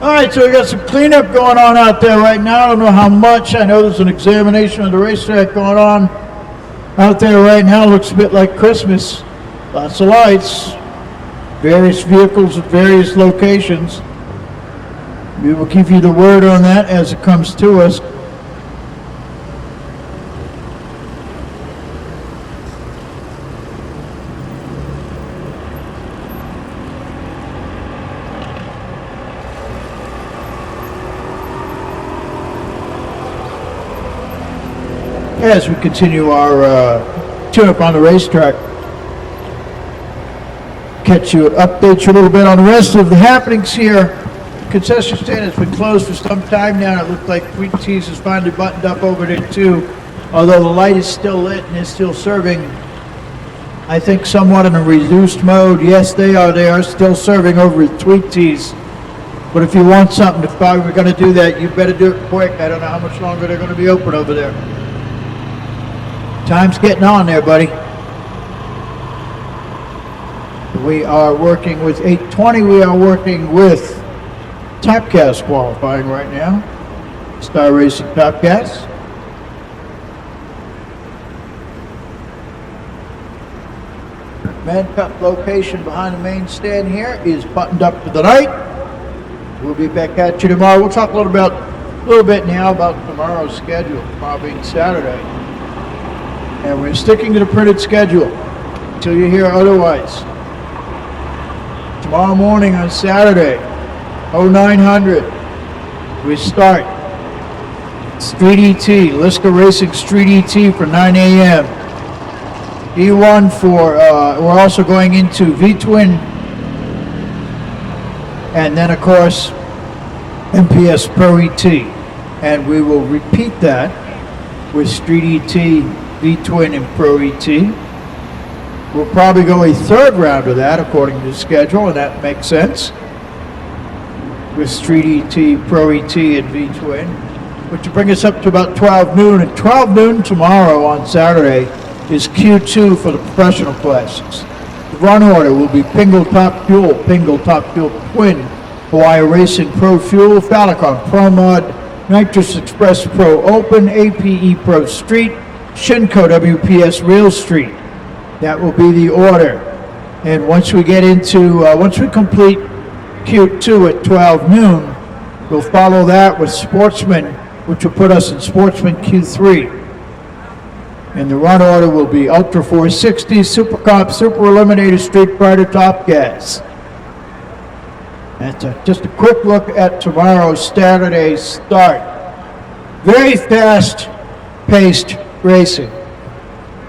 A: All right, so we got some cleanup going on out there right now. I don't know how much. I know there's an examination of the racetrack going on out there right now. Looks a bit like Christmas. Lots of lights. Various vehicles at various locations. We will give you the word on that as it comes to us. As we continue our tune-up on the racetrack, catch you, update you a little bit on the rest of the happenings here. Concession stand has been closed for some time now. It looks like Sweet Teas is finally buttoned up over there too, although the light is still lit and is still serving, I think, somewhat in a reduced mode. Yes, they are still serving over at Sweet Teas. But if you want something, if I were going to do that, you better do it quick. I don't know how much longer they're going to be open over there. Time's getting on there, buddy. We are working with 820. We are working with Top Gas qualifying right now. Star Racing Top Gas. Man Cup location behind the main stand here is buttoned up for the night. We'll be back at you tomorrow. We'll talk a little bit now about tomorrow's schedule, tomorrow being Saturday. And we're sticking to the printed schedule until you hear otherwise. Tomorrow morning on Saturday, 0900, we start Street ET, Liska Racing Street ET for 9 a.m. E1 for, we're also going into V-twin. And then, of course, MPS Pro ET. And we will repeat that with Street ET, V-twin, and Pro ET. We'll probably go a third round of that according to the schedule, and that makes sense. With Street ET, Pro ET, and V-twin, which will bring us up to about 12 noon. And 12 noon tomorrow on Saturday is Q2 for the professional classes. The run order will be Pingle Top Fuel Twin, Hawaii Racing Pro Fuel, Falicon Pro Mod, Nitrous Express Pro Open, APE Pro Street, Shinko WPS Real Street. That will be the order. And once we get into, once we complete Q2 at 12 noon, we'll follow that with Sportsman, which will put us in Sportsman Q3. And the run order will be Ultra 460, Super Comp, Super Eliminator, Street Fighter, Top Gas. That's just a quick look at tomorrow's Saturday start. Very fast-paced racing.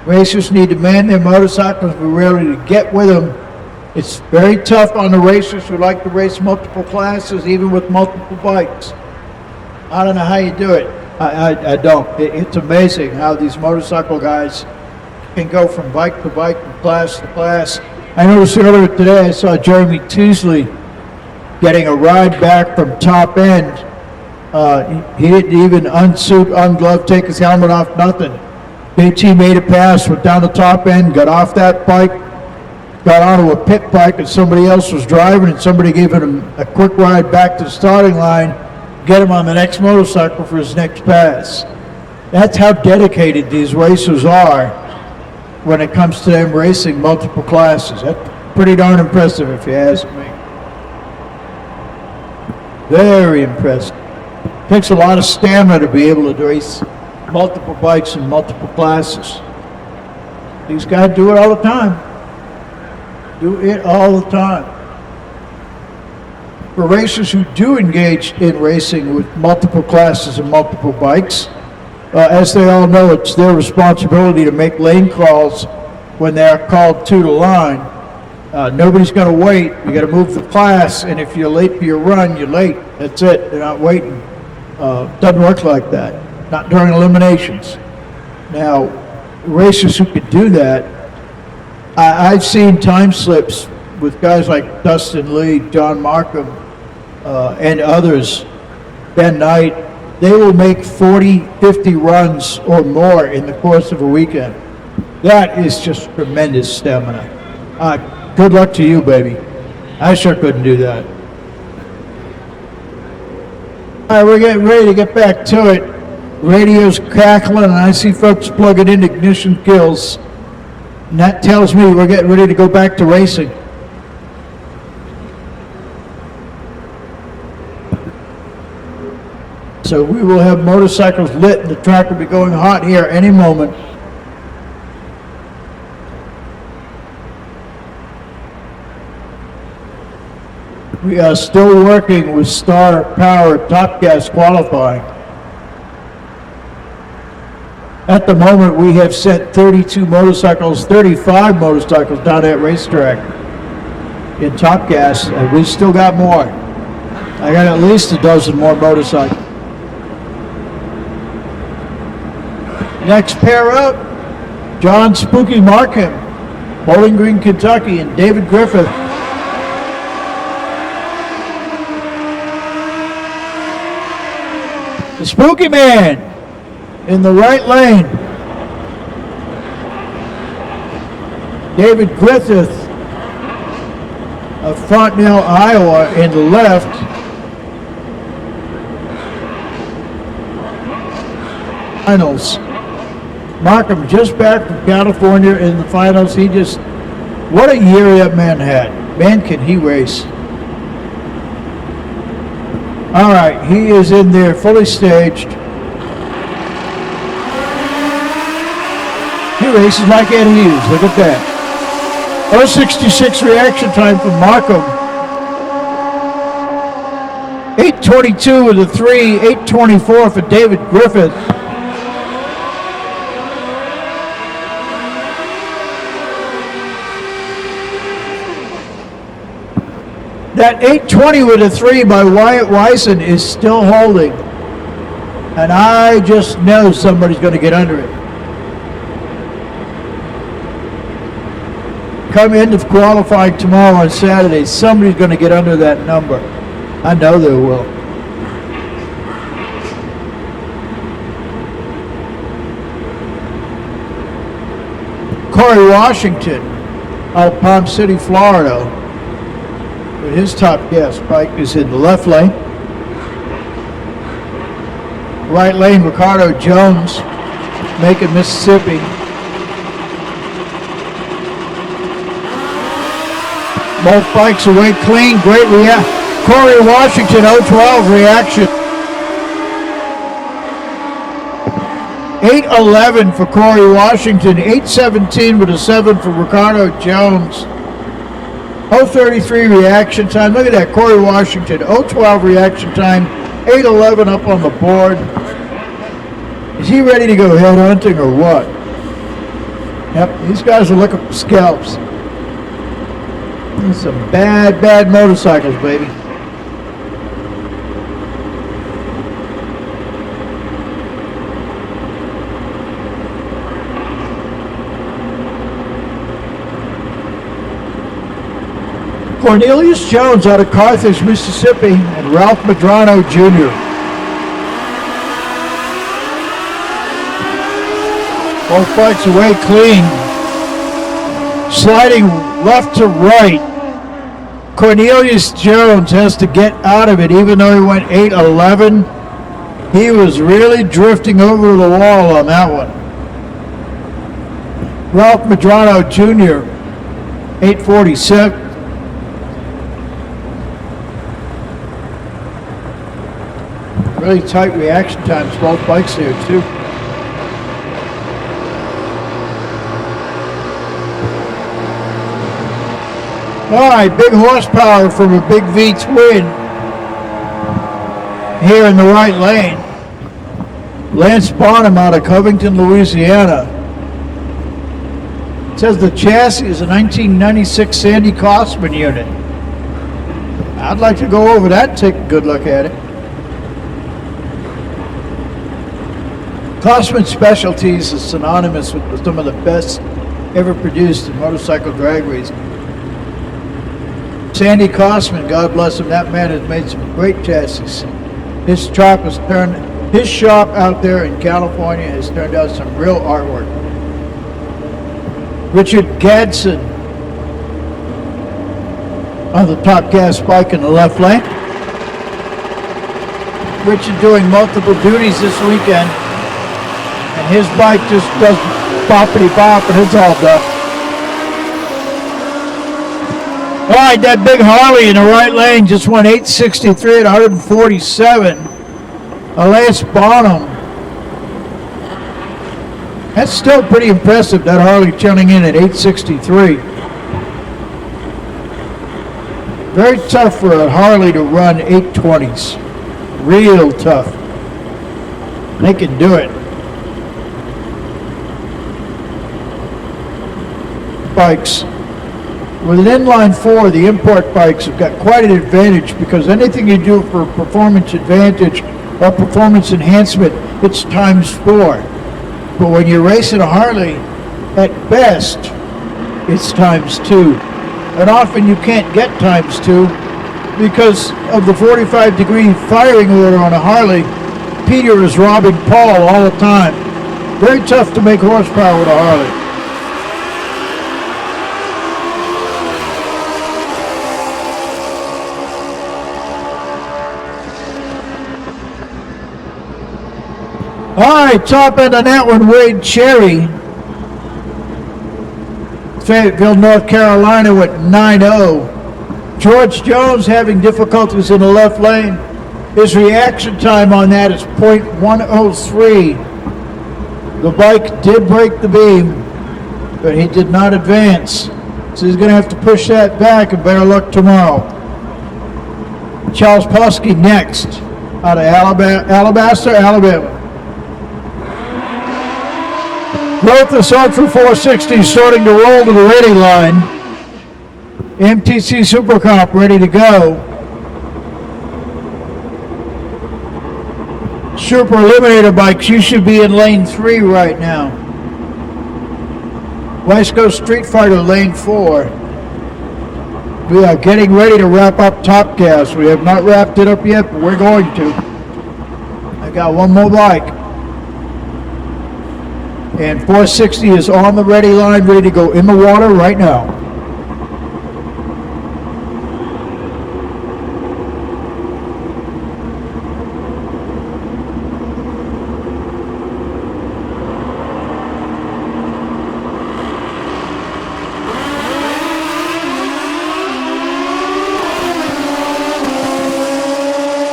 A: Racers need to man their motorcycles. We're ready to get with them. It's very tough on the racers who like to race multiple classes, even with multiple bikes. I don't know how you do it. I don't. It's amazing how these motorcycle guys can go from bike to bike, from class to class. I noticed earlier today I saw Jeremy Teasley getting a ride back from Top End. He didn't even unsuit, unglove, take his helmet off, nothing. JT made a pass, went down the Top End, got off that bike, got onto a pit bike that somebody else was driving, and somebody gave him a quick ride back to the starting line, get him on the next motorcycle for his next pass. That's how dedicated these racers are when it comes to them racing multiple classes. That's pretty darn impressive if you ask me. Very impressive. Takes a lot of stamina to be able to race multiple bikes in multiple classes. These guys do it all the time. Do it all the time. For racers who do engage in racing with multiple classes and multiple bikes, as they all know, it's their responsibility to make lane calls when they're called to the line. Nobody's going to wait. You got to move the class, and if you're late for your run, you're late. That's it. They're not waiting. Doesn't work like that. Not during eliminations. Now, racers who could do that, I've seen time slips with guys like Dustin Lee, John Markham, and others. Ben Knight. They will make 40, 50 runs or more in the course of a weekend. That is just tremendous stamina. Good luck to you, baby. I sure couldn't do that. All right, we're getting ready to get back to it. Radio's crackling, and I see folks plugging in ignition kills. And that tells me we're getting ready to go back to racing. So we will have motorcycles lit, and the track will be going hot here any moment. We are still working with Star Power Top Gas qualifying. At the moment, we have sent 35 motorcycles down that racetrack in Top Gas, and we still got more. I got at least a dozen more motorcycles. Next pair up, John Spooky Markham, Bowling Green, Kentucky, and David Griffith. The Spooky Man in the right lane. David Griffith of Fontenelle, Iowa in the left. Finals. Markham just back from California in the finals. What a year that man had. Man, can he race. All right, he is in there fully staged. He races like Ed Hughes. Look at that. 0.66 reaction time from Markham. 8:22 with a 3, 8:24 for David Griffith. That 820 with a 3 by Wyatt Wyson is still holding. And I just know somebody's going to get under it. Come into qualifying tomorrow on Saturday, somebody's going to get under that number. I know they will. Corey Washington out of Palm City, Florida, with his top gas bike is in the left lane. Right lane, Ricardo Jones, making Mississippi. Both bikes away clean, great Corey Washington 012 reaction. 8:11 for Corey Washington, 8:17 with a 7 for Ricardo Jones. 0:33 reaction time. Look at that, Corey Washington, 0:12 reaction time, 8:11 up on the board. Is he ready to go head hunting or what? Yep, these guys are looking for scalps. Some bad motorcycles, baby. Cornelius Jones out of Carthage, Mississippi, and Ralph Medrano Jr. Both bikes away clean. Sliding left to right. Cornelius Jones has to get out of it, even though he went 8:11. He was really drifting over the wall on that one. Ralph Medrano Jr., 8:47. Really tight reaction times, both bikes there too. All right, big horsepower from a big V twin here in the right lane. Lance Bonham out of Covington, Louisiana. It says the chassis is a 1996 Sandy Kosman unit. I'd like to go over that and take a good look at it. Kosman Specialties is synonymous with some of the best ever produced in motorcycle drag racing. Sandy Kosman, God bless him, that man has made some great chassis. His shop out there in California has turned out some real artwork. Richard Gadsden on the top gas bike in the left lane. Richard doing multiple duties this weekend, and his bike just does boppity bop and it's all done. All right, that big Harley in the right lane just went 863 at 147. Lance Bonham. That's still pretty impressive, that Harley turning in at 863. Very tough for a Harley to run 820s. Real tough. They can do it. Bikes. With an inline 4, the import bikes have got quite an advantage because anything you do for performance advantage or performance enhancement, it's ×4. But when you're racing a Harley, at best, it's ×2. And often you can't get ×2 because of the 45-degree firing order on a Harley. Peter is robbing Paul all the time. Very tough to make horsepower with a Harley. All right, top end on that one, Wade Cherry. Fayetteville, North Carolina with 9-0. George Jones having difficulties in the left lane. His reaction time on that is .103. The bike did break the beam, but he did not advance. So he's going to have to push that back and better luck tomorrow. Charles Pusky next out of Alabaster, Alabama. Lotus Ultra 460 starting to roll to the ready line. MTC Super Comp ready to go. Super Eliminator bikes, you should be in lane 3 right now. West Coast Street Fighter lane 4. We are getting ready to wrap up Top Gas. We have not wrapped it up yet, but we're going to. I got one more bike. And 460 is on the ready line, ready to go in the water right now.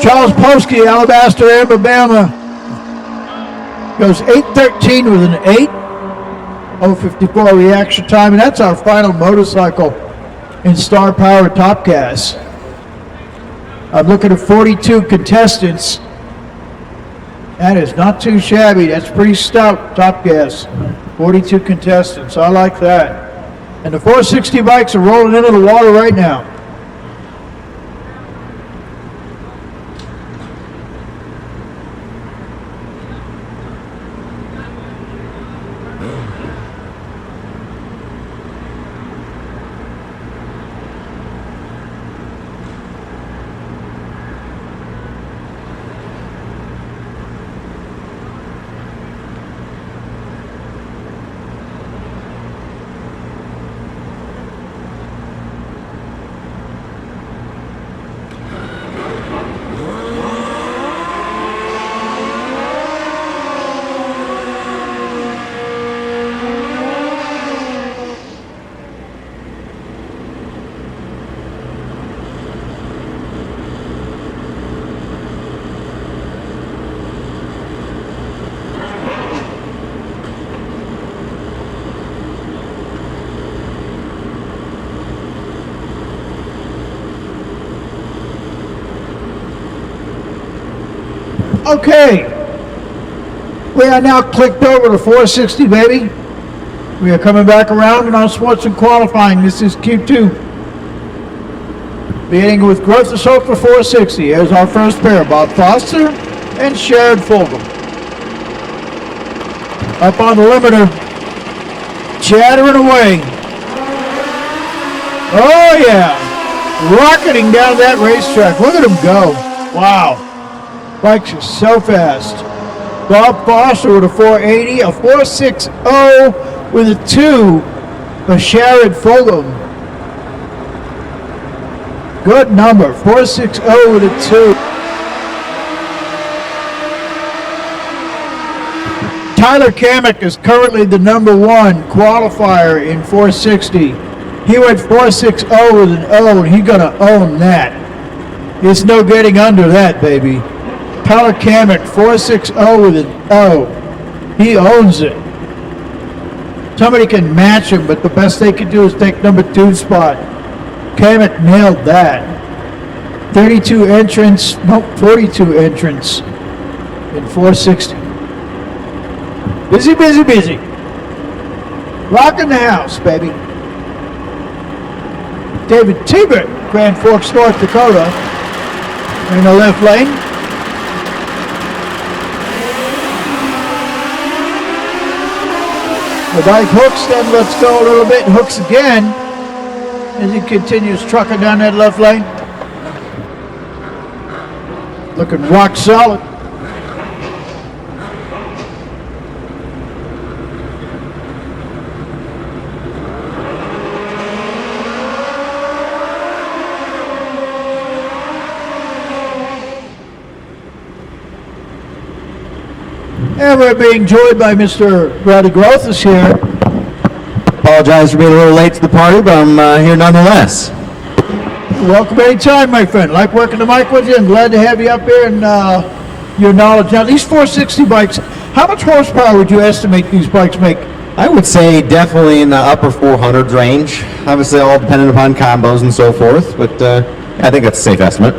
A: Charles Polsky, Alabaster, Alabama, goes 8:13 with an 8:054 reaction time, and that's our final motorcycle in Star Power Top Gas. I'm looking at 42 contestants. That is not too shabby. That's pretty stout, Top Gas. 42 contestants. I like that. And the 460 bikes are rolling into the water right now. Okay, we are now clicked over to 460, baby. We are coming back around in our sports and qualifying. This is Q2. Beginning with Growth Assault for 460. Here's our first pair, Bob Foster and Sharon Fulgham. Up on the limiter, chattering away. Oh yeah, rocketing down that racetrack. Look at him go. Wow. Bikes are so fast. Bob Foster with a 480, a 460 with a 2 for Sharon Fulgham. Good number, 460 with a 2. Tyler Kamek is currently the number 1 qualifier in 460. He went 460 with an O, and he's gonna own that. There's no getting under that, baby. Tyler Kamek, 460 with an O. He owns it. Somebody can match him, but the best they can do is take number 2 spot. Kamek nailed that. 32 entrants, no, 42 entrants in 460. Busy, busy, busy. Rocking the house, baby. David Tibert, Grand Forks, North Dakota, in the left lane. The bike hooks, then lets go a little bit, hooks again, as he continues trucking down that left lane. Looking rock solid. And we're being joined by Mr. Brady Grothus here.
C: Apologize for being a little late to the party, but I'm here nonetheless.
A: Welcome anytime, my friend. Like working the mic with you, and glad to have you up here and your knowledge. Now, these 460 bikes, how much horsepower would you estimate these bikes make?
C: I would say definitely in the upper 400s range. Obviously, all dependent upon combos and so forth, but I think that's a safe estimate.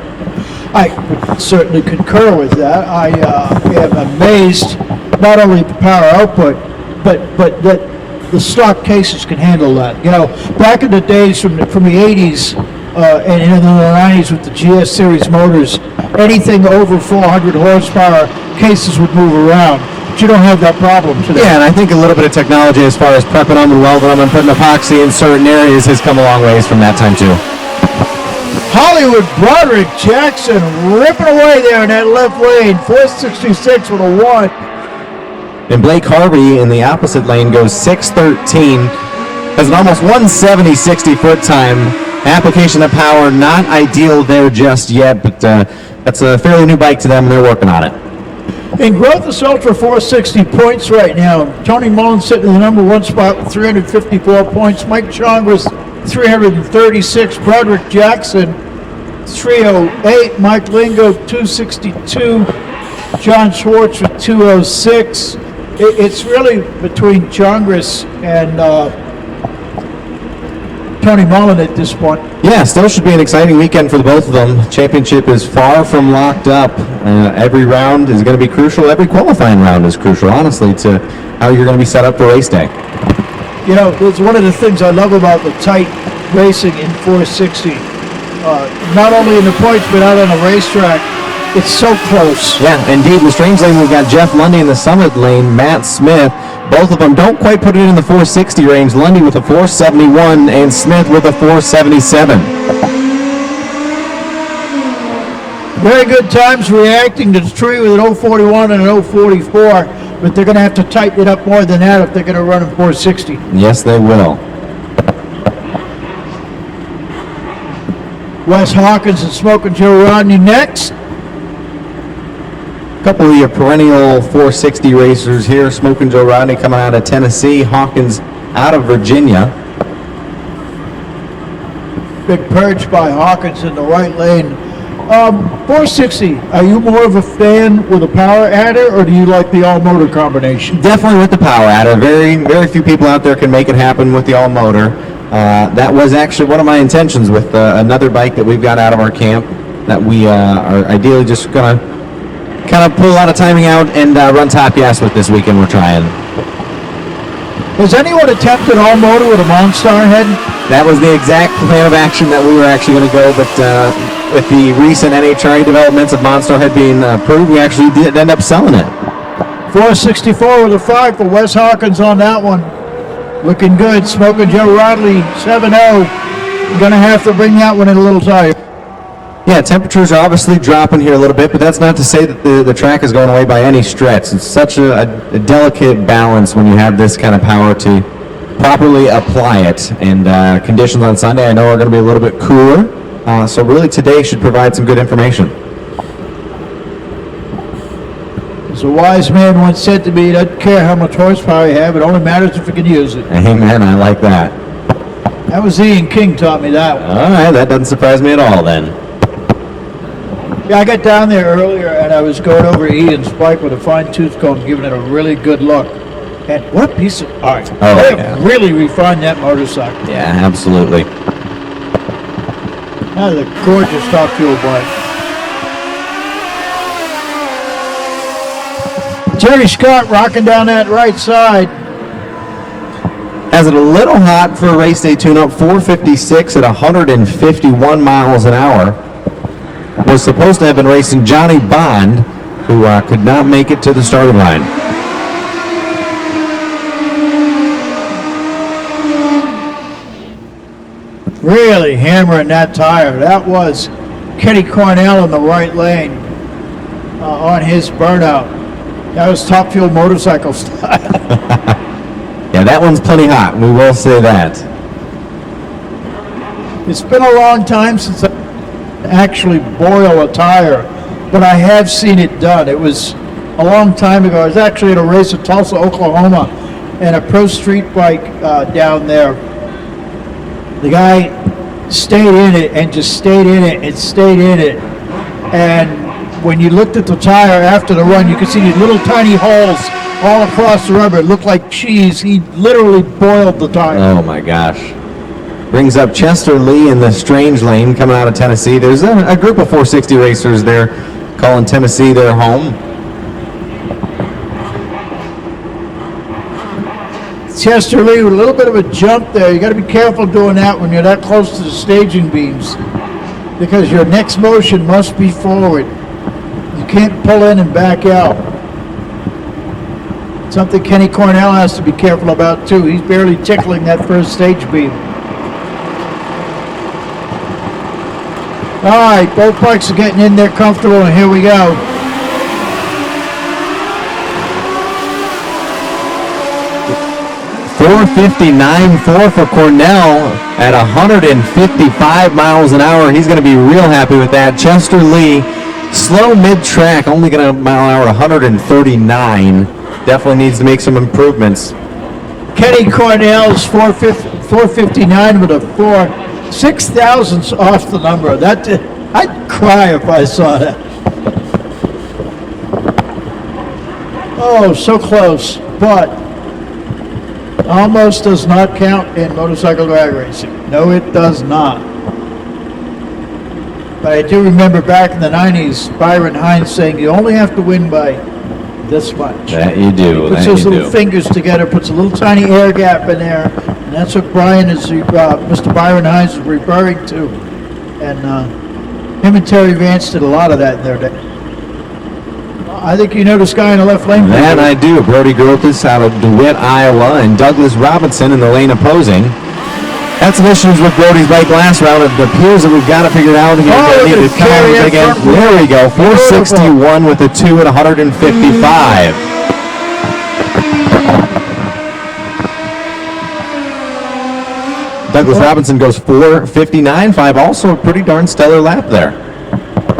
A: I would certainly concur with that. I am amazed not only at the power output, but that the stock cases can handle that. You know, back in the days from the 80s and in the 90s with the GS series motors, anything over 400 horsepower, cases would move around. But you don't have that problem today.
C: Yeah, and I think a little bit of technology as far as prepping them and welding them and putting epoxy in certain areas has come a long ways from that time too.
A: Hollywood Broderick Jackson ripping away there in that left lane, 466 with a 1.
C: And Blake Harvey in the opposite lane goes 6:13, has an almost 170 60-foot time. Application of power not ideal there just yet, but that's a fairly new bike to them, and they're working on it.
A: In Grothus Ultra 460 points right now, Tony Mullins sitting in the number 1 spot with 354 points. Mike Chongris 336. Broderick Jackson 308. Mike Lingo 262. John Schwartz with 206. It's really between Chongris and Tony Mullen at this point.
C: Yeah, still should be an exciting weekend for the both of them. Championship is far from locked up. Every round is going to be crucial. Every qualifying round is crucial, honestly, to how you're going to be set up for race day.
A: You know, it's one of the things I love about the tight racing in 460. Not only in the points, but out on the racetrack. It's so close.
C: Yeah, indeed. In the Strange lane, we've got Jeff Lundy in the Summit lane, Matt Smith. Both of them don't quite put it in the 460 range. Lundy with a 471 and Smith with a 477.
A: Very good times reacting to the tree with an 041 and an 044, but they're going to have to tighten it up more than that if they're going to run in 460.
C: Yes, they will.
A: Wes Hawkins and Smoking Joe Rodney next.
C: A couple of your perennial 460 racers here. Smoking Joe Rodney coming out of Tennessee. Hawkins out of Virginia.
A: Big purge by Hawkins in the right lane. 460, are you more of a fan with a power adder, or do you like the all-motor combination?
C: Definitely with the power adder. Very few people out there can make it happen with the all-motor. That was actually one of my intentions with another bike that we've got out of our camp that we are ideally just going to kind of pull a lot of timing out and run top gas with this weekend we're trying.
A: Has anyone attempted all-motor with a Monstar head?
C: That was the exact plan of action that we were actually going to go, but with the recent NHRA developments of Monstar head being approved, we actually did end up selling it.
A: 464 with a 5 for Wes Hawkins on that one. Looking good. Smoking Joe Rodley, 7-0. Going to have to bring that one in a little tighter.
C: Yeah, temperatures are obviously dropping here a little bit, but that's not to say that the track is going away by any stretch. It's such a delicate balance when you have this kind of power to properly apply it. And conditions on Sunday I know are going to be a little bit cooler, so really today should provide some good information.
A: As a wise man once said to me, he doesn't care how much horsepower you have, it only matters if you can use it.
C: Amen, I like that.
A: That was Ian King taught me that one.
C: All right, that doesn't surprise me at all then.
A: Yeah, I got down there earlier and I was going over Ian's bike with a fine-tooth comb, giving it a really good look. And what a piece of art.
C: Oh,
A: they
C: yeah.
A: have really refined that motorcycle.
C: Yeah, absolutely.
A: That is a gorgeous top fuel bike. Jerry Scott rocking down that right side.
C: Has it a little hot for a race day tune-up, 456 at 151 miles an hour. Was supposed to have been racing Johnny Bond, who could not make it to the starting line.
A: Really hammering that tire. That was Kenny Cornell in the right lane on his burnout. That was top fuel motorcycle style.
C: Yeah, that one's plenty hot. We will say that.
A: It's been a long time since I actually boil a tire, but I have seen it done. It was a long time ago. I was actually at a race at Tulsa, Oklahoma, and a pro street bike down there. The guy stayed in it and just stayed in it and stayed in it. And when you looked at the tire after the run, you could see these little tiny holes all across the rubber. It looked like cheese. He literally boiled the tire.
C: Oh my gosh. Brings up Chester Lee in the Strange lane coming out of Tennessee. There's a group of 460 racers there calling Tennessee their home.
A: Chester Lee with a little bit of a jump there. You got to be careful doing that when you're that close to the staging beams, because your next motion must be forward. You can't pull in and back out. Something Kenny Cornell has to be careful about too. He's barely tickling that first stage beam. All right, both bikes are getting in there comfortable, and here we go.
C: .459.4 for Cornell at 155 miles an hour. He's going to be real happy with that. Chester Lee, slow mid-track, only going to mile an hour at 139. Definitely needs to make some improvements.
A: Kenny Cornell's 459 with a 6 thousandths off the number. I'd cry if I saw that. Oh, so close, but almost does not count in motorcycle drag racing. No, it does not. But I do remember back in the 90s, Byron Hines saying you only have to win by this much.
C: That you do.
A: Puts those little fingers together, puts a little tiny air gap in there, and that's what Mr. Byron Hines is referring to. And him and Terry Vance did a lot of that in their day. I think you know this guy in the left lane.
C: That I do. Brody Grothus out of DeWitt, Iowa, and Douglas Robinson in the lane opposing. Had some issues with Brody's bike last round. It appears that we've got it figured out here.
A: Oh,
C: Need to come out again. There we go. 461 with a 2 at 155. Douglas Robinson goes 459.5. Also a pretty darn stellar lap there.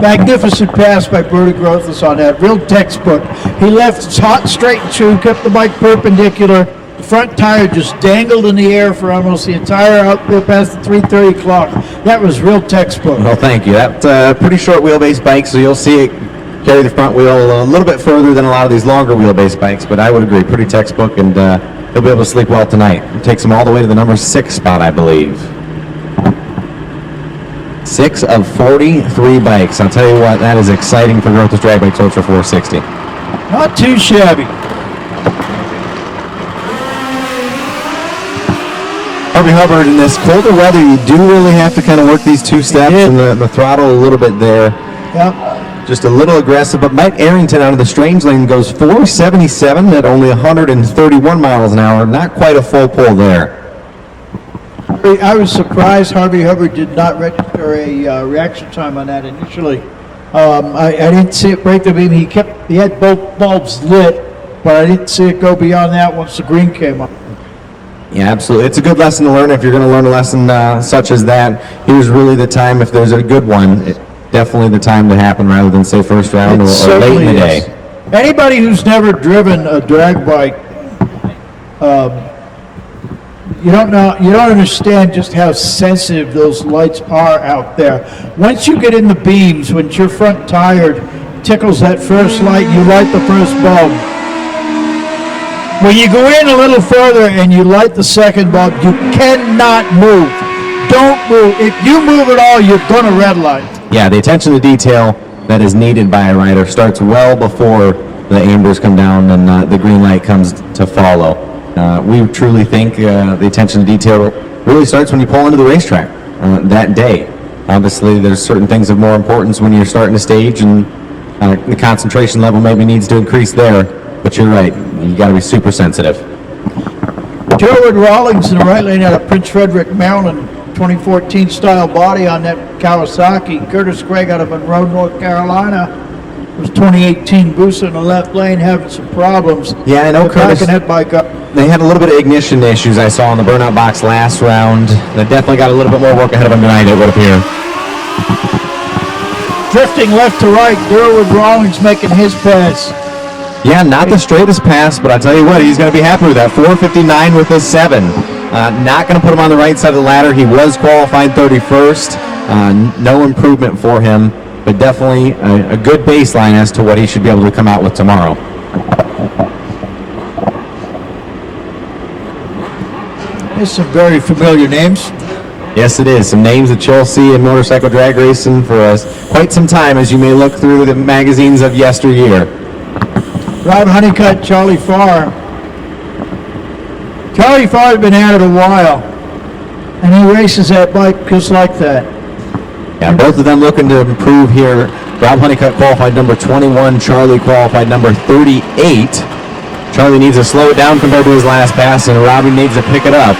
A: Magnificent pass by Brody Grothus on that. Real textbook. He left hot, straight and true, kept the bike perpendicular. The front tire just dangled in the air for almost the entire out there past the 3:30 clock. That was real textbook.
C: Well, thank you. That's a pretty short wheelbase bike, so you'll see it carry the front wheel a little bit further than a lot of these longer wheelbase bikes, but I would agree, pretty textbook, and he'll be able to sleep well tonight. It takes him all the way to the number 6 spot, I believe. 6 of 43 bikes. I'll tell you what, that is exciting for Grothus Drag Bikes Ultra 460.
A: Not too shabby.
C: Harvey Hubbard, in this colder weather, you do really have to kind of work these two steps and the throttle a little bit there.
A: Yep.
C: Just a little aggressive, but Mike Arrington out of the Strange Lane goes 477 at only 131 miles an hour. Not quite a full pull there.
A: I was surprised Harvey Hubbard did not register a reaction time on that initially. I didn't see it break the beam. He had both bulbs lit, but I didn't see it go beyond that once the green came up.
C: Yeah, absolutely. It's a good lesson to learn if you're going to learn a lesson such as that. Here's really the time, if there's a good one, definitely the time to happen rather than say first round or late in the day.
A: Anybody who's never driven a drag bike, you don't understand just how sensitive those lights are out there. Once you get in the beams, when your front tire tickles that first light, you light the first bulb. When you go in a little further and you light the second bulb, you cannot move. Don't move. If you move at all, you're going to red light.
C: Yeah, the attention to detail that is needed by a rider starts well before the ambers come down and the green light comes to follow. We truly think the attention to detail really starts when you pull into the racetrack that day. Obviously, there's certain things of more importance when you're starting to stage, and the concentration level maybe needs to increase there. But you're right, you got to be super sensitive.
A: Gerald Rawlings in the right lane out of Prince Frederick, Maryland, 2014 style body on that Kawasaki. Curtis Craig out of Monroe, North Carolina. It was 2018 Busa in the left lane having some problems.
C: Yeah, I know Curtis.
A: Backing that bike up.
C: They had a little bit of ignition issues I saw in the burnout box last round. They definitely got a little bit more work ahead of them tonight, it would appear.
A: Drifting left to right, Gerald Rawlings making his pass.
C: Yeah, not the straightest pass, but I tell you what, he's going to be happy with that. 459 with a 7. Not going to put him on the right side of the ladder. He was qualified 31st. No improvement for him, but definitely a good baseline as to what he should be able to come out with tomorrow.
A: There's some very familiar names.
C: Yes, it is. Some names that you'll see in motorcycle drag racing for quite some time as you may look through the magazines of yesteryear.
A: Rob Honeycutt, Charlie Farr. Charlie Farr's been at it a while, and he races that bike just like that.
C: Yeah, both of them looking to improve here. Rob Honeycutt qualified number 21. Charlie qualified number 38. Charlie needs to slow it down compared to his last pass, and Robbie needs to pick it up.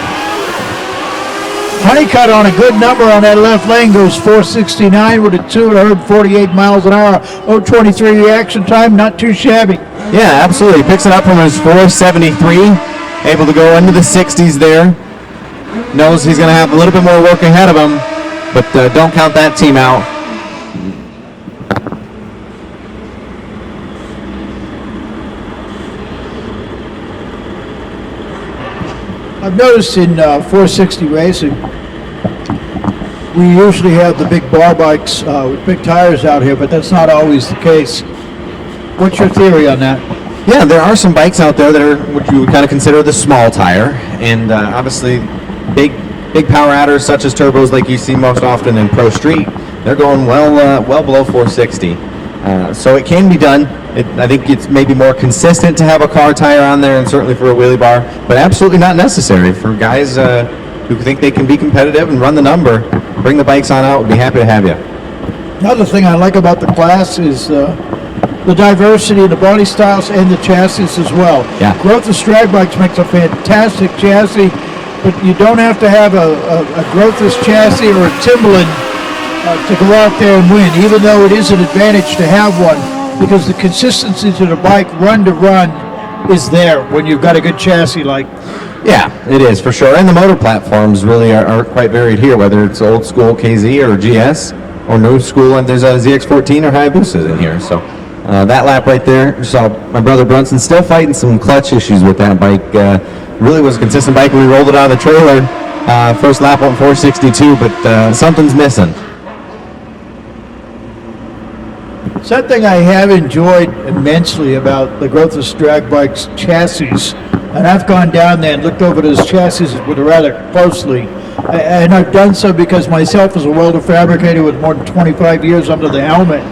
A: Honeycutt on a good number on that left lane, goes 469 with a 248 miles an hour. 023 reaction time, not too shabby.
C: Yeah, absolutely. Picks it up from his 473. Able to go into the 60s there. Knows he's going to have a little bit more work ahead of him, but don't count that team out.
A: I've noticed in 460 racing, we usually have the big bar bikes with big tires out here, but that's not always the case. What's your theory on that?
C: Yeah, there are some bikes out there that are what you would kind of consider the small tire, and obviously big power adders such as turbos like you see most often in Pro Street, they're going well below 460. So it can be done. I think it's maybe more consistent to have a car tire on there, and certainly for a wheelie bar, but absolutely not necessary for guys who think they can be competitive and run the number. Bring the bikes on out. We'd be happy to have you.
A: Another thing I like about the class is the diversity of the body styles and the chassis as well.
C: Yeah.
A: Growth's drag bikes makes a fantastic chassis, but you don't have to have a Growth's chassis or a Timberland to go out there and win, even though it is an advantage to have one, because the consistency to the bike run to run is there when you've got a good chassis like.
C: Yeah, it is for sure. And the motor platforms really are quite varied here, whether it's old school KZ or GS or new school, and there's a ZX14 or Hayabusa in here. So that lap right there, you saw my brother Brunson still fighting some clutch issues with that bike. Really was a consistent bike when we rolled it out of the trailer. First lap on 462, but something's missing.
A: Something I have enjoyed immensely about the Growth's drag bike's chassis, and I've gone down there and looked over those chassis with rather closely, and I've done so because myself as a welder fabricator with more than 25 years under the helmet,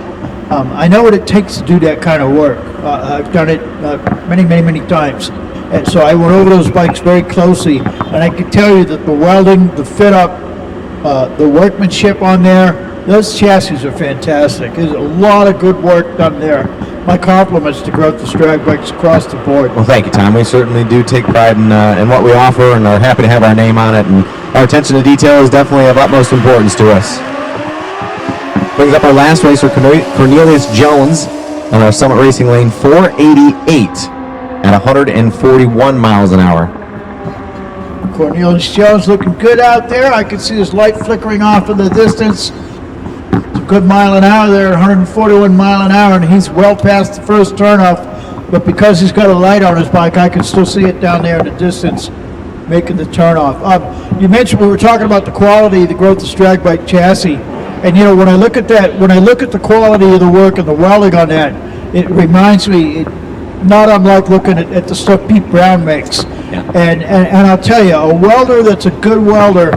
A: I know what it takes to do that kind of work. I've done it many times, and so I went over those bikes very closely, and I can tell you that the welding, the fit up, the workmanship on there, those chassis are fantastic. There's a lot of good work done there. My compliments to Growth's drag bikes across the board.
C: Well, thank you, Tom. We certainly do take pride in what we offer and are happy to have our name on it. And our attention to detail is definitely of utmost importance to us. Brings up our last racer, Cornelius Jones, on our Summit Racing Lane 488 at 141 miles an hour.
A: Cornelius Jones looking good out there. I can see his light flickering off in the distance. It's a good mile an hour there, 141 mile an hour, and he's well past the first turnoff. But because he's got a light on his bike, I can still see it down there in the distance, making the turnoff. You mentioned we were talking about the quality of the Growth's drag bike chassis, and you know when I look at that, when I look at the quality of the work and the welding on that, it reminds me. Not unlike looking at the stuff Pete Brown makes.
C: Yeah.
A: And I'll tell you, a welder that's a good welder,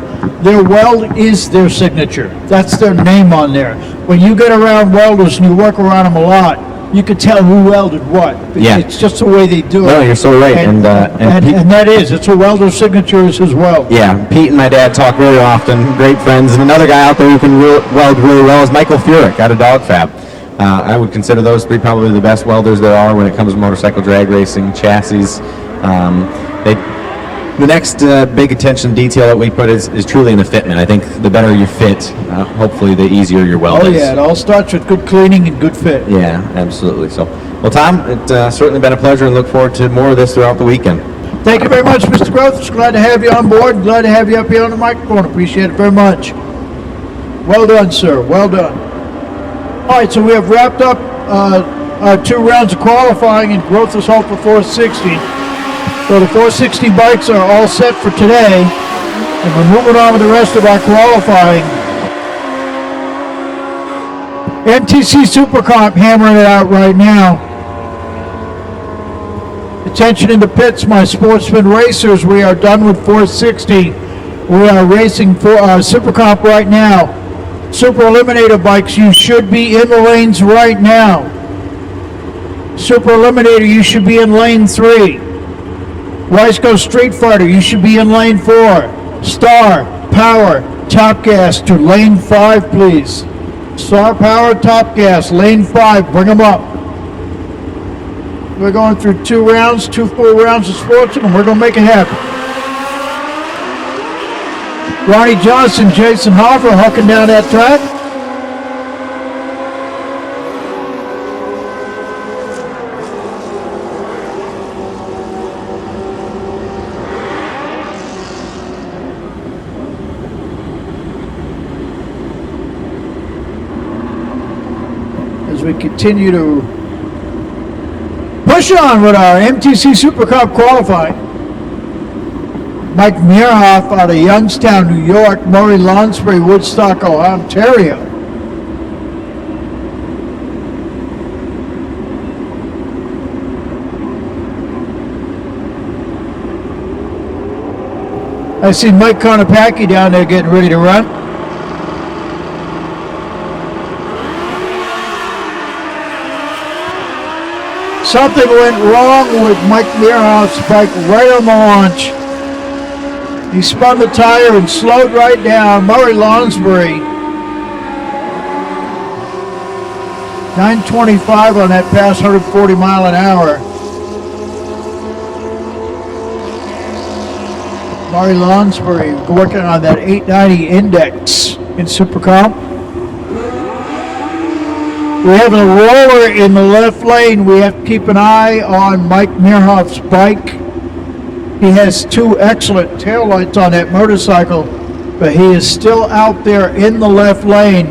A: their weld is their signature. That's their name on there. When you get around welders and you work around them a lot, you can tell who welded what.
C: Yeah.
A: It's just the way they do it.
C: No, you're so right.
A: And that is, it's a welder's signatures as well.
C: Yeah, Pete and my dad talk very often, great friends. And another guy out there who can weld really well is Michael Furyk out of Dog Fab. I would consider those three probably the best welders there are when it comes to motorcycle drag racing, chassis. The next big attention to detail that we put is truly in the fitment. I think the better you fit, hopefully the easier your weld
A: Oh
C: is.
A: yeah, it all starts with good cleaning and good fit.
C: Yeah, absolutely. So, well, Tom, it's certainly been a pleasure and look forward to more of this throughout the weekend.
A: Thank you very much, Mr. Growth. Glad to have you on board. Glad to have you up here on the microphone. Appreciate it very much. Well done, sir. Well done. All right, so we have wrapped up our 2 rounds of qualifying in Growth's Hope for 460. So the 460 bikes are all set for today, and we're moving on with the rest of our qualifying. MTC Supercomp hammering it out right now. Attention in the pits, my sportsman racers. We are done with 460. We are racing for Supercomp right now. Super Eliminator bikes, you should be in the lanes right now. Super Eliminator, you should be in lane 3. Weisco Street Fighter, you should be in lane 4. Star, Power, Top Gas to lane 5, please. Star, Power, Top Gas, lane 5, bring them up. We're going through 2 rounds, 2 full rounds of sportsman, and we're going to make it happen. Ronnie Johnson, Jason Hoffer hucking down that track. As we continue to push on with our MTC Super Cup qualifying. Mike Meerhoff out of Youngstown, New York. Murray Lonsbury, Woodstock, Ontario. I see Mike Konopacki down there getting ready to run. Something went wrong with Mike Meerhoff's bike right on the launch. He spun the tire and slowed right down. Murray Lonsbury, 925 on that pass, 140 mile an hour. Murray Lonsbury working on that 890 index in Supercomp. We have a roller in the left lane. We have to keep an eye on Mike Meerhoff's bike. He has 2 excellent taillights on that motorcycle, but he is still out there in the left lane,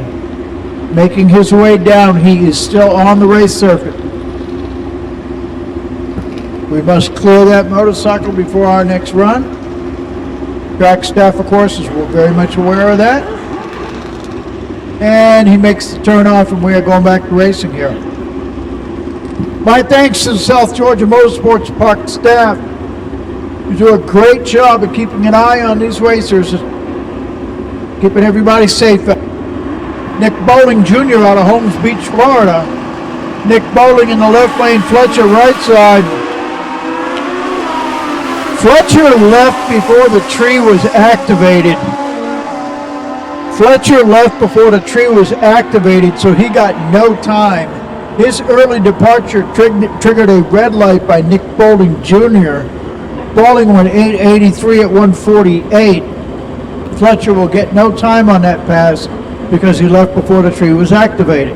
A: making his way down. He is still on the race circuit. We must clear that motorcycle before our next run. Track staff, of course, is very much aware of that. And he makes the turn off, and we are going back to racing here. My thanks to the South Georgia Motorsports Park staff. You do a great job of keeping an eye on these racers, keeping everybody safe. Nick Bowling Jr. out of Holmes Beach, Florida. Nick Bowling in the left lane, Fletcher right side. Fletcher left before the tree was activated. Fletcher left before the tree was activated, so he got no time. His early departure triggered a red light by Nick Bowling Jr. Bowling went 883 at 148. Fletcher will get no time on that pass because he left before the tree was activated.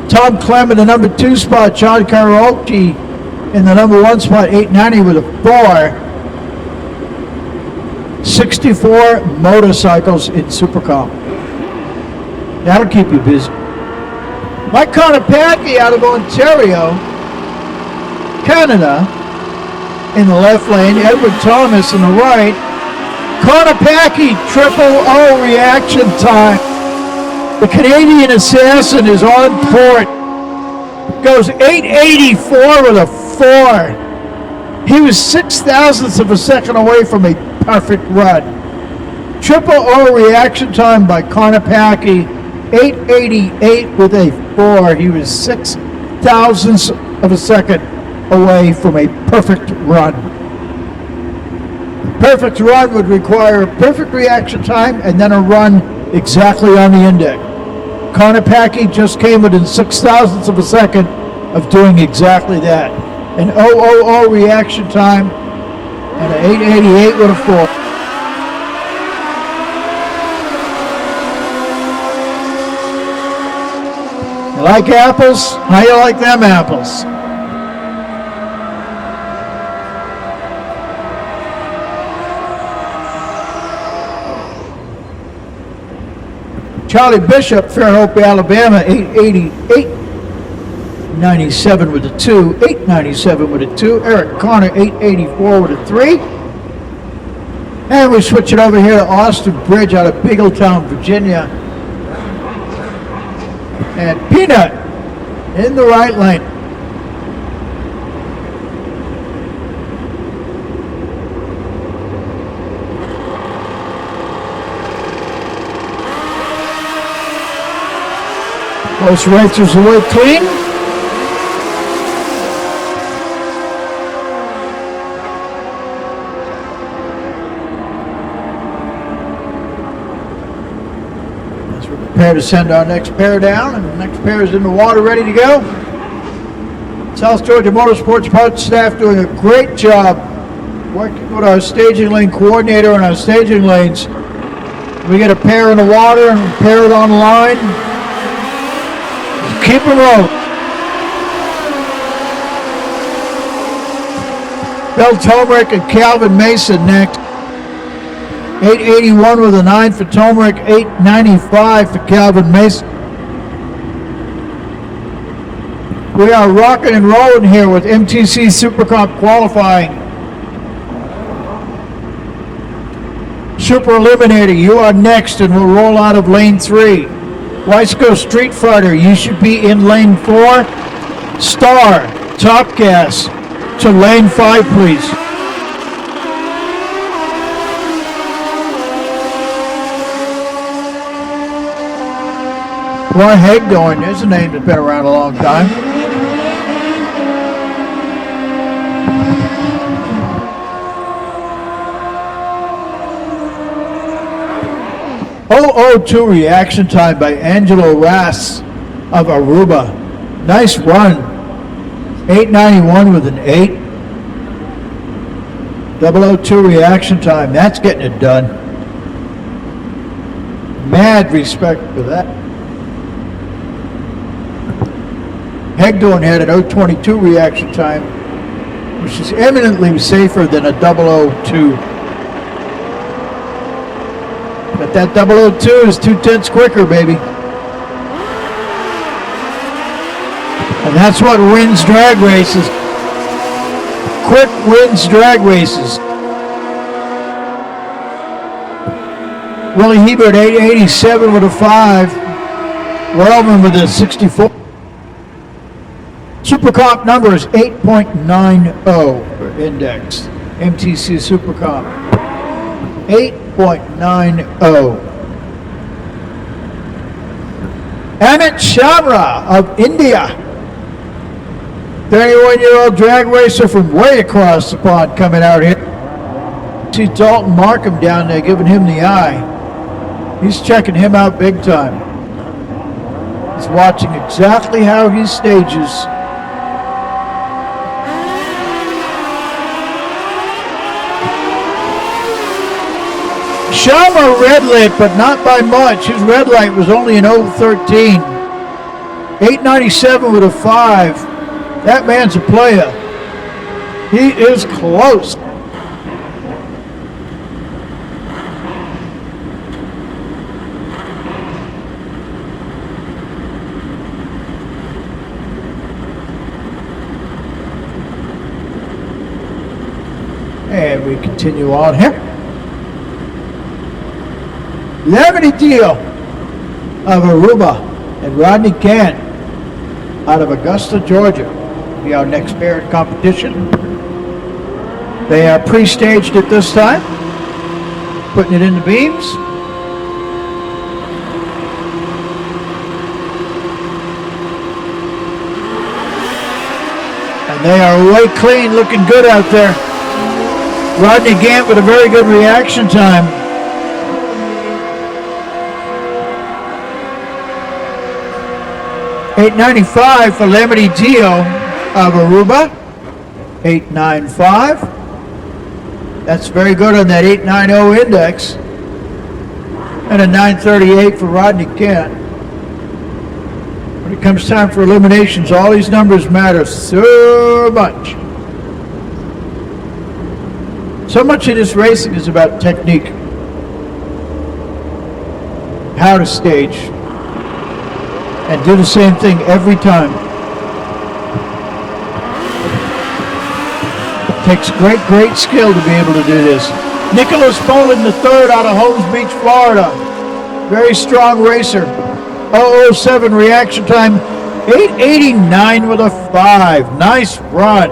A: Tom Clem in the number 2 spot, John Karaoke in the number 1 spot, 890 with a 4. 64 motorcycles in Supercomp. That'll keep you busy. Mike Konopacki out of Ontario, Canada, in the left lane. Edward Thomas in the right. Konopacki, triple O reaction time. The Canadian assassin is on port. Goes 884 with a 4. He was 0.06 of a second away from a perfect run. Triple O reaction time by Konopacki, 888 with a 4. He was 0.06 of a second away from a perfect run. Perfect run would require a perfect reaction time and then a run exactly on the index. Konopacki just came within 0.06 of a second of doing exactly that. An 000 reaction time and an 888 with a 4. You like apples? How you like them apples? Charlie Bishop, Fairhope, Alabama, 888. 97 with a 2, 897 with a 2. Eric Connor, 884 with a 3. And we switch it over here to Austin Bridge out of Beagletown, Virginia. And Peanut in the right lane. Most racers away clean. Prepare to send our next pair down, and the next pair is in the water ready to go. South Georgia Motorsports parts staff doing a great job working with our staging lane coordinator and our staging lanes. We get a pair in the water and a pair it on the line. Keep them rolling. Bill Tomerick and Calvin Mason next. 881 with a 9 for Tomerick, 895 for Calvin Mason. We are rocking and rolling here with MTC Supercomp qualifying. Super Eliminator, you are next and we'll roll out of lane 3. Weisco Street Fighter, you should be in lane 4. Star, Top Gas, to lane 5, please. Roy Hagdorn, there's a name that's been around a long time. .002 reaction time by Angelo Rass of Aruba. Nice run. 891 with an 8. 002 reaction time. That's getting it done. Mad respect for that. Hagdorn had an 022 reaction time, which is eminently safer than a 002. But that 002 is 2/10 quicker, baby. And that's what wins drag races. Quick wins drag races. Willie Hebert, 887 with a 5. Wellman with a 64. Supercomp number is 8.90 for index. MTC Supercomp. 8.90. Amit Shamra of India. 31-year-old drag racer from way across the pond coming out here. See Dalton Markham down there giving him the eye. He's checking him out big time. He's watching exactly how he stages. Shamra red lit, but not by much. His red light was only an 013. 897 with a 5. That man's a player. He is close. And we continue on here. Lemony Deal of Aruba and Rodney Gant out of Augusta, Georgia. Be our next pair in competition. They are pre-staged at this time, putting it in the beams. And they are way clean, looking good out there. Rodney Gant with a very good reaction time. $895 for Lemony Deal of Aruba. 895. That's very good on that 890 index. And a 938 for Rodney Gant. When it comes time for eliminations, all these numbers matter so much. So much of this racing is about technique. How to stage. And do the same thing every time. It takes great skill to be able to do this. Nicholas Poland III out of Holmes Beach, Florida. Very strong racer. 007 reaction time. 889 with a 5. Nice run.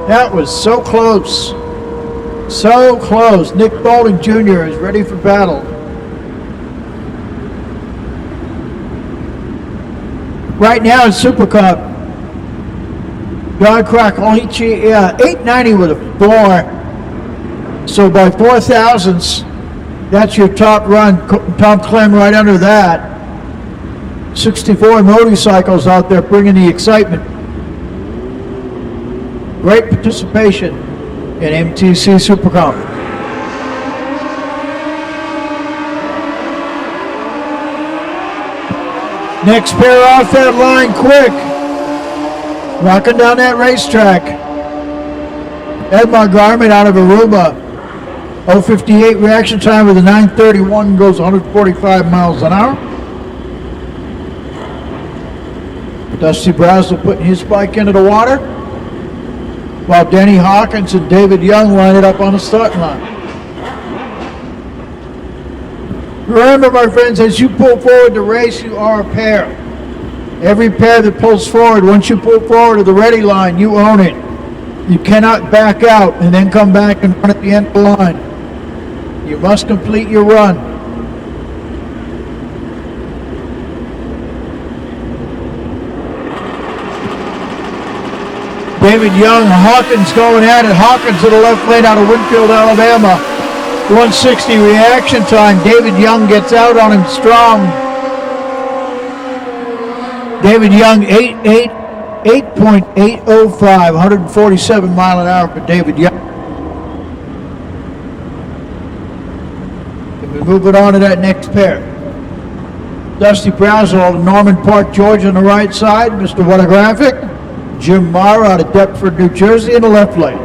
A: That was so close. So close. Nick Bowling Jr. is ready for battle. Right now in Supercup, John Krakolici, 890 with a 4. So by 4 thousandths, that's your top run. Tom Clem right under that. 64 motorcycles out there bringing the excitement. Great participation in MTC Supercomp. Next pair off that line quick. Rocking down that racetrack. Edmar Garment out of Aruba. 058 reaction time with a 931, goes 145 miles an hour. Dusty Brazel putting his bike into the water, while Denny Hawkins and David Young line it up on the starting line. Remember, my friends, as you pull forward the race, you are a pair. Every pair that pulls forward, once you pull forward to the ready line, you own it. You cannot back out and then come back and run at the end of the line. You must complete your run. David Young, Hawkins going at it. Hawkins to the left lane out of Winfield, Alabama. 160 reaction time. David Young gets out on him strong. David Young, 8.805, 147 mile an hour for David Young. And we move it on to that next pair. Dusty Brazel, Norman Park, Georgia on the right side. Mr. Photographic. Jim Mara out of Deptford, New Jersey in the left lane.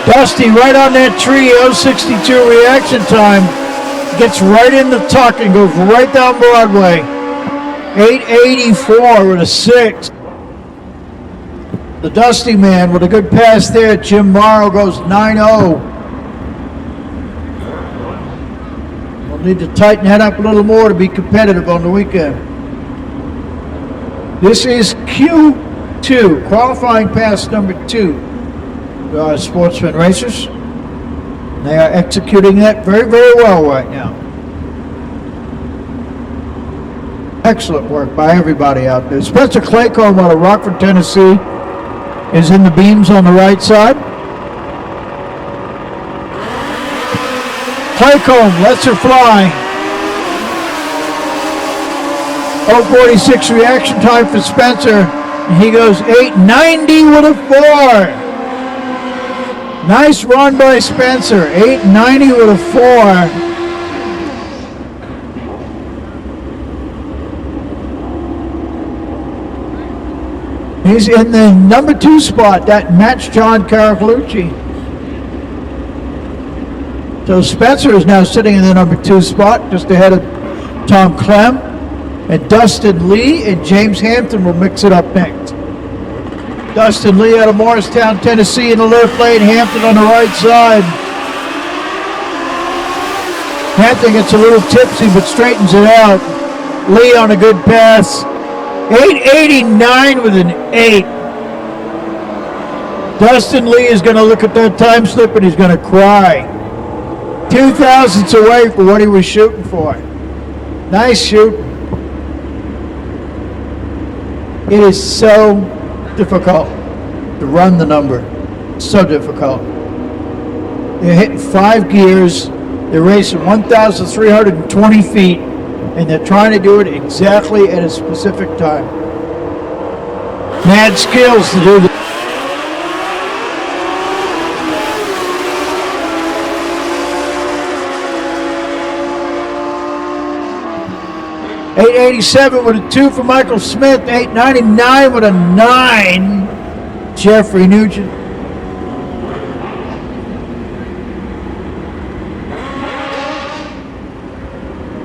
A: Dusty right on that tree, 062 reaction time. Gets right in the tuck and goes right down Broadway. 884 with a 6. The Dusty man with a good pass there. Jim Morrow goes 9-0. We'll need to tighten that up a little more to be competitive on the weekend. This is Q2, qualifying pass number 2. Sportsman racers. They are executing that very, very well right now. Excellent work by everybody out there. Spencer Claycomb out of Rockford, Tennessee is in the beams on the right side. Claycomb lets her fly. 046 reaction time for Spencer. And he goes 890 with a 4. Nice run by Spencer, 890 with a 4. He's in the number 2 spot, that matched John Caracolucci. So Spencer is now sitting in the number 2 spot, just ahead of Tom Clem. And Dustin Lee and James Hampton will mix it up next. Dustin Lee out of Morristown, Tennessee in the left lane, Hampton on the right side. Hampton gets a little tipsy but straightens it out. Lee on a good pass. 889 with an 8. Dustin Lee is going to look at that time slip and he's going to cry. 2 thousandths away for what he was shooting for. Nice shoot. It is so difficult to run the number. So difficult. They're hitting 5 gears. They're racing 1,320 feet, and they're trying to do it exactly at a specific time. Mad skills to do this. .887 with a 2 for Michael Smith. 899 with a 9. Jeffrey Nugent.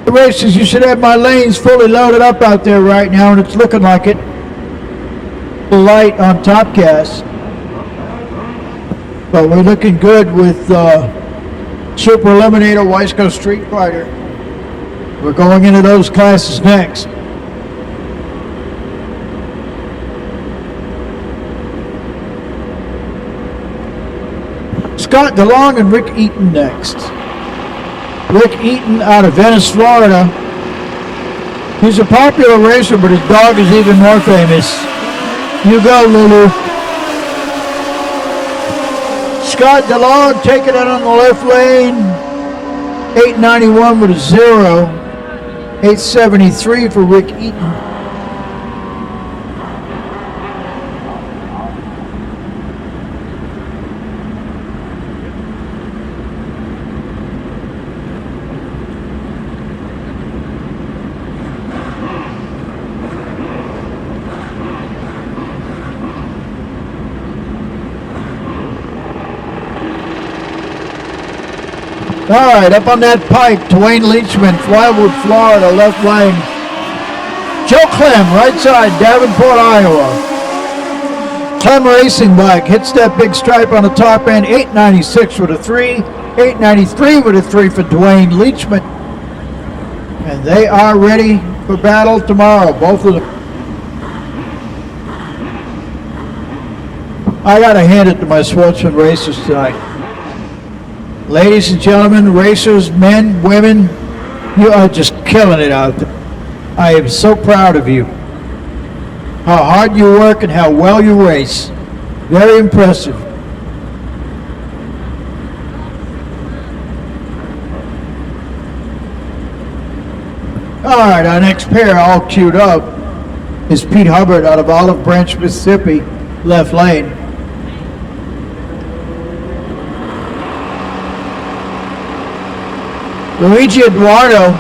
A: The races, you should have my lanes fully loaded up out there right now, and it's looking like it. Light on Topcast. But we're looking good with Super Eliminator, Weisco Street Fighter. We're going into those classes next. Scott DeLong and Rick Eaton next. Rick Eaton out of Venice, Florida. He's a popular racer, but his dog is even more famous. You go, Lulu. Scott DeLong taking it on the left lane. 891 with a 0. 873 for Rick Eaton. All right, up on that pike, Dwayne Leachman, Flywood, Florida, left lane. Joe Clem, right side, Davenport, Iowa. Clem Racing Bike hits that big stripe on the top end, 896 with a 3, 893 with a 3 for Dwayne Leachman. And they are ready for battle tomorrow, both of them. I got to hand it to my sportsman racers tonight. Ladies and gentlemen, racers, men, women, you are just killing it out there. I am so proud of you. How hard you work and how well you race. Very impressive. All right, our next pair all queued up is Pete Hubbard out of Olive Branch, Mississippi, left lane. Luigi Eduardo,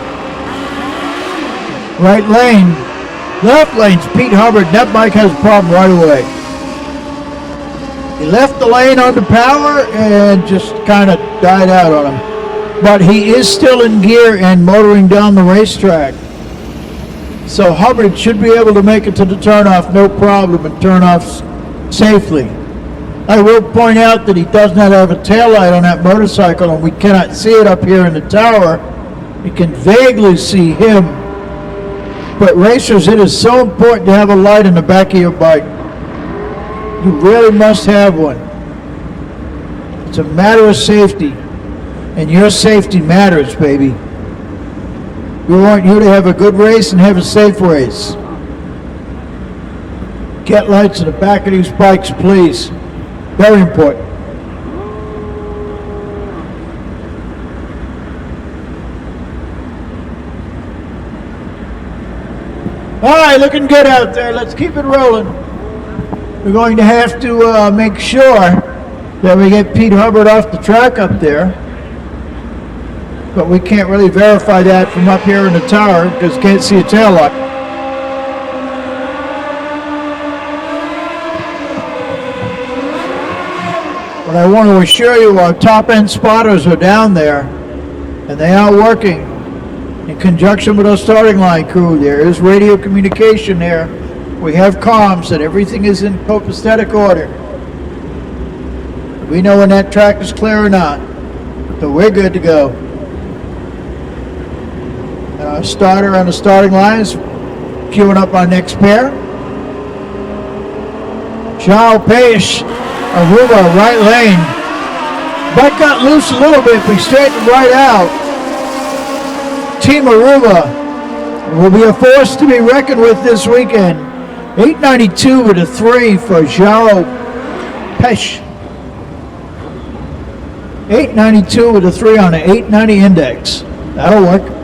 A: right lane. Left lane's Pete Hubbard. That bike has a problem right away. He left the lane under power and just kind of died out on him. But he is still in gear and motoring down the racetrack. So Hubbard should be able to make it to the turnoff no problem and turn off safely. I will point out that he does not have a taillight on that motorcycle, and we cannot see it up here in the tower. You can vaguely see him. But racers, it is so important to have a light in the back of your bike. You really must have one. It's a matter of safety, and your safety matters, baby. We want you to have a good race and have a safe race. Get lights in the back of these bikes, please. Very important. All right, looking good out there. Let's keep it rolling. We're going to have to make sure that we get Pete Hubbard off the track up there. But we can't really verify that from up here in the tower because can't see a tail light. But I want to assure you our top end spotters are down there and they are working in conjunction with our starting line crew. There is radio communication there. We have comms and everything is in copacetic order. We know when that track is clear or not. So we're good to go. And our starter on the starting line is queuing up our next pair. Charles Pace, Aruba, right lane. Bike got loose a little bit, but he straightened right out. Team Aruba will be a force to be reckoned with this weekend. 892 with a 3 for Jaro Pesh. 892 with a 3 on an 890 index. That'll work.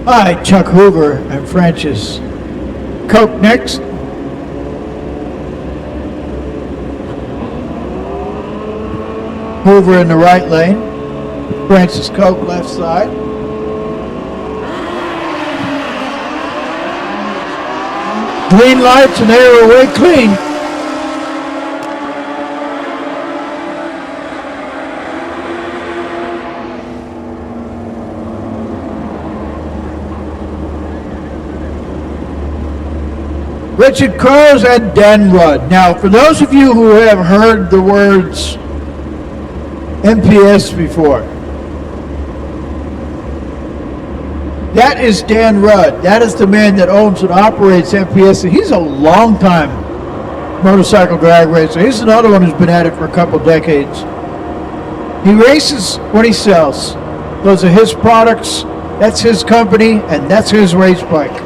A: All right, Chuck Hoover and Francis Koch next. Hoover in the right lane. Francis Koch left side. Green lights and they are away clean. Richard Cruz and Dan Rudd. Now, for those of you who have heard the words MPS before, that is Dan Rudd. That is the man that owns and operates MPS. He's a long time motorcycle drag racer. He's another one who's been at it for a couple decades. He races what he sells. Those are his products, that's his company, and that's his race bike.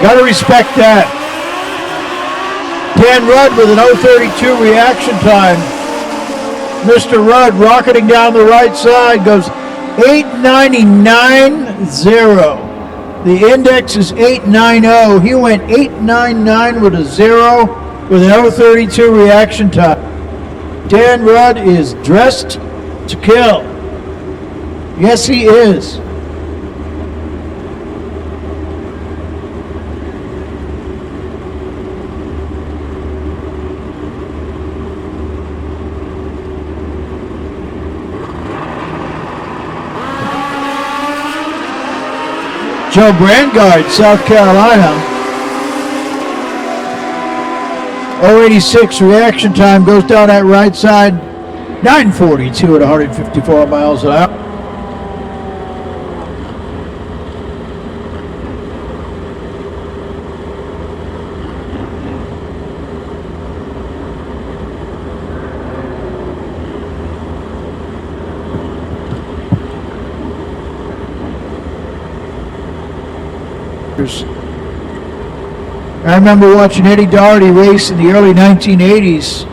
A: Gotta respect that. Dan Rudd with an 032 reaction time. Mr. Rudd rocketing down the right side goes 899.0. The index is 890. He went 899 with a 0 with an 032 reaction time. Dan Rudd is dressed to kill. Yes, he is. Joe Brandgard, South Carolina. 086 reaction time goes down that right side. 942 at 154 miles an hour. I remember watching Eddie Doherty race in the early 1980s,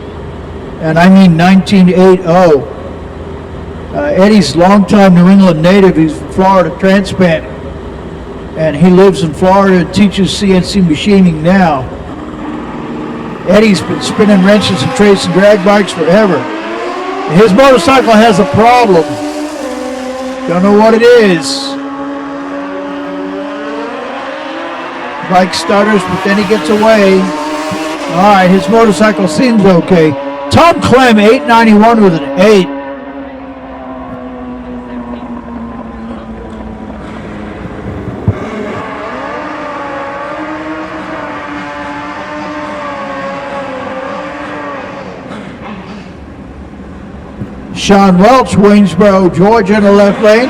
A: and I mean 1980. Eddie's longtime New England native. He's from Florida transplant, and he lives in Florida and teaches CNC machining now. Eddie's been spinning wrenches and tracing drag bikes forever. His motorcycle has a problem. Don't know what it is. Bike stutters, but then he gets away. All right, his motorcycle seems okay. Tom Clem, 891 with an 8. Sean Welch, Waynesboro, Georgia in the left lane.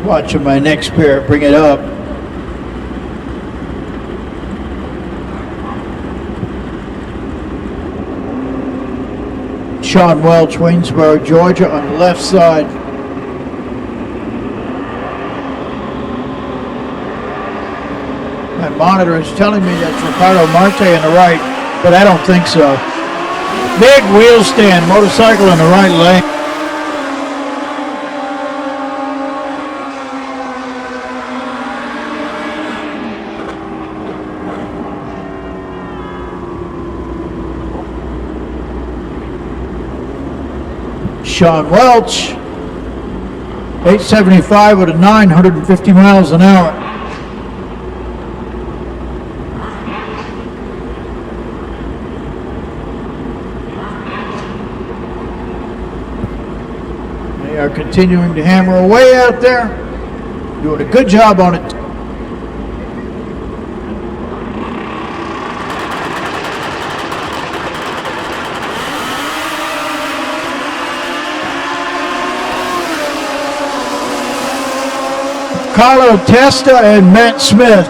A: Watching my next pair bring it up. Sean Welch, Waynesboro, Georgia on the left side. My monitor is telling me that's Ricardo Marte on the right, but I don't think so. Big wheel stand, motorcycle in the right lane. Sean Welch, 875 with a 950 miles an hour. They are continuing to hammer away out there, doing a good job on it. Carlo Testa and Matt Smith.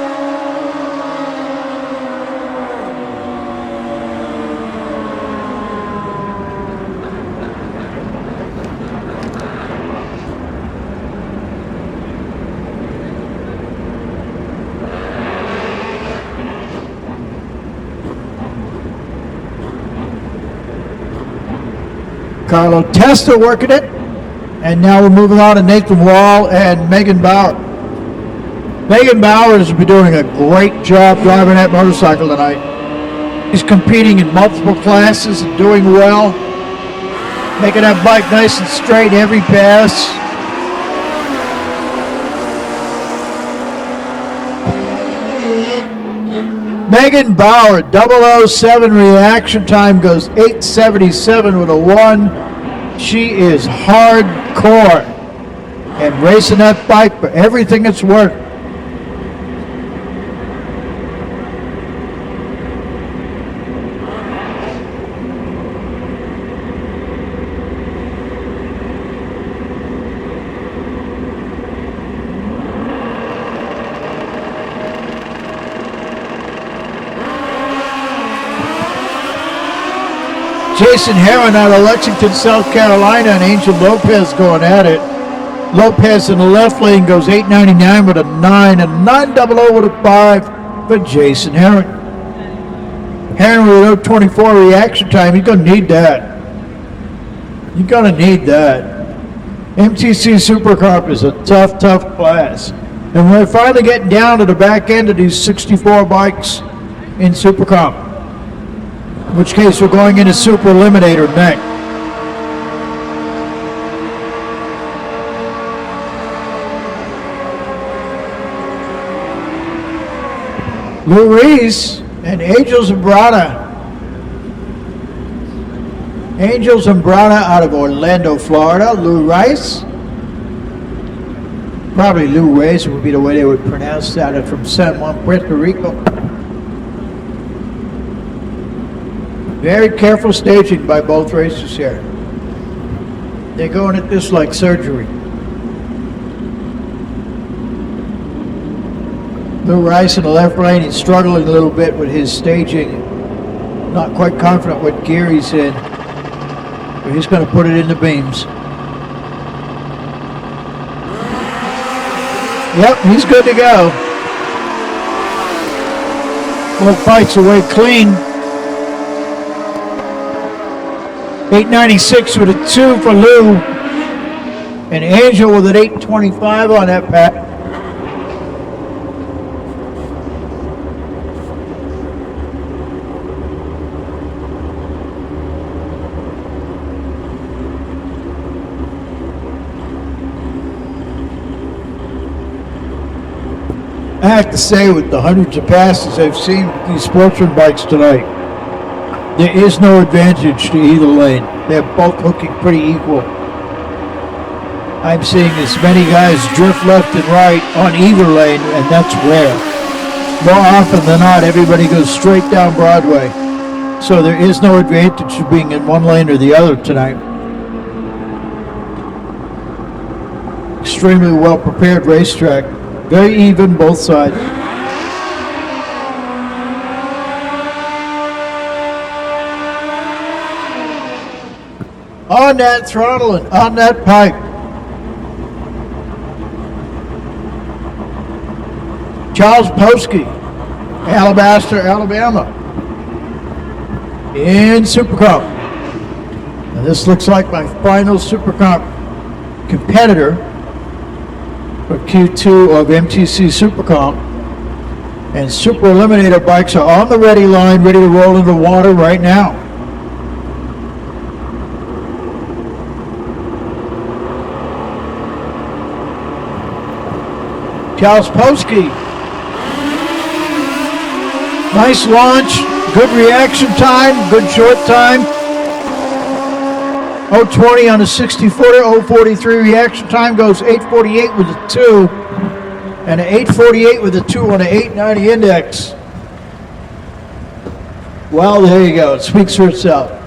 A: Carlo Testa working it. And now we're moving on to Nathan Wall and Megan Bauer. Megan Bauer has been doing a great job driving that motorcycle tonight. He's competing in multiple classes and doing well. Making that bike nice and straight every pass. Megan Bauer, 007 reaction time goes 877 with a 1. She is hardcore and racing that bike for everything it's worth. Jason Heron out of Lexington, South Carolina, and Angel Lopez going at it. Lopez in the left lane goes 8.99 with a 9, and 9.00 with a 5 for Jason Heron. Heron with a 24 reaction time. He's going to need that. You're going to need that. MTC Super Cup is a tough, tough class. And we're finally getting down to the back end of these 64 bikes in Super Cup. In which case we're going into Super Eliminator next. Lou Reese and Angel Zambrana. Angel Zambrana out of Orlando, Florida. Lou Rice. Probably Lou Rice would be the way they would pronounce that. From San Juan, Puerto Rico. Very careful staging by both racers here. They're going at this like surgery. Lou Rice in the left lane, he's struggling a little bit with his staging. Not quite confident what gear he's in. But he's going to put it in the beams. Yep, he's good to go. Both bikes away clean. 8.96 with a 2 for Lou. And Angel with an 8.25 on that pack. I have to say, with the hundreds of passes I've seen with these Sportsman bikes tonight, there is no advantage to either lane. They're both looking pretty equal. I'm seeing as many guys drift left and right on either lane, and that's rare. More often than not, everybody goes straight down Broadway. So there is no advantage to being in one lane or the other tonight. Extremely well prepared racetrack. Very even, both sides. On that throttle and on that pipe. Charles Posky, Alabaster, Alabama. In Super Cup. Now this looks like my final Super Cup competitor for Q2 of MTC Super Comp. And Super Eliminator bikes are on the ready line, ready to roll into the water right now. Charles Posky. Nice launch, good reaction time, good short time. 0.20 on a 60-footer, 0.43 reaction time, goes 8.48 with a 2, and an 8.48 with a 2 on an 8.90 index. Well, there you go. It speaks for itself.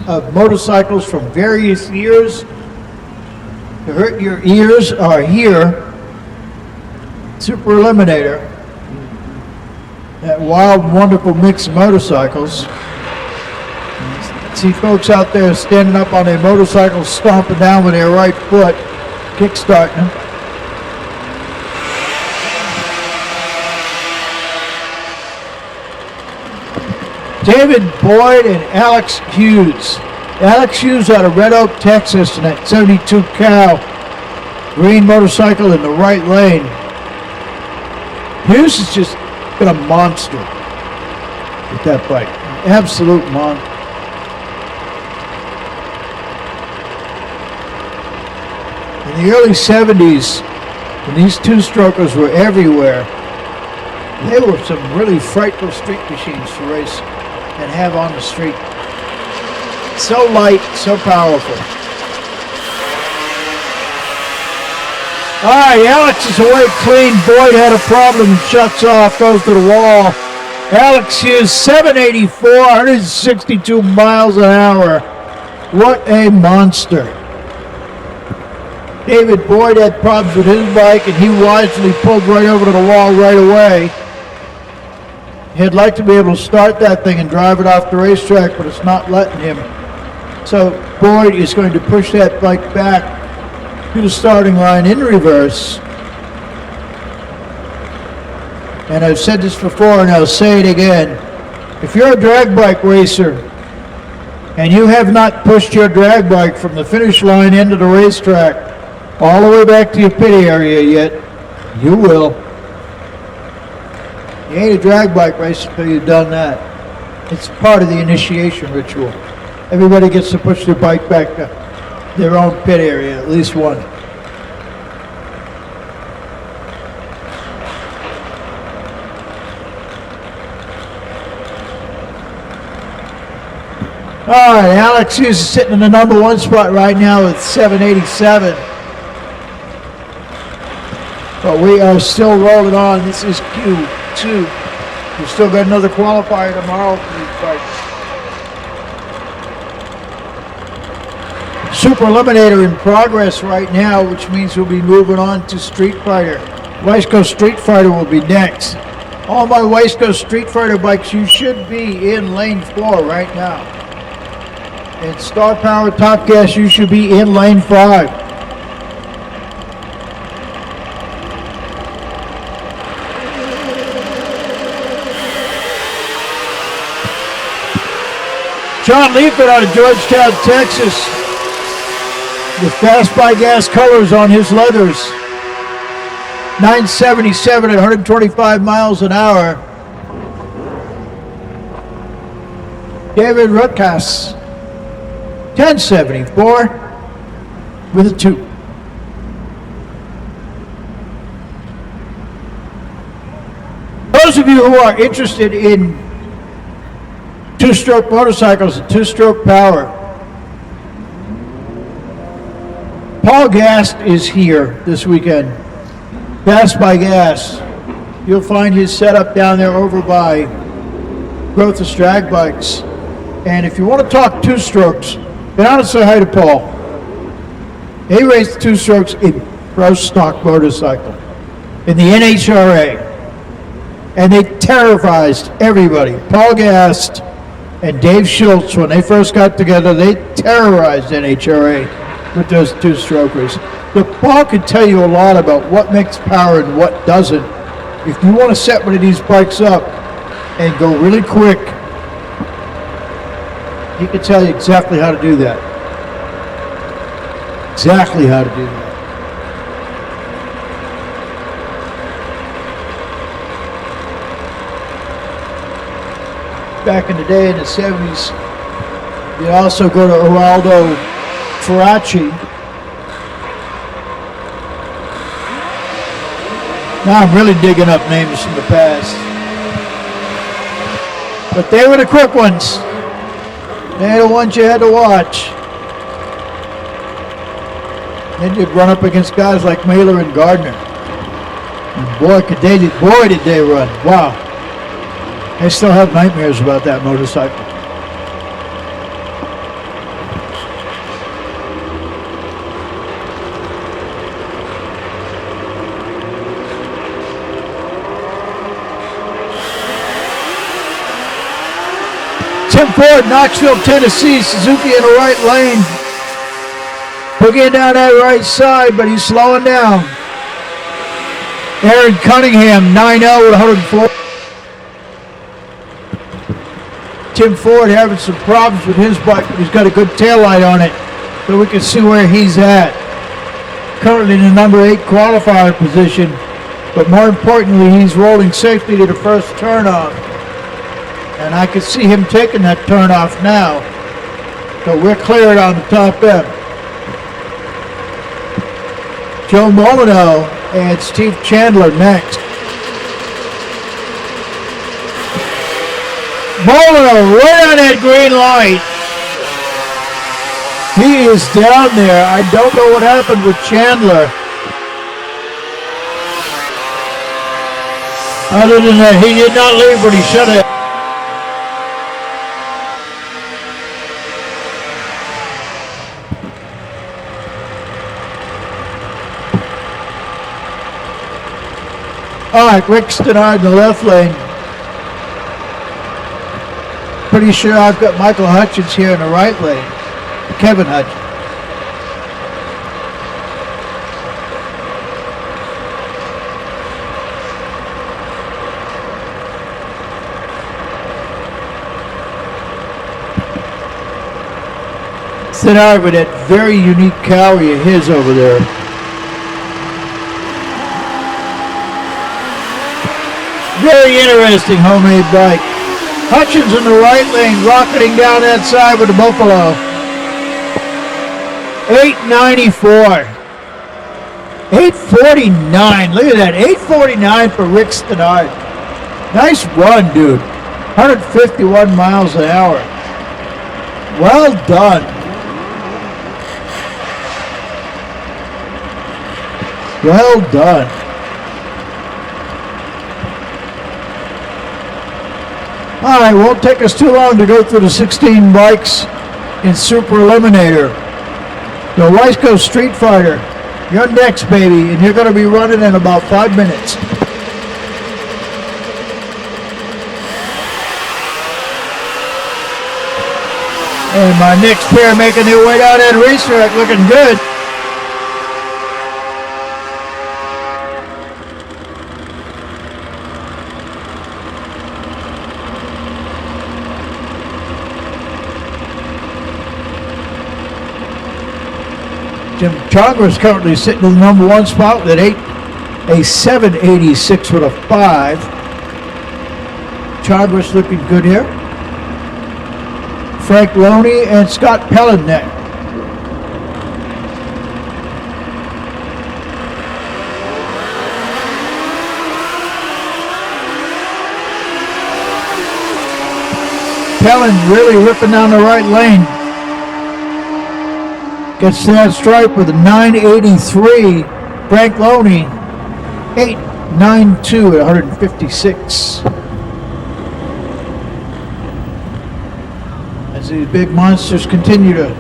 A: Of motorcycles from various years to hurt your ears are here. Super Eliminator, that wild, wonderful mix of motorcycles. See folks out there standing up on their motorcycles, stomping down with their right foot, kick-starting them. David Boyd and Alex Hughes. Alex Hughes out of Red Oak, Texas, in that 72 Cal green motorcycle in the right lane. Hughes has just been a monster with that bike. An absolute monster. In the early 70s, when these two-strokers were everywhere, they were some really frightful street machines to race and have on the street. So light, so powerful. All right, Alex is away clean. Boyd had a problem and shuts off, goes to the wall. Alex Hughes, 784, 162 miles an hour. What a monster. David Boyd had problems with his bike, and he wisely pulled right over to the wall right away. He'd like to be able to start that thing and drive it off the racetrack, but it's not letting him. So Boyd is going to push that bike back to the starting line in reverse. And I've said this before and I'll say it again. If you're a drag bike racer and you have not pushed your drag bike from the finish line into the racetrack all the way back to your pit area yet, you will. You ain't a drag bike racer until you've done that. It's part of the initiation ritual. Everybody gets to push their bike back to their own pit area, at least one. All right, Alex Hughes is sitting in the number one spot right now with 787. But we are still rolling on. This is Q2. We've still got another qualifier tomorrow for these bikes. Super Eliminator in progress right now, which means we'll be moving on to Street Fighter. West Coast Street Fighter will be next. All my West Coast Street Fighter bikes, you should be in lane 4 right now. And Star Power Top Gas, you should be in lane 5. John Leifert out of Georgetown, Texas, with Fast by Gas colors on his leathers. 977 at 125 miles an hour. David Ruckas, 1074 with a 2. Those of you who are interested in two-stroke motorcycles and two-stroke power, Paul Gast is here this weekend. Fast by Gas. You'll find his setup down there over by Growth of Drag Bikes. And if you want to talk two-strokes, get out and say hi to Paul. He raced two-strokes in pro stock motorcycle in the NHRA. And they terrorized everybody. Paul Gast and Dave Schultz, when they first got together, they terrorized NHRA with those two-strokers. But Paul can tell you a lot about what makes power and what doesn't. If you want to set one of these bikes up and go really quick, he can tell you exactly how to do that. Exactly how to do that. Back in the day, in the 70s, you also go to Geraldo Faraci. Now I'm really digging up names from the past. But they were the quick ones. They're the ones you had to watch. Then you'd run up against guys like Mailer and Gardner. And boy, did they run. Wow. I still have nightmares about that motorcycle. Tim Ford, Knoxville, Tennessee, Suzuki in the right lane. Boogie down that right side, but he's slowing down. Aaron Cunningham, 9-0 with 104. Tim Ford having some problems with his bike, but he's got a good taillight on it, so we can see where he's at. Currently in the number 8 qualifier position, but more importantly, he's rolling safely to the first turnoff. And I can see him taking that turnoff now. So we're cleared on the top end. Joe Molyneux and Steve Chandler next. Molyneux right on that green light. He is down there. I don't know what happened with Chandler. Other than that, he did not leave what he should have. All right, Rick Stannard in the left lane. Pretty sure I've got Michael Hutchins here in the right lane. Kevin Hutchins. Stannard with that very unique carry of his over there. Very interesting homemade bike. Hutchins in the right lane, rocketing down that side with the Buffalo. 894. 849. Look at that. 849 for Rick Stannard. Nice run, dude. 151 miles an hour. Well done. Well done. All right, won't take us too long to go through the 16 bikes in Super Eliminator. The Wiseco Street Fighter, you're next, baby, and you're going to be running in about 5 minutes. And my next pair making their way down that racetrack, looking good. Jim Chagra is currently sitting in the number one spot with a 786 with a 5. Chagra's looking good here. Frank Loney and Scott Pellenneck. Pellin really ripping down the right lane. Gets to that stripe with a 983. Frank Loney, 892 at 156. As these big monsters continue to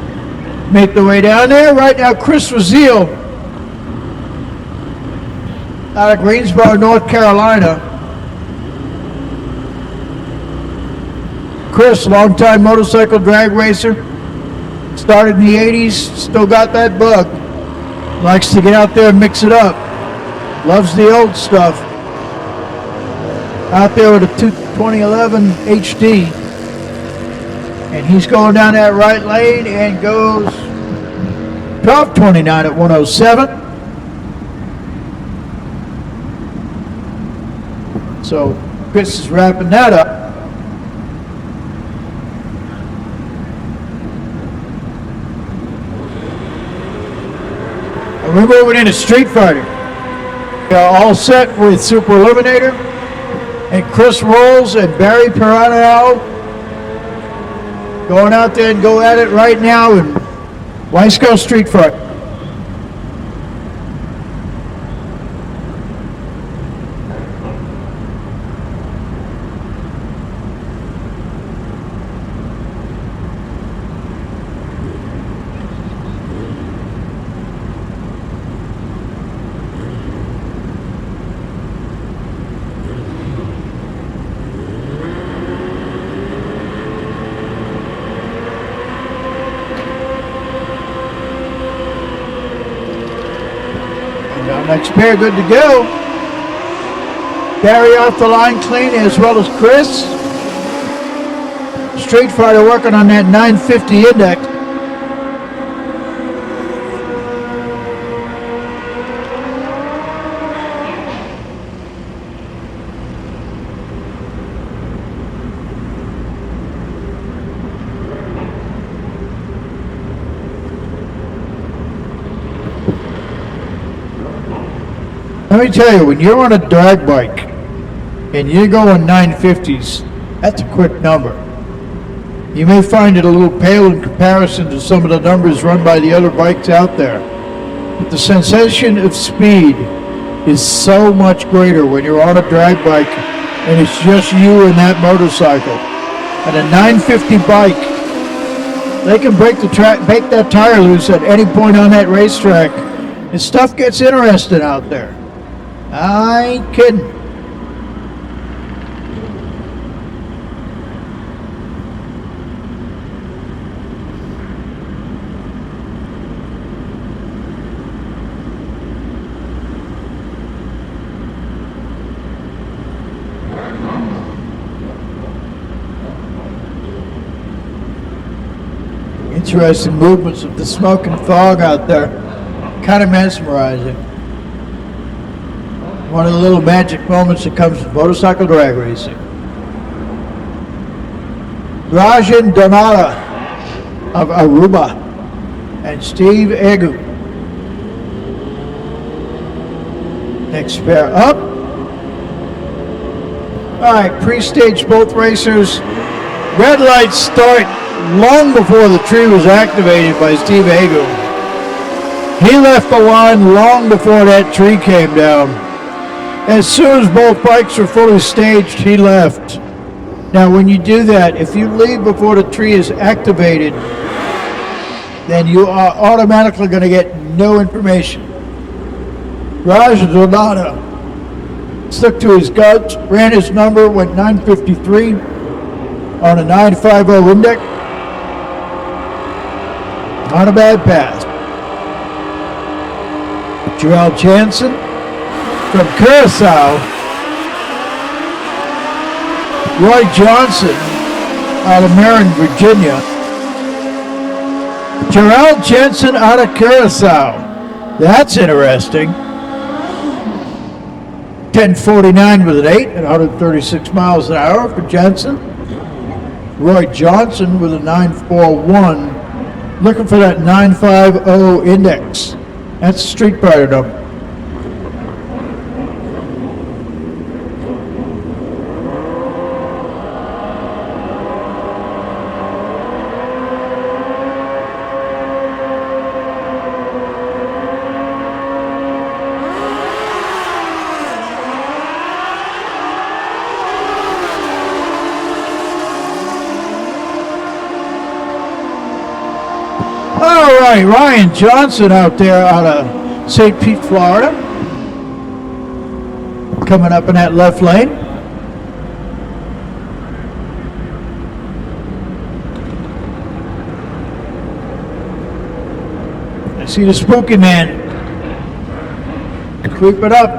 A: make their way down there. Right now, Chris Raziel out of Greensboro, North Carolina. Chris, longtime motorcycle drag racer. Started in the 80s, still got that bug. Likes to get out there and mix it up. Loves the old stuff. Out there with a 2011 HD. And he's going down that right lane and goes 12:29 at 107. So Chris is wrapping that up. We're moving into Street Fighter. We are all set with Super Eliminator. And Chris Rolls and Barry Perano going out there and go at it right now in Wiseco Street Fighter. Next pair good to go. Barry off the line clean as well as Chris. Street Fighter working on that 950 index. Let me tell you, when you're on a drag bike and you're going 950s, that's a quick number. You may find it a little pale in comparison to some of the numbers run by the other bikes out there. But the sensation of speed is so much greater when you're on a drag bike and it's just you and that motorcycle. And a 950 bike, they can break that tire loose at any point on that racetrack, and stuff gets interesting out there. I ain't kidding. Interesting movements of the smoke and fog out there. Kind of mesmerizing. One of the little magic moments that comes with motorcycle drag racing. Rajan Donata of Aruba and Steve Egu. Next pair up. All right, pre-stage both racers. Red lights start long before the tree was activated by Steve Egu. He left the line long before that tree came down. As soon as both bikes were fully staged, he left. Now when you do that, if you leave before the tree is activated, then you are automatically going to get no information. Raj Donata stuck to his guts, ran his number, went 953 on a 950 index. Not a bad pass. Jarrell Jansen from Curacao. Roy Johnson out of Marin, Virginia. Jarrell Jansen out of Curacao. That's interesting. 10:49 with an 8 at 136 miles an hour for Jansen. Roy Johnson with a 941. Looking for that 950 index. That's a Street Fighter number. All right, Ryan Johnson out there out of St. Pete, Florida. Coming up in that left lane. I see the Spooky Man creeping up.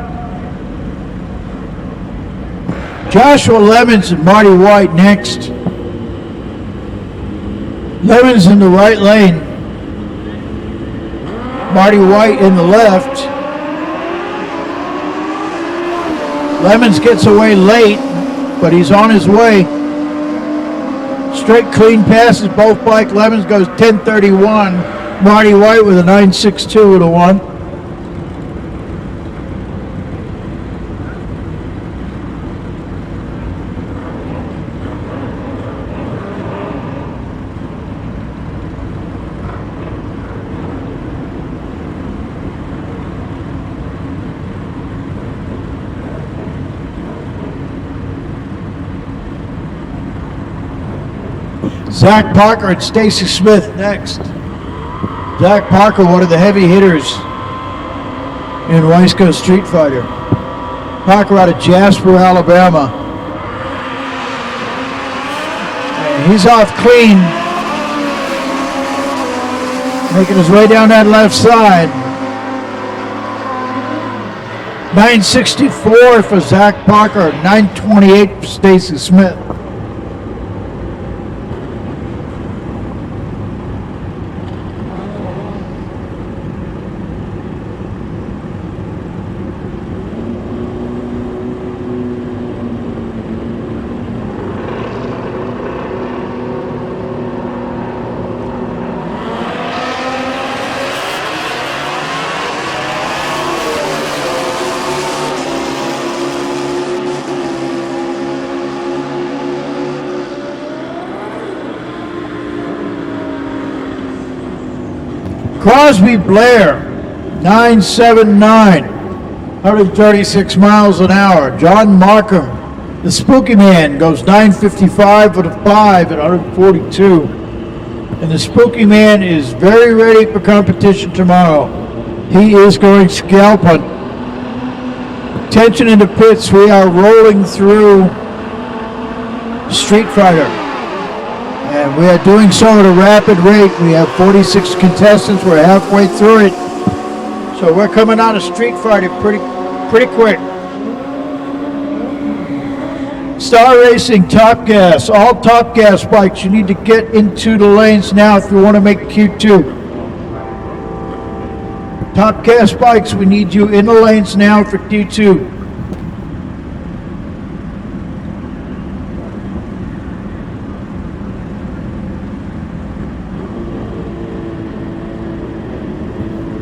A: Joshua Lemons and Marty White next. Lemons in the right lane. Marty White in the left. Lemons gets away late, but he's on his way. Straight clean passes both bike. Lemons goes 10:31. Marty White with a 9.62 with a 1. Zach Parker and Stacy Smith next. Zach Parker, one of the heavy hitters in Wiseco Street Fighter. Parker out of Jasper, Alabama. And he's off clean. Making his way down that left side. 9.64 for Zach Parker, 9.28 for Stacy Smith. Crosby Blair, 9.79 136 miles an hour. John Markham, the Spooky Man, goes 9:55 with a 5 at 142. And the Spooky Man is very ready for competition tomorrow. He is going scalp hunt. Attention in the pits, we are rolling through Street Fighter. And we are doing so at a rapid rate. We have 46 contestants. We're halfway through it. So we're coming out of Street Fighter pretty quick. Star Racing, Top Gas. All Top Gas bikes, you need to get into the lanes now if you want to make Q2. Top Gas bikes, we need you in the lanes now for Q2.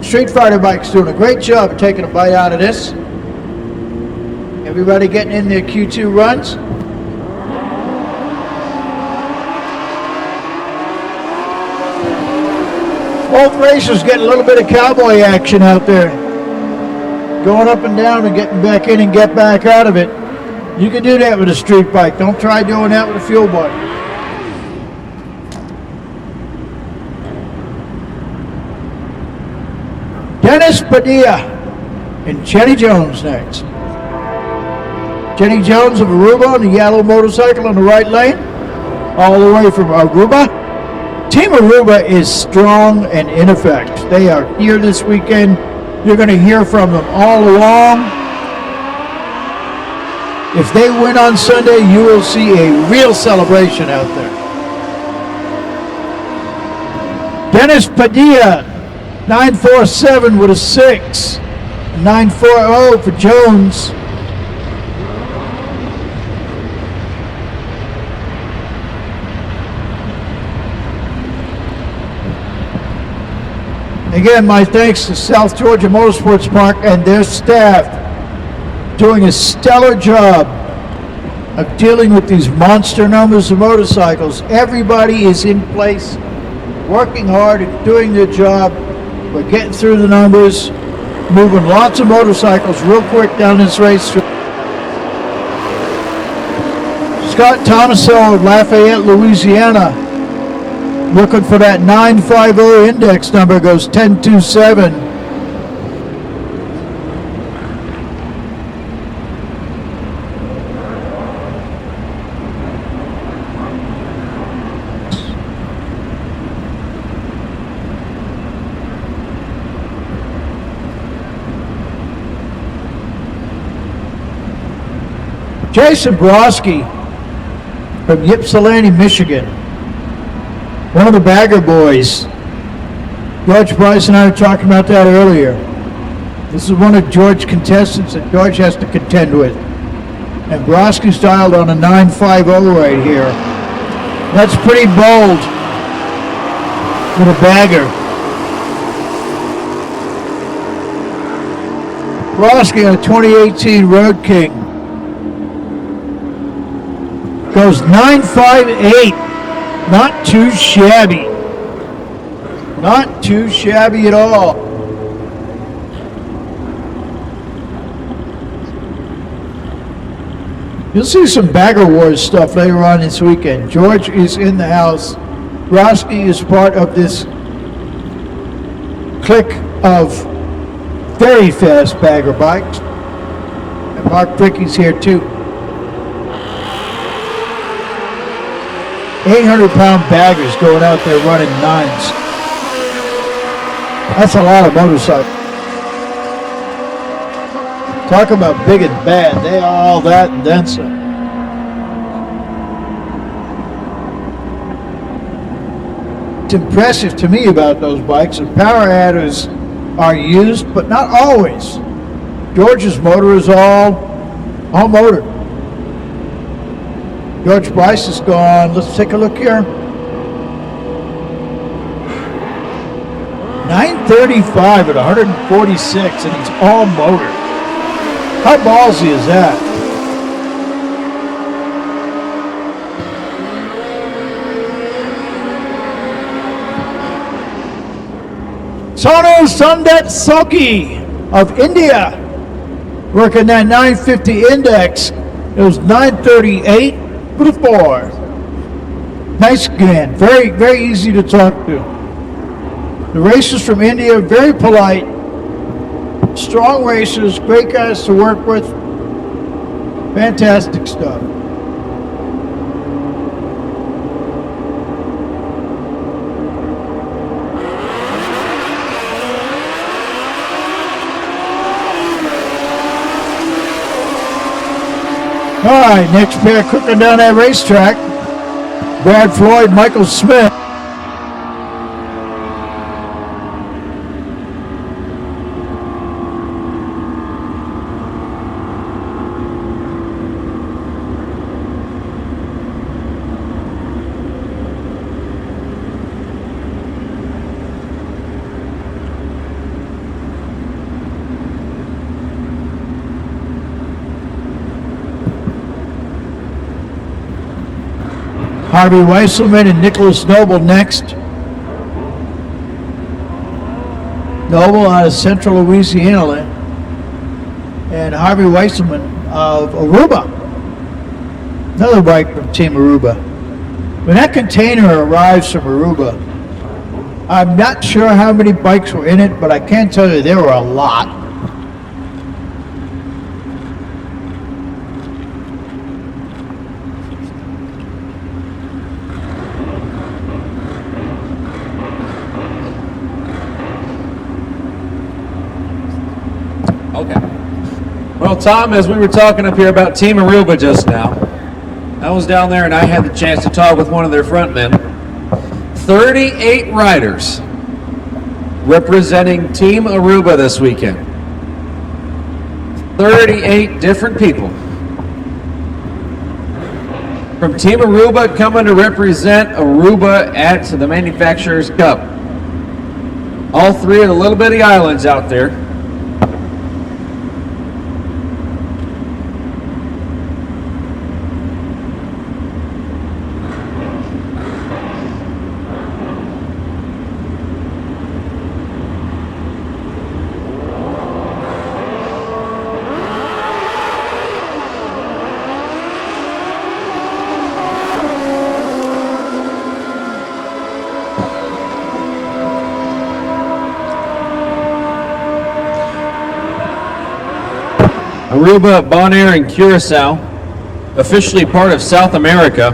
A: Street Fighter bike's doing a great job of taking a bite out of this. Everybody getting in their Q2 runs. Both racers getting a little bit of cowboy action out there. Going up and down and getting back in and get back out of it. You can do that with a street bike. Don't try doing that with a fuel bike. Dennis Padilla and Jenny Jones next. Jenny Jones of Aruba on the yellow motorcycle on the right lane, all the way from Aruba. Team Aruba is strong and in effect. They are here this weekend. You're going to hear from them all along. If they win on Sunday, you will see a real celebration out there. Dennis Padilla, 947 with a 6. 940 for Jones. Again, my thanks to South Georgia Motorsports Park and their staff doing a stellar job of dealing with these monster numbers of motorcycles. Everybody is in place, working hard and doing their job. We're getting through the numbers, moving lots of motorcycles real quick down this race. Scott Thomaso of Lafayette, Louisiana, looking for that 950 index number, goes 1027. Jason Broski from Ypsilanti, Michigan. One of the bagger boys. George Bryce and I were talking about that earlier. This is one of George's contestants that George has to contend with. And Broski's dialed on a 950 right here. That's pretty bold with a bagger. Broski on a 2018 Road King goes 958. Not too shabby. Not too shabby at all. You'll see some Bagger Wars stuff later on this weekend. George is in the house. Broski is part of this clique of very fast bagger bikes. And Mark Fricke's here too. 800-pound baggers going out there running 9s. That's a lot of motorcycles. Talk about big and bad. They are all that and then some. What's impressive to me about those bikes, the power adders are used, but not always. George's motor is all motor. George Bryce is gone. Let's take a look here. 935 at 146, and he's all motor. How ballsy is that? Sonu Sundet Soki of India. Working that 950 index. It was 938 for the fourth. Nice again. Very, very easy to talk to. The racers from India, very polite. Strong racers, great guys to work with. Fantastic stuff. All right, next pair cooking down that racetrack. Brad Floyd, Michael Smith. Harvey Weisselman and Nicholas Noble next. Noble out of Central Louisiana, and Harvey Weisselman of Aruba. Another bike from Team Aruba. When that container arrives from Aruba, I'm not sure how many bikes were in it, but I can tell you there were a lot.
B: Okay. Well, Tom, as we were talking up here about Team Aruba just now, I was down there and I had the chance to talk with one of their front men. 38 riders representing Team Aruba this weekend. 38 different people from Team Aruba coming to represent Aruba at the Manufacturers Cup. All three of the little bitty islands out there. Aruba, Bonaire, and Curacao, officially part of South America.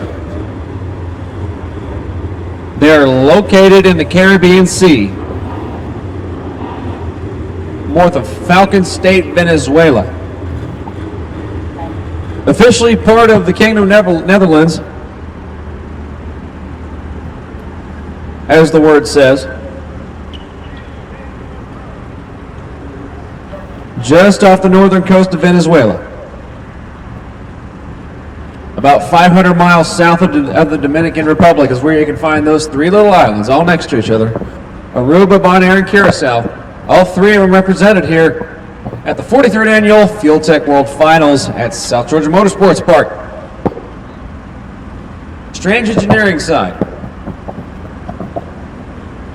B: They are located in the Caribbean Sea, north of Falcon State, Venezuela. Officially part of the Kingdom of Netherlands, as the word says. Just off the northern coast of Venezuela. About 500 miles south of the Dominican Republic is where you can find those three little islands, all next to each other. Aruba, Bonaire, and Curacao. All three of them represented here at the 43rd Annual Fuel Tech World Finals at South Georgia Motorsports Park. Strange Engineering side.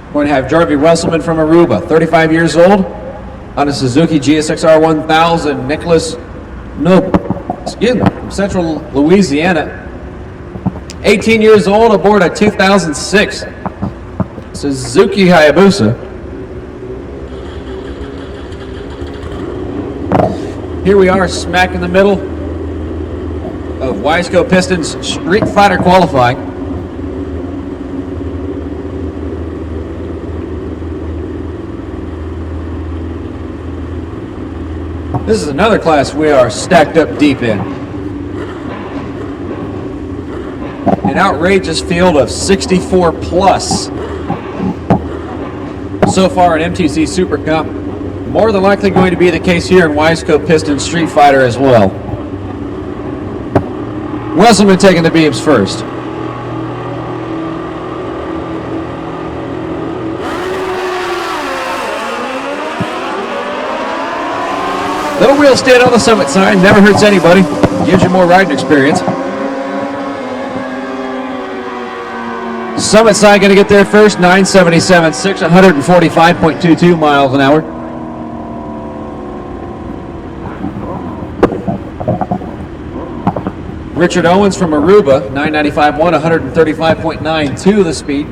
B: We're going to have Jarvie Wesselman from Aruba, 35 years old, on a Suzuki GSX-R 1000. Nicholas Noble, from Central Louisiana, 18 years old, aboard a 2006 Suzuki Hayabusa. Here we are, smack in the middle of Wiseco Pistons Street Fighter qualifying. This is another class we are stacked up deep in. An outrageous field of 64 plus. So far in MTC Super Cup. More than likely going to be the case here in Wiseco Piston Street Fighter as well. Wesselman taking the beams first. Little wheel stand on the summit sign, never hurts anybody. Gives you more riding experience. Summit sign going to get there first, 977.6, 145.22 miles an hour. Richard Owens from Aruba, 995.1, 135.92 the speed.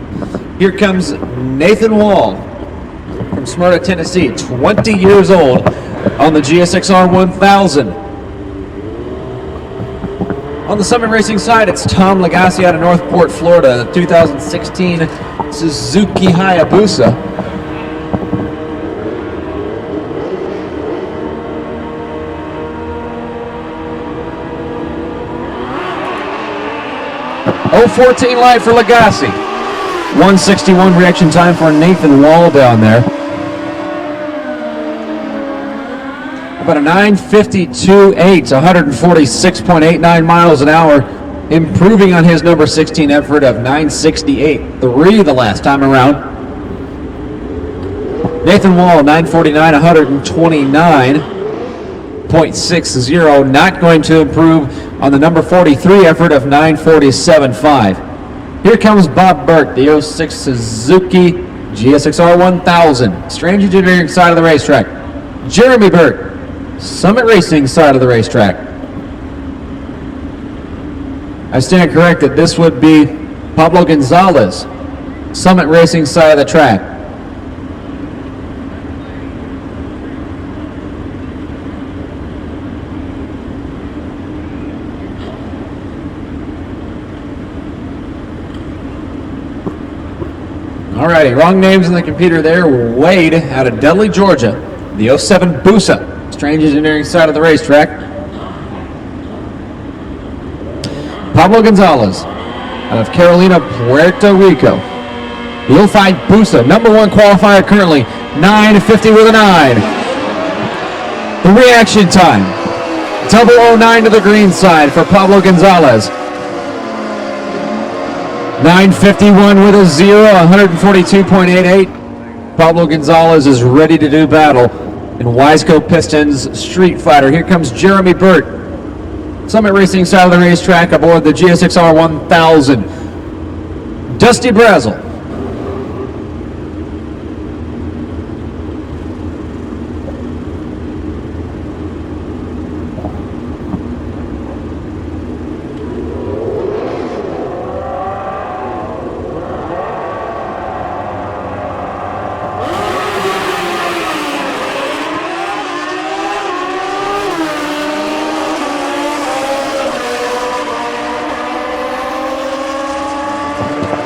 B: Here comes Nathan Wall from Smyrna, Tennessee, 20 years old on the GSXR 1000. On the Summit Racing side, it's Tom Lagasse out of Northport, Florida, 2016 Suzuki Hayabusa. .014 light for Lagasse. 161 reaction time for Nathan Wall down there. About a 9:52.8, 146.89 miles an hour, improving on his number 16 effort of 9:68.3 the last time around. Nathan Wall, 9:49, 129.60, not going to improve on the number 43 effort of 9:47.5. Here comes Bob Burke, the 06 Suzuki GSXR 1000. Strange Engineering side of the racetrack. Jeremy Burke, Summit Racing side of the racetrack. I stand corrected, this would be Pablo Gonzalez, Summit Racing side of the track. Alrighty, wrong names in the computer there. Wade out of Dudley, Georgia. The 07 Busa, Strange Engineering side of the racetrack. Pablo Gonzalez out of Carolina, Puerto Rico. The 05 Busa, number one qualifier currently, 9:50 with a 9. The reaction time, 009 to the green side for Pablo Gonzalez. 9:51 with a 0, 142.88. Pablo Gonzalez is ready to do battle in Wiseco Pistons Street Fighter. Here comes Jeremy Burt, Summit Racing side of the racetrack aboard the GSXR 1000. Dusty Brazel.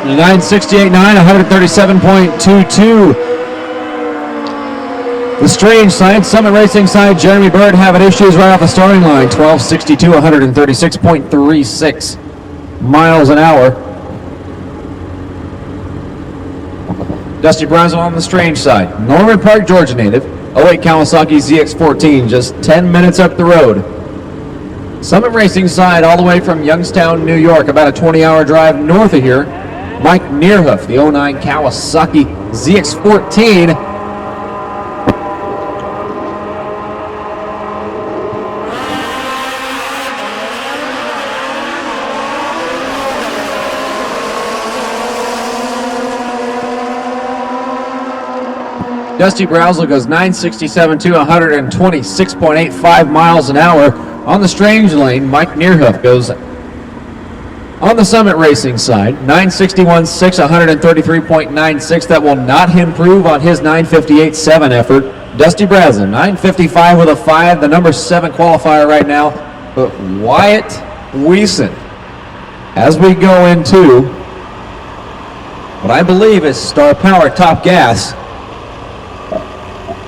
B: The 9:68.9, 137.22. The Strange side, Summit Racing side, Jeremy Bird having issues right off the starting line. 12:62, 136.36 miles an hour. Dusty Brazel on the Strange side. Norman Park, Georgia native. 08 Kawasaki ZX14, just 10 minutes up the road. Summit Racing side, all the way from Youngstown, New York, about a 20-hour drive north of here. Mike Neerhoof, the 09 Kawasaki ZX14. Dusty Brazel goes 9:67 to 126.85 miles an hour. On the Strange lane, Mike Neerhoof goes on the Summit Racing side, 9:61.6, 133.96. That will not improve on his 9:58.7 effort. Dusty Brazel, 9:55 with a 5, the number 7 qualifier right now. But Wyatt Weeson, as we go into what I believe is Star Power Top Gas.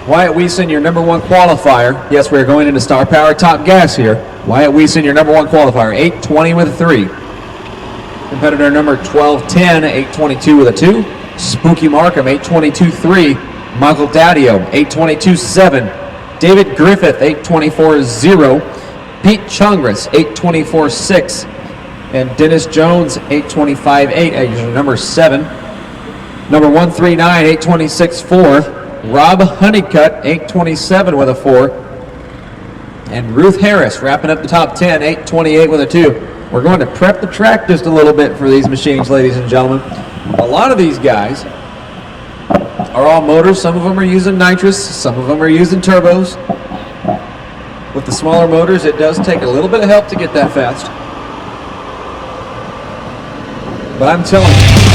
B: Wyatt Weeson, your number 1 qualifier. Yes, we're going into Star Power Top Gas here. Wyatt Weeson, your number 1 qualifier, 8:20 with a 3. Competitor number 1210, 8:22 with a 2. Spooky Markham, 8:22.3. Michael Daddio, 8:22.7. David Griffith, 8:24.0. Pete Chungris, 8:24.6. And Dennis Jones, 8:25.8 as your number 7. Number 139, 8:26.4. Rob Honeycutt, 8:27 with a 4. And Ruth Harris wrapping up the top 10, 8:28 with a 2. We're going to prep the track just a little bit for these machines, ladies and gentlemen. A lot of these guys are all motors. Some of them are using nitrous. Some of them are using turbos. With the smaller motors, it does take a little bit of help to get that fast. but I'm telling you.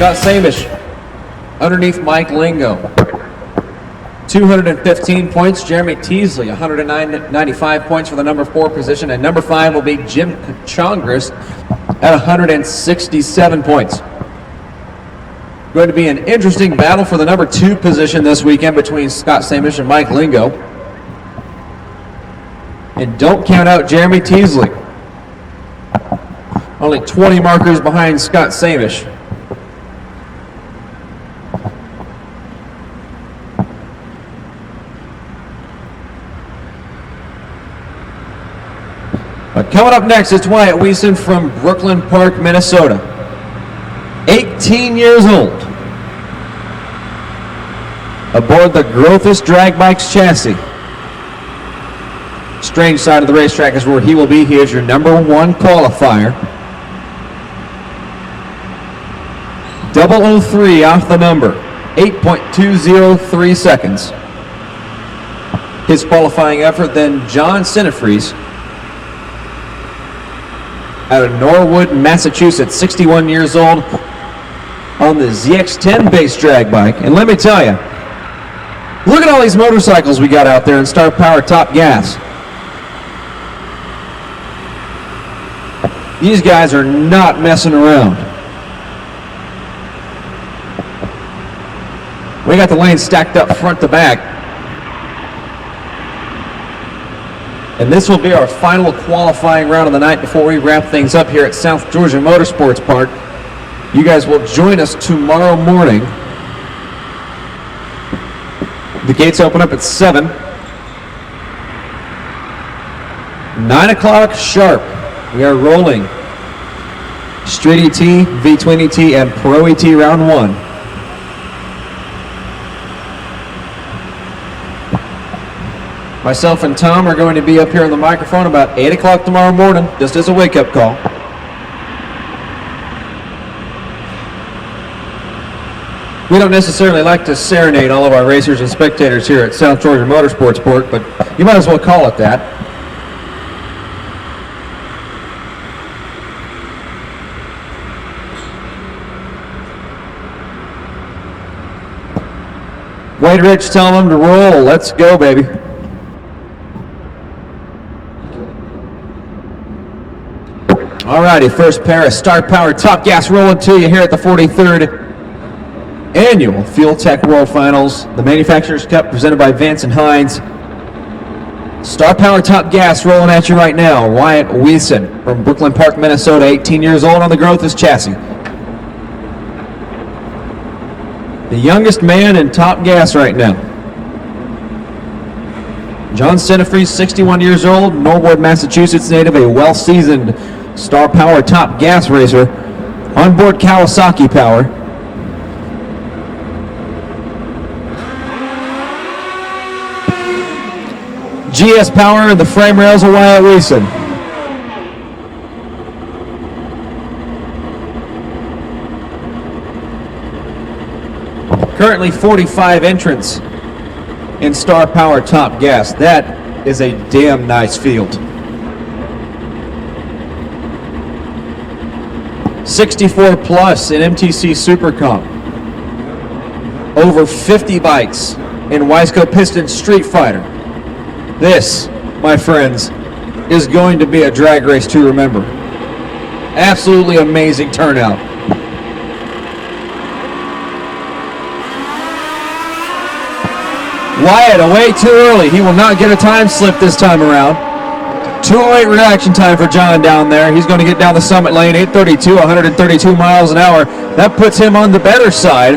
B: Scott Samish underneath Mike Lingo. 215 points. Jeremy Teasley, 195 points for the number 4 position. And number 5 will be Jim Chongris at 167 points. Going to be an interesting battle for the number 2 position this weekend between Scott Samish and Mike Lingo. And don't count out Jeremy Teasley. Only 20 markers behind Scott Samish. But coming up next, it's Wyatt Weeson from Brooklyn Park, Minnesota. 18 years old. Aboard the Grothus Drag Bikes chassis. Strange side of the racetrack is where he will be. He is your number 1 qualifier. 003 off the number. 8.203 seconds. His qualifying effort, then John Sinefries out of Norwood, Massachusetts, 61 years old, on the ZX10 base drag bike. And let me tell you, look at all these motorcycles we got out there in Star Power Top Gas. These guys are not messing around. We got the lanes stacked up front to back. And this will be our final qualifying round of the night before we wrap things up here at South Georgia Motorsports Park. You guys will join us tomorrow morning. The gates open up at 7. 9 o'clock sharp. We are rolling Street ET, V-Twin ET, and Pro ET round 1. Myself and Tom are going to be up here on the microphone about 8 o'clock tomorrow morning, just as a wake-up call. We don't necessarily like to serenade all of our racers and spectators here at South Georgia Motorsports Park, but you might as well call it that. Wade Rich telling them to roll. Let's go, baby. Alrighty, first pair of Star Power Top Gas rolling to you here at the 43rd Annual Fuel Tech World Finals. The Manufacturers Cup presented by Vance and Hines. Star Power Top Gas rolling at you right now. Wyatt Weeson from Brooklyn Park, Minnesota, 18 years old on the Grothus chassis. The youngest man in Top Gas right now. John Sinefries, 61 years old, Norwood, Massachusetts native, a well-seasoned Star Power Top Gas racer, onboard Kawasaki power. GS power and the frame rails of Wyatt Weeson. Currently 45 entrants in Star Power Top Gas. That is a damn nice field. 64 plus in MTC Super Comp. Over 50 bikes in Wiseco Piston Street Fighter. This, my friends, is going to be a drag race to remember. Absolutely amazing turnout. Wyatt away too early. He will not get a time slip this time around. 208 reaction time for John down there. He's going to get down the summit lane, 832, 132 miles an hour. That puts him on the better side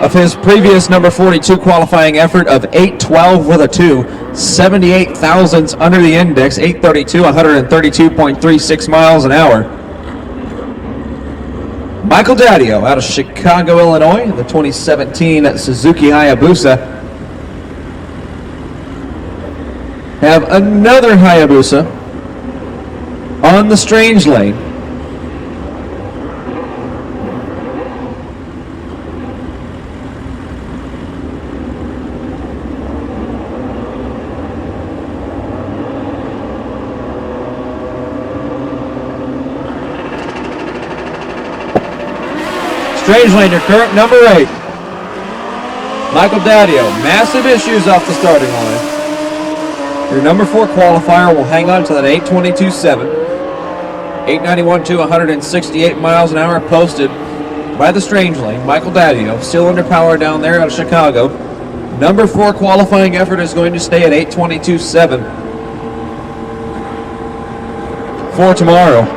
B: of his previous number 42 qualifying effort of 812 with a 2. 78 thousandths under the index, 832, 132.36 miles an hour. Michael Daddio out of Chicago, Illinois, the 2017 Suzuki Hayabusa. Have another Hayabusa on the strange lane. Strange lane, your current number 8. Michael Daddio, massive issues off the starting line. Your number 4 qualifier will hang on to that 8:22.7. 891 to 168 miles an hour posted by the strange lane. Michael Daddio, still under power down there out of Chicago. Number 4 qualifying effort is going to stay at 8:22.7 for tomorrow.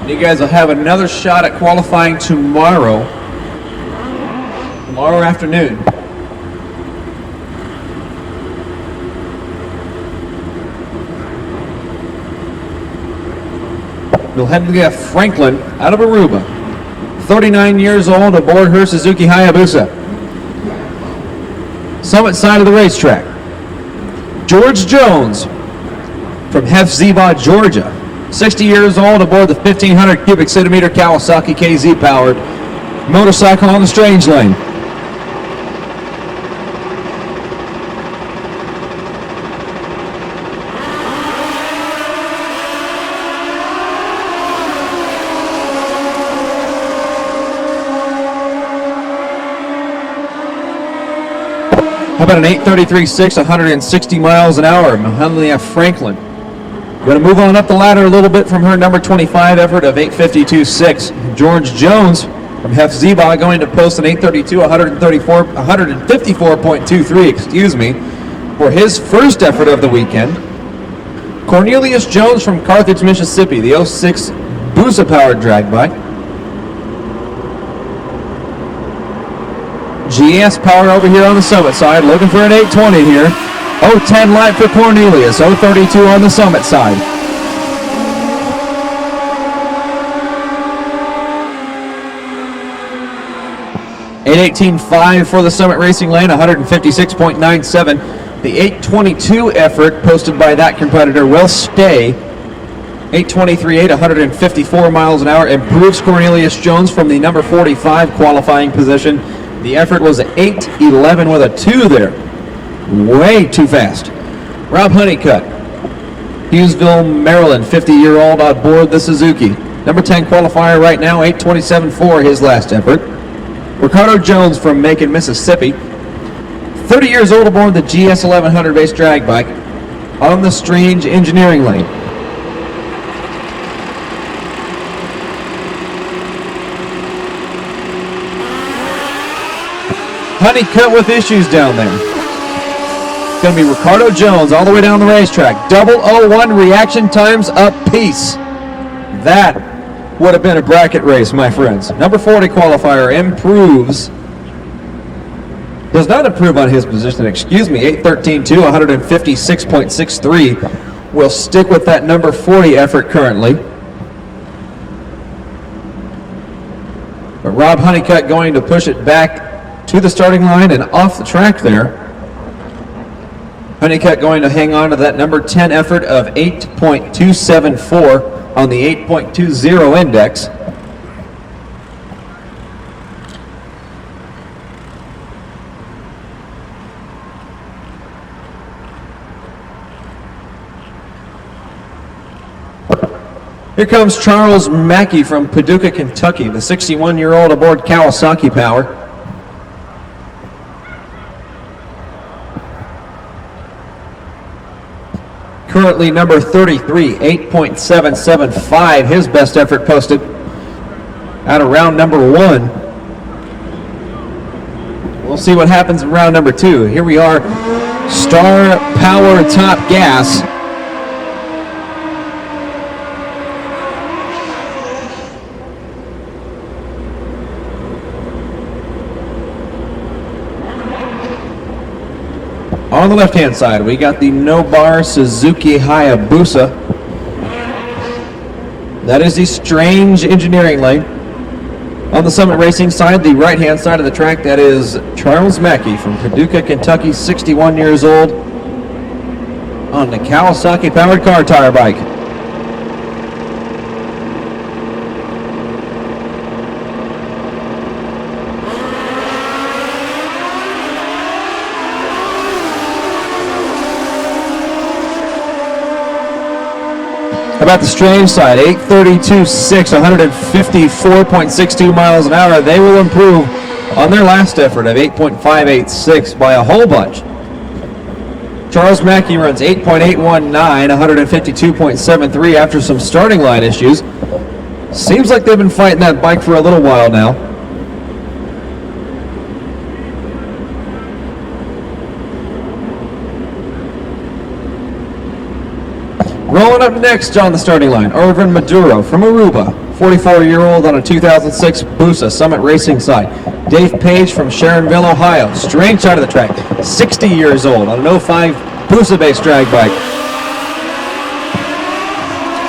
B: You guys will have another shot at qualifying tomorrow afternoon. We'll head to get Franklin out of Aruba. 39 years old aboard her Suzuki Hayabusa. Summit side of the racetrack. George Jones from Hephzibah, Georgia. 60 years old aboard the 1500 cubic centimeter Kawasaki KZ powered motorcycle on the strange lane. How about an 8:33.6, 160 miles an hour, Mahalia F. Franklin. Going to move on up the ladder a little bit from her number 25 effort of 8:52.6. George Jones from Hephzibah going to post an 8:32, 154.23, excuse me, for his first effort of the weekend. Cornelius Jones from Carthage, Mississippi, the 06 Busa powered drag bike. GS power over here on the Summit side, looking for an 8:20 here. 0:10 light for Cornelius, 0:32 on the Summit side. $8:18.5 for the Summit Racing Lane, 156.97. The 8:22 effort posted by that competitor will stay. 8:23.8, 154 miles an hour, improves Cornelius Jones from the number 45 qualifying position. The effort was 8:11 with a 2 there. Way too fast. Rob Honeycutt, Hughesville, Maryland, 50-year-old on board the Suzuki. Number 10 qualifier right now, 8:27.4 his last effort. Ricardo Jones from Macon, Mississippi, 30 years old aboard the GS 1100 base drag bike on the strange engineering lane. Honeycutt with issues down there. It's going to be Ricardo Jones all the way down the racetrack. 0:01 reaction times apiece. That would have been a bracket race, my friends. Number 40 qualifier improves. Does not improve on his position, excuse me. 8:13.2, 156.63. We'll stick with that number 40 effort currently. But Rob Honeycutt going to push it back to the starting line and off the track there. Honeycutt going to hang on to that number 10 effort of 8.274 on the 8.20 index. Here comes Charles Mackey from Paducah, Kentucky, the 61-year-old aboard Kawasaki Power. Currently number 33, 8.775, his best effort posted out of round number 1. We'll see what happens in round number 2. Here we are, Star Power Top Gas. On the left-hand side, we got the no-bar Suzuki Hayabusa. That is the Strange Engineering lane. On the Summit Racing side, the right-hand side of the track, that is Charles Mackey from Paducah, Kentucky, 61 years old, on the Kawasaki-powered car tire bike. About the Strange side, 8:32.6, 154.62 miles an hour. They will improve on their last effort of 8.586 by a whole bunch. Charles Mackey runs 8.819, 152.73 after some starting line issues. Seems like they've been fighting that bike for a little while now. Rolling up next on the starting line, Irvin Maduro from Aruba, 44-year-old on a 2006 Busa Summit Racing side. Dave Page from Sharonville, Ohio, strange side of the track, 60 years old on an 05 Busa-based drag bike.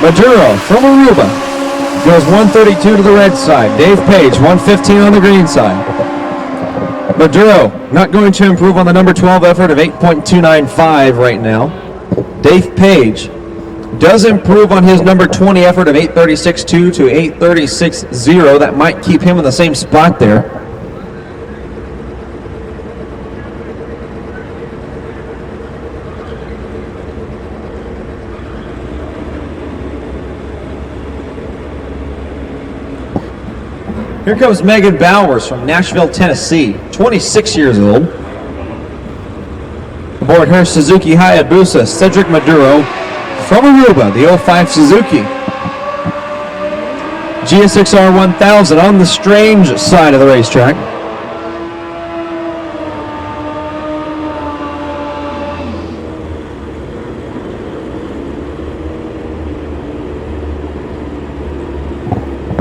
B: Maduro from Aruba goes 132 to the red side. Dave Page, 115 on the green side. Maduro not going to improve on the number 12 effort of 8.295 right now. Dave Page does improve on his number 20 effort of 836.2 to 836.0. That might keep him in the same spot there. Here comes Megan Bowers from Nashville, Tennessee, 26 years old. Aboard her Suzuki Hayabusa, Cedric Maduro from Aruba, the 05 Suzuki. GSXR 1000 on the Strange side of the racetrack.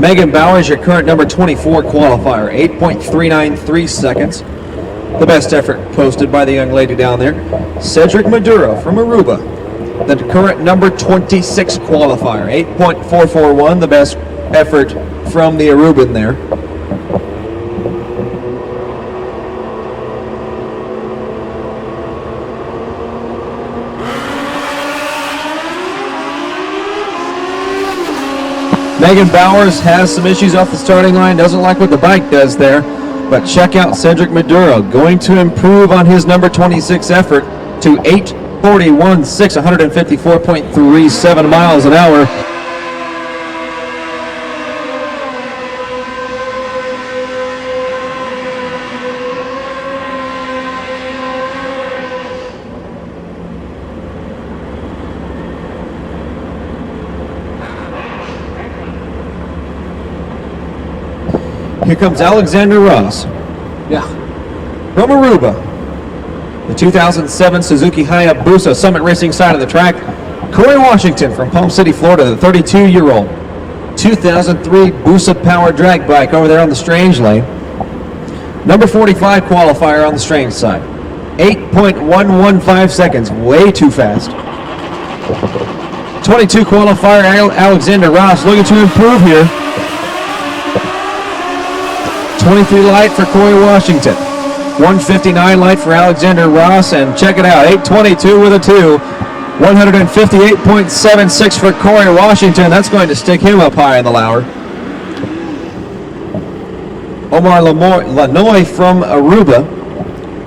B: Megan Bowers, your current number 24 qualifier, 8.393 seconds. The best effort posted by the young lady down there. Cedric Maduro from Aruba, the current number 26 qualifier, 8.441, the best effort from the Aruban there. Megan Bowers has some issues off the starting line, doesn't like what the bike does there, but check out Cedric Maduro, going to improve on his number 26 effort to 8:41.6, 154.37 miles an hour. Here comes Alexander Ross. From Aruba. The 2007 Suzuki Hayabusa Summit Racing side of the track. Corey Washington from Palm City, Florida, the 32-year-old. 2003 Busa Power drag bike over there on the Strange lane. Number 45 qualifier on the Strange side. 8.115 seconds, way too fast. 22 qualifier Alexander Ross looking to improve here. 23 light for Corey Washington. 159 light for Alexander Ross, and check it out, 822 with a 2. 158.76 for Corey Washington. That's going to stick him up high in the Lauer. Omar Lanoy from Aruba,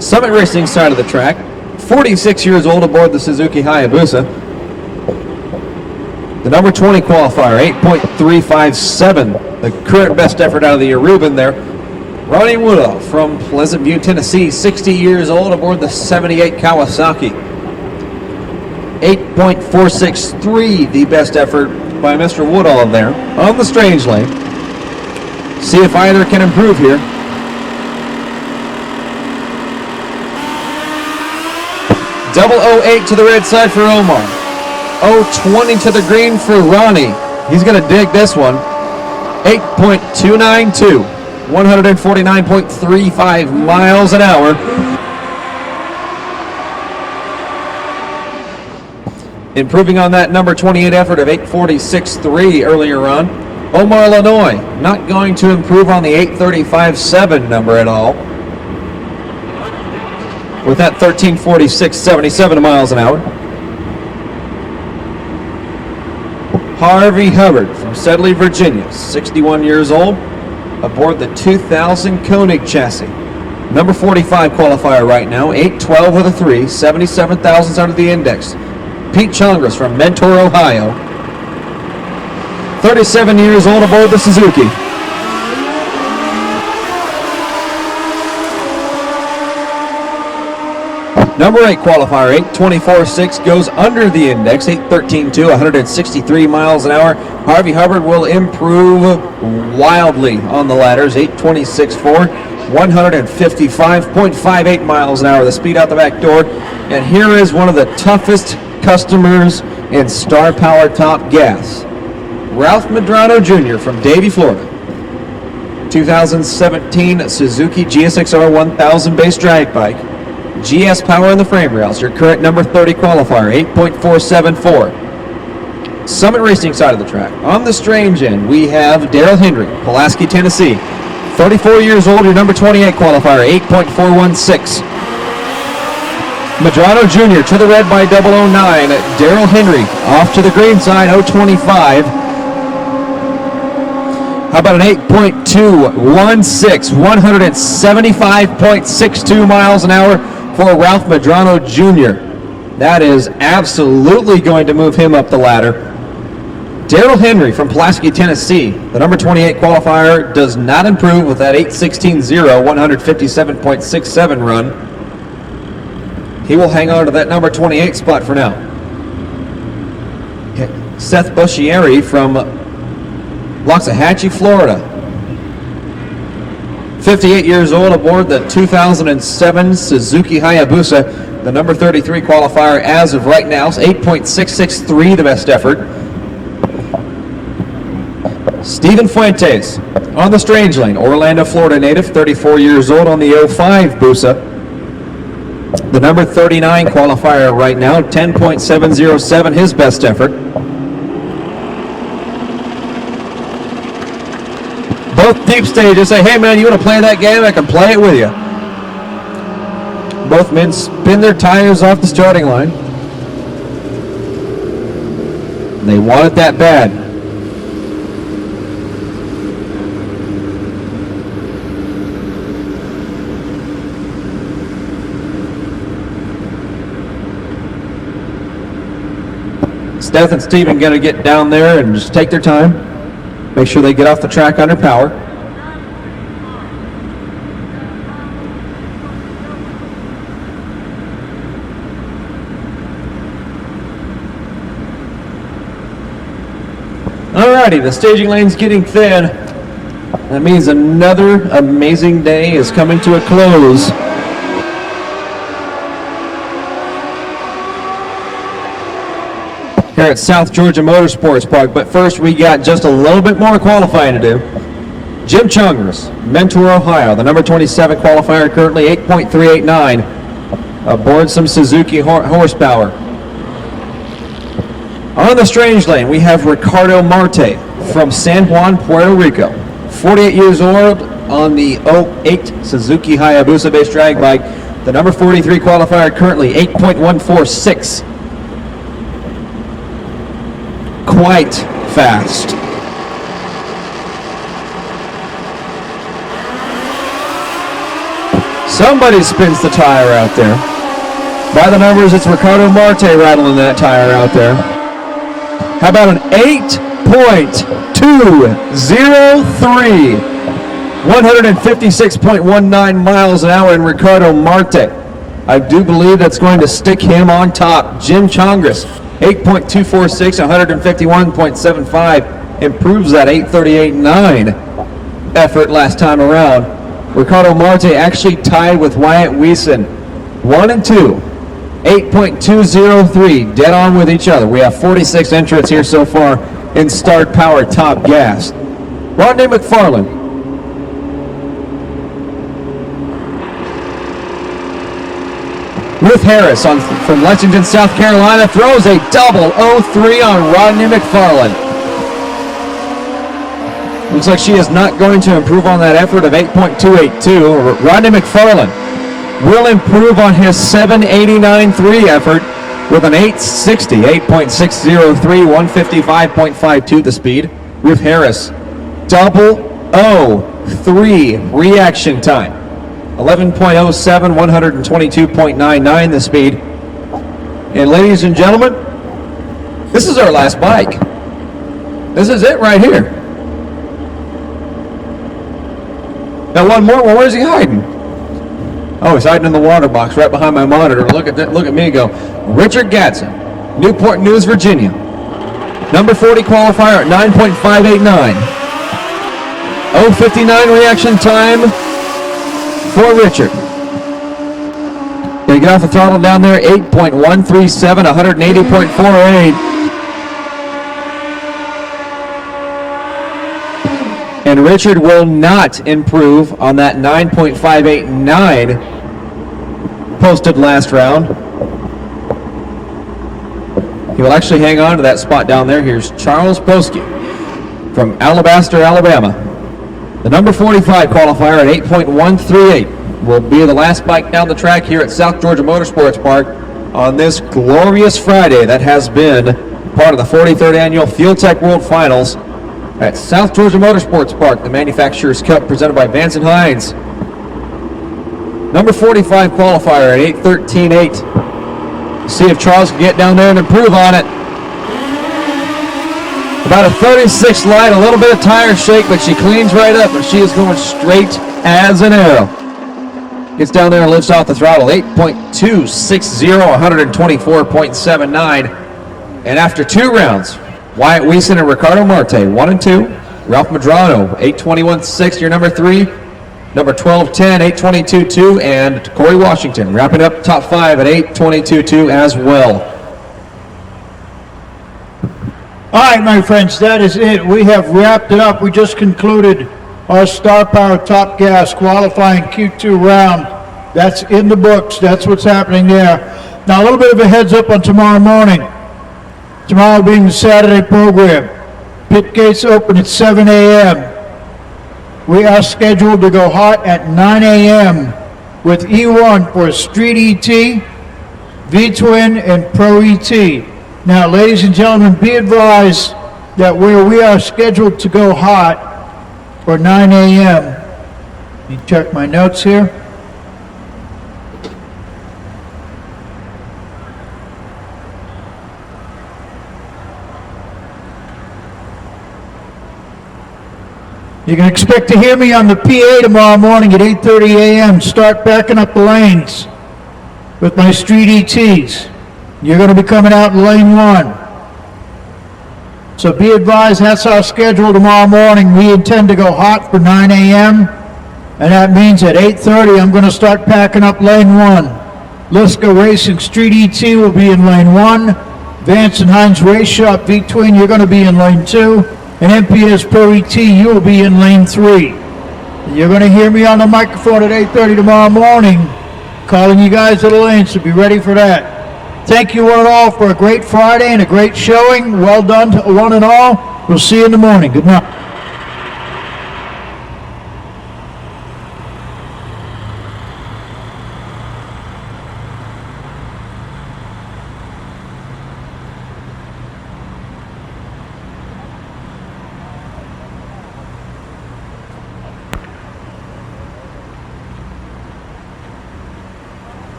B: Summit Racing side of the track, 46 years old aboard the Suzuki Hayabusa. The number 20 qualifier, 8.357, the current best effort out of the Aruban there. Ronnie Woodall from Pleasant View, Tennessee, 60 years old aboard the 78 Kawasaki. 8.463, the best effort by Mr. Woodall there on the Strange lane. See if either can improve here. Double 08 to the red side for Omar. 020 to the green for Ronnie. He's going to dig this one. 8.292. 149.35 miles an hour. Improving on that number 28 effort of 8:46.3 earlier on. Omar Lanoy not going to improve on the 8:35.7 number at all. With that 13:46.77 miles an hour. Harvey Hubbard from Sedley, Virginia, 61 years old, aboard the 2000 Koenig chassis. Number 45 qualifier right now, 8:12 with a 3, 77 thousandths under the index. Pete Chongris from Mentor, Ohio, 37 years old, aboard the Suzuki. Number 8 qualifier, 8:24.6, goes under the index, 8:13.2, 163 miles an hour. Harvey Hubbard will improve wildly on the ladders, 8:26.4, 155.58 miles an hour, the speed out the back door. And here is one of the toughest customers in Star Power Top Gas. Ralph Medrano Jr. from Davie, Florida. 2017 Suzuki GSX-R 1000 base drag bike. GS power in the frame rails. Your current number 30 qualifier, 8.474. Summit Racing side of the track. On the strange end, we have Daryl Hendry, Pulaski, Tennessee. 34 years old, your number 28 qualifier, 8.416. Medrano Jr. to the red by 009. Daryl Henry off to the green side, 025. How about an 8.216, 175.62 miles an hour for Ralph Medrano Jr. That is absolutely going to move him up the ladder. Daryl Henry from Pulaski, Tennessee, the number 28 qualifier, does not improve with that 8.16.0, 157.67 run. He will hang on to that number 28 spot for now. Seth Buscieri from Loxahatchee, Florida. 58 years old, aboard the 2007 Suzuki Hayabusa. The number 33 qualifier as of right now is 8.663, the best effort. Stephen Fuentes on the strange lane. Orlando, Florida native, 34 years old, on the 05 Busa. The number 39 qualifier right now, 10.707, his best effort. Both deep stages say, hey man, you want to play that game? I can play it with you. Both men spin their tires off the starting line. They want it that bad. Steph and Steven got to get down there and just take their time. Make sure they get off the track under power. Alrighty, the staging lane's getting thin. That means another amazing day is coming to a close. Here at South Georgia Motorsports Park, but first we got just a little bit more qualifying to do. Jim Chongris, Mentor, Ohio, the number 27 qualifier, currently 8.389, aboard some Suzuki horsepower. On the strange lane, we have Ricardo Marte from San Juan, Puerto Rico, 48 years old, on the 08 Suzuki Hayabusa base drag bike, the number 43 qualifier, currently 8.146. Quite fast. Somebody spins the tire out there. By the numbers, it's Ricardo Marte rattling that tire out there. How about an 8.203, 156.19 miles an hour in Ricardo Marte. I do believe that's going to stick him on top. Jim Chongris, 8.246, 151.75, improves that 8.38.9 effort last time around. Ricardo Marte actually tied with Wyatt Weason, 1 and 2, 8.203, dead on with each other. We have 46 entrants here so far in Start Power Top Gas. Rodney McFarland. Ruth Harris from Lexington, South Carolina, throws a double 0-3 on Rodney McFarland. Looks like she is not going to improve on that effort of 8.282. Rodney McFarland will improve on his 7.89.3 effort with an 8.60, 8.603, 155.52 the speed. Ruth Harris, double 0-3 reaction time. 11.07, 122.99 the speed. And ladies and gentlemen, this is our last bike. This is it right here. Now one more. Well, where's he hiding? Oh, he's hiding in the water box right behind my monitor. Look at that. Look at me and go. Richard Gadsden, Newport News, Virginia. Number 40 qualifier at 9.589. 0.59 reaction time for Richard. Gonna get off the throttle down there. 8.137, 180.48. And Richard will not improve on that 9.589 posted last round. He will actually hang on to that spot down there. Here's Charles Poske from Alabaster, Alabama. The number 45 qualifier at 8.138 will be the last bike down the track here at South Georgia Motorsports Park on this glorious Friday that has been part of the 43rd Annual Fuel Tech World Finals at South Georgia Motorsports Park, the Manufacturers Cup presented by Vance and Hines. Number 45 qualifier at 8.13.8. See if Charles can get down there and improve on it. About a 36 light, a little bit of tire shake, but she cleans right up, and she is going straight as an arrow. Gets down there and lifts off the throttle. 8.260, 124.79. And after 2 rounds, Wyatt Wiesen and Ricardo Marte, 1 and 2. Ralph Madrano, 8.21.6, your number 3. Number 12.10, 8.22.2, and Corey Washington wrapping up top 5 at 8.22.2 as well.
A: All right, my friends, that is it. We have wrapped it up. We just concluded our Star Power Top Gas qualifying Q2 round. That's in the books. That's what's happening there. Now, a little bit of a heads up on tomorrow morning. Tomorrow being the Saturday program. Pit gates open at 7 a.m. We are scheduled to go hot at 9 a.m. with E1 for Street ET, V-Twin, and Pro ET. Now, ladies and gentlemen, be advised that where we are scheduled to go hot for 9 a.m. Let me check my notes here. You can expect to hear me on the PA tomorrow morning at 8:30 a.m. Start backing up the lanes with my Street ETs. You're going to be coming out in lane 1. So be advised, that's our schedule tomorrow morning. We intend to go hot for 9 a.m. And that means at 8:30 I'm going to start packing up lane 1. Liska Racing Street ET will be in lane 1. Vance and Hines Race Shop V-Twin, you're going to be in lane 2. And MPS Pro ET, you will be in lane 3. And you're going to hear me on the microphone at 8:30 tomorrow morning, calling you guys to the lanes, so be ready for that. Thank you one and all for a great Friday and a great showing. Well done to one and all. We'll see you in the morning. Good night.